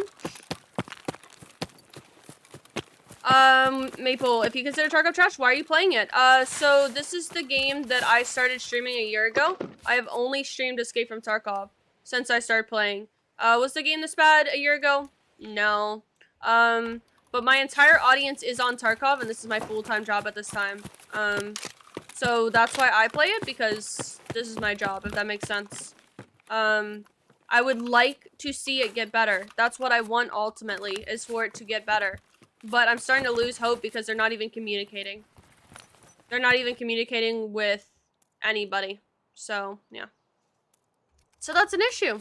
Maple, if you consider Tarkov trash, why are you playing it? So this is the game that I started streaming a year ago. I have only streamed Escape from Tarkov since I started playing. Was the game this bad a year ago? No. But my entire audience is on Tarkov, and this is my full-time job at this time. So that's why I play it, because this is my job, if that makes sense. I would like to see it get better. That's what I want ultimately, is for it to get better. But I'm starting to lose hope because they're not even communicating. They're not even communicating with anybody. So, yeah. So that's an issue.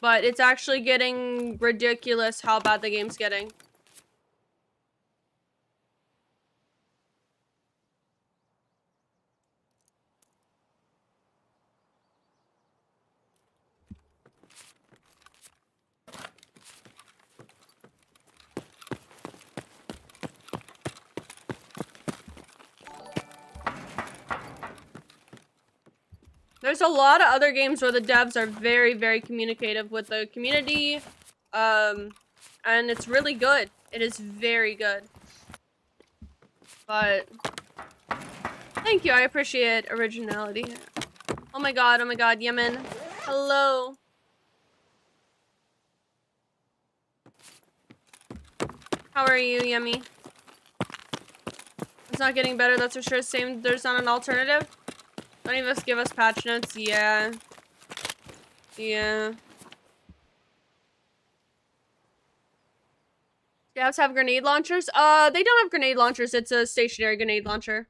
But it's actually getting ridiculous how bad the game's getting. There's a lot of other games where the devs are very, very communicative with the community, and it's really good. It is very good. But thank you, I appreciate originality. Oh my god, Yemen. Hello. How are you, Yummy? It's not getting better, that's for sure. Same, there's not an alternative. Don't even give us patch notes. Yeah. Yeah. Scavs have grenade launchers? They don't have grenade launchers. It's a stationary grenade launcher.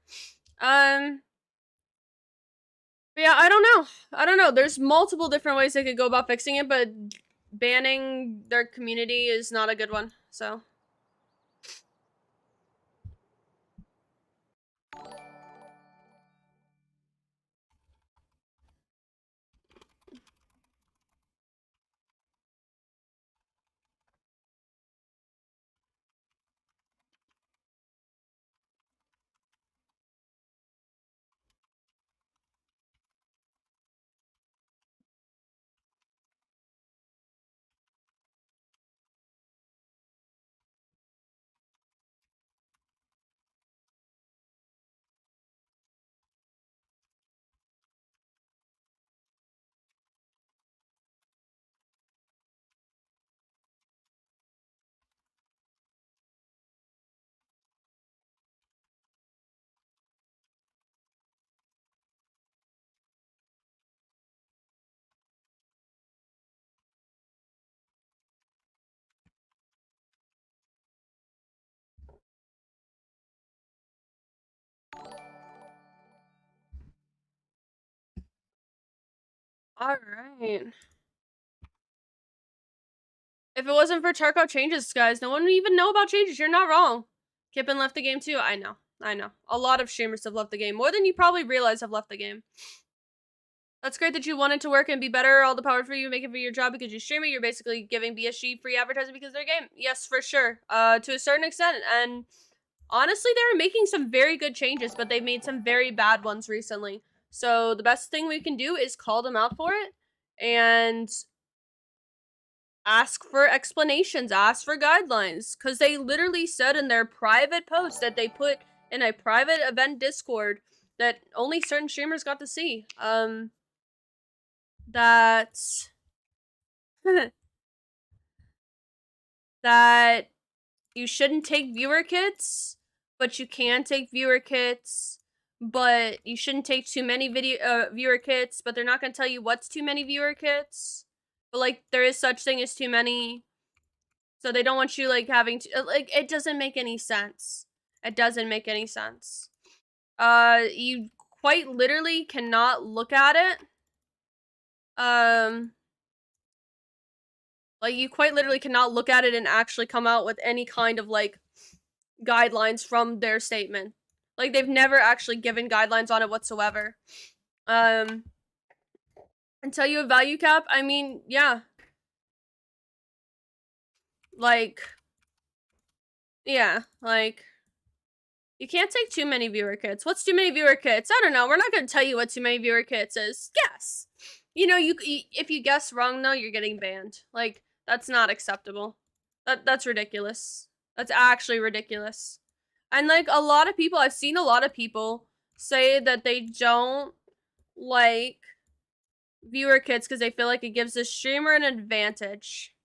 But yeah, I don't know. There's multiple different ways they could go about fixing it, but banning their community is not a good one, so. Alright. If it wasn't for Charco changes, guys, no one would even know about changes. You're not wrong. Kippen left the game too. I know. A lot of streamers have left the game. More than you probably realize have left the game. That's great that you wanted to work and be better. All the power for you, make it for your job because you stream it. You're basically giving BSG free advertising because of their game. Yes, for sure. To a certain extent. And honestly, they were making some very good changes, but they've made some very bad ones recently. So the best thing we can do is call them out for it and ask for explanations, ask for guidelines, because they literally said in their private post that they put in a private event Discord that only certain streamers got to see, that that you shouldn't take viewer kits, but you can take viewer kits, but you shouldn't take too many viewer kits, but they're not going to tell you what's too many viewer kits. But, like, there is such thing as too many. So they don't want you, like, having to, like, it doesn't make any sense. It doesn't make any sense. You quite literally cannot look at it. Like, you quite literally cannot look at it and actually come out with any kind of, like, guidelines from their statement. Like, they've never actually given guidelines on it whatsoever. Until you have value cap, I mean, yeah. Like, yeah, like, you can't take too many viewer kits. What's too many viewer kits? I don't know. We're not going to tell you what too many viewer kits is. Guess. You know, if you guess wrong, though, you're getting banned. Like, that's not acceptable. That's ridiculous. That's actually ridiculous. And, like, a lot of people, I've seen a lot of people say that they don't like viewer kits because they feel like it gives the streamer an advantage.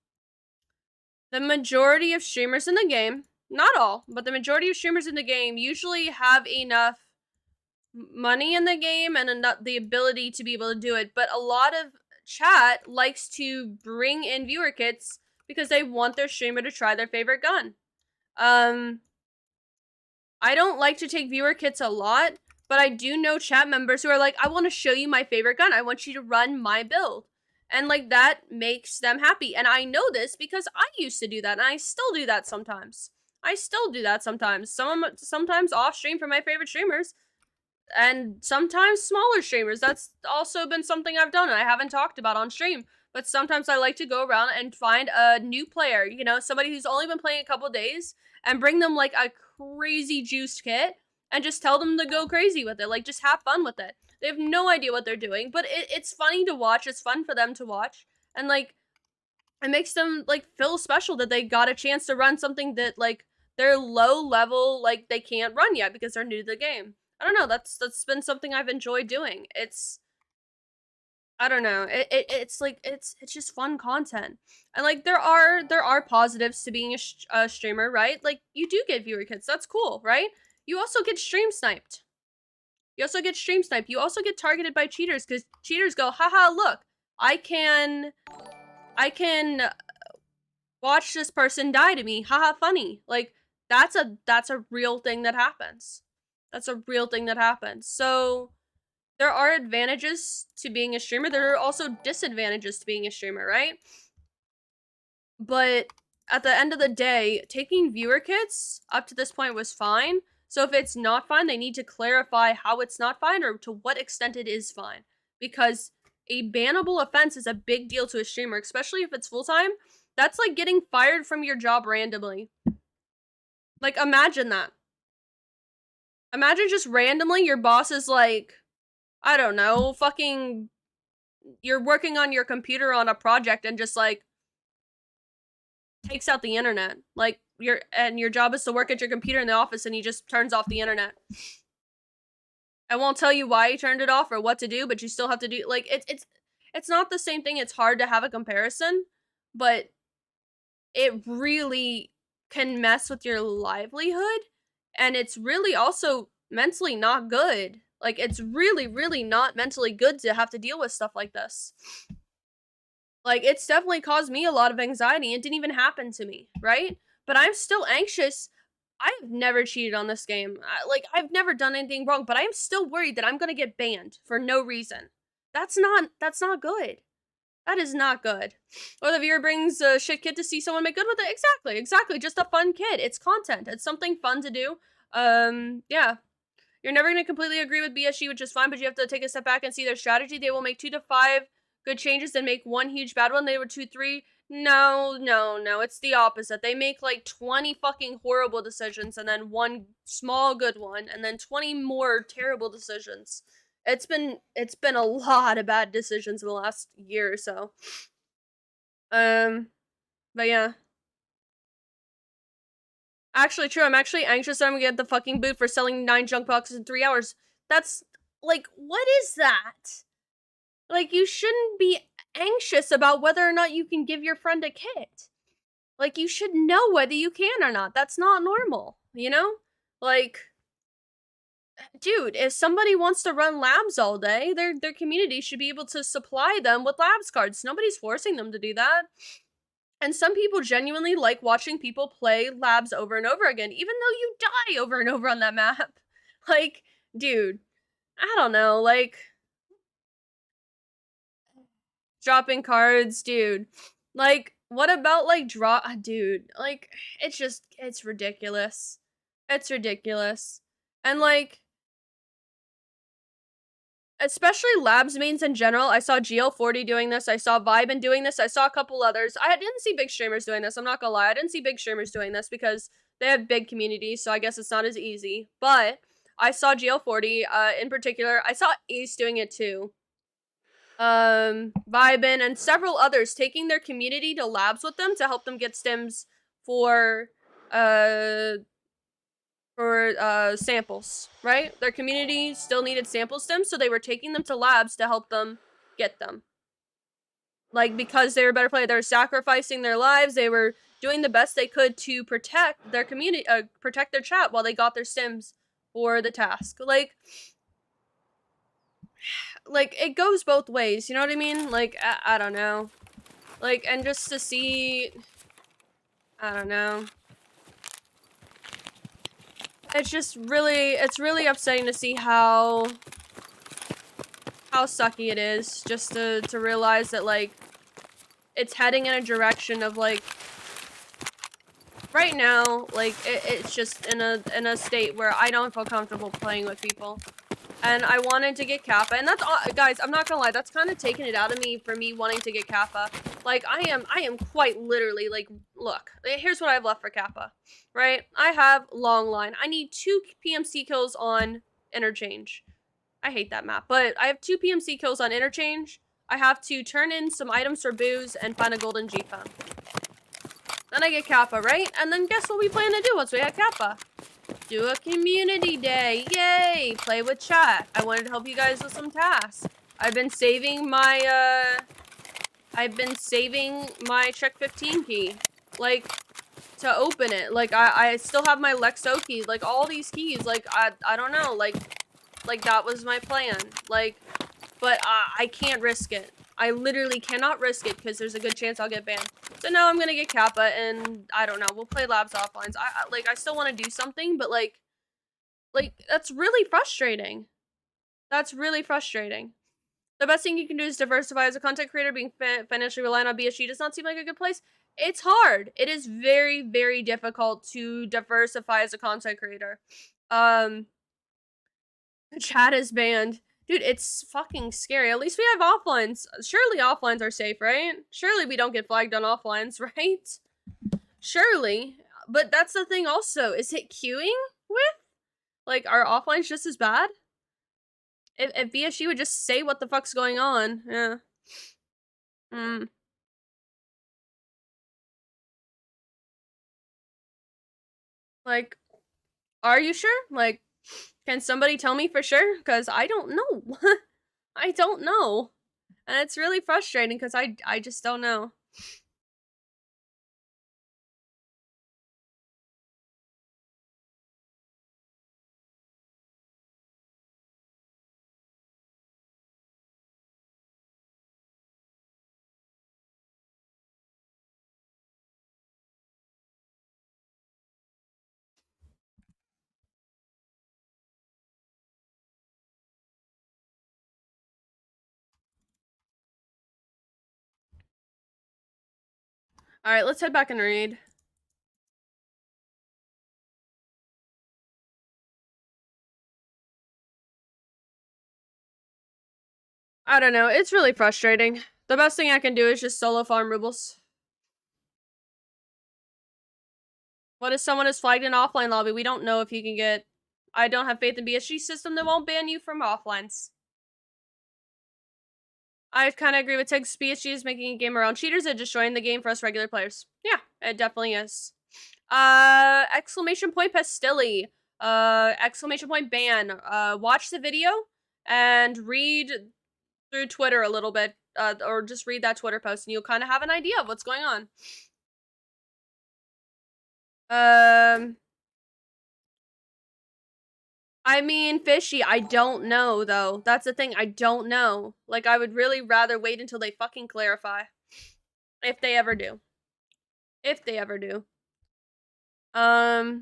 The majority of streamers in the game, not all, but the majority of streamers in the game usually have enough money in the game and enough the ability to be able to do it. But a lot of chat likes to bring in viewer kits because they want their streamer to try their favorite gun. I don't like to take viewer kits a lot, but I do know chat members who are like, I want to show you my favorite gun. I want you to run my build. And, like, that makes them happy. And I know this because I used to do that, and I still do that sometimes. Sometimes off stream for my favorite streamers, and sometimes smaller streamers. That's also been something I've done and I haven't talked about on stream. But sometimes I like to go around and find a new player, you know, somebody who's only been playing a couple days, and bring them, like, a crazy juiced kit and just tell them to go crazy with it. Like, just have fun with it. They have no idea what they're doing, but it's funny to watch. It's fun for them to watch. And, like, it makes them, like, feel special that they got a chance to run something that, like, they're low level, like, they can't run yet because they're new to the game. I don't know, that's been something I've enjoyed doing. It's, I don't know, it's like, it's just fun content. And, like, there are positives to being a streamer, right? Like, you do get viewer kits, that's cool, right? You also get stream sniped. You also get stream sniped. You also get targeted by cheaters, because cheaters go, haha, look, I can watch this person die to me. Haha, funny. Like, that's a real thing that happens. That's a real thing that happens. So there are advantages to being a streamer. There are also disadvantages to being a streamer, right? But at the end of the day, taking viewer kits up to this point was fine. So if it's not fine, they need to clarify how it's not fine or to what extent it is fine. Because a bannable offense is a big deal to a streamer, especially if it's full-time. That's like getting fired from your job randomly. Like, imagine that. Imagine just randomly your boss is like, I don't know, fucking, you're working on your computer on a project and just, like, takes out the internet. Like, your job is to work at your computer in the office and he just turns off the internet. I won't tell you why he turned it off or what to do, but you still have to do, like, it's not the same thing. It's hard to have a comparison, but it really can mess with your livelihood, and it's really also mentally not good. Like, it's really, really not mentally good to have to deal with stuff like this. Like, it's definitely caused me a lot of anxiety. It didn't even happen to me, right? But I'm still anxious. I've never cheated on this game. I've never done anything wrong, but I'm still worried that I'm gonna get banned for no reason. That's not good. That is not good. Or the viewer brings a shit kid to see someone make good with it. Exactly. Just a fun kid. It's content. It's something fun to do. Yeah. You're never going to completely agree with BSG, which is fine, but you have to take a step back and see their strategy. They will make 2 to 5 good changes, then make 1 huge bad one. They were 2, 3. No. It's the opposite. They make like 20 fucking horrible decisions and then 1 small good one and then 20 more terrible decisions. It's been a lot of bad decisions in the last year or so. But yeah. Actually, true. I'm actually anxious that I'm gonna get the fucking boot for selling 9 junk boxes in 3 hours. That's, like, what is that? Like, you shouldn't be anxious about whether or not you can give your friend a kit. Like, you should know whether you can or not. That's not normal, you know? Like, dude, if somebody wants to run labs all day, their community should be able to supply them with labs cards. Nobody's forcing them to do that. And some people genuinely like watching people play labs over and over again, even though you die over and over on that map. Like, dude, I don't know, like, dropping cards, dude. Like, what about, like, dude, like, it's ridiculous. It's ridiculous. And, like, especially labs mains in general. I saw GL40 doing this. I saw Vibin doing this. I saw a couple others. I didn't see big streamers doing this. I'm not gonna lie. I didn't see big streamers doing this because they have big communities, so I guess it's not as easy. But I saw GL40 in particular. I saw Ace doing it too. Vibin and several others taking their community to labs with them to help them get stims for samples, right? Their community still needed sample stems, so they were taking them to labs to help them get them. Like, because they were better players, they were sacrificing their lives, they were doing the best they could to protect their community, protect their chat while they got their stems for the task. Like, it goes both ways, you know what I mean? Like, I don't know. Like, and just to see, I don't know. It's just really, it's really upsetting to see how sucky it is, just to realize that, like, it's heading in a direction of, like, right now, like, it's just in a state where I don't feel comfortable playing with people. And I wanted to get Kappa, and that's all, guys, I'm not gonna lie, that's kind of taken it out of me for me wanting to get Kappa. Like, I am quite literally, like, look, here's what I have left for Kappa, right? I have long line. I need 2 PMC kills on interchange. I hate that map. But I have 2 PMC kills on interchange. I have to turn in some items for booze and find a golden G-phone. Then I get Kappa, right? And then guess what we plan to do once we have Kappa? Do a community day. Yay! Play with chat. I wanted to help you guys with some tasks. I've been saving my, Trek 15 key. Like, to open it. Like, I still have my Lexo key. Like, all these keys. Like, I don't know. Like, that was my plan. Like, but I can't risk it. I literally cannot risk it because there's a good chance I'll get banned. So now I'm gonna get Kappa and I don't know. We'll play labs offlines. I still want to do something, but like that's really frustrating. That's really frustrating. The best thing you can do is diversify as a content creator. Being financially reliant on BSG does not seem like a good place. It's hard. It is very, very difficult to diversify as a content creator. Chat is banned. Dude, it's fucking scary. At least we have offlines. Surely offlines are safe, right? Surely we don't get flagged on offlines, right? Surely. But that's the thing also. Is it queuing with? Like, are offlines just as bad? If BSG would just say what the fuck's going on. Yeah. Like, are you sure? Like, can somebody tell me for sure? Because I don't know. I don't know. And it's really frustrating because I just don't know. Alright, let's head back and read. I don't know. It's really frustrating. The best thing I can do is just solo farm rubles. What if someone is flagged in offline lobby? We don't know if you can get... I don't have faith in BSG system that won't ban you from offlines. I kind of agree with Tiggs. BSG is making a game around cheaters and destroying the game for us regular players. Yeah, it definitely is. Exclamation point pestily. Exclamation point ban. Watch the video and read through Twitter a little bit. Or just read that Twitter post and you'll kind of have an idea of what's going on. I mean, Fishy, I don't know, though. That's the thing, I don't know. Like, I would really rather wait until they fucking clarify. If they ever do. If they ever do. But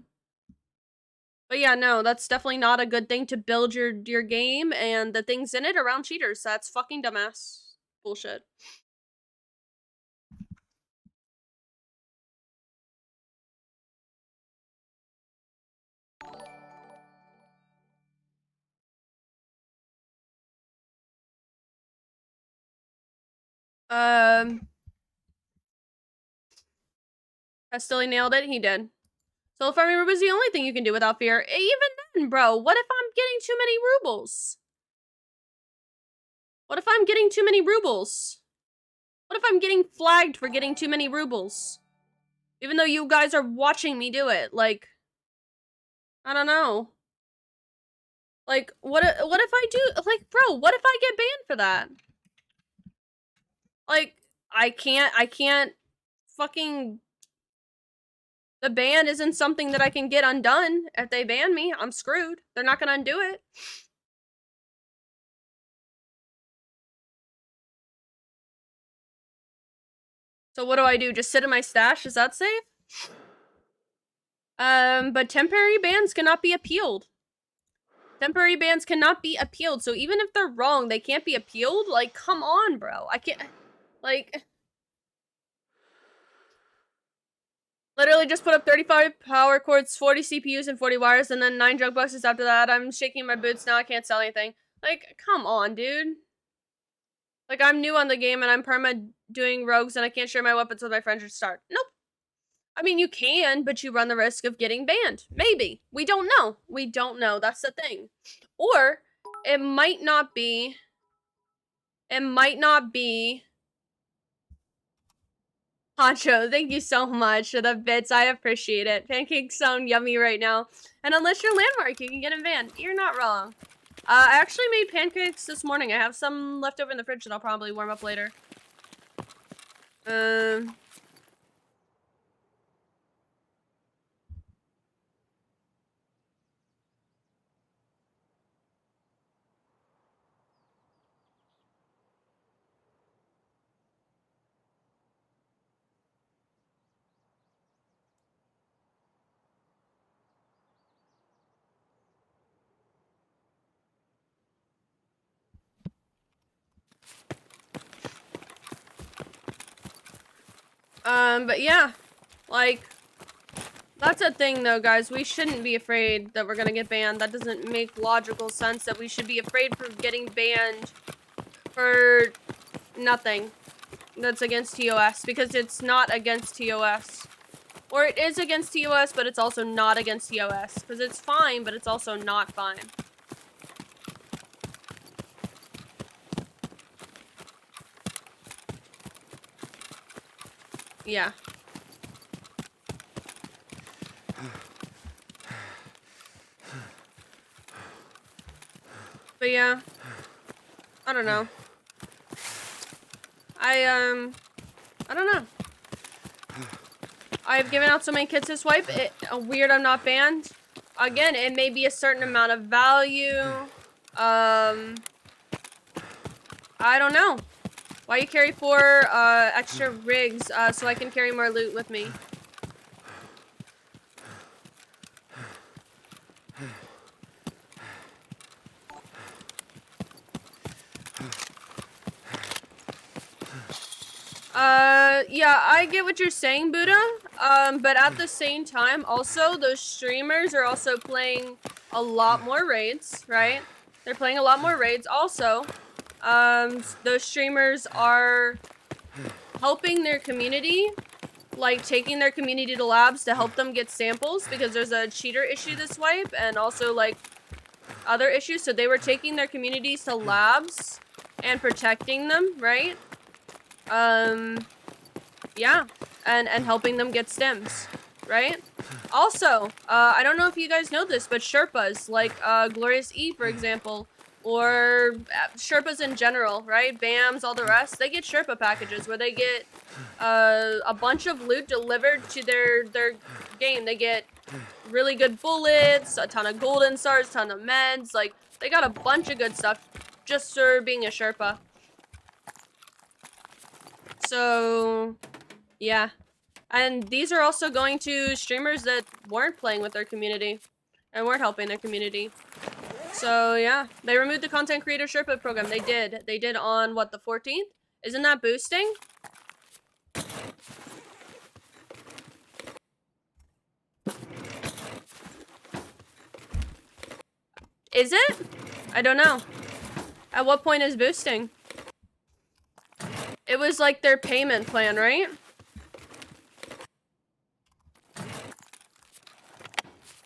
yeah, no, that's definitely not a good thing to build your game and the things in it around cheaters. That's fucking dumbass bullshit. Pestily nailed it. He did. Solo farming rubles is the only thing you can do without fear. Even then, bro, what if I'm getting too many rubles? What if I'm getting too many rubles? What if I'm getting flagged for getting too many rubles? Even though you guys are watching me do it, like, I don't know. Like, what if I do, like, bro, what if I get banned for that? Like, I can't fucking, the ban isn't something that I can get undone. If they ban me, I'm screwed. They're not gonna undo it. So what do I do? Just sit in my stash? Is that safe? But temporary bans cannot be appealed. Temporary bans cannot be appealed. So even if they're wrong, they can't be appealed? Like, come on, bro. I can't, like... Literally just put up 35 power cords, 40 CPUs, and 40 wires, and then 9 junk boxes after that. I'm shaking my boots now. I can't sell anything. Like, come on, dude. Like, I'm new on the game, and I'm perma doing rogues, and I can't share my weapons with my friends to start. Nope. I mean, you can, but you run the risk of getting banned. Maybe. We don't know. We don't know. That's the thing. Or, It might not be. It might not be. Honcho, thank you so much for the bits. I appreciate it. Pancakes sound yummy right now. And unless you're landmark, you can get them banned. You're not wrong. I actually made pancakes this morning. I have some left over in the fridge that I'll probably warm up later. But yeah, like, that's a thing though, guys. We shouldn't be afraid that we're gonna get banned. That doesn't make logical sense that we should be afraid for getting banned for nothing that's against TOS, because it's not against TOS. Or it is against TOS, but it's also not against TOS. Because it's fine, but it's also not fine. Yeah. But yeah. I don't know. I don't know. I've given out so many kits to swipe. Weird I'm not banned. Again, it may be a certain amount of value. I don't know. Why you carry 4 extra rigs so I can carry more loot with me? Yeah, I get what you're saying, Buddha. But at the same time, also, those streamers are also playing a lot more raids, right? They're playing a lot more raids. Also, those streamers are helping their community, like taking their community to labs to help them get samples, because there's a cheater issue this wipe, and also, like, other issues. So they were taking their communities to labs and protecting them, right? Yeah, and helping them get stems, right? Also, I don't know if you guys know this, but Sherpas, like, Glorious E, for example, or Sherpas in general, right? BAMs, all the rest, they get Sherpa packages where they get, a bunch of loot delivered to their game. They get really good bullets, a ton of golden stars, a ton of meds, like, they got a bunch of good stuff just for being a Sherpa. So, yeah. And these are also going to streamers that weren't playing with their community and weren't helping their community. So, yeah. They removed the Content Creator Sherpa program. They did. They did on, what, the 14th? Isn't that boosting? Is it? I don't know. At what point is boosting? It was like their payment plan, right?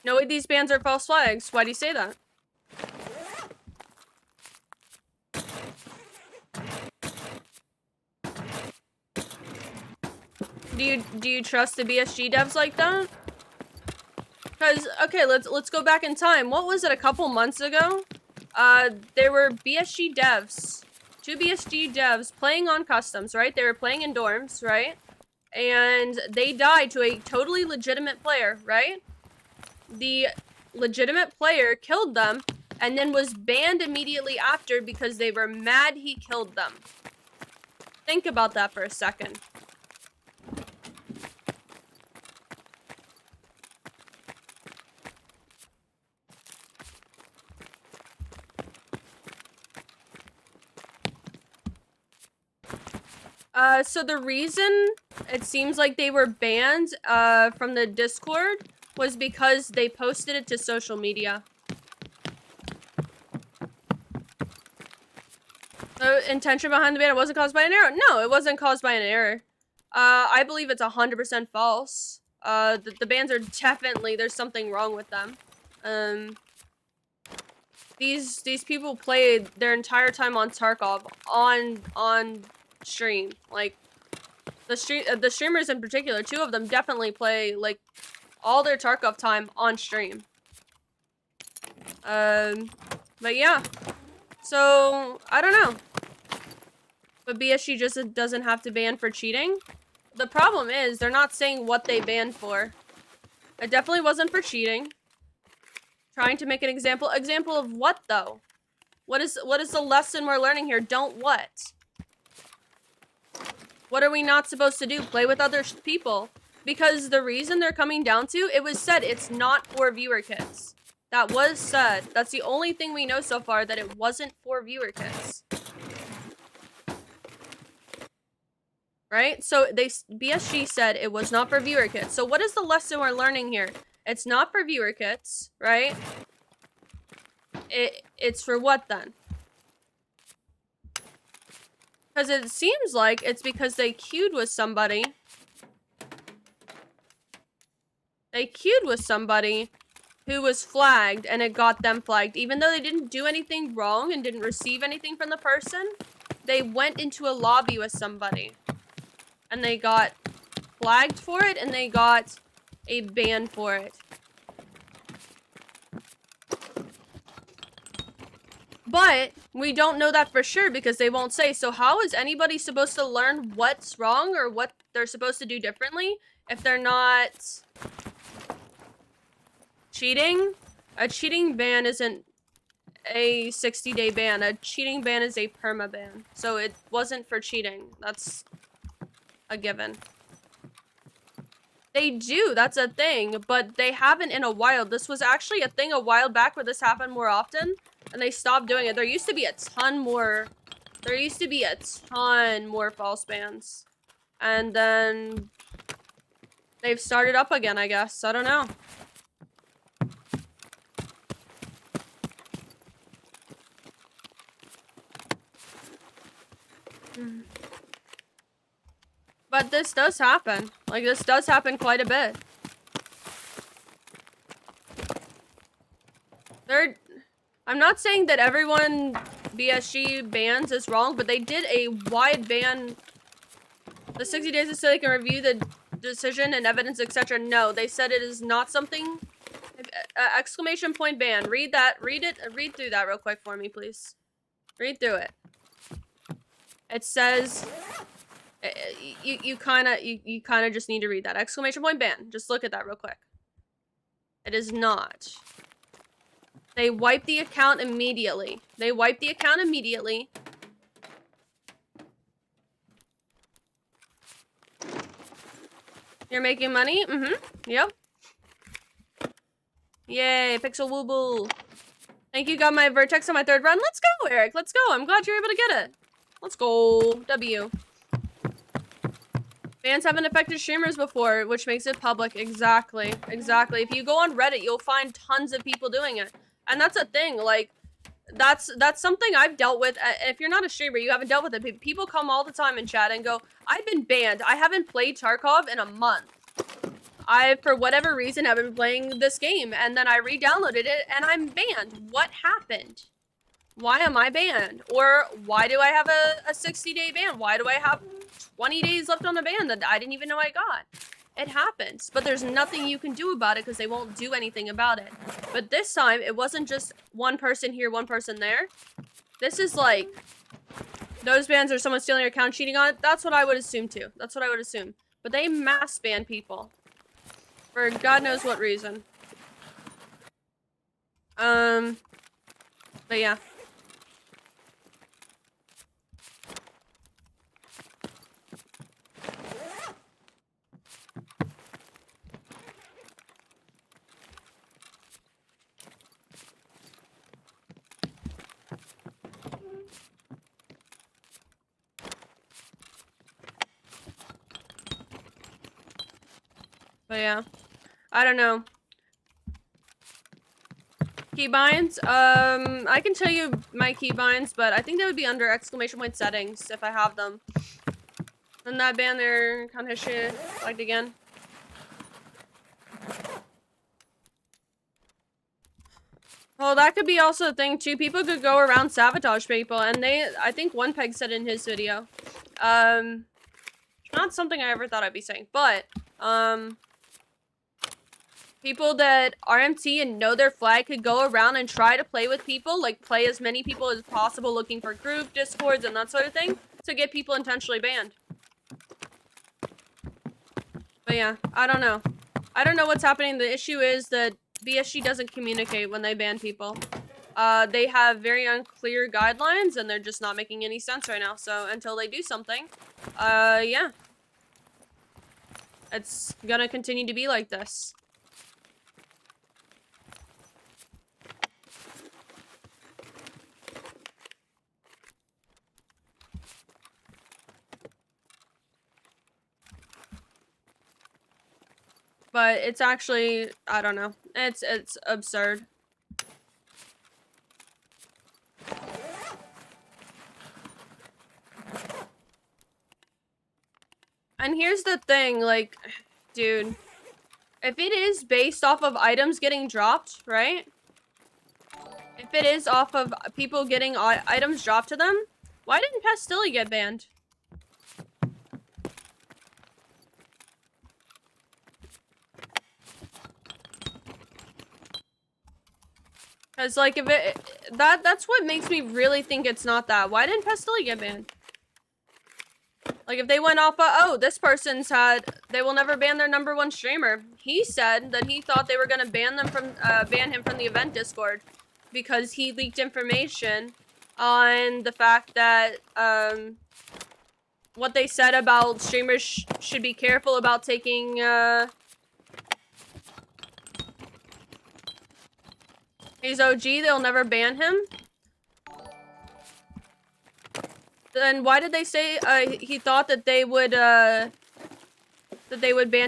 No, these bans are false flags. Why do you say that? Do you trust the BSG devs like that? Cause okay, let's go back in time. What was it, a couple months ago? There were BSG devs, 2 BSG devs playing on customs, right? They were playing in dorms, right? And they died to a totally legitimate player, right? The legitimate player killed them and then was banned immediately after because they were mad he killed them. Think about that for a second. So the reason it seems like they were banned from the Discord was because they posted it to social media. The intention behind the ban, it wasn't caused by an error. No, it wasn't caused by an error. I believe it's 100% false. The bans are definitely, there's something wrong with them. these people played their entire time on Tarkov on stream. Like the streamers in particular, 2 of them definitely play like all their Tarkov time on stream. But yeah. So I don't know. But BSG just doesn't have to ban for cheating. The problem is they're not saying what they banned for. It definitely wasn't for cheating. Trying to make an example. Example of what though? What is the lesson we're learning here? Don't what? What are we not supposed to do? Play with other people. Because the reason they're coming down to, it was said it's not for viewer kits. That was said. That's the only thing we know so far, that it wasn't for viewer kits. Right? So BSG said it was not for viewer kits. So what is the lesson we're learning here? It's not for viewer kits, right? It's for what then? Because it seems like it's because they queued with somebody. They queued with somebody who was flagged, and it got them flagged. Even though they didn't do anything wrong and didn't receive anything from the person, they went into a lobby with somebody. And they got flagged for it, and they got a ban for it. But we don't know that for sure because they won't say. So how is anybody supposed to learn what's wrong or what they're supposed to do differently if they're not cheating? A cheating ban isn't a 60-day ban. A cheating ban is a perma ban. So it wasn't for cheating. That's a given. They do, that's a thing, but they haven't in a while. This was actually a thing a while back where this happened more often, and they stopped doing it. There used to be a ton more false bans. And then they've started up again, I guess. I don't know. But this does happen. Like, this does happen quite a bit. I'm not saying that everyone BSG bans is wrong, but they did a wide ban. The 60 days is so they can review the decision and evidence, etc. No, they said it is not something. Exclamation point ban. Read that. Read it. Read through that real quick for me, please. Read through it. It says. You kind of just need to read that. Exclamation point ban. Just look at that real quick. It is not. They wipe the account immediately. They wipe the account immediately. You're making money? Mm-hmm. Yep. Yay, Pixel Wooble. Thank you, got my Vertex on my 3rd run. Let's go, Eric. Let's go. I'm glad you're able to get it. Let's go. W. Bans haven't affected streamers before, which makes it public. Exactly. Exactly. If you go on Reddit, you'll find tons of people doing it. And that's a thing. Like, that's something I've dealt with. If you're not a streamer, you haven't dealt with it. People come all the time in chat and go, I've been banned. I haven't played Tarkov in a month. I, for whatever reason, have been playing this game. And then I re-downloaded it and I'm banned. What happened? Why am I banned? Or why do I have a 60-day ban? Why do I have 20 days left on the ban that I didn't even know I got? It happens, but there's nothing you can do about it because they won't do anything about it. But this time, it wasn't just one person here, one person there. This is like, those bans are someone stealing your account, cheating on it. That's what I would assume too. That's what I would assume. But they mass ban people. For God knows what reason. But yeah. But yeah, I don't know. Keybinds, I can tell you my keybinds, but I think they would be under exclamation point settings if I have them. Then that ban there, kind of shit, flagged again. Well, that could be also a thing too. People could go around sabotage people, and I think One Peg said in his video, not something I ever thought I'd be saying, but, people that RMT and know their flag could go around and try to play with people, like play as many people as possible looking for group discords and that sort of thing to get people intentionally banned. But yeah, I don't know. I don't know what's happening. The issue is that BSG doesn't communicate when they ban people. They have very unclear guidelines and they're just not making any sense right now. So until they do something, yeah. It's gonna continue to be like this. But it's actually, I don't know. It's absurd. And here's the thing, like, dude, if it is based off of items getting dropped, right? If it is off of people getting items dropped to them, why didn't Pestily get banned? Cause like if it that's what makes me really think it's not that. Why didn't Pestily get banned? Like if they went off of, oh, this person's they will never ban their #1 streamer. He said that he thought they were gonna ban him from the event Discord because he leaked information on the fact that what they said about streamers should be careful about taking he's OG, they'll never ban him. Then why did they say he thought that they would ban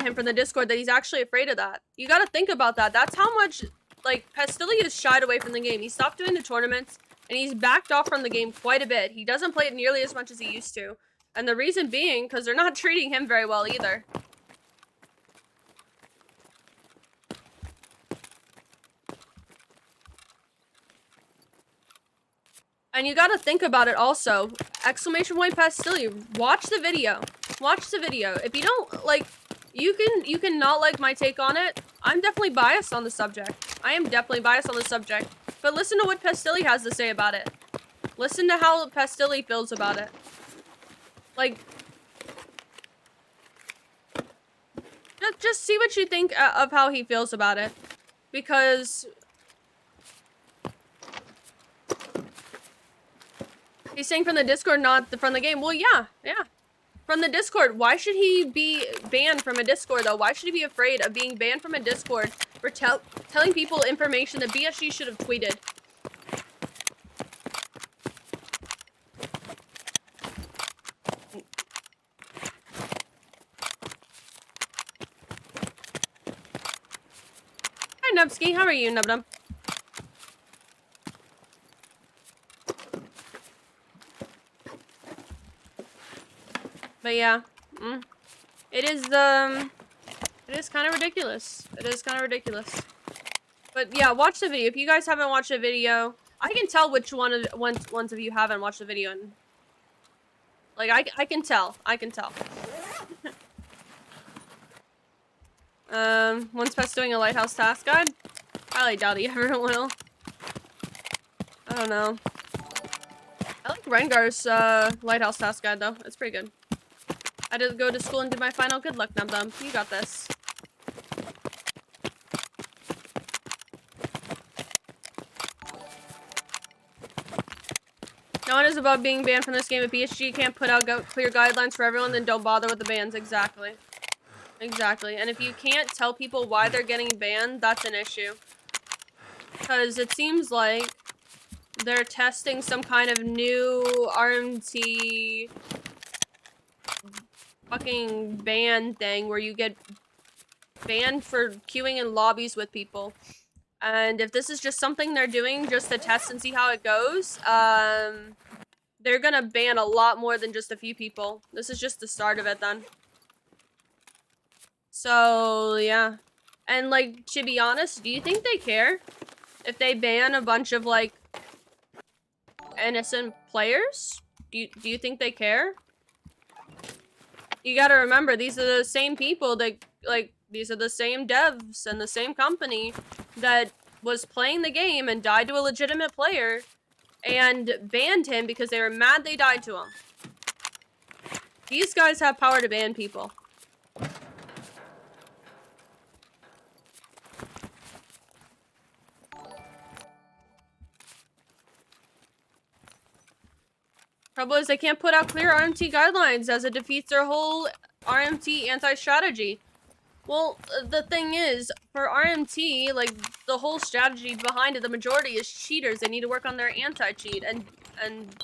him from the Discord, that he's actually afraid of that? You gotta think about that. That's how much, like, Pestily has shied away from the game. He stopped doing the tournaments, and he's backed off from the game quite a bit. He doesn't play it nearly as much as he used to. And the reason being, because they're not treating him very well either. And you gotta think about it also. Exclamation point Pestily. Watch the video. Watch the video. If you don't, like, you can not like my take on it. I'm definitely biased on the subject. I am definitely biased on the subject. But listen to what Pestily has to say about it. Listen to how Pestily feels about it. Like, just see what you think of how he feels about it. Because he's saying from the Discord, not from the game. Well, yeah. From the Discord. Why should he be banned from a Discord, though? Why should he be afraid of being banned from a Discord for telling people information that BSG should have tweeted? Hi, Nubsky. How are you, Nub-Nub? But yeah, it is kind of ridiculous. It is kind of ridiculous. But yeah, watch the video. If you guys haven't watched the video, I can tell which ones of you haven't watched the video. And like, I can tell. I can tell. Once past doing a lighthouse task guide? I highly doubt he ever will. I don't know. I like Rengar's lighthouse task guide though. It's pretty good. I had to go to school and do my final. Good luck, Num-Dum. You got this. No one is above being banned from this game. If BSG can't put out clear guidelines for everyone, then don't bother with the bans. Exactly. Exactly. And if you can't tell people why they're getting banned, that's an issue. Because it seems like they're testing some kind of new RMT fucking ban thing where you get banned for queuing in lobbies with people. And if this is just something they're doing just to test and see how it goes, they're gonna ban a lot more than just a few people. This is just the start of it then. So, yeah. And, like, to be honest, do you think they care? if they ban a bunch of, like, innocent players? Do you think they care? You gotta remember, these are the same people that, like, these are the same devs and the same company that was playing the game and died to a legitimate player and banned him because they were mad they died to him. These guys have power to ban people. Trouble is they can't put out clear RMT guidelines as it defeats their whole RMT anti-strategy. Well, the thing is, for RMT, like, the whole strategy behind it, the majority is cheaters. They need to work on their anti-cheat and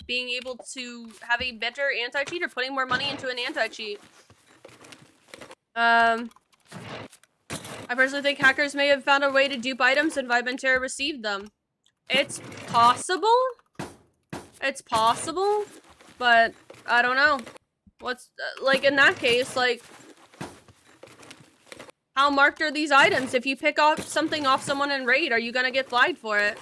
being able to have a better anti-cheat or putting more money into an anti-cheat. I personally think hackers may have found a way to dupe items and Vimentera received them. It's possible. It's possible. But, I don't know. What's, like, in that case, like, how marked are these items? If you pick off something off someone in raid, are you gonna get flagged for it?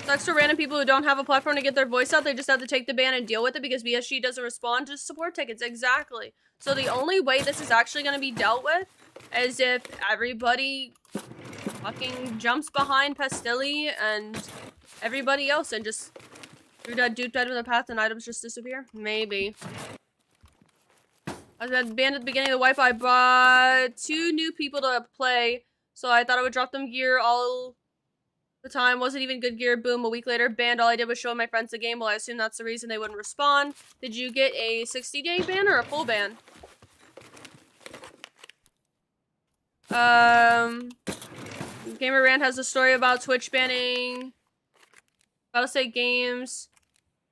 Sucks for random people who don't have a platform to get their voice out. They just have to take the ban and deal with it because BSG doesn't respond to support tickets. Exactly. So the only way this is actually gonna be dealt with is if everybody fucking jumps behind Pestily and everybody else and just dude dead in the path and items just disappear? Maybe. I was banned at the beginning of the Wi-Fi. I brought 2 new people to play, so I thought I would drop them gear all the time. Wasn't even good gear. Boom, a week later, banned. All I did was show my friends the game. Well, I assume that's the reason they wouldn't respond. Did you get a 60-day ban or a full ban? Gamer Rant has a story about Twitch banning Battlestate games.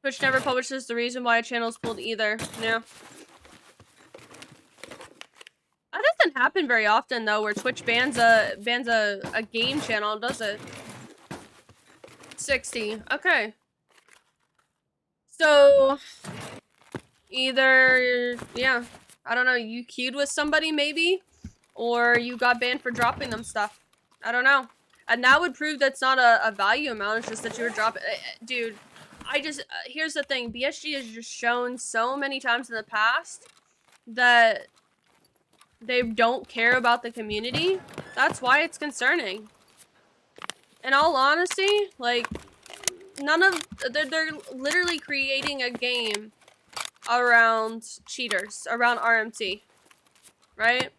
Twitch never publishes the reason why a channel is pulled either. Yeah. That doesn't happen very often though, where Twitch bans a game channel, does it? 60. Okay. So either, yeah, I don't know, you queued with somebody maybe, or you got banned for dropping them stuff. I don't know. And that would prove that's not a value amount, it's just that you were dropping. Dude, here's the thing, BSG has just shown so many times in the past that they don't care about the community. That's why it's concerning. In all honesty, like, they're literally creating a game around cheaters, around RMT, right?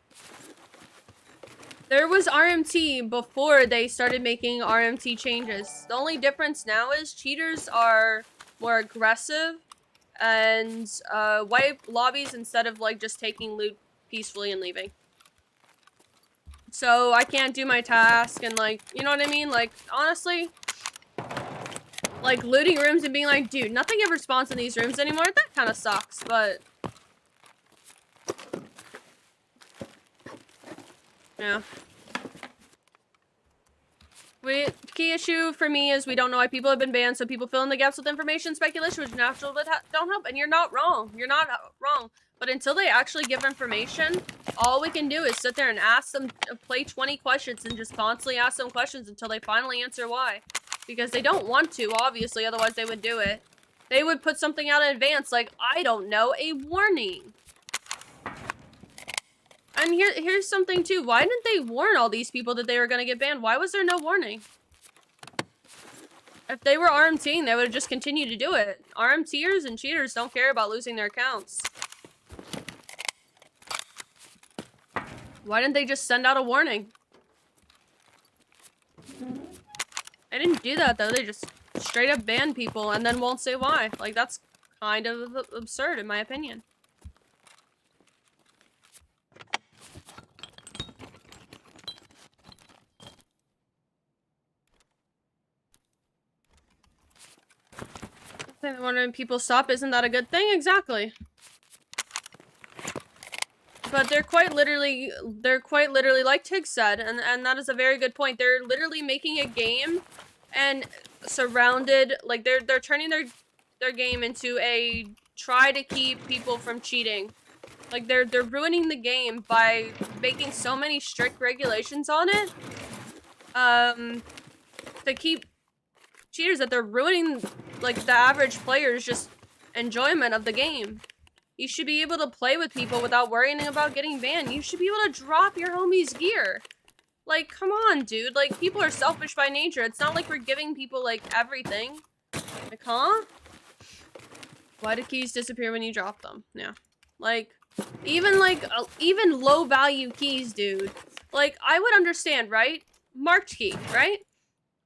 There was RMT before they started making RMT changes. The only difference now is cheaters are more aggressive and wipe lobbies instead of, like, just taking loot peacefully and leaving. So I can't do my task and, like, you know what I mean? Like, honestly, like, looting rooms and being like, dude, nothing ever spawns in these rooms anymore. That kind of sucks, but yeah. Key issue for me is we don't know why people have been banned, so people fill in the gaps with information, speculation, which natural but don't help. And you're not wrong. You're not wrong. But until they actually give information, all we can do is sit there and ask them, play 20 questions and just constantly ask them questions until they finally answer why. Because they don't want to, obviously, otherwise they would do it. They would put something out in advance, like, I don't know, a warning. And here's something too. Why didn't they warn all these people that they were gonna get banned? Why was there no warning? If they were RMTing, they would have just continued to do it. RMTers and cheaters don't care about losing their accounts. Why didn't they just send out a warning? They didn't do that though. They just straight up ban people and then won't say why. Like, that's kind of absurd in my opinion. When people stop, isn't that a good thing? Exactly. But they're quite literally like Tig said, and that is a very good point. They're literally making a game and surrounded, like, they're turning their game into a try to keep people from cheating Like, they're ruining the game by making so many strict regulations on it. To keep cheaters, that they're ruining, like, the average player's just enjoyment of the game. You should be able to play with people without worrying about getting banned. You should be able to drop your homie's gear. Like, come on, dude. Like, people are selfish by nature. It's not like we're giving people, like, everything. Like, huh? Why do keys disappear when you drop them? Yeah. Like, even low value keys, dude. Like, I would understand, right? Marked key, right?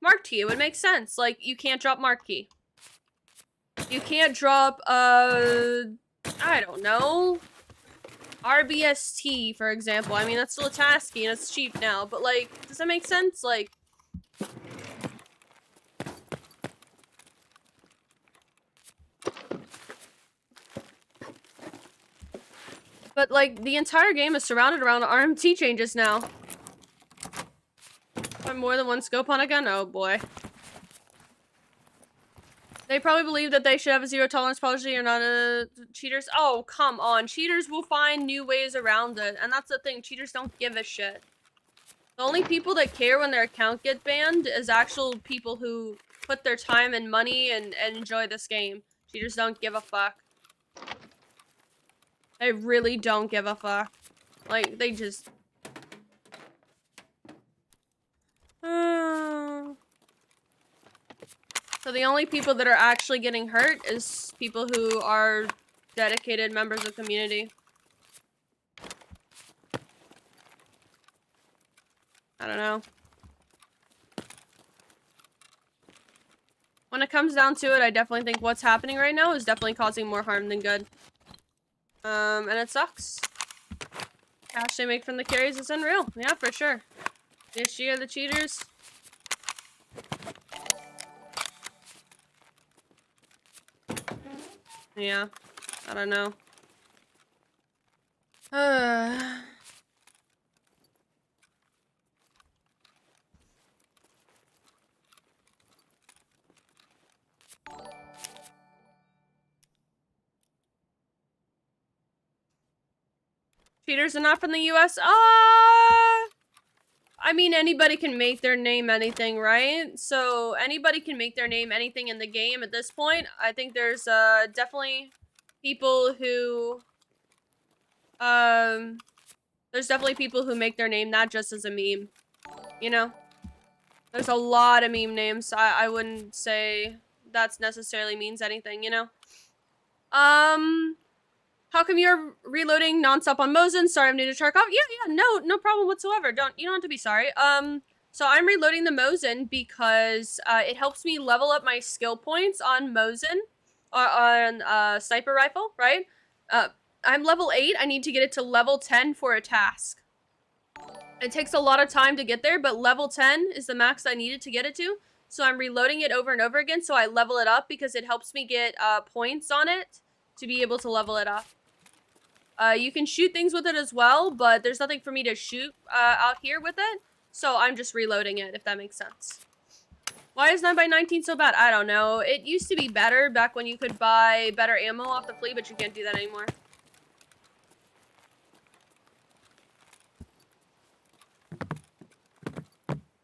Marked key, it would make sense. Like, you can't drop marked key. You can't drop, I don't know. RBST, for example. I mean, that's still a task key and it's cheap now, but, like, does that make sense? Like, but, like, the entire game is surrounded around RMT changes now. Have more than one scope on a gun? Oh, boy. They probably believe that they should have a zero tolerance policy or not cheaters. Oh, come on. Cheaters will find new ways around it. And that's the thing. Cheaters don't give a shit. The only people that care when their account gets banned is actual people who put their time and money and enjoy this game. Cheaters don't give a fuck. They really don't give a fuck. Like, they just... So the only people that are actually getting hurt is people who are dedicated members of the community. I don't know. When it comes down to it, I definitely think what's happening right now is definitely causing more harm than good. And it sucks. Cash they make from the carries is unreal. Yeah, for sure. BSG are the cheaters. Yeah, I don't know. Cheaters are not from the US? I mean, anybody can make their name anything, right? So anybody can make their name anything in the game at this point. I think there's definitely people who there's definitely people who make their name not just as a meme, you know? There's a lot of meme names. I wouldn't say that's necessarily means anything, you know? How come you're reloading nonstop on Mosin? Sorry, I'm new to Charkov. Yeah, no problem whatsoever. You don't have to be sorry. So I'm reloading the Mosin because it helps me level up my skill points on Mosin, or on sniper rifle, right? I'm level 8. I need to get it to level 10 for a task. It takes a lot of time to get there, but level 10 is the max I needed to get it to. So I'm reloading it over and over again, so I level it up because it helps me get points on it to be able to level it up. You can shoot things with it as well, but there's nothing for me to shoot out here with it, so I'm just reloading it, if that makes sense. Why is 9x19 so bad? I don't know. It used to be better back when you could buy better ammo off the flea, but you can't do that anymore.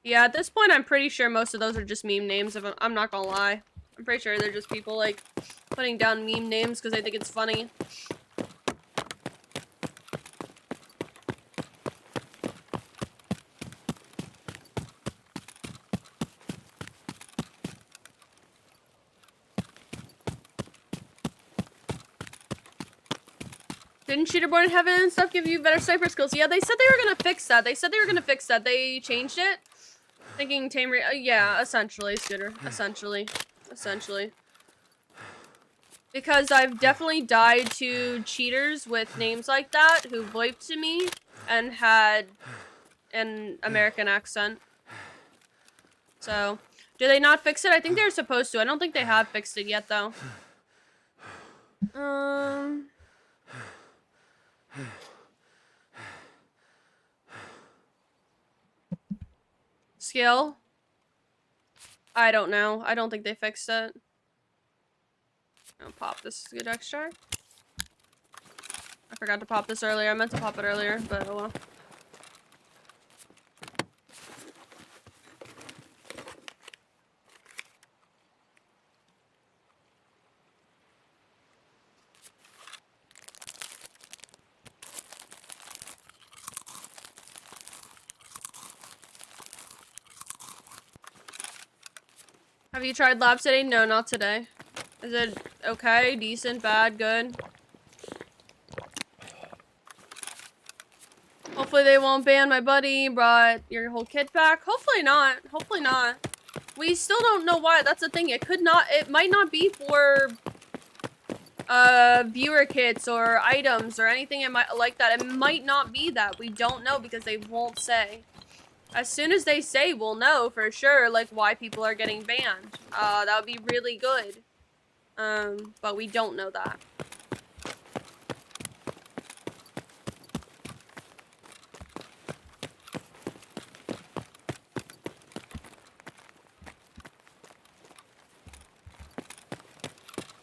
Yeah, at this point, I'm pretty sure most of those are just meme names, if I'm not gonna lie. I'm pretty sure they're just people, like, putting down meme names because they think it's funny. Didn't Cheaterborn in Heaven and stuff give you better sniper skills? Yeah, they said they were gonna fix that. They changed it. Thinking tame yeah, essentially, Scooter. Essentially. Because I've definitely died to cheaters with names like that who voiped to me and had an American accent. So, do they not fix it? I think they're supposed to. I don't think they have fixed it yet, though. Skill? I don't know. I don't think they fixed it. I'll pop this good extra. forgot to pop this earlier. I meant to pop it earlier, but oh well. Have you tried labs today? No, not today. Is it okay? Decent? Bad? Good? Hopefully they won't ban my buddy. Brought your whole kit back. Hopefully not. Hopefully not. We still don't know why. That's the thing. It might not be for viewer kits or items or anything like that. It might not be that. We don't know because they won't say. As soon as they say, we'll know for sure, like, why people are getting banned. That would be really good. But we don't know that.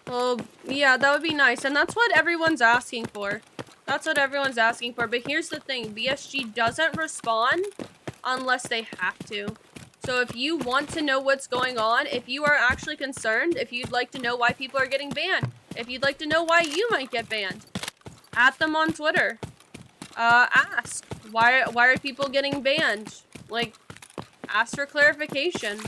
Well, yeah, that would be nice. And that's what everyone's asking for. That's what everyone's asking for. But here's the thing. BSG doesn't respond unless they have to. So if you want to know what's going on, if you are actually concerned, if you'd like to know why people are getting banned, if you'd like to know why you might get banned, at them on Twitter. Ask. Why are people getting banned? Like, ask for clarification.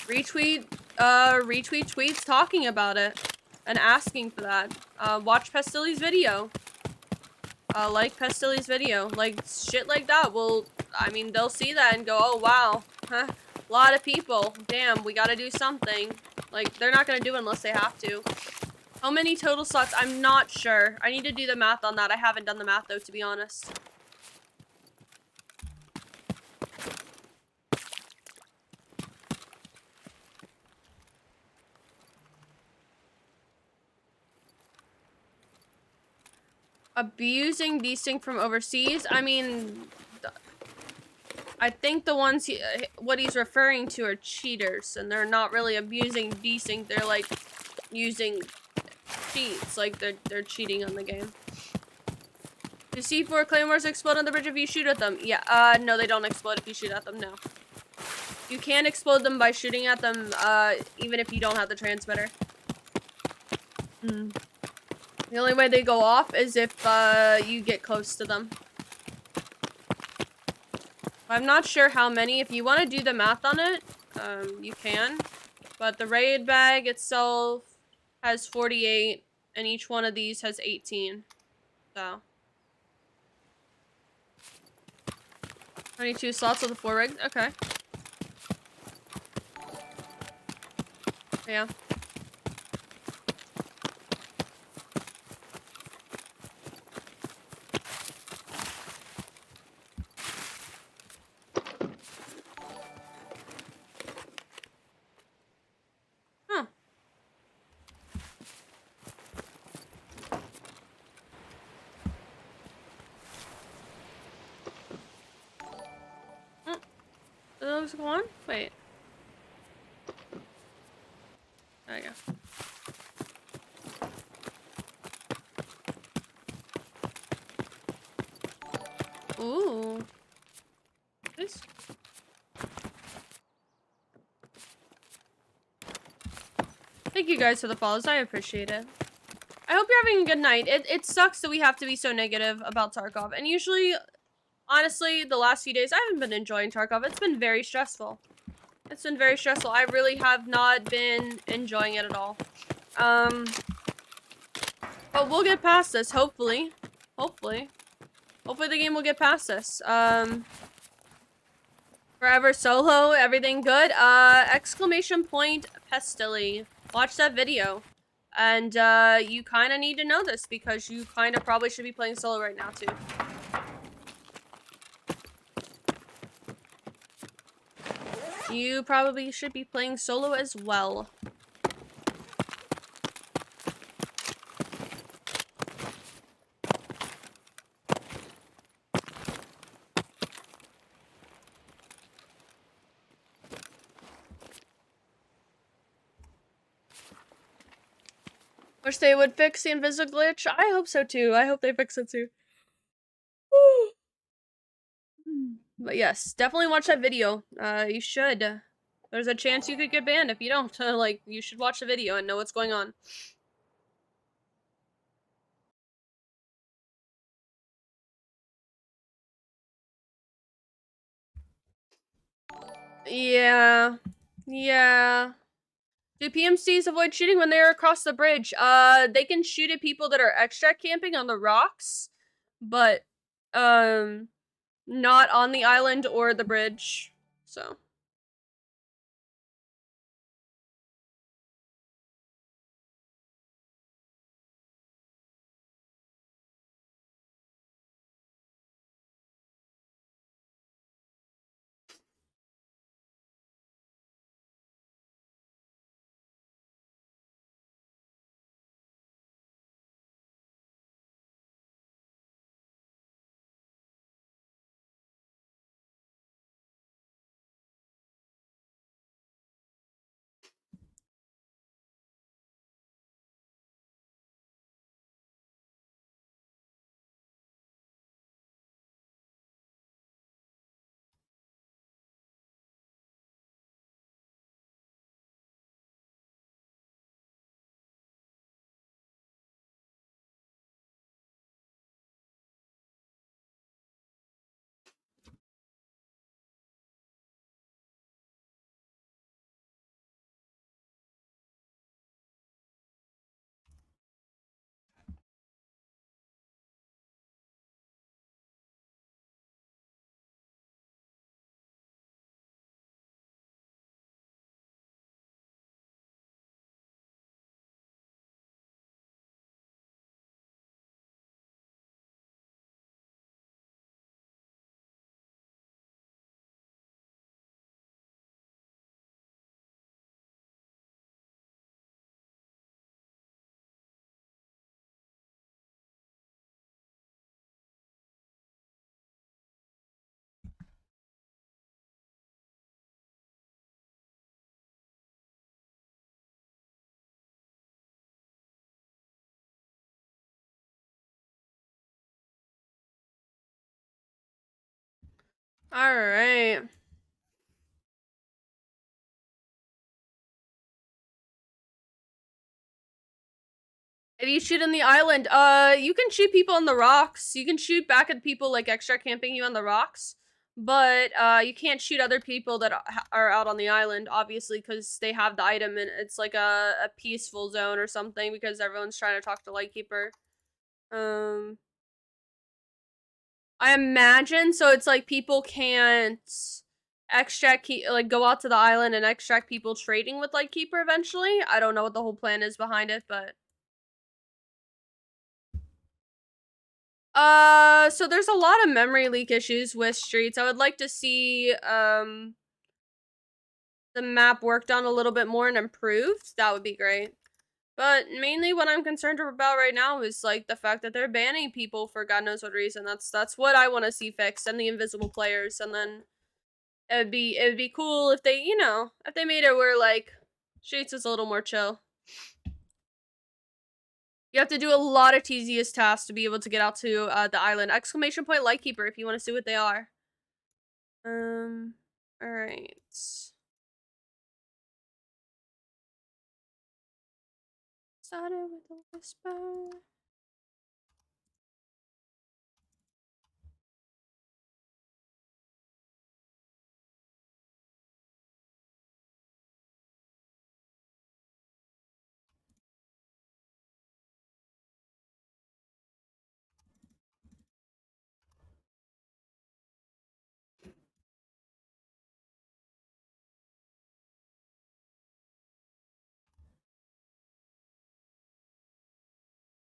Retweet tweets talking about it and asking for that. Watch Pestyly's video. Like Pestyly's video. Like, shit like that will, I mean, they'll see that and go, oh, wow. Huh? A lot of people. Damn, we gotta do something. Like, they're not gonna do it unless they have to. How many total slots? I'm not sure. I need to do the math on that. I haven't done the math, though, to be honest. Abusing desync from overseas? I mean, I think the ones what he's referring to are cheaters, and they're not really abusing desync. They're like using cheats, like they're cheating on the game. Do C4 claymores explode on the bridge if you shoot at them? Yeah. No, they don't explode if you shoot at them. No. You can explode them by shooting at them, even if you don't have the transmitter. The only way they go off is if, you get close to them. I'm not sure how many. If you want to do the math on it, you can. But the raid bag itself has 48, and each one of these has 18. So. 22 slots with a 4 rig? Okay. Yeah. Huh. Those go on? Wait. There you go. Ooh. This. Thank you guys for the follows. I appreciate it. I hope you're having a good night. It sucks that we have to be so negative about Tarkov. And usually, honestly, the last few days, I haven't been enjoying Tarkov. It's been very stressful. It's been very stressful. I really have not been enjoying it at all. But we'll get past this, hopefully. Hopefully. Hopefully the game will get past this. Forever Solo, everything good? Exclamation point Pestily. Watch that video. And, you kind of need to know this because you kind of probably should be playing solo right now, too. You probably should be playing solo as well. Wish they would fix the invisible glitch. I hope so too. I hope they fix it too. But yes, definitely watch that video. You should. There's a chance you could get banned if you don't. Like, you should watch the video and know what's going on. Yeah. Yeah. Do PMCs avoid shooting when they're across the bridge? They can shoot at people that are extra camping on the rocks, but, not on the island or the bridge, so. Alright. If you shoot on the island, you can shoot people on the rocks. You can shoot back at people, like, extra camping you on the rocks. But, you can't shoot other people that are out on the island, obviously, because they have the item and it's like a peaceful zone or something because everyone's trying to talk to Lightkeeper. I imagine, so it's like people can't extract, like, go out to the island and extract people trading with Lightkeeper eventually. I don't know what the whole plan is behind it, but... so there's a lot of memory leak issues with Streets. I would like to see, the map worked on a little bit more and improved. That would be great. But mainly what I'm concerned about right now is, like, the fact that they're banning people for God knows what reason. That's what I want to see fixed, and the invisible players, and then it'd be cool if they, you know, if they made it where, like, Streets is a little more chill. You have to do a lot of tedious tasks to be able to get out to the island. Exclamation point Lightkeeper if you want to see what they are. Alright. Started with a whisper.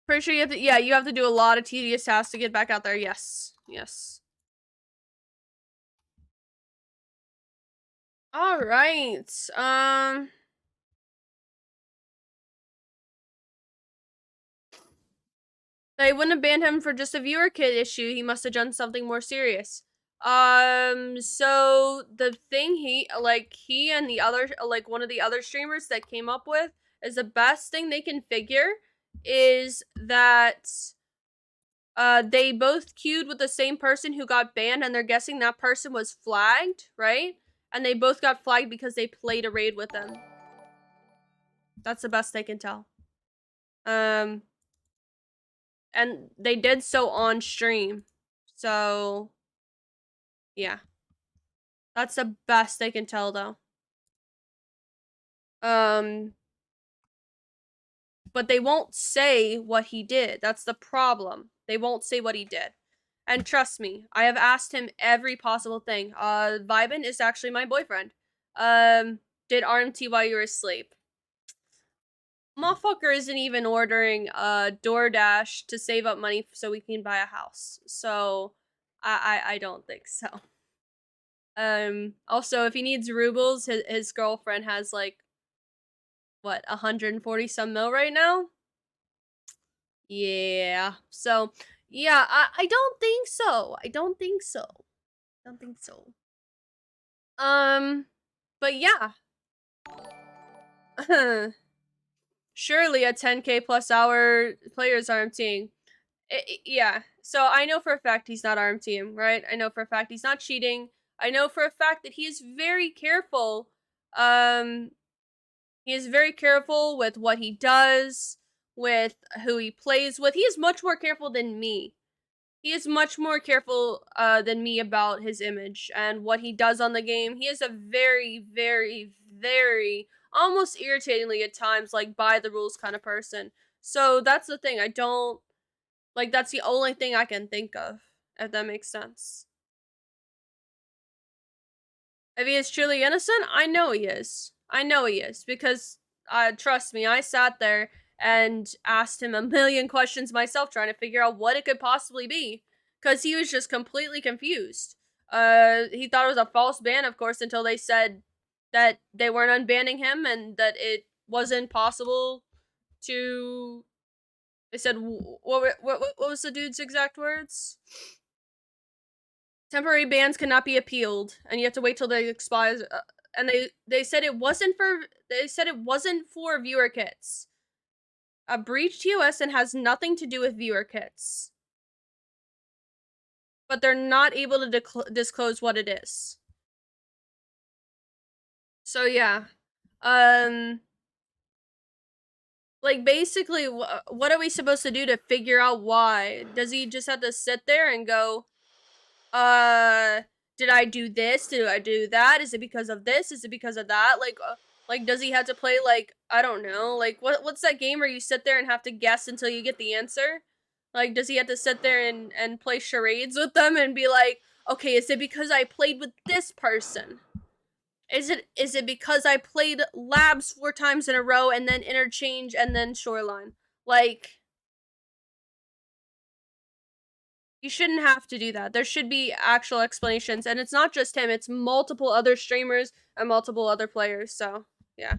Pretty sure you have to, yeah, you have to do a lot of tedious tasks to get back out there. Yes. Yes. Alright. They wouldn't have banned him for just a viewer kit issue. He must have done something more serious. So the thing he and the other, like, one of the other streamers that came up with is the best thing they can figure is that they both queued with the same person who got banned, and they're guessing that person was flagged, right? And they both got flagged because they played a raid with them. That's the best they can tell. And they did so on stream. So, yeah. That's the best they can tell, though. But they won't say what he did. That's the problem. They won't say what he did. And trust me, I have asked him every possible thing. Vibin is actually my boyfriend. Did RMT while you were asleep. Motherfucker isn't even ordering DoorDash to save up money so we can buy a house. So I don't think so. Also, if he needs rubles, his girlfriend has like what, 140 some mil right now? Yeah. So yeah, I don't think so. I don't think so. But yeah. Surely a 10k plus hour player's RMTing. Yeah. So I know for a fact he's not RMTing, right? I know for a fact he's not cheating. I know for a fact that he is very careful. He is very careful with what he does, with who he plays with. He is much more careful than me. He is much more careful than me about his image and what he does on the game. He is a very, very, very, almost irritatingly at times, like, by the rules kind of person. So that's the thing. I don't, like, that's the only thing I can think of, if that makes sense. If he is truly innocent, I know he is. I know he is, because, trust me, I sat there and asked him a million questions myself, trying to figure out what it could possibly be, because he was just completely confused. He thought it was a false ban, of course, until they said that they weren't unbanning him and that it wasn't possible to. They said, what was the dude's exact words? Temporary bans cannot be appealed, and you have to wait till they expire. And they said it wasn't for viewer kits. A breach TOS and has nothing to do with viewer kits. But they're not able to disclose what it is. So yeah. Like, basically, what are we supposed to do to figure out why? Does he just have to sit there and go, did I do this? Did I do that? Is it because of this? Is it because of that? Like, does he have to play, like, I don't know, like, what's that game where you sit there and have to guess until you get the answer? Like, does he have to sit there and play charades with them and be like, okay, is it because I played with this person? Is it because I played labs 4 times in a row and then interchange and then shoreline? Like, you shouldn't have to do that. There should be actual explanations, and it's not just him, it's multiple other streamers and multiple other players, so, yeah.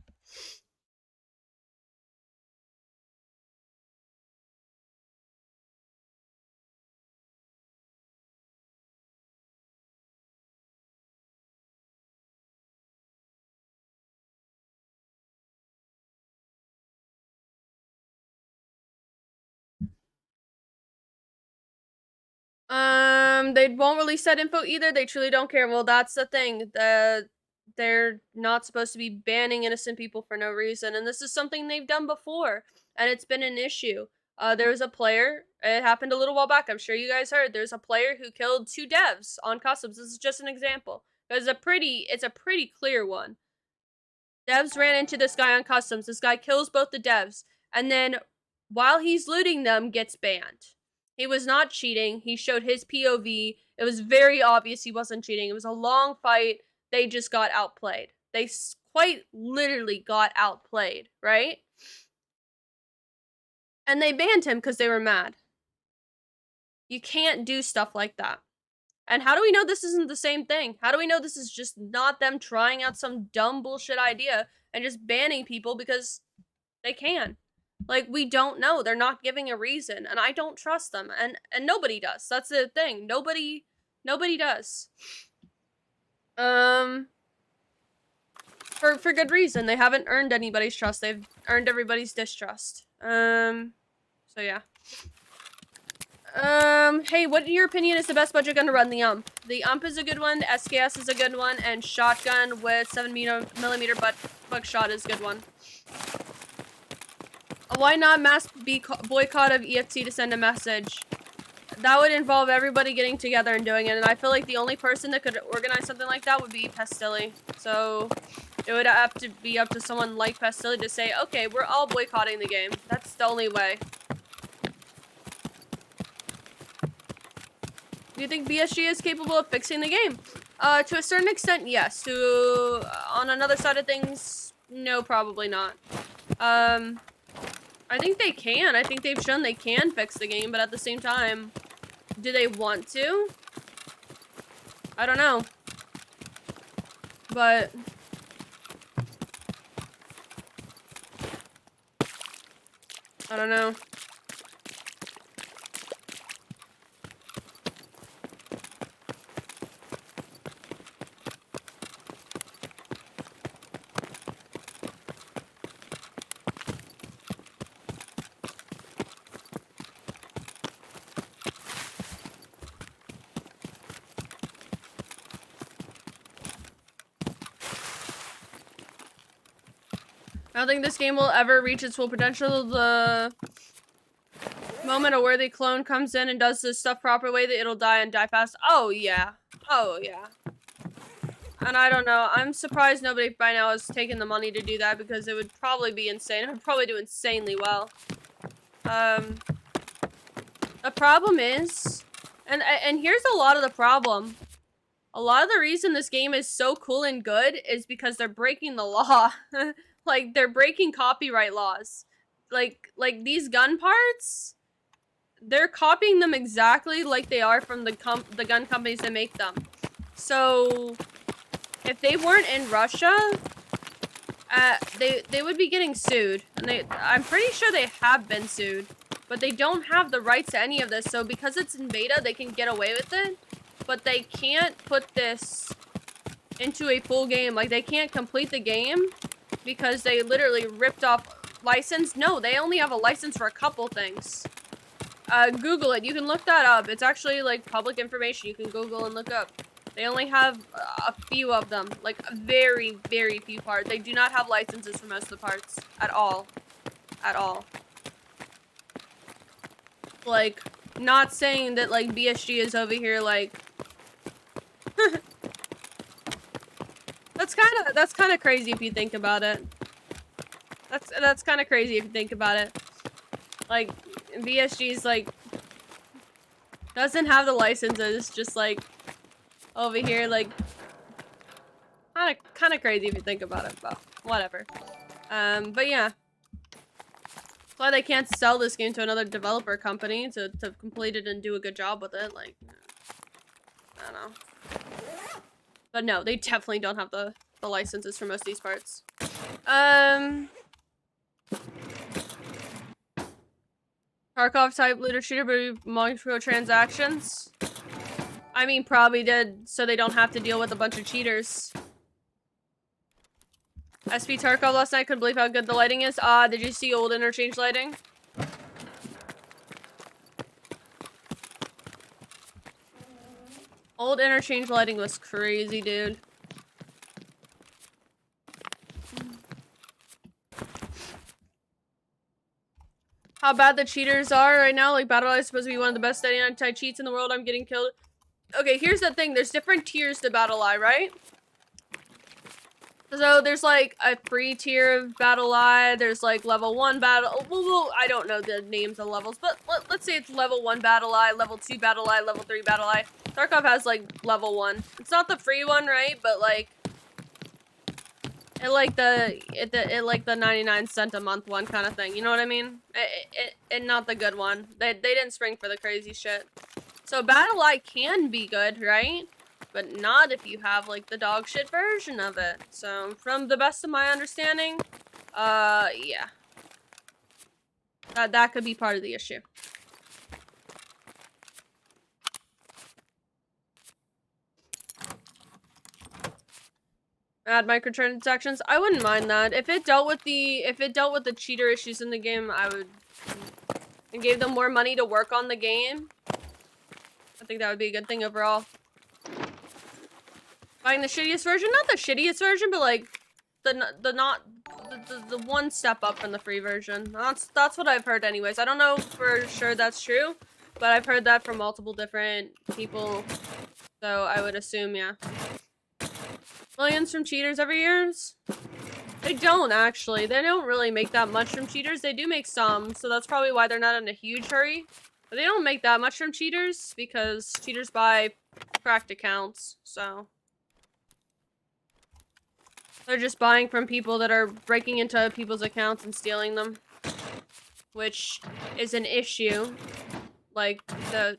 They won't release that info either. They truly don't care. Well, that's the thing. They're not supposed to be banning innocent people for no reason, and this is something they've done before, and it's been an issue. There was a player, it happened a little while back, I'm sure you guys heard, there's a player who killed 2 devs on customs. This is just an example. It's a pretty clear one. Devs ran into this guy on customs. This guy kills both the devs, and then while he's looting them, gets banned. He was not cheating. He showed his POV. It was very obvious he wasn't cheating. It was a long fight. They just got outplayed. They quite literally got outplayed, right? And they banned him because they were mad. You can't do stuff like that. And how do we know this isn't the same thing? How do we know this is just not them trying out some dumb bullshit idea and just banning people because they can? Like, we don't know. They're not giving a reason, and I don't trust them, and nobody does. That's the thing. Nobody does. For good reason. They haven't earned anybody's trust. They've earned everybody's distrust. So yeah. Hey, what in your opinion is the best budget gun to run? The UMP. The UMP is a good one, the SKS is a good one, and shotgun with 7mm buckshot is a good one. Why not mass boycott of EFT to send a message? That would involve everybody getting together and doing it, and I feel like the only person that could organize something like that would be Pestily. So it would have to be up to someone like Pestily to say, okay, we're all boycotting the game. That's the only way. Do you think BSG is capable of fixing the game? To a certain extent, yes. On another side of things, no, probably not. I think they can. I think they've shown they can fix the game, but at the same time, do they want to? I don't know. But I don't know. I don't think this game will ever reach its full potential. The moment a worthy clone comes in and does this stuff proper way, that it'll die and die fast. Oh yeah. Oh yeah. And I don't know. I'm surprised nobody by now has taken the money to do that, because it would probably be insane. It would probably do insanely well. The problem is, and here's a lot of the problem. A lot of the reason this game is so cool and good is because they're breaking the law. Like, they're breaking copyright laws. Like these gun parts, they're copying them exactly like they are from the gun companies that make them. So if they weren't in Russia, they would be getting sued. And I'm pretty sure they have been sued. But they don't have the rights to any of this, so because it's in beta, they can get away with it. But they can't put this into a full game. Like, they can't complete the game because they literally ripped off license. No, they only have a license for a couple things. Google it. You can look that up. It's actually, like, public information. You can Google and look up. They only have a few of them. Like, very, very few parts. They do not have licenses for most of the parts. At all. At all. Like, not saying that, like, BSG is over here, like... That's kind of crazy if you think about it. That's kind of crazy if you think about it. Like, BSG's, like... doesn't have the licenses, just, like... over here, like... kind of crazy if you think about it, but whatever. But yeah. That's why they can't sell this game to another developer company to complete it and do a good job with it. Like, I don't know. But no, they definitely don't have the licenses for most of these parts. Tarkov type looter shooter, but microtransactions. I mean, probably did, so they don't have to deal with a bunch of cheaters. SP Tarkov last night, couldn't believe how good the lighting is. Did you see old interchange lighting? Old interchange lighting was crazy, dude. How bad the cheaters are right now. Like, Battle Eye is supposed to be one of the best anti-cheats in the world. I'm getting killed. Okay, here's the thing. There's different tiers to Battle Eye, right? So there's like a free tier of Battle Eye. There's like level 1 battle. Well, I don't know the names of levels, but let's say it's level 1 Battle Eye, level 2 Battle Eye, level 3 Battle Eye. Tarkov has like level 1. It's not the free one, right? But like, it like the 99-cent a month one kind of thing. You know what I mean? It not the good one. They didn't spring for the crazy shit. So Battle Eye can be good, right? But not if you have, like, the dog shit version of it. So, from the best of my understanding, yeah. That could be part of the issue. Add microtransactions. I wouldn't mind that. If it dealt with the cheater issues in the game, I would, and gave them more money to work on the game. I think that would be a good thing overall. Buying the shittiest version, not the shittiest version, but like the one step up from the free version. That's what I've heard anyways. I don't know for sure that's true, but I've heard that from multiple different people. So I would assume, yeah. Millions from cheaters every year? They don't, actually. They don't really make that much from cheaters. They do make some, so that's probably why they're not in a huge hurry. But they don't make that much from cheaters, because cheaters buy cracked accounts, so. They're just buying from people that are breaking into people's accounts and stealing them. Which is an issue. Like, the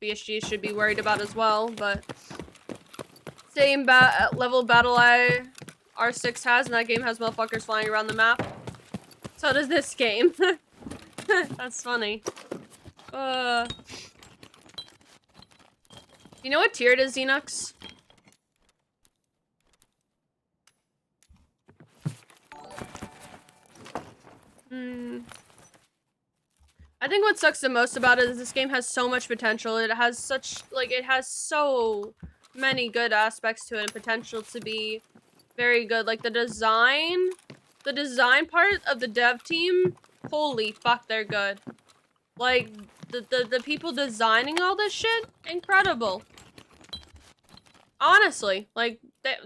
BSG should be worried about as well, but... Same level battle R6 has, and that game has motherfuckers flying around the map. So does this game. That's funny. You know what tier it is, Xenox? I think what sucks the most about it is this game has so much potential. It has such, like, it has so many good aspects to it and potential to be very good. Like the design part of the dev team, holy fuck, they're good. Like the people designing all this shit, incredible. Honestly, like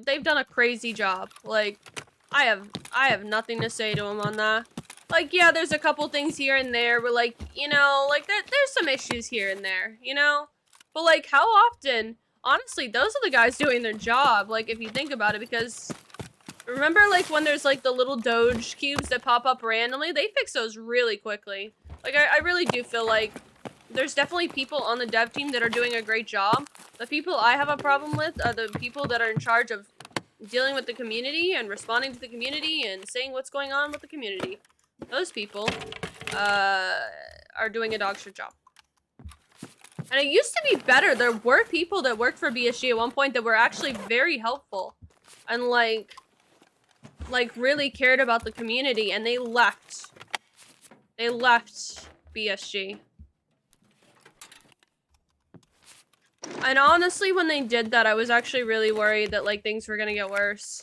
they've done a crazy job. Like I have nothing to say to them on that. Like yeah, there's a couple things here and there where like, you know, like there's some issues here and there, you know? But like how often, honestly, those are the guys doing their job, like, if you think about it, because remember, like, when there's, like, the little Doge cubes that pop up randomly? They fix those really quickly. Like, I really do feel like there's definitely people on the dev team that are doing a great job. The people I have a problem with are the people that are in charge of dealing with the community and responding to the community and saying what's going on with the community. Those people, are doing a dog shit job. And it used to be better. There were people that worked for BSG at one point that were actually very helpful. And like really cared about the community, and they left. They left BSG. And honestly, when they did that, I was actually really worried that like things were gonna get worse.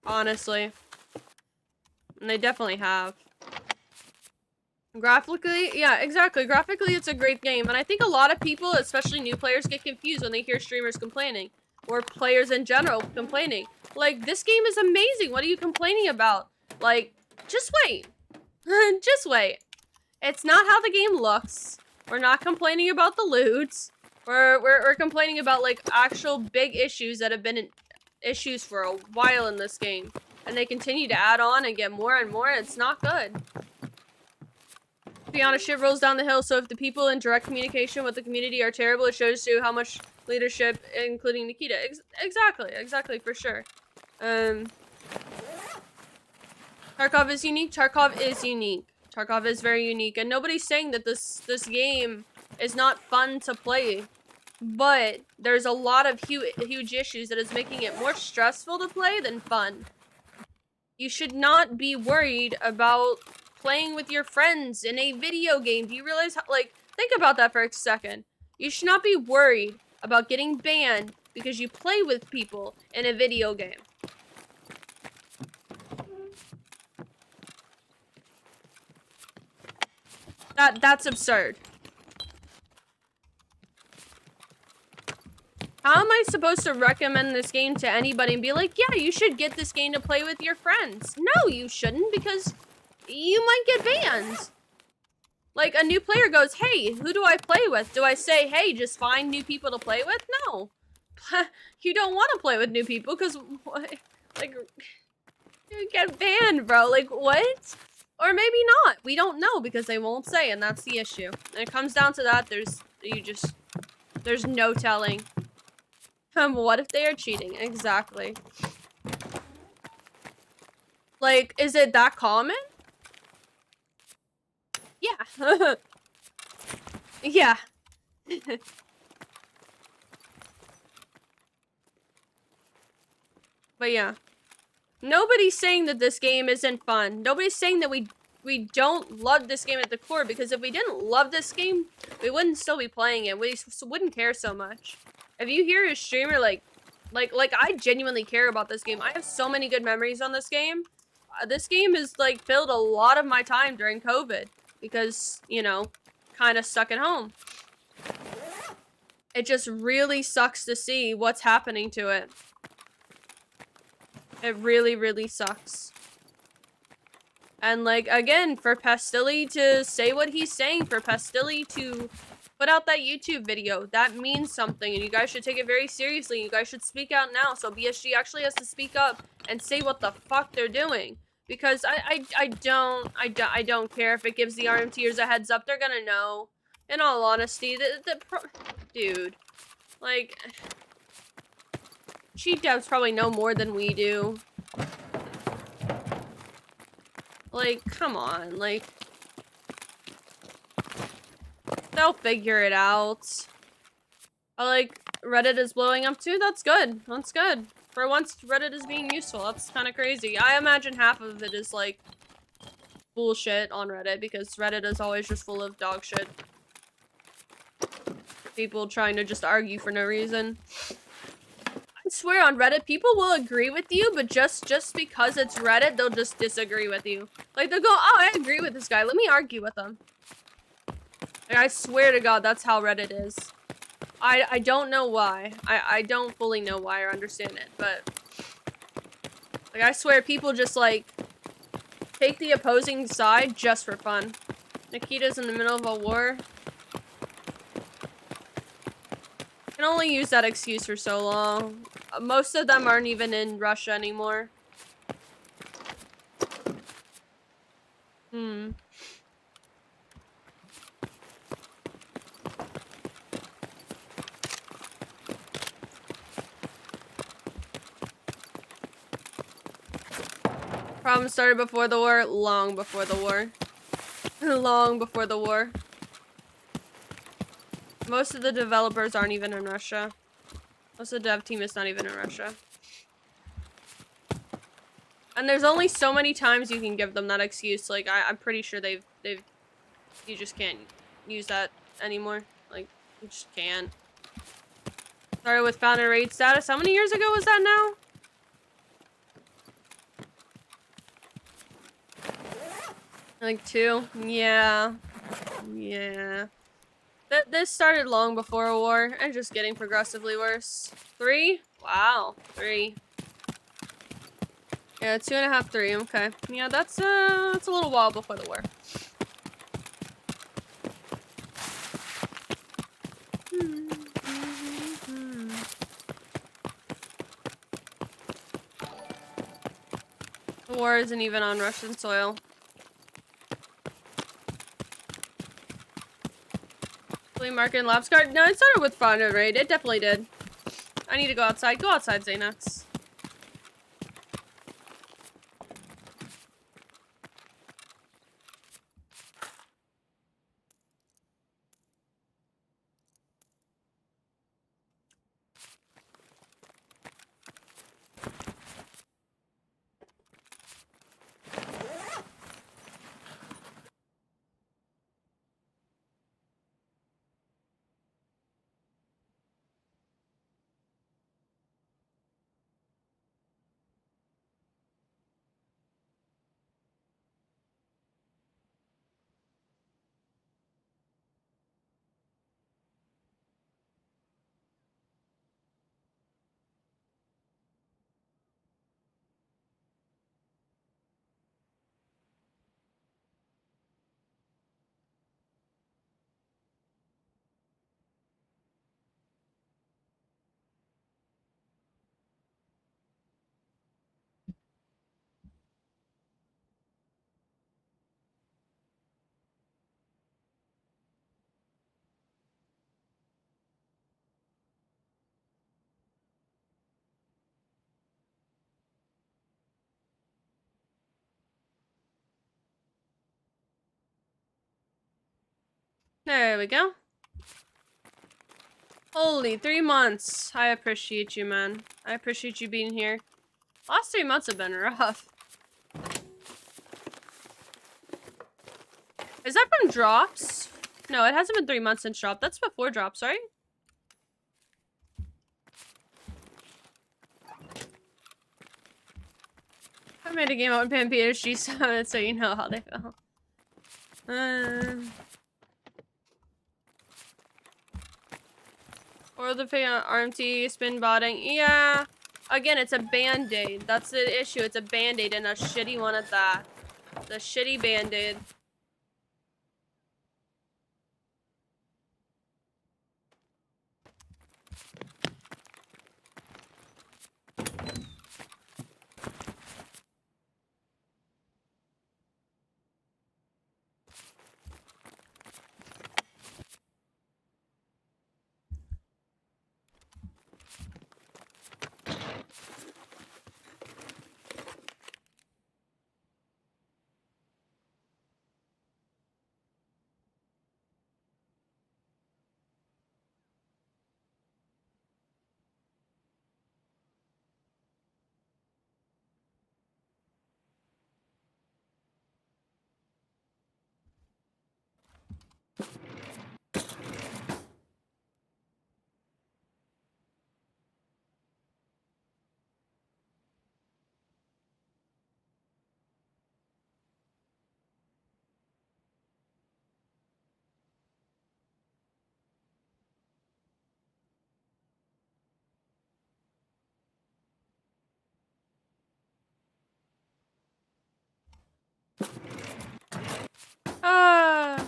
Honestly. And they definitely have. Graphically, yeah, exactly. Graphically, it's a great game. And I think a lot of people, especially new players, get confused when they hear streamers complaining. Or players in general complaining. Like, this game is amazing. What are you complaining about? Like, just wait. Just wait. It's not how the game looks. We're not complaining about the loot. We're complaining about, like, actual big issues that have been issues for a while in this game. And they continue to add on and get more and more, and it's not good. To be honest, shit rolls down the hill, so if the people in direct communication with the community are terrible, it shows you how much leadership, including Nikita. Exactly, for sure. Tarkov is unique. Tarkov is unique. Tarkov is very unique, and nobody's saying that this game is not fun to play. But there's a lot of huge issues that is making it more stressful to play than fun. You should not be worried about playing with your friends in a video game. Do you realize how, like, think about that for a second. You should not be worried about getting banned because you play with people in a video game. That's absurd. How am I supposed to recommend this game to anybody and be like, yeah, you should get this game to play with your friends? No, you shouldn't, because you might get banned. Like, a new player goes, hey, who do I play with? Do I say, hey, just find new people to play with? No. You don't want to play with new people, because, like, you get banned, bro. Like, what? Or maybe not. We don't know, because they won't say, and that's the issue. And it comes down to that, there's no telling. What if they are cheating? Exactly. Like, is it that common? Yeah. Yeah. But yeah. Nobody's saying that this game isn't fun. Nobody's saying that we don't love this game at the core, because if we didn't love this game, we wouldn't still be playing it. We wouldn't care so much. If you hear a streamer like I genuinely care about this game. I have so many good memories on this game. This game has like filled a lot of my time during COVID because, you know, kind of stuck at home. It just really sucks to see what's happening to it. It really, really sucks. And, like, again, for Pestily to say what he's saying, for Pestily to put out that YouTube video, that means something, and you guys should take it very seriously. You guys should speak out now, so BSG actually has to speak up and say what the fuck they're doing. Because I don't care if it gives the RMTers a heads up. They're gonna know. In all honesty, dude, like, cheat devs probably know more than we do. Like, come on, like, they'll figure it out. Like, Reddit is blowing up too? That's good. That's good. For once, Reddit is being useful. That's kind of crazy. I imagine half of it is, like, bullshit on Reddit, because Reddit is always just full of dog shit. People trying to just argue for no reason. I swear on Reddit, people will agree with you, but just because it's Reddit, they'll just disagree with you. Like, they'll go, oh, I agree with this guy. Let me argue with him. Like, I swear to God, that's how Reddit is. I don't know why. I don't fully know why or understand it, but... Like, I swear people just, like, take the opposing side just for fun. Nikita's in the middle of a war. Can only use that excuse for so long. Most of them aren't even in Russia anymore. Problem started before the war, long before the war. Long before the war. Most of the developers aren't even in Russia. Most of the dev team is not even in Russia. And there's only so many times you can give them that excuse. Like, I'm pretty sure you just can't use that anymore. Like, you just can't. Started with founder raid status. How many years ago was that now? Like 2? Yeah. Yeah. This started long before a war, and just getting progressively worse. 3? Wow. 3. Yeah, 2.5, 3. Okay. Yeah, that's a little while before the war. The war isn't even on Russian soil. Flea market and labs card? No, it started with founder raid. It definitely did. I need to go outside. Go outside, Xanax. There we go. Holy, 3 months. I appreciate you, man. I appreciate you being here. Last 3 months have been rough. Is that from drops? No, it hasn't been 3 months since drop. That's before drops, right? I made a game out in PSG Summit, so you know how they feel. Or the RMT spin botting. Yeah. Again, it's a band-aid. That's the issue. It's a band-aid and a shitty one at that. The shitty band-aid. Ah.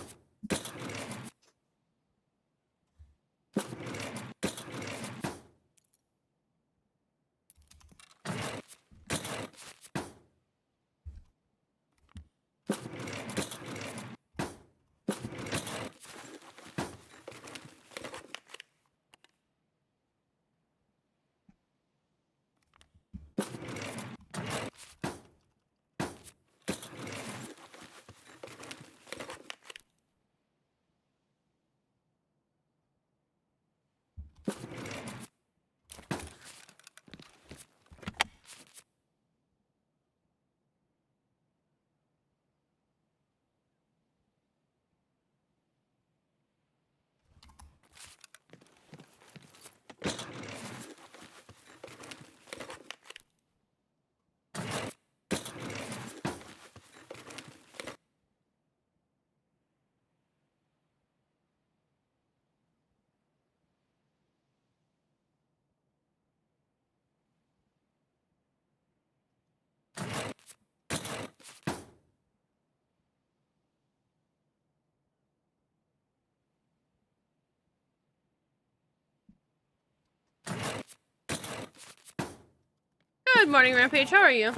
Good morning, Rampage. How are you?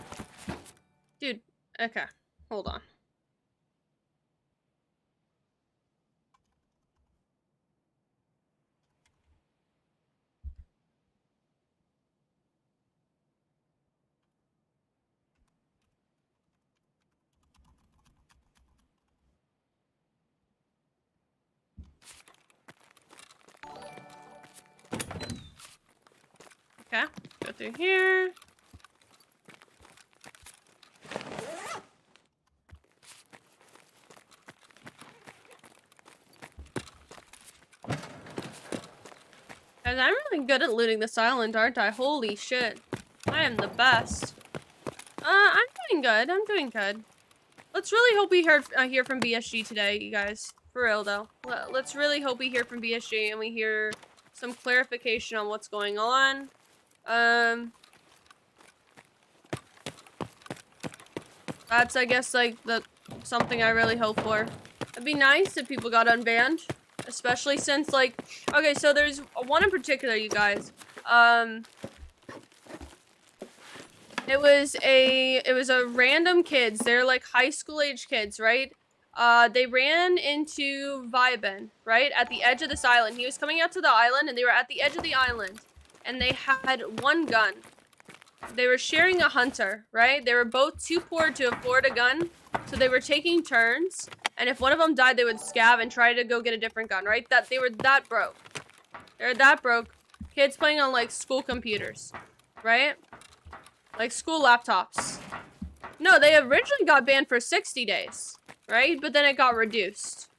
Dude, okay. Hold on. Okay, go through here. Guys, I'm really good at looting this island, aren't I? Holy shit. I am the best. I'm doing good. I'm doing good. Let's really hope we hear from BSG today, you guys. For real, though. Let's really hope we hear from BSG and we hear some clarification on what's going on. That's, I guess, like, something I really hope for. It'd be nice if people got unbanned. Especially since, like... Okay, so there's one in particular, you guys. It was a random kids. They're, like, high school-age kids, right? They ran into Vibin, right? At the edge of this island. He was coming out to the island, and they were at the edge of the island. And they had one gun. They were sharing a hunter, right? They were both too poor to afford a gun. So they were taking turns. And if one of them died, they would scav and try to go get a different gun, right? They were that broke. They're that broke. Kids playing on, like, school computers, right? Like school laptops. No, they originally got banned for 60 days, right? But then it got reduced.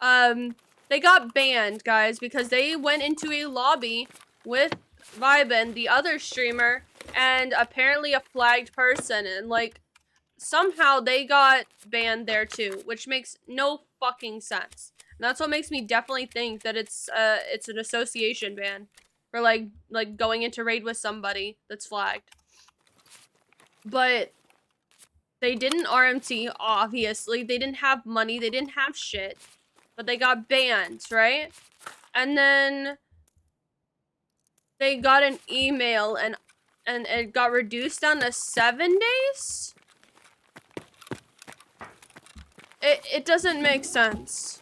They got banned, guys, because they went into a lobby with Vibin, the other streamer, and apparently a flagged person, and like somehow they got banned there too, which makes no fucking sense. And that's what makes me definitely think that it's an association ban for like going into raid with somebody that's flagged. But they didn't RMT, obviously. They didn't have money, they didn't have shit. But they got banned, right? And then they got an email and it got reduced down to 7 days? It doesn't make sense.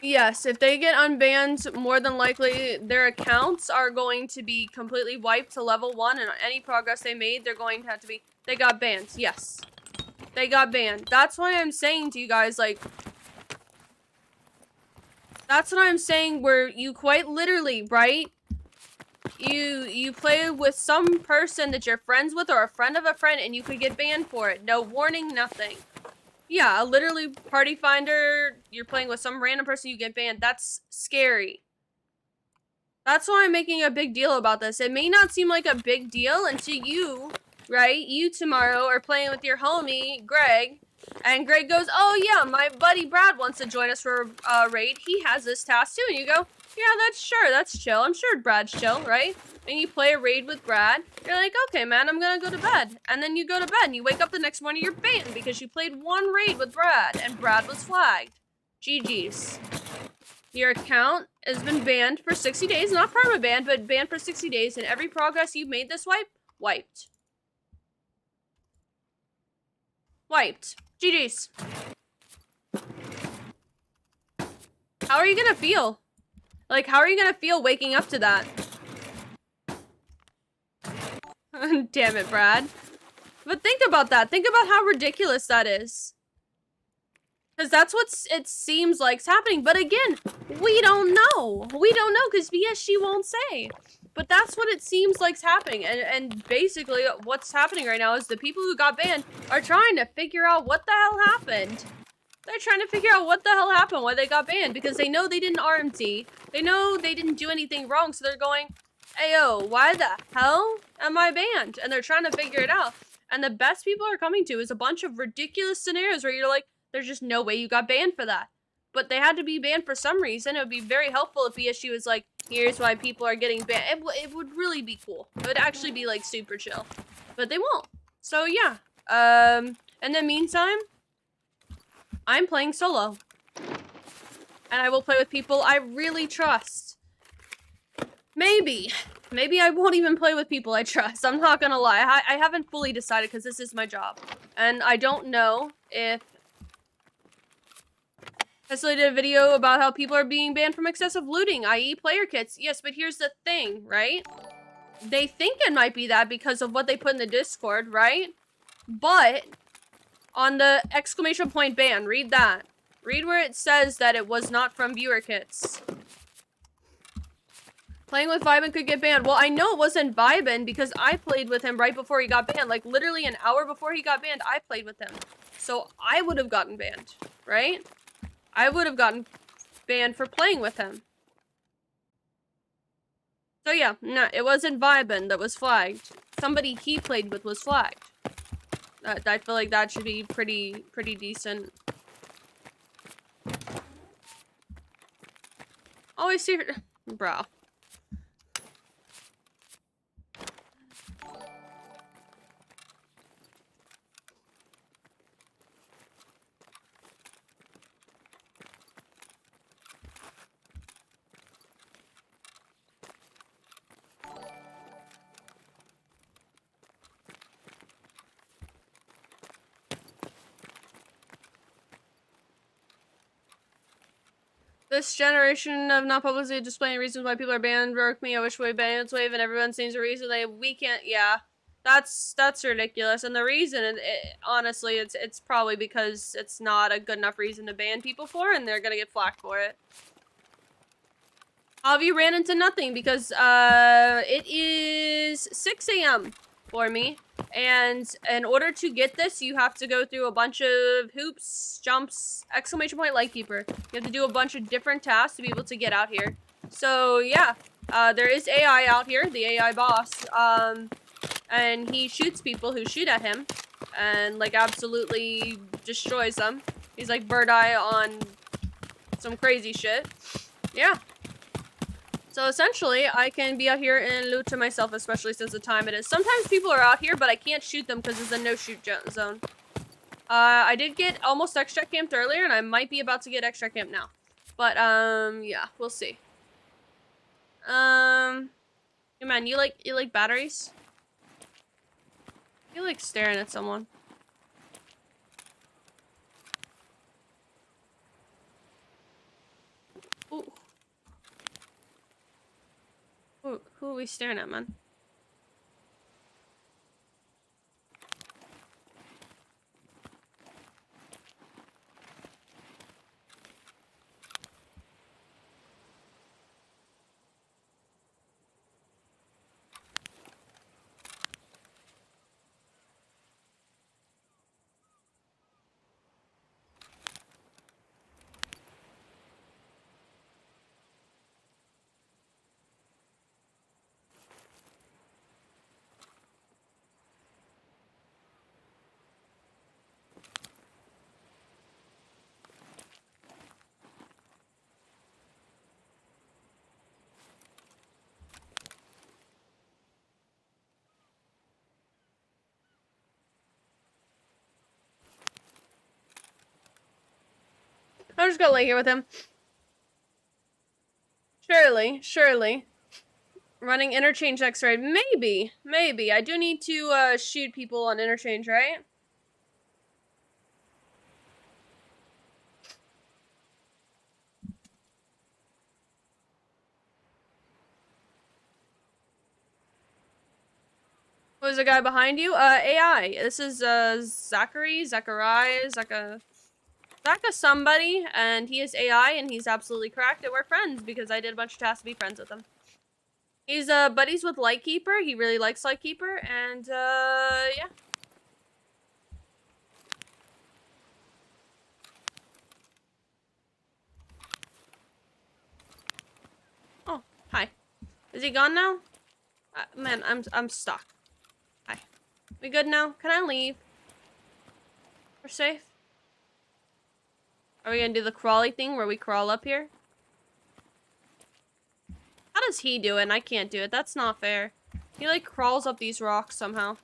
Yes, if they get unbanned, more than likely their accounts are going to be completely wiped to level 1, and any progress they made, they're going to have to be... They got banned, yes. They got banned. That's why I'm saying to you guys, like... That's what I'm saying, where you quite literally, right? You play with some person that you're friends with or a friend of a friend, and you could get banned for it. No warning, nothing. Yeah, literally party finder, you're playing with some random person, you get banned. That's scary. That's why I'm making a big deal about this. It may not seem like a big deal until you, right? You tomorrow are playing with your homie, Greg, and Greg goes, oh yeah, my buddy Brad wants to join us for a raid. He has this task too. And you go, yeah, that's chill. I'm sure Brad's chill, right? And you play a raid with Brad. You're like, okay, man, I'm gonna go to bed. And then you go to bed and you wake up the next morning, you're banned because you played one raid with Brad and Brad was flagged. GG's. Your account has been banned for 60 days. Not perma-banned, but banned for 60 days. And every progress you've made this wipe, wiped. Wiped. GG's. How are you gonna feel? Like, how are you gonna feel waking up to that? Damn it, Brad. But think about that. Think about how ridiculous that is. Because that's what it seems like's happening. But again, we don't know. We don't know because BSG won't say. But that's what it seems like's happening. And basically what's happening right now is the people who got banned are trying to figure out what the hell happened. They're trying to figure out what the hell happened, why they got banned. Because they know they didn't RMT. They know they didn't do anything wrong. So they're going, ayo, why the hell am I banned? And they're trying to figure it out. And the best people are coming to is a bunch of ridiculous scenarios where you're like, there's just no way you got banned for that. But they had to be banned for some reason. It would be very helpful if BSG was like, here's why people are getting banned. It would really be cool. It would actually be like super chill. But they won't. So yeah. In the meantime, I'm playing solo. And I will play with people I really trust. Maybe I won't even play with people I trust. I'm not gonna lie. I haven't fully decided because this is my job. And I don't know if... Pestily did a video about how people are being banned from excessive looting, i.e. player kits. Yes, but here's the thing, right? They think it might be that because of what they put in the Discord, right? But on the exclamation point ban, read that. Read where it says that it was not from viewer kits. Playing with Vibin could get banned. Well, I know it wasn't Vibin because I played with him right before he got banned. Like, literally an hour before he got banned, I played with him. So, I would have gotten banned, right? I would have gotten banned for playing with him. So, yeah, no, it wasn't Vibin that was flagged. Somebody he played with was flagged. I feel like that should be pretty decent. Always see her... Bro. This generation of not publicly displaying reasons why people are banned broke me. I wish we banned its wave and everyone seems a reason we can't. Yeah, that's ridiculous. And the reason, honestly, it's probably because it's not a good enough reason to ban people for, and they're gonna get flack for it. Avi ran into nothing because it is 6 a.m. for me. And in order to get this, you have to go through a bunch of hoops, jumps, exclamation point, lightkeeper. You have to do a bunch of different tasks to be able to get out here. So yeah, there is AI out here, the AI boss. And he shoots people who shoot at him and like absolutely destroys them. He's like Bird Eye on some crazy shit. Yeah. So essentially, I can be out here and loot to myself, especially since the time it is. Sometimes people are out here, but I can't shoot them because it's a no-shoot zone. I did get almost extra camped earlier, and I might be about to get extra camped now. But, yeah, we'll see. Hey man, you like batteries? You like staring at someone. Ooh. Who are we staring at, man? I'm just gonna lay here with him. Surely. Running interchange X-ray. Maybe. I do need to, shoot people on interchange, right? Who's the guy behind you? AI. This is, Zachary, Zaka somebody, and he is AI, and he's absolutely cracked, and we're friends, because I did a bunch of tasks to be friends with him. He's, buddies with Lightkeeper, he really likes Lightkeeper, and, yeah. Oh, hi. Is he gone now? Man, I'm stuck. Hi. We good now? Can I leave? We're safe? Are we gonna do the crawly thing where we crawl up here? How does he do it and I can't do it? That's not fair. He like crawls up these rocks somehow.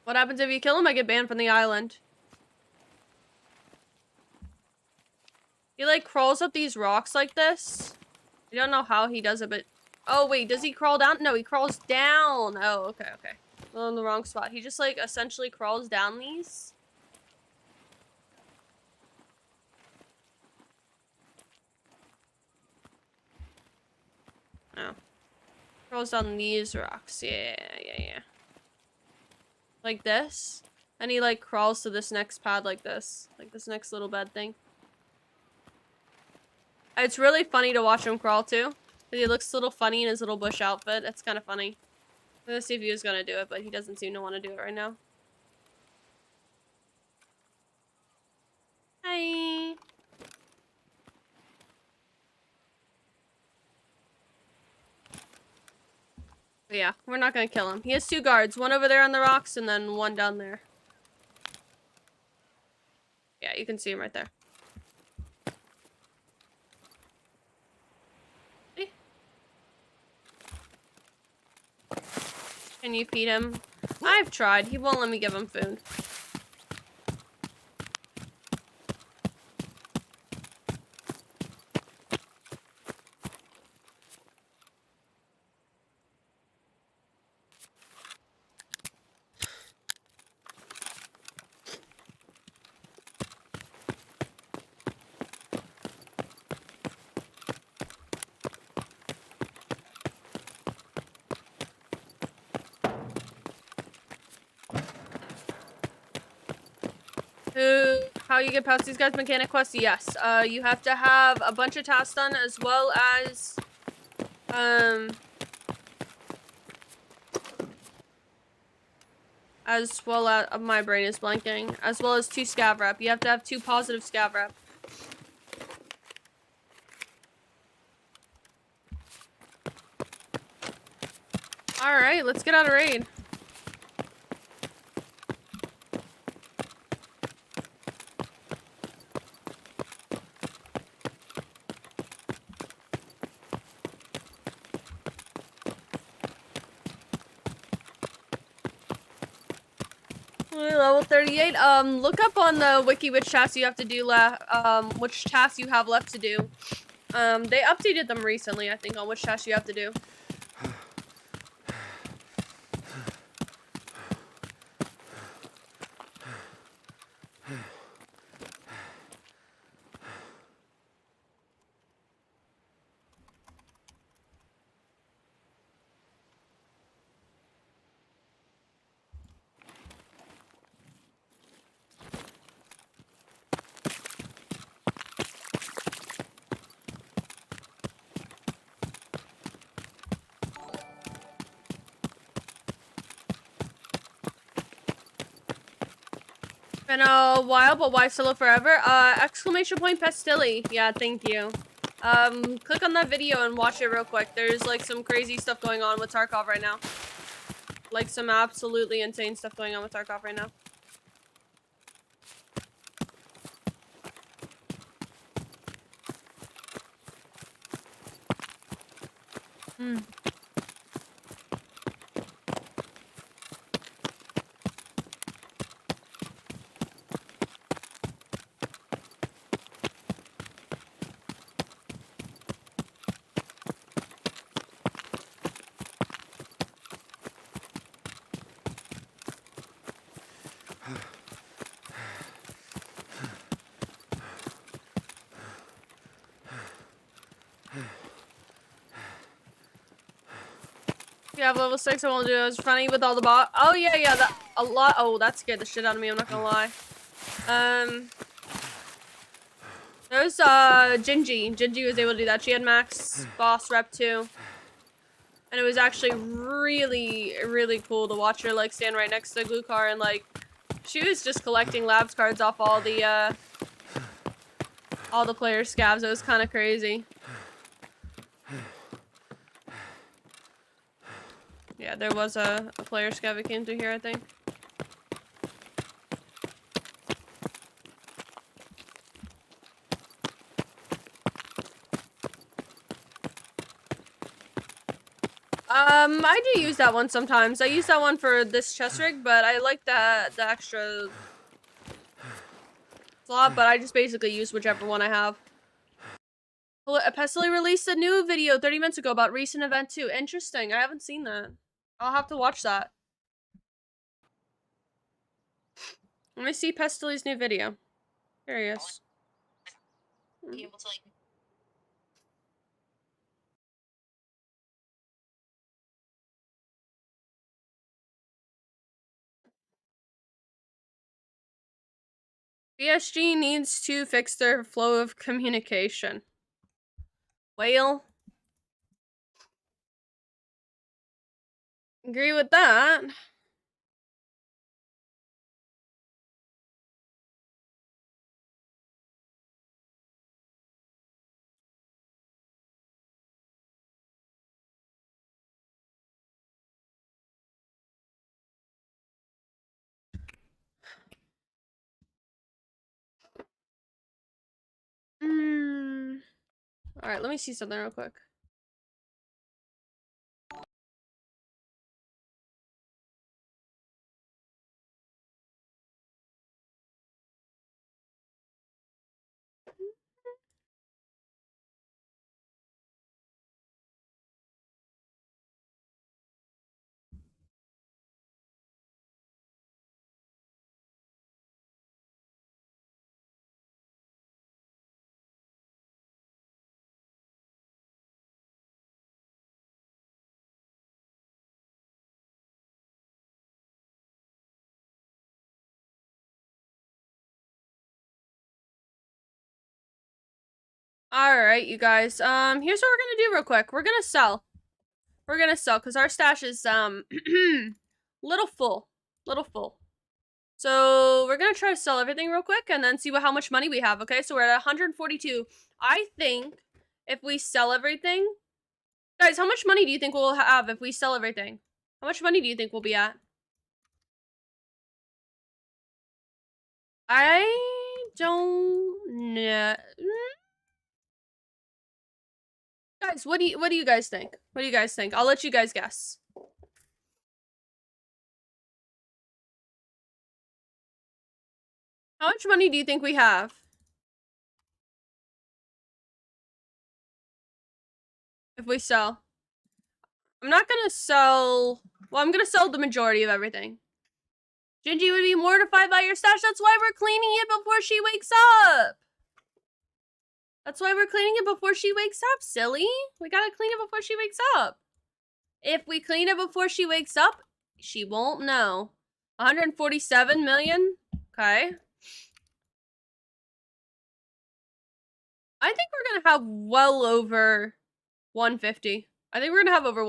What happens if you kill him? I get banned from the island. He like crawls up these rocks like this. I don't know how he does it, but... Oh wait, does he crawl down? No, he crawls down. Oh, okay. Well, in the wrong spot. He just like essentially crawls down these. Oh. Crawls down these rocks. Yeah. Like this. And he like crawls to this next pad like this. Like this next little bed thing. It's really funny to watch him crawl too. He looks a little funny in his little bush outfit. It's kind of funny. I'm gonna see if he was gonna do it, but he doesn't seem to want to do it right now. Hi. But yeah, we're not gonna kill him. He has 2 guards. One over there on the rocks and then one down there. Yeah, you can see him right there. See? Can you feed him? I've tried. He won't let me give him food. how you get past these guys' mechanic quests? Yes. You have to have a bunch of tasks done as well as my brain is blanking. As well as 2 scav rep. You have to have 2 positive scav rep. Alright, let's get out of raid. Level 38. Look up on the wiki which tasks you have to do which tasks you have left to do. They updated them recently, I think, on which tasks you have to do. Been a while, but why Solo Forever? Exclamation point pestily. Yeah, thank you. Click on that video and watch it real quick. There's like some crazy stuff going on with Tarkov right now. Like some absolutely insane stuff going on with Tarkov right now. You have level 6, I won't do it. It's funny with all the bot. Oh yeah, oh, that scared the shit out of me, I'm not gonna lie. There's Gingy. Gingy was able to do that. She had max boss rep too. And it was actually really, really cool to watch her like stand right next to the glue car and like she was just collecting labs cards off all the player scavs. It was kind of crazy. Yeah, there was a player scav that came through here, I think. I do use that one sometimes. I use that one for this chest rig, but I like the extra slot, but I just basically use whichever one I have. Pestily released a new video 30 minutes ago about recent event too. Interesting. I haven't seen that. I'll have to watch that. Let me see Pestily's new video. Curious. Be able to like BSG needs to fix their flow of communication. Well, agree with that. Alright, let me see something real quick. Alright, you guys. Here's what we're gonna do real quick. We're gonna sell. We're gonna sell, because our stash is, little full. Little full. So, we're gonna try to sell everything real quick, and then see how much money we have, okay? So, we're at 142. I think if we sell everything... Guys, how much money do you think we'll have if we sell everything? How much money do you think we'll be at? I don't know. Guys, what do you guys think? What do you guys think? I'll let you guys guess. How much money do you think we have? If we sell. I'm not gonna sell... Well, I'm gonna sell the majority of everything. Gingy would be mortified by your stash. That's why we're cleaning it before she wakes up. That's why we're cleaning it before she wakes up, silly. We gotta clean it before she wakes up. If we clean it before she wakes up, she won't know. 147 million? Okay. I think we're gonna have well over 150. I think we're gonna have over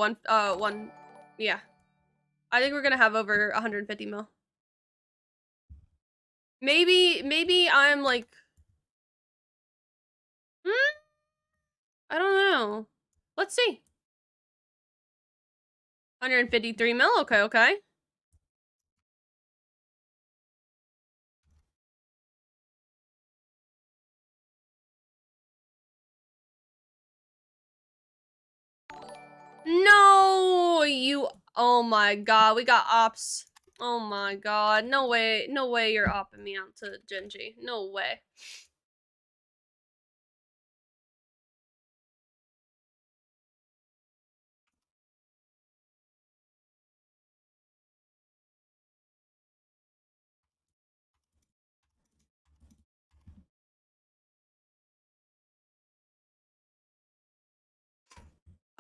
yeah. I think we're gonna have over 150 mil. Maybe I'm like... I don't know. Let's see. 153 mil, okay. No, you... Oh my god, we got ops. Oh my god, no way you're opping me out to Genji. No way.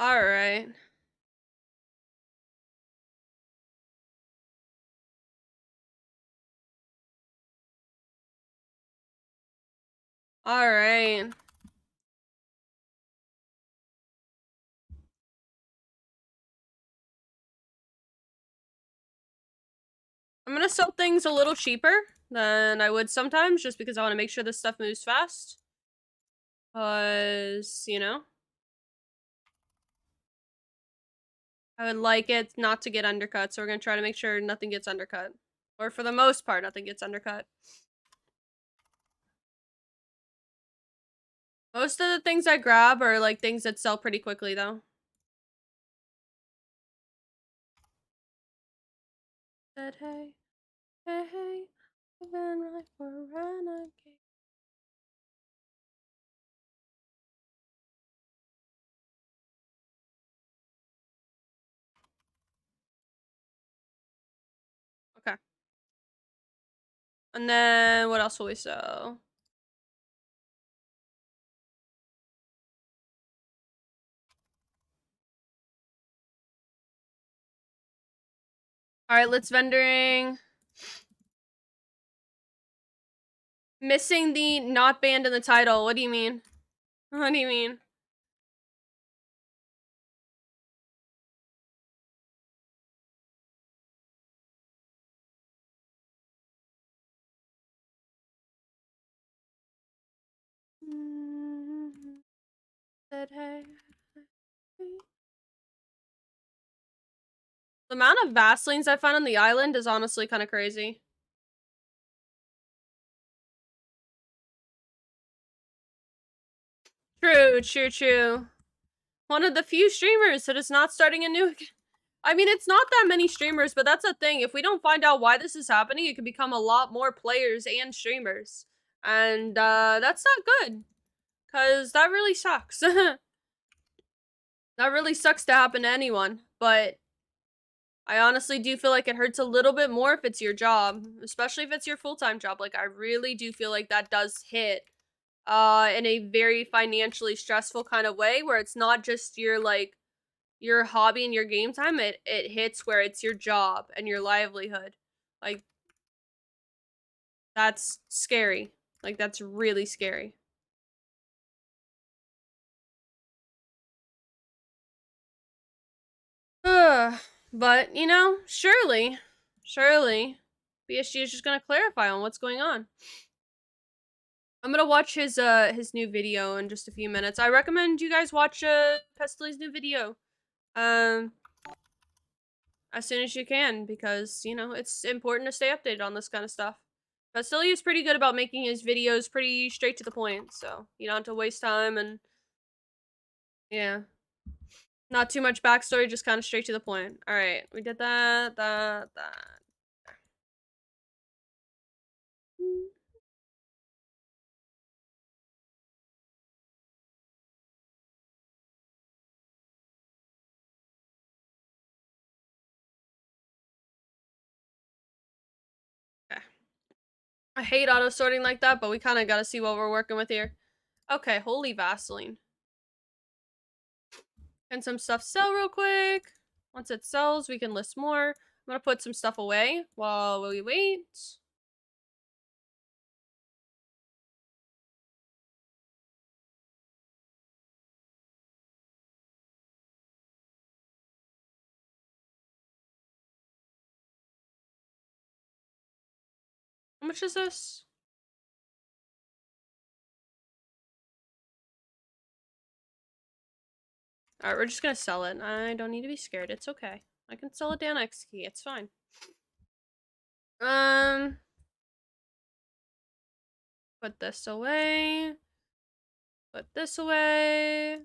Alright. Alright. I'm gonna sell things a little cheaper than I would sometimes, just because I want to make sure this stuff moves fast. Because, you know, I would like it not to get undercut, so we're gonna try to make sure nothing gets undercut. Or for the most part, nothing gets undercut. Most of the things I grab are like things that sell pretty quickly, though. Said hey, hey, I've been right for a renegade. Okay. And then what else will we sell? Alright, let's vendoring. Missing the not banned in the title. What do you mean? What do you mean? Said hey. The amount of Vaselines I find on the island is honestly kind of crazy. True. One of the few streamers that is not starting a new... I mean, it's not that many streamers, but that's the thing. If we don't find out why this is happening, it could become a lot more players and streamers. And, that's not good. Because that really sucks. That really sucks to happen to anyone. But I honestly do feel like it hurts a little bit more if it's your job. Especially if it's your full-time job. Like, I really do feel like that does hit in a very financially stressful kind of way, where it's not just your, like, your hobby and your game time. It hits where it's your job and your livelihood. Like, that's scary. Like, that's really scary. But, you know, surely, BSG is just gonna clarify on what's going on. I'm gonna watch his new video in just a few minutes. I recommend you guys watch Pestily's new video. As soon as you can, because, you know, it's important to stay updated on this kind of stuff. Pestily is pretty good about making his videos pretty straight to the point, so you don't have to waste time and, yeah. Not too much backstory, just kind of straight to the point. Alright, we did that. Okay. I hate auto sorting like that, but we kind of gotta see what we're working with here. Okay, holy Vaseline. Can some stuff sell real quick? Once it sells, we can list more. I'm gonna put some stuff away while we wait. How much is this? Alright, we're just gonna sell it. I don't need to be scared. It's okay. I can sell it down X key. It's fine. Put this away. Put this away.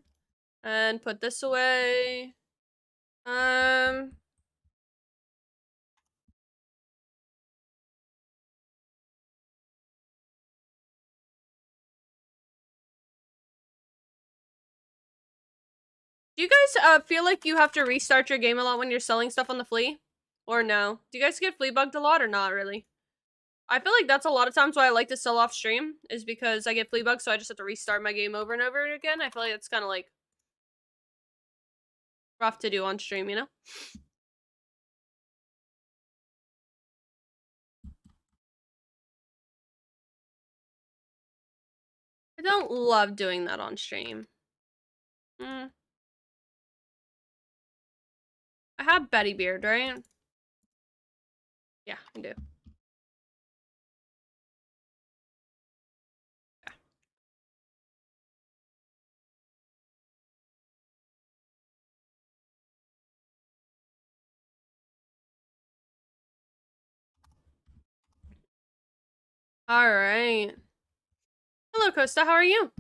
And put this away. Do you guys feel like you have to restart your game a lot when you're selling stuff on the flea? Or no? Do you guys get flea bugged a lot or not really? I feel like that's a lot of times why I like to sell off stream, is because I get flea bugged, so I just have to restart my game over and over again. I feel like it's kind of like rough to do on stream, you know? I don't love doing that on stream. I have Betty Beard, right? Yeah, I do. Alright. Hello, Costa, how are you?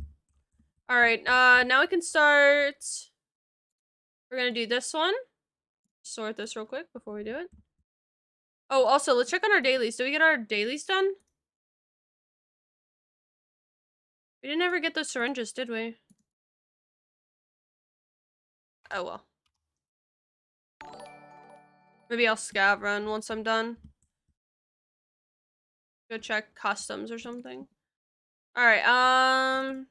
Alright, now we can start. We're gonna do this one. Sort this real quick before we do it. Oh, also, let's check on our dailies. Did we get our dailies done? We didn't ever get those syringes, did we? Oh, well. Maybe I'll scav run once I'm done. Go check customs or something. Alright,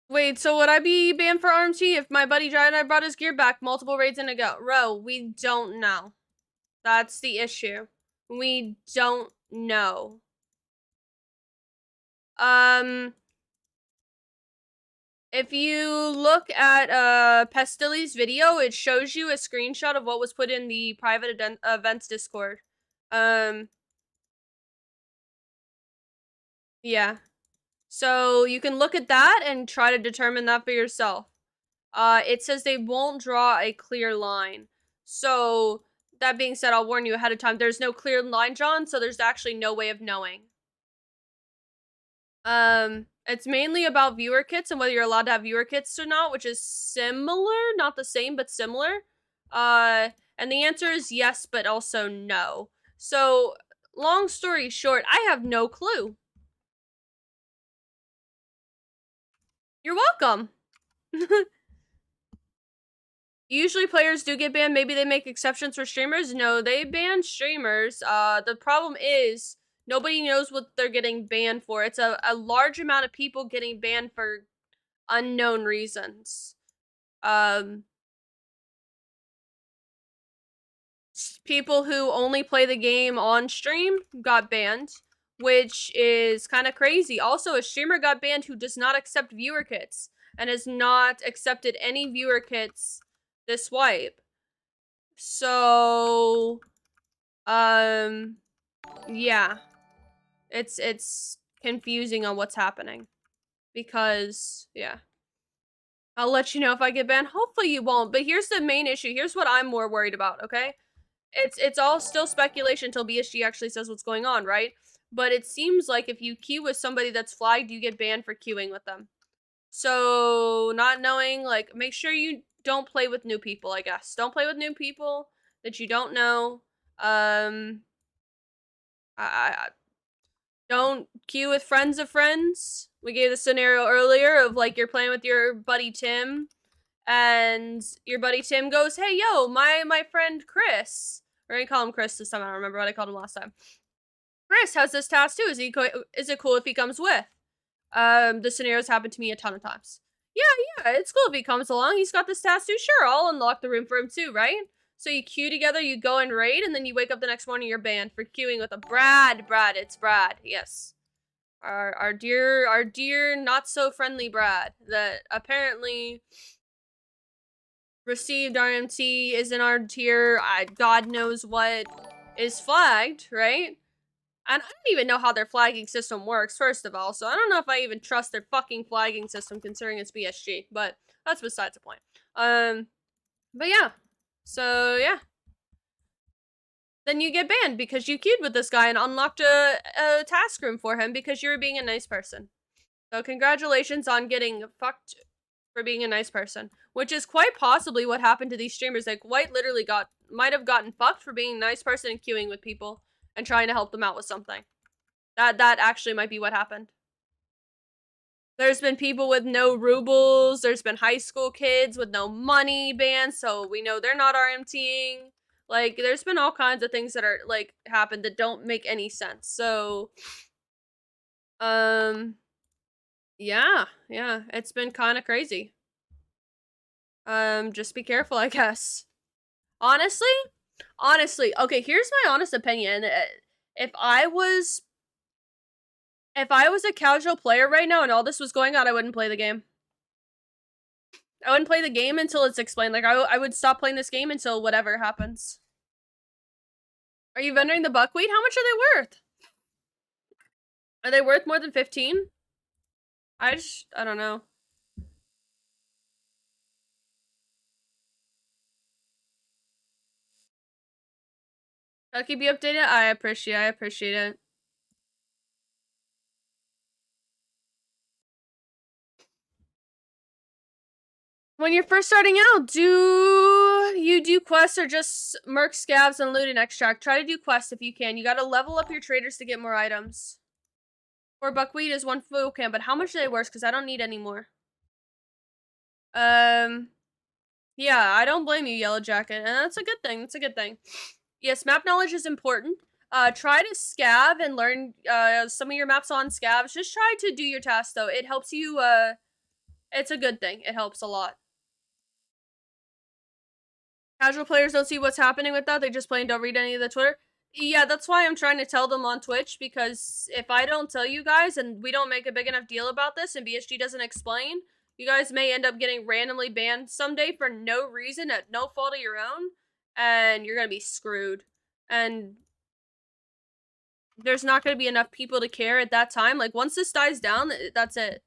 wait, so would I be banned for RMT if my buddy died and I brought his gear back multiple raids in a row? We don't know. That's the issue. We don't know. If you look at Pestily's video, it shows you a screenshot of what was put in the private events Discord. Yeah. So you can look at that and try to determine that for yourself. It says they won't draw a clear line. So that being said, I'll warn you ahead of time, there's no clear line drawn, so there's actually no way of knowing. It's mainly about viewer kits and whether you're allowed to have viewer kits or not, which is similar, not the same, but similar. And the answer is yes, but also no. So, long story short, I have no clue. You're welcome. Usually players do get banned. Maybe they make exceptions for streamers. No, they ban streamers. The problem is nobody knows what they're getting banned for. It's a large amount of people getting banned for unknown reasons. people who only play the game on stream got banned, which is kind of crazy. Also, a streamer got banned who does not accept viewer kits and has not accepted any viewer kits this wipe. So, yeah. It's confusing on what's happening. Because, yeah. I'll let you know if I get banned. Hopefully you won't, but here's the main issue. Here's what I'm more worried about, okay? It's all still speculation until BSG actually says what's going on, right? But it seems like if you queue with somebody that's flagged, you get banned for queuing with them. So, not knowing, like, make sure you don't play with new people, I guess. Don't play with new people that you don't know. Don't queue with friends of friends. We gave the scenario earlier of, like, you're playing with your buddy Tim, and your buddy Tim goes, hey, yo, my friend Chris, we're gonna call him Chris this time, I don't remember what I called him last time. Chris has this task too, is it cool if he comes with? The scenarios happened to me a ton of times. Yeah, it's cool if he comes along, he's got this task too, sure, I'll unlock the room for him too, right? So you queue together, you go and raid, and then you wake up the next morning, you're banned for queuing with a Brad, it's Brad, yes. Our dear, not so friendly Brad, that apparently received RMT, is in our tier, God knows what is flagged, right? And I don't even know how their flagging system works, first of all, so I don't know if I even trust their fucking flagging system considering it's BSG, but that's besides the point. But yeah. So, yeah. Then you get banned because you queued with this guy and unlocked a task room for him because you were being a nice person. So congratulations on getting fucked for being a nice person. Which is quite possibly what happened to these streamers. Like, White literally might have gotten fucked for being a nice person and queuing with people and trying to help them out with something. That actually might be what happened. There's been people with no rubles. There's been high school kids with no money banned, so we know they're not RMTing. Like, there's been all kinds of things that are, like, happened that don't make any sense. So, yeah, it's been kind of crazy. Just be careful, I guess. Honestly, okay, here's my honest opinion. If I was a casual player right now and all this was going on, I wouldn't play the game. I wouldn't play the game until it's explained. Like, I would stop playing this game until whatever happens. Are you vending the buckwheat? How much are they worth? Are they worth more than 15? I don't know. I'll keep you updated. I appreciate it. When you're first starting out, do you do quests or just merc scavs and loot and extract? Try to do quests if you can. You gotta level up your traders to get more items. Or buckwheat is one food can, but how much are they worth? Because I don't need any more. Yeah, I don't blame you, Yellow Jacket, and that's a good thing. Yes, map knowledge is important. Try to scav and learn some of your maps on scavs. Just try to do your tasks, though. It helps you, it's a good thing. It helps a lot. Casual players don't see what's happening with that. They just play and don't read any of the Twitter. Yeah, that's why I'm trying to tell them on Twitch, because if I don't tell you guys and we don't make a big enough deal about this and BSG doesn't explain, you guys may end up getting randomly banned someday for no reason, at no fault of your own, and you're gonna be screwed. And there's not gonna be enough people to care at that time. Like, once this dies down, that's it.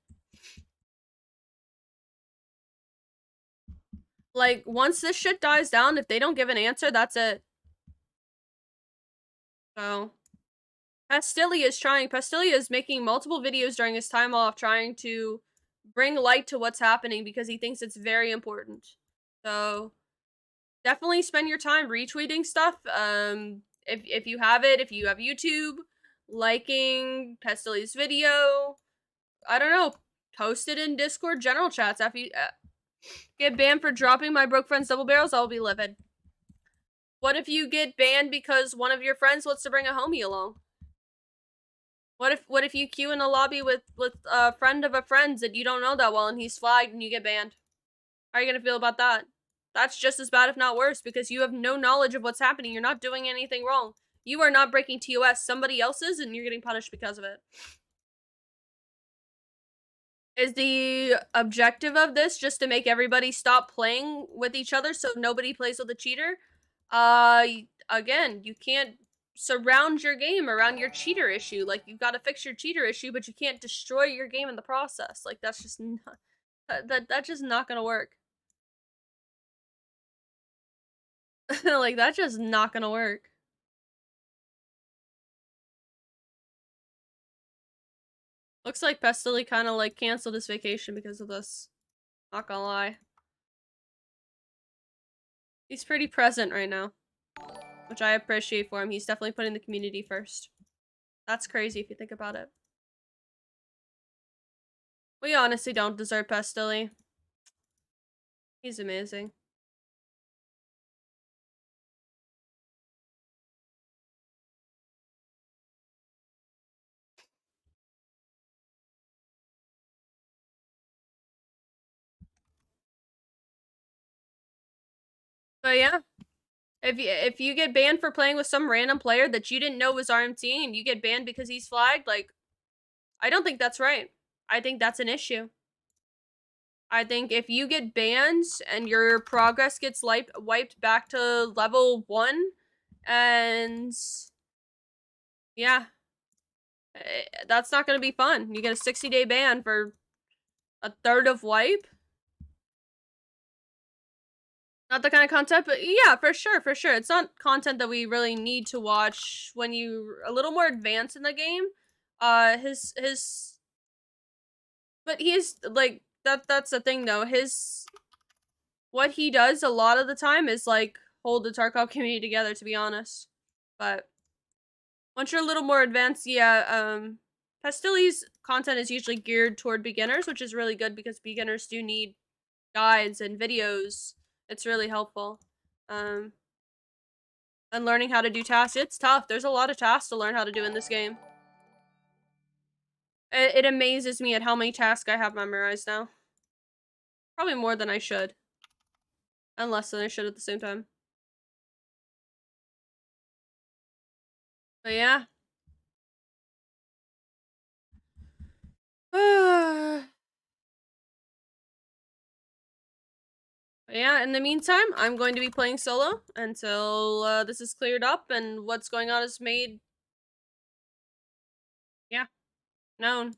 Like, once this shit dies down, if they don't give an answer, that's it. So, pestily is making multiple videos during his time off trying to bring light to what's happening because he thinks it's very important. So, definitely spend your time retweeting stuff. If you have it, if you have YouTube, liking Pestily's video, I don't know, post it in Discord general chats. After you get banned for dropping my broke friend's double barrels, I'll be livid. What if you get banned because one of your friends wants to bring a homie along? What if you queue in a lobby with a friend of a friend's that you don't know that well and he's flagged and you get banned? How are you gonna feel about that? That's just as bad, if not worse, because you have no knowledge of what's happening. You're not doing anything wrong. You are not breaking TOS. Somebody else is, and you're getting punished because of it. Is the objective of this just to make everybody stop playing with each other so nobody plays with a cheater? Again, you can't surround your game around your cheater issue. Like, you've got to fix your cheater issue, but you can't destroy your game in the process. Like, that's just not, that's just not gonna work. Like, that's just not gonna work. Looks like Pestily kind of like canceled his vacation because of this. Not gonna lie. He's pretty present right now, which I appreciate for him. He's definitely putting the community first. That's crazy if you think about it. We honestly don't deserve Pestily. He's amazing. But yeah, if you get banned for playing with some random player that you didn't know was RMT and you get banned because he's flagged, like, I don't think that's right. I think that's an issue. I think if you get banned and your progress gets wiped back to level 1, and yeah, that's not going to be fun. You get a 60-day ban for a third of wipe. Not the kind of content, but yeah, for sure, for sure. It's not content that we really need to watch when you're a little more advanced in the game. But he's like, that's the thing though. What he does a lot of the time is like hold the Tarkov community together, to be honest. But once you're a little more advanced, yeah, Pestily's content is usually geared toward beginners, which is really good because beginners do need guides and videos. It's really helpful. And learning how to do tasks, it's tough. There's a lot of tasks to learn how to do in this game. It amazes me at how many tasks I have memorized now. Probably more than I should. And less than I should at the same time. But yeah. But yeah, in the meantime, I'm going to be playing solo until this is cleared up and what's going on is made, yeah, known.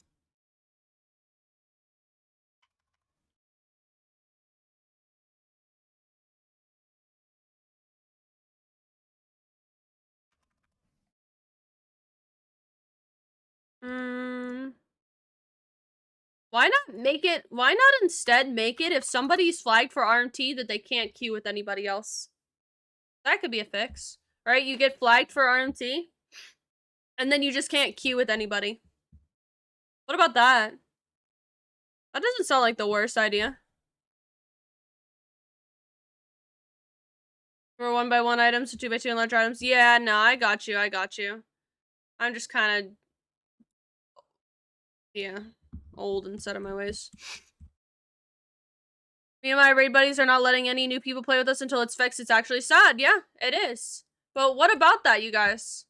Why not instead make it if somebody's flagged for RMT that they can't queue with anybody else? That could be a fix, right? You get flagged for RMT, and then you just can't queue with anybody. What about that? That doesn't sound like the worst idea. For 1x1 items to 2x2 and large items. Yeah, no, I got you. I'm just kind of, yeah, old and set in my ways. Me and my raid buddies are not letting any new people play with us until it's fixed. It's actually sad. Yeah, it is. But what about that, you guys?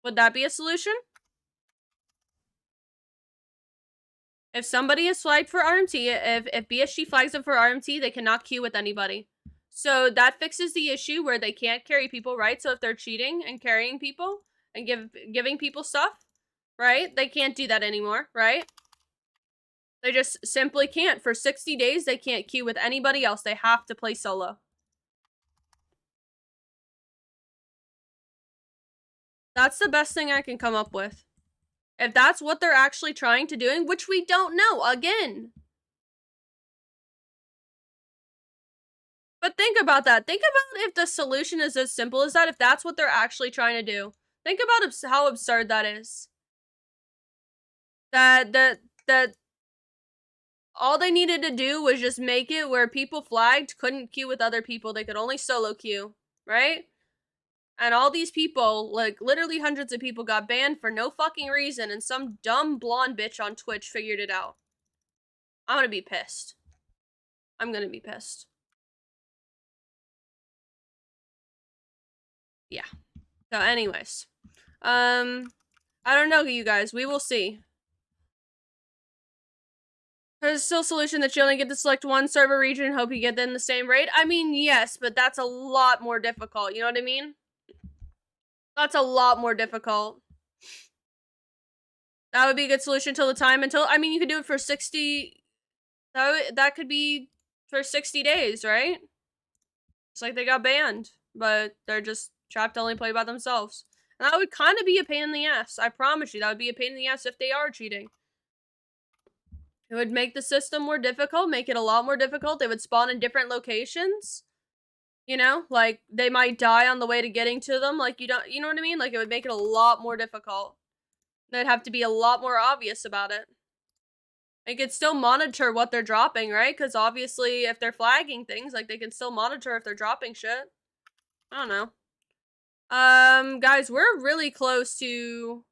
Would that be a solution? If somebody is flagged for RMT, if BSG flags them for RMT, they cannot queue with anybody. So that fixes the issue where they can't carry people, right? So if they're cheating and carrying people and giving people stuff, right? They can't do that anymore, right? They just simply can't. For 60 days, they can't queue with anybody else. They have to play solo. That's the best thing I can come up with. If that's what they're actually trying to doing, which we don't know, again. But think about that. Think about if the solution is as simple as that, if that's what they're actually trying to do. Think about how absurd that is. That all they needed to do was just make it where people flagged couldn't queue with other people. They could only solo queue, right? And all these people, like literally hundreds of people, got banned for no fucking reason, and some dumb blonde bitch on Twitch figured it out. I'm gonna be pissed. I'm gonna be pissed. Yeah. So anyways. I don't know, you guys. We will see. There's still a solution that you only get to select one server region and hope you get in the same raid. I mean, yes, but that's a lot more difficult. You know what I mean? That's a lot more difficult. That would be a good solution until the time I mean, you could do it for 60. That could be for 60 days, right? It's like they got banned, but they're just trapped to only play by themselves. And that would kind of be a pain in the ass. I promise you, that would be a pain in the ass if they are cheating. It would make the system more difficult, make it a lot more difficult. They would spawn in different locations. You know, like they might die on the way to getting to them. Like you know what I mean? Like it would make it a lot more difficult. They'd have to be a lot more obvious about it. They could still monitor what they're dropping, right? Because obviously if they're flagging things, like they can still monitor if they're dropping shit. I don't know. Guys, we're really close to,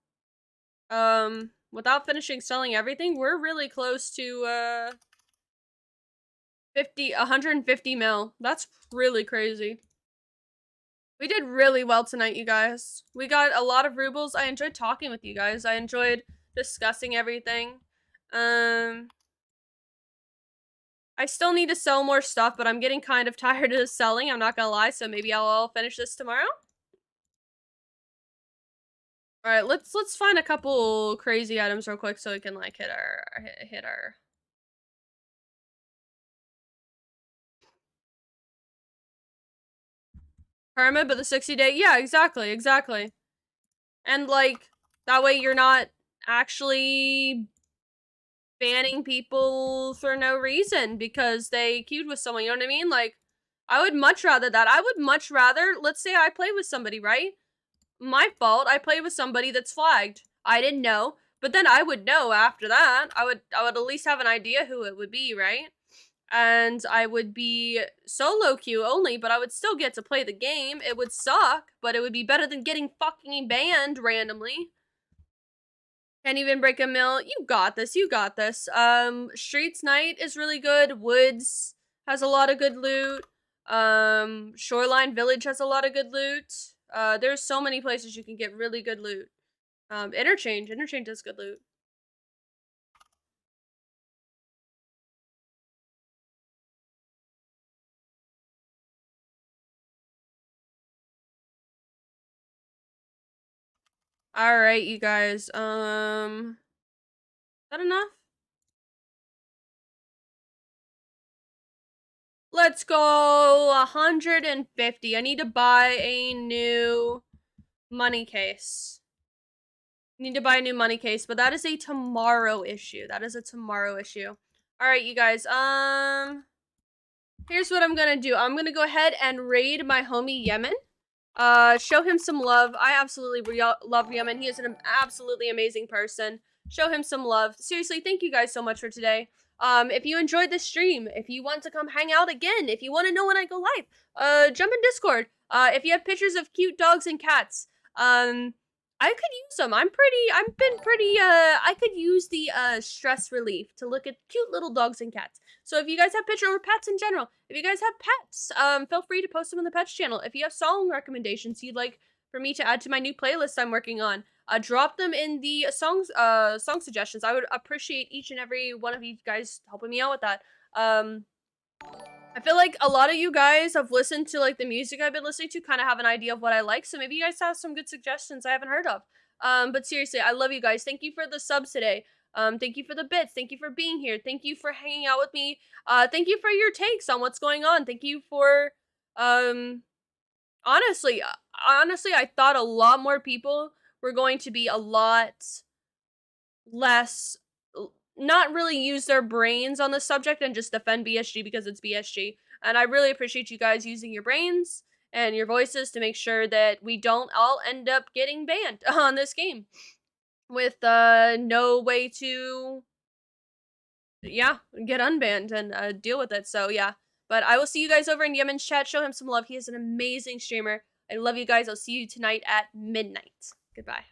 without finishing selling everything, we're really close to, 150 mil. That's really crazy. We did really well tonight, you guys. We got a lot of rubles. I enjoyed talking with you guys. I enjoyed discussing everything. I still need to sell more stuff, but I'm getting kind of tired of selling. I'm not gonna lie, so maybe I'll finish this tomorrow. All right, let's find a couple crazy items real quick so we can like hit our permit, but the 60-day. Yeah, exactly. And like that way you're not actually banning people for no reason because they queued with someone, you know what I mean? Like I would much rather that. I would much rather, let's say I play with somebody, right? My fault. I played with somebody that's flagged. I didn't know, but then I would know after that. I would at least have an idea who it would be, right? And I would be solo queue only, but I would still get to play the game. It would suck, but it would be better than getting fucking banned randomly. Can't even break a mill. You got this. You got this. Streets Night is really good. Woods has a lot of good loot. Shoreline Village has a lot of good loot. There's so many places you can get really good loot. Interchange has good loot. All right, you guys. Is that enough? Let's go 150. I need to buy a new money case. Need to buy a new money case, but that is a tomorrow issue. That is a tomorrow issue. All right, you guys. Here's what I'm gonna do. I'm gonna go ahead and raid my homie Yemen. Show him some love. I absolutely love Yemen. He is an absolutely amazing person. Show him some love. Seriously, thank you guys so much for today. If you enjoyed this stream, if you want to come hang out again, if you want to know when I go live, jump in Discord. If you have pictures of cute dogs and cats, I could use them. I could use the stress relief to look at cute little dogs and cats. So if you guys have pictures or pets in general, if you guys have pets, feel free to post them in the pets channel. If you have song recommendations you'd like for me to add to my new playlist I'm working on, drop them in the song suggestions. I would appreciate each and every one of you guys helping me out with that. I feel like a lot of you guys have listened to like the music I've been listening to, kind of have an idea of what I like. So maybe you guys have some good suggestions I haven't heard of. But seriously, I love you guys. Thank you for the subs today. Thank you for the bits. Thank you for being here. Thank you for hanging out with me. Thank you for your takes on what's going on. Thank you for, honestly, I thought a lot more people were going to be a lot less, not really use their brains on the subject and just defend BSG because it's BSG. And I really appreciate you guys using your brains and your voices to make sure that we don't all end up getting banned on this game with no way to, yeah, get unbanned and deal with it. So yeah, but I will see you guys over in Yemen's chat. Show him some love. He is an amazing streamer. I love you guys. I'll see you tonight at midnight. Goodbye.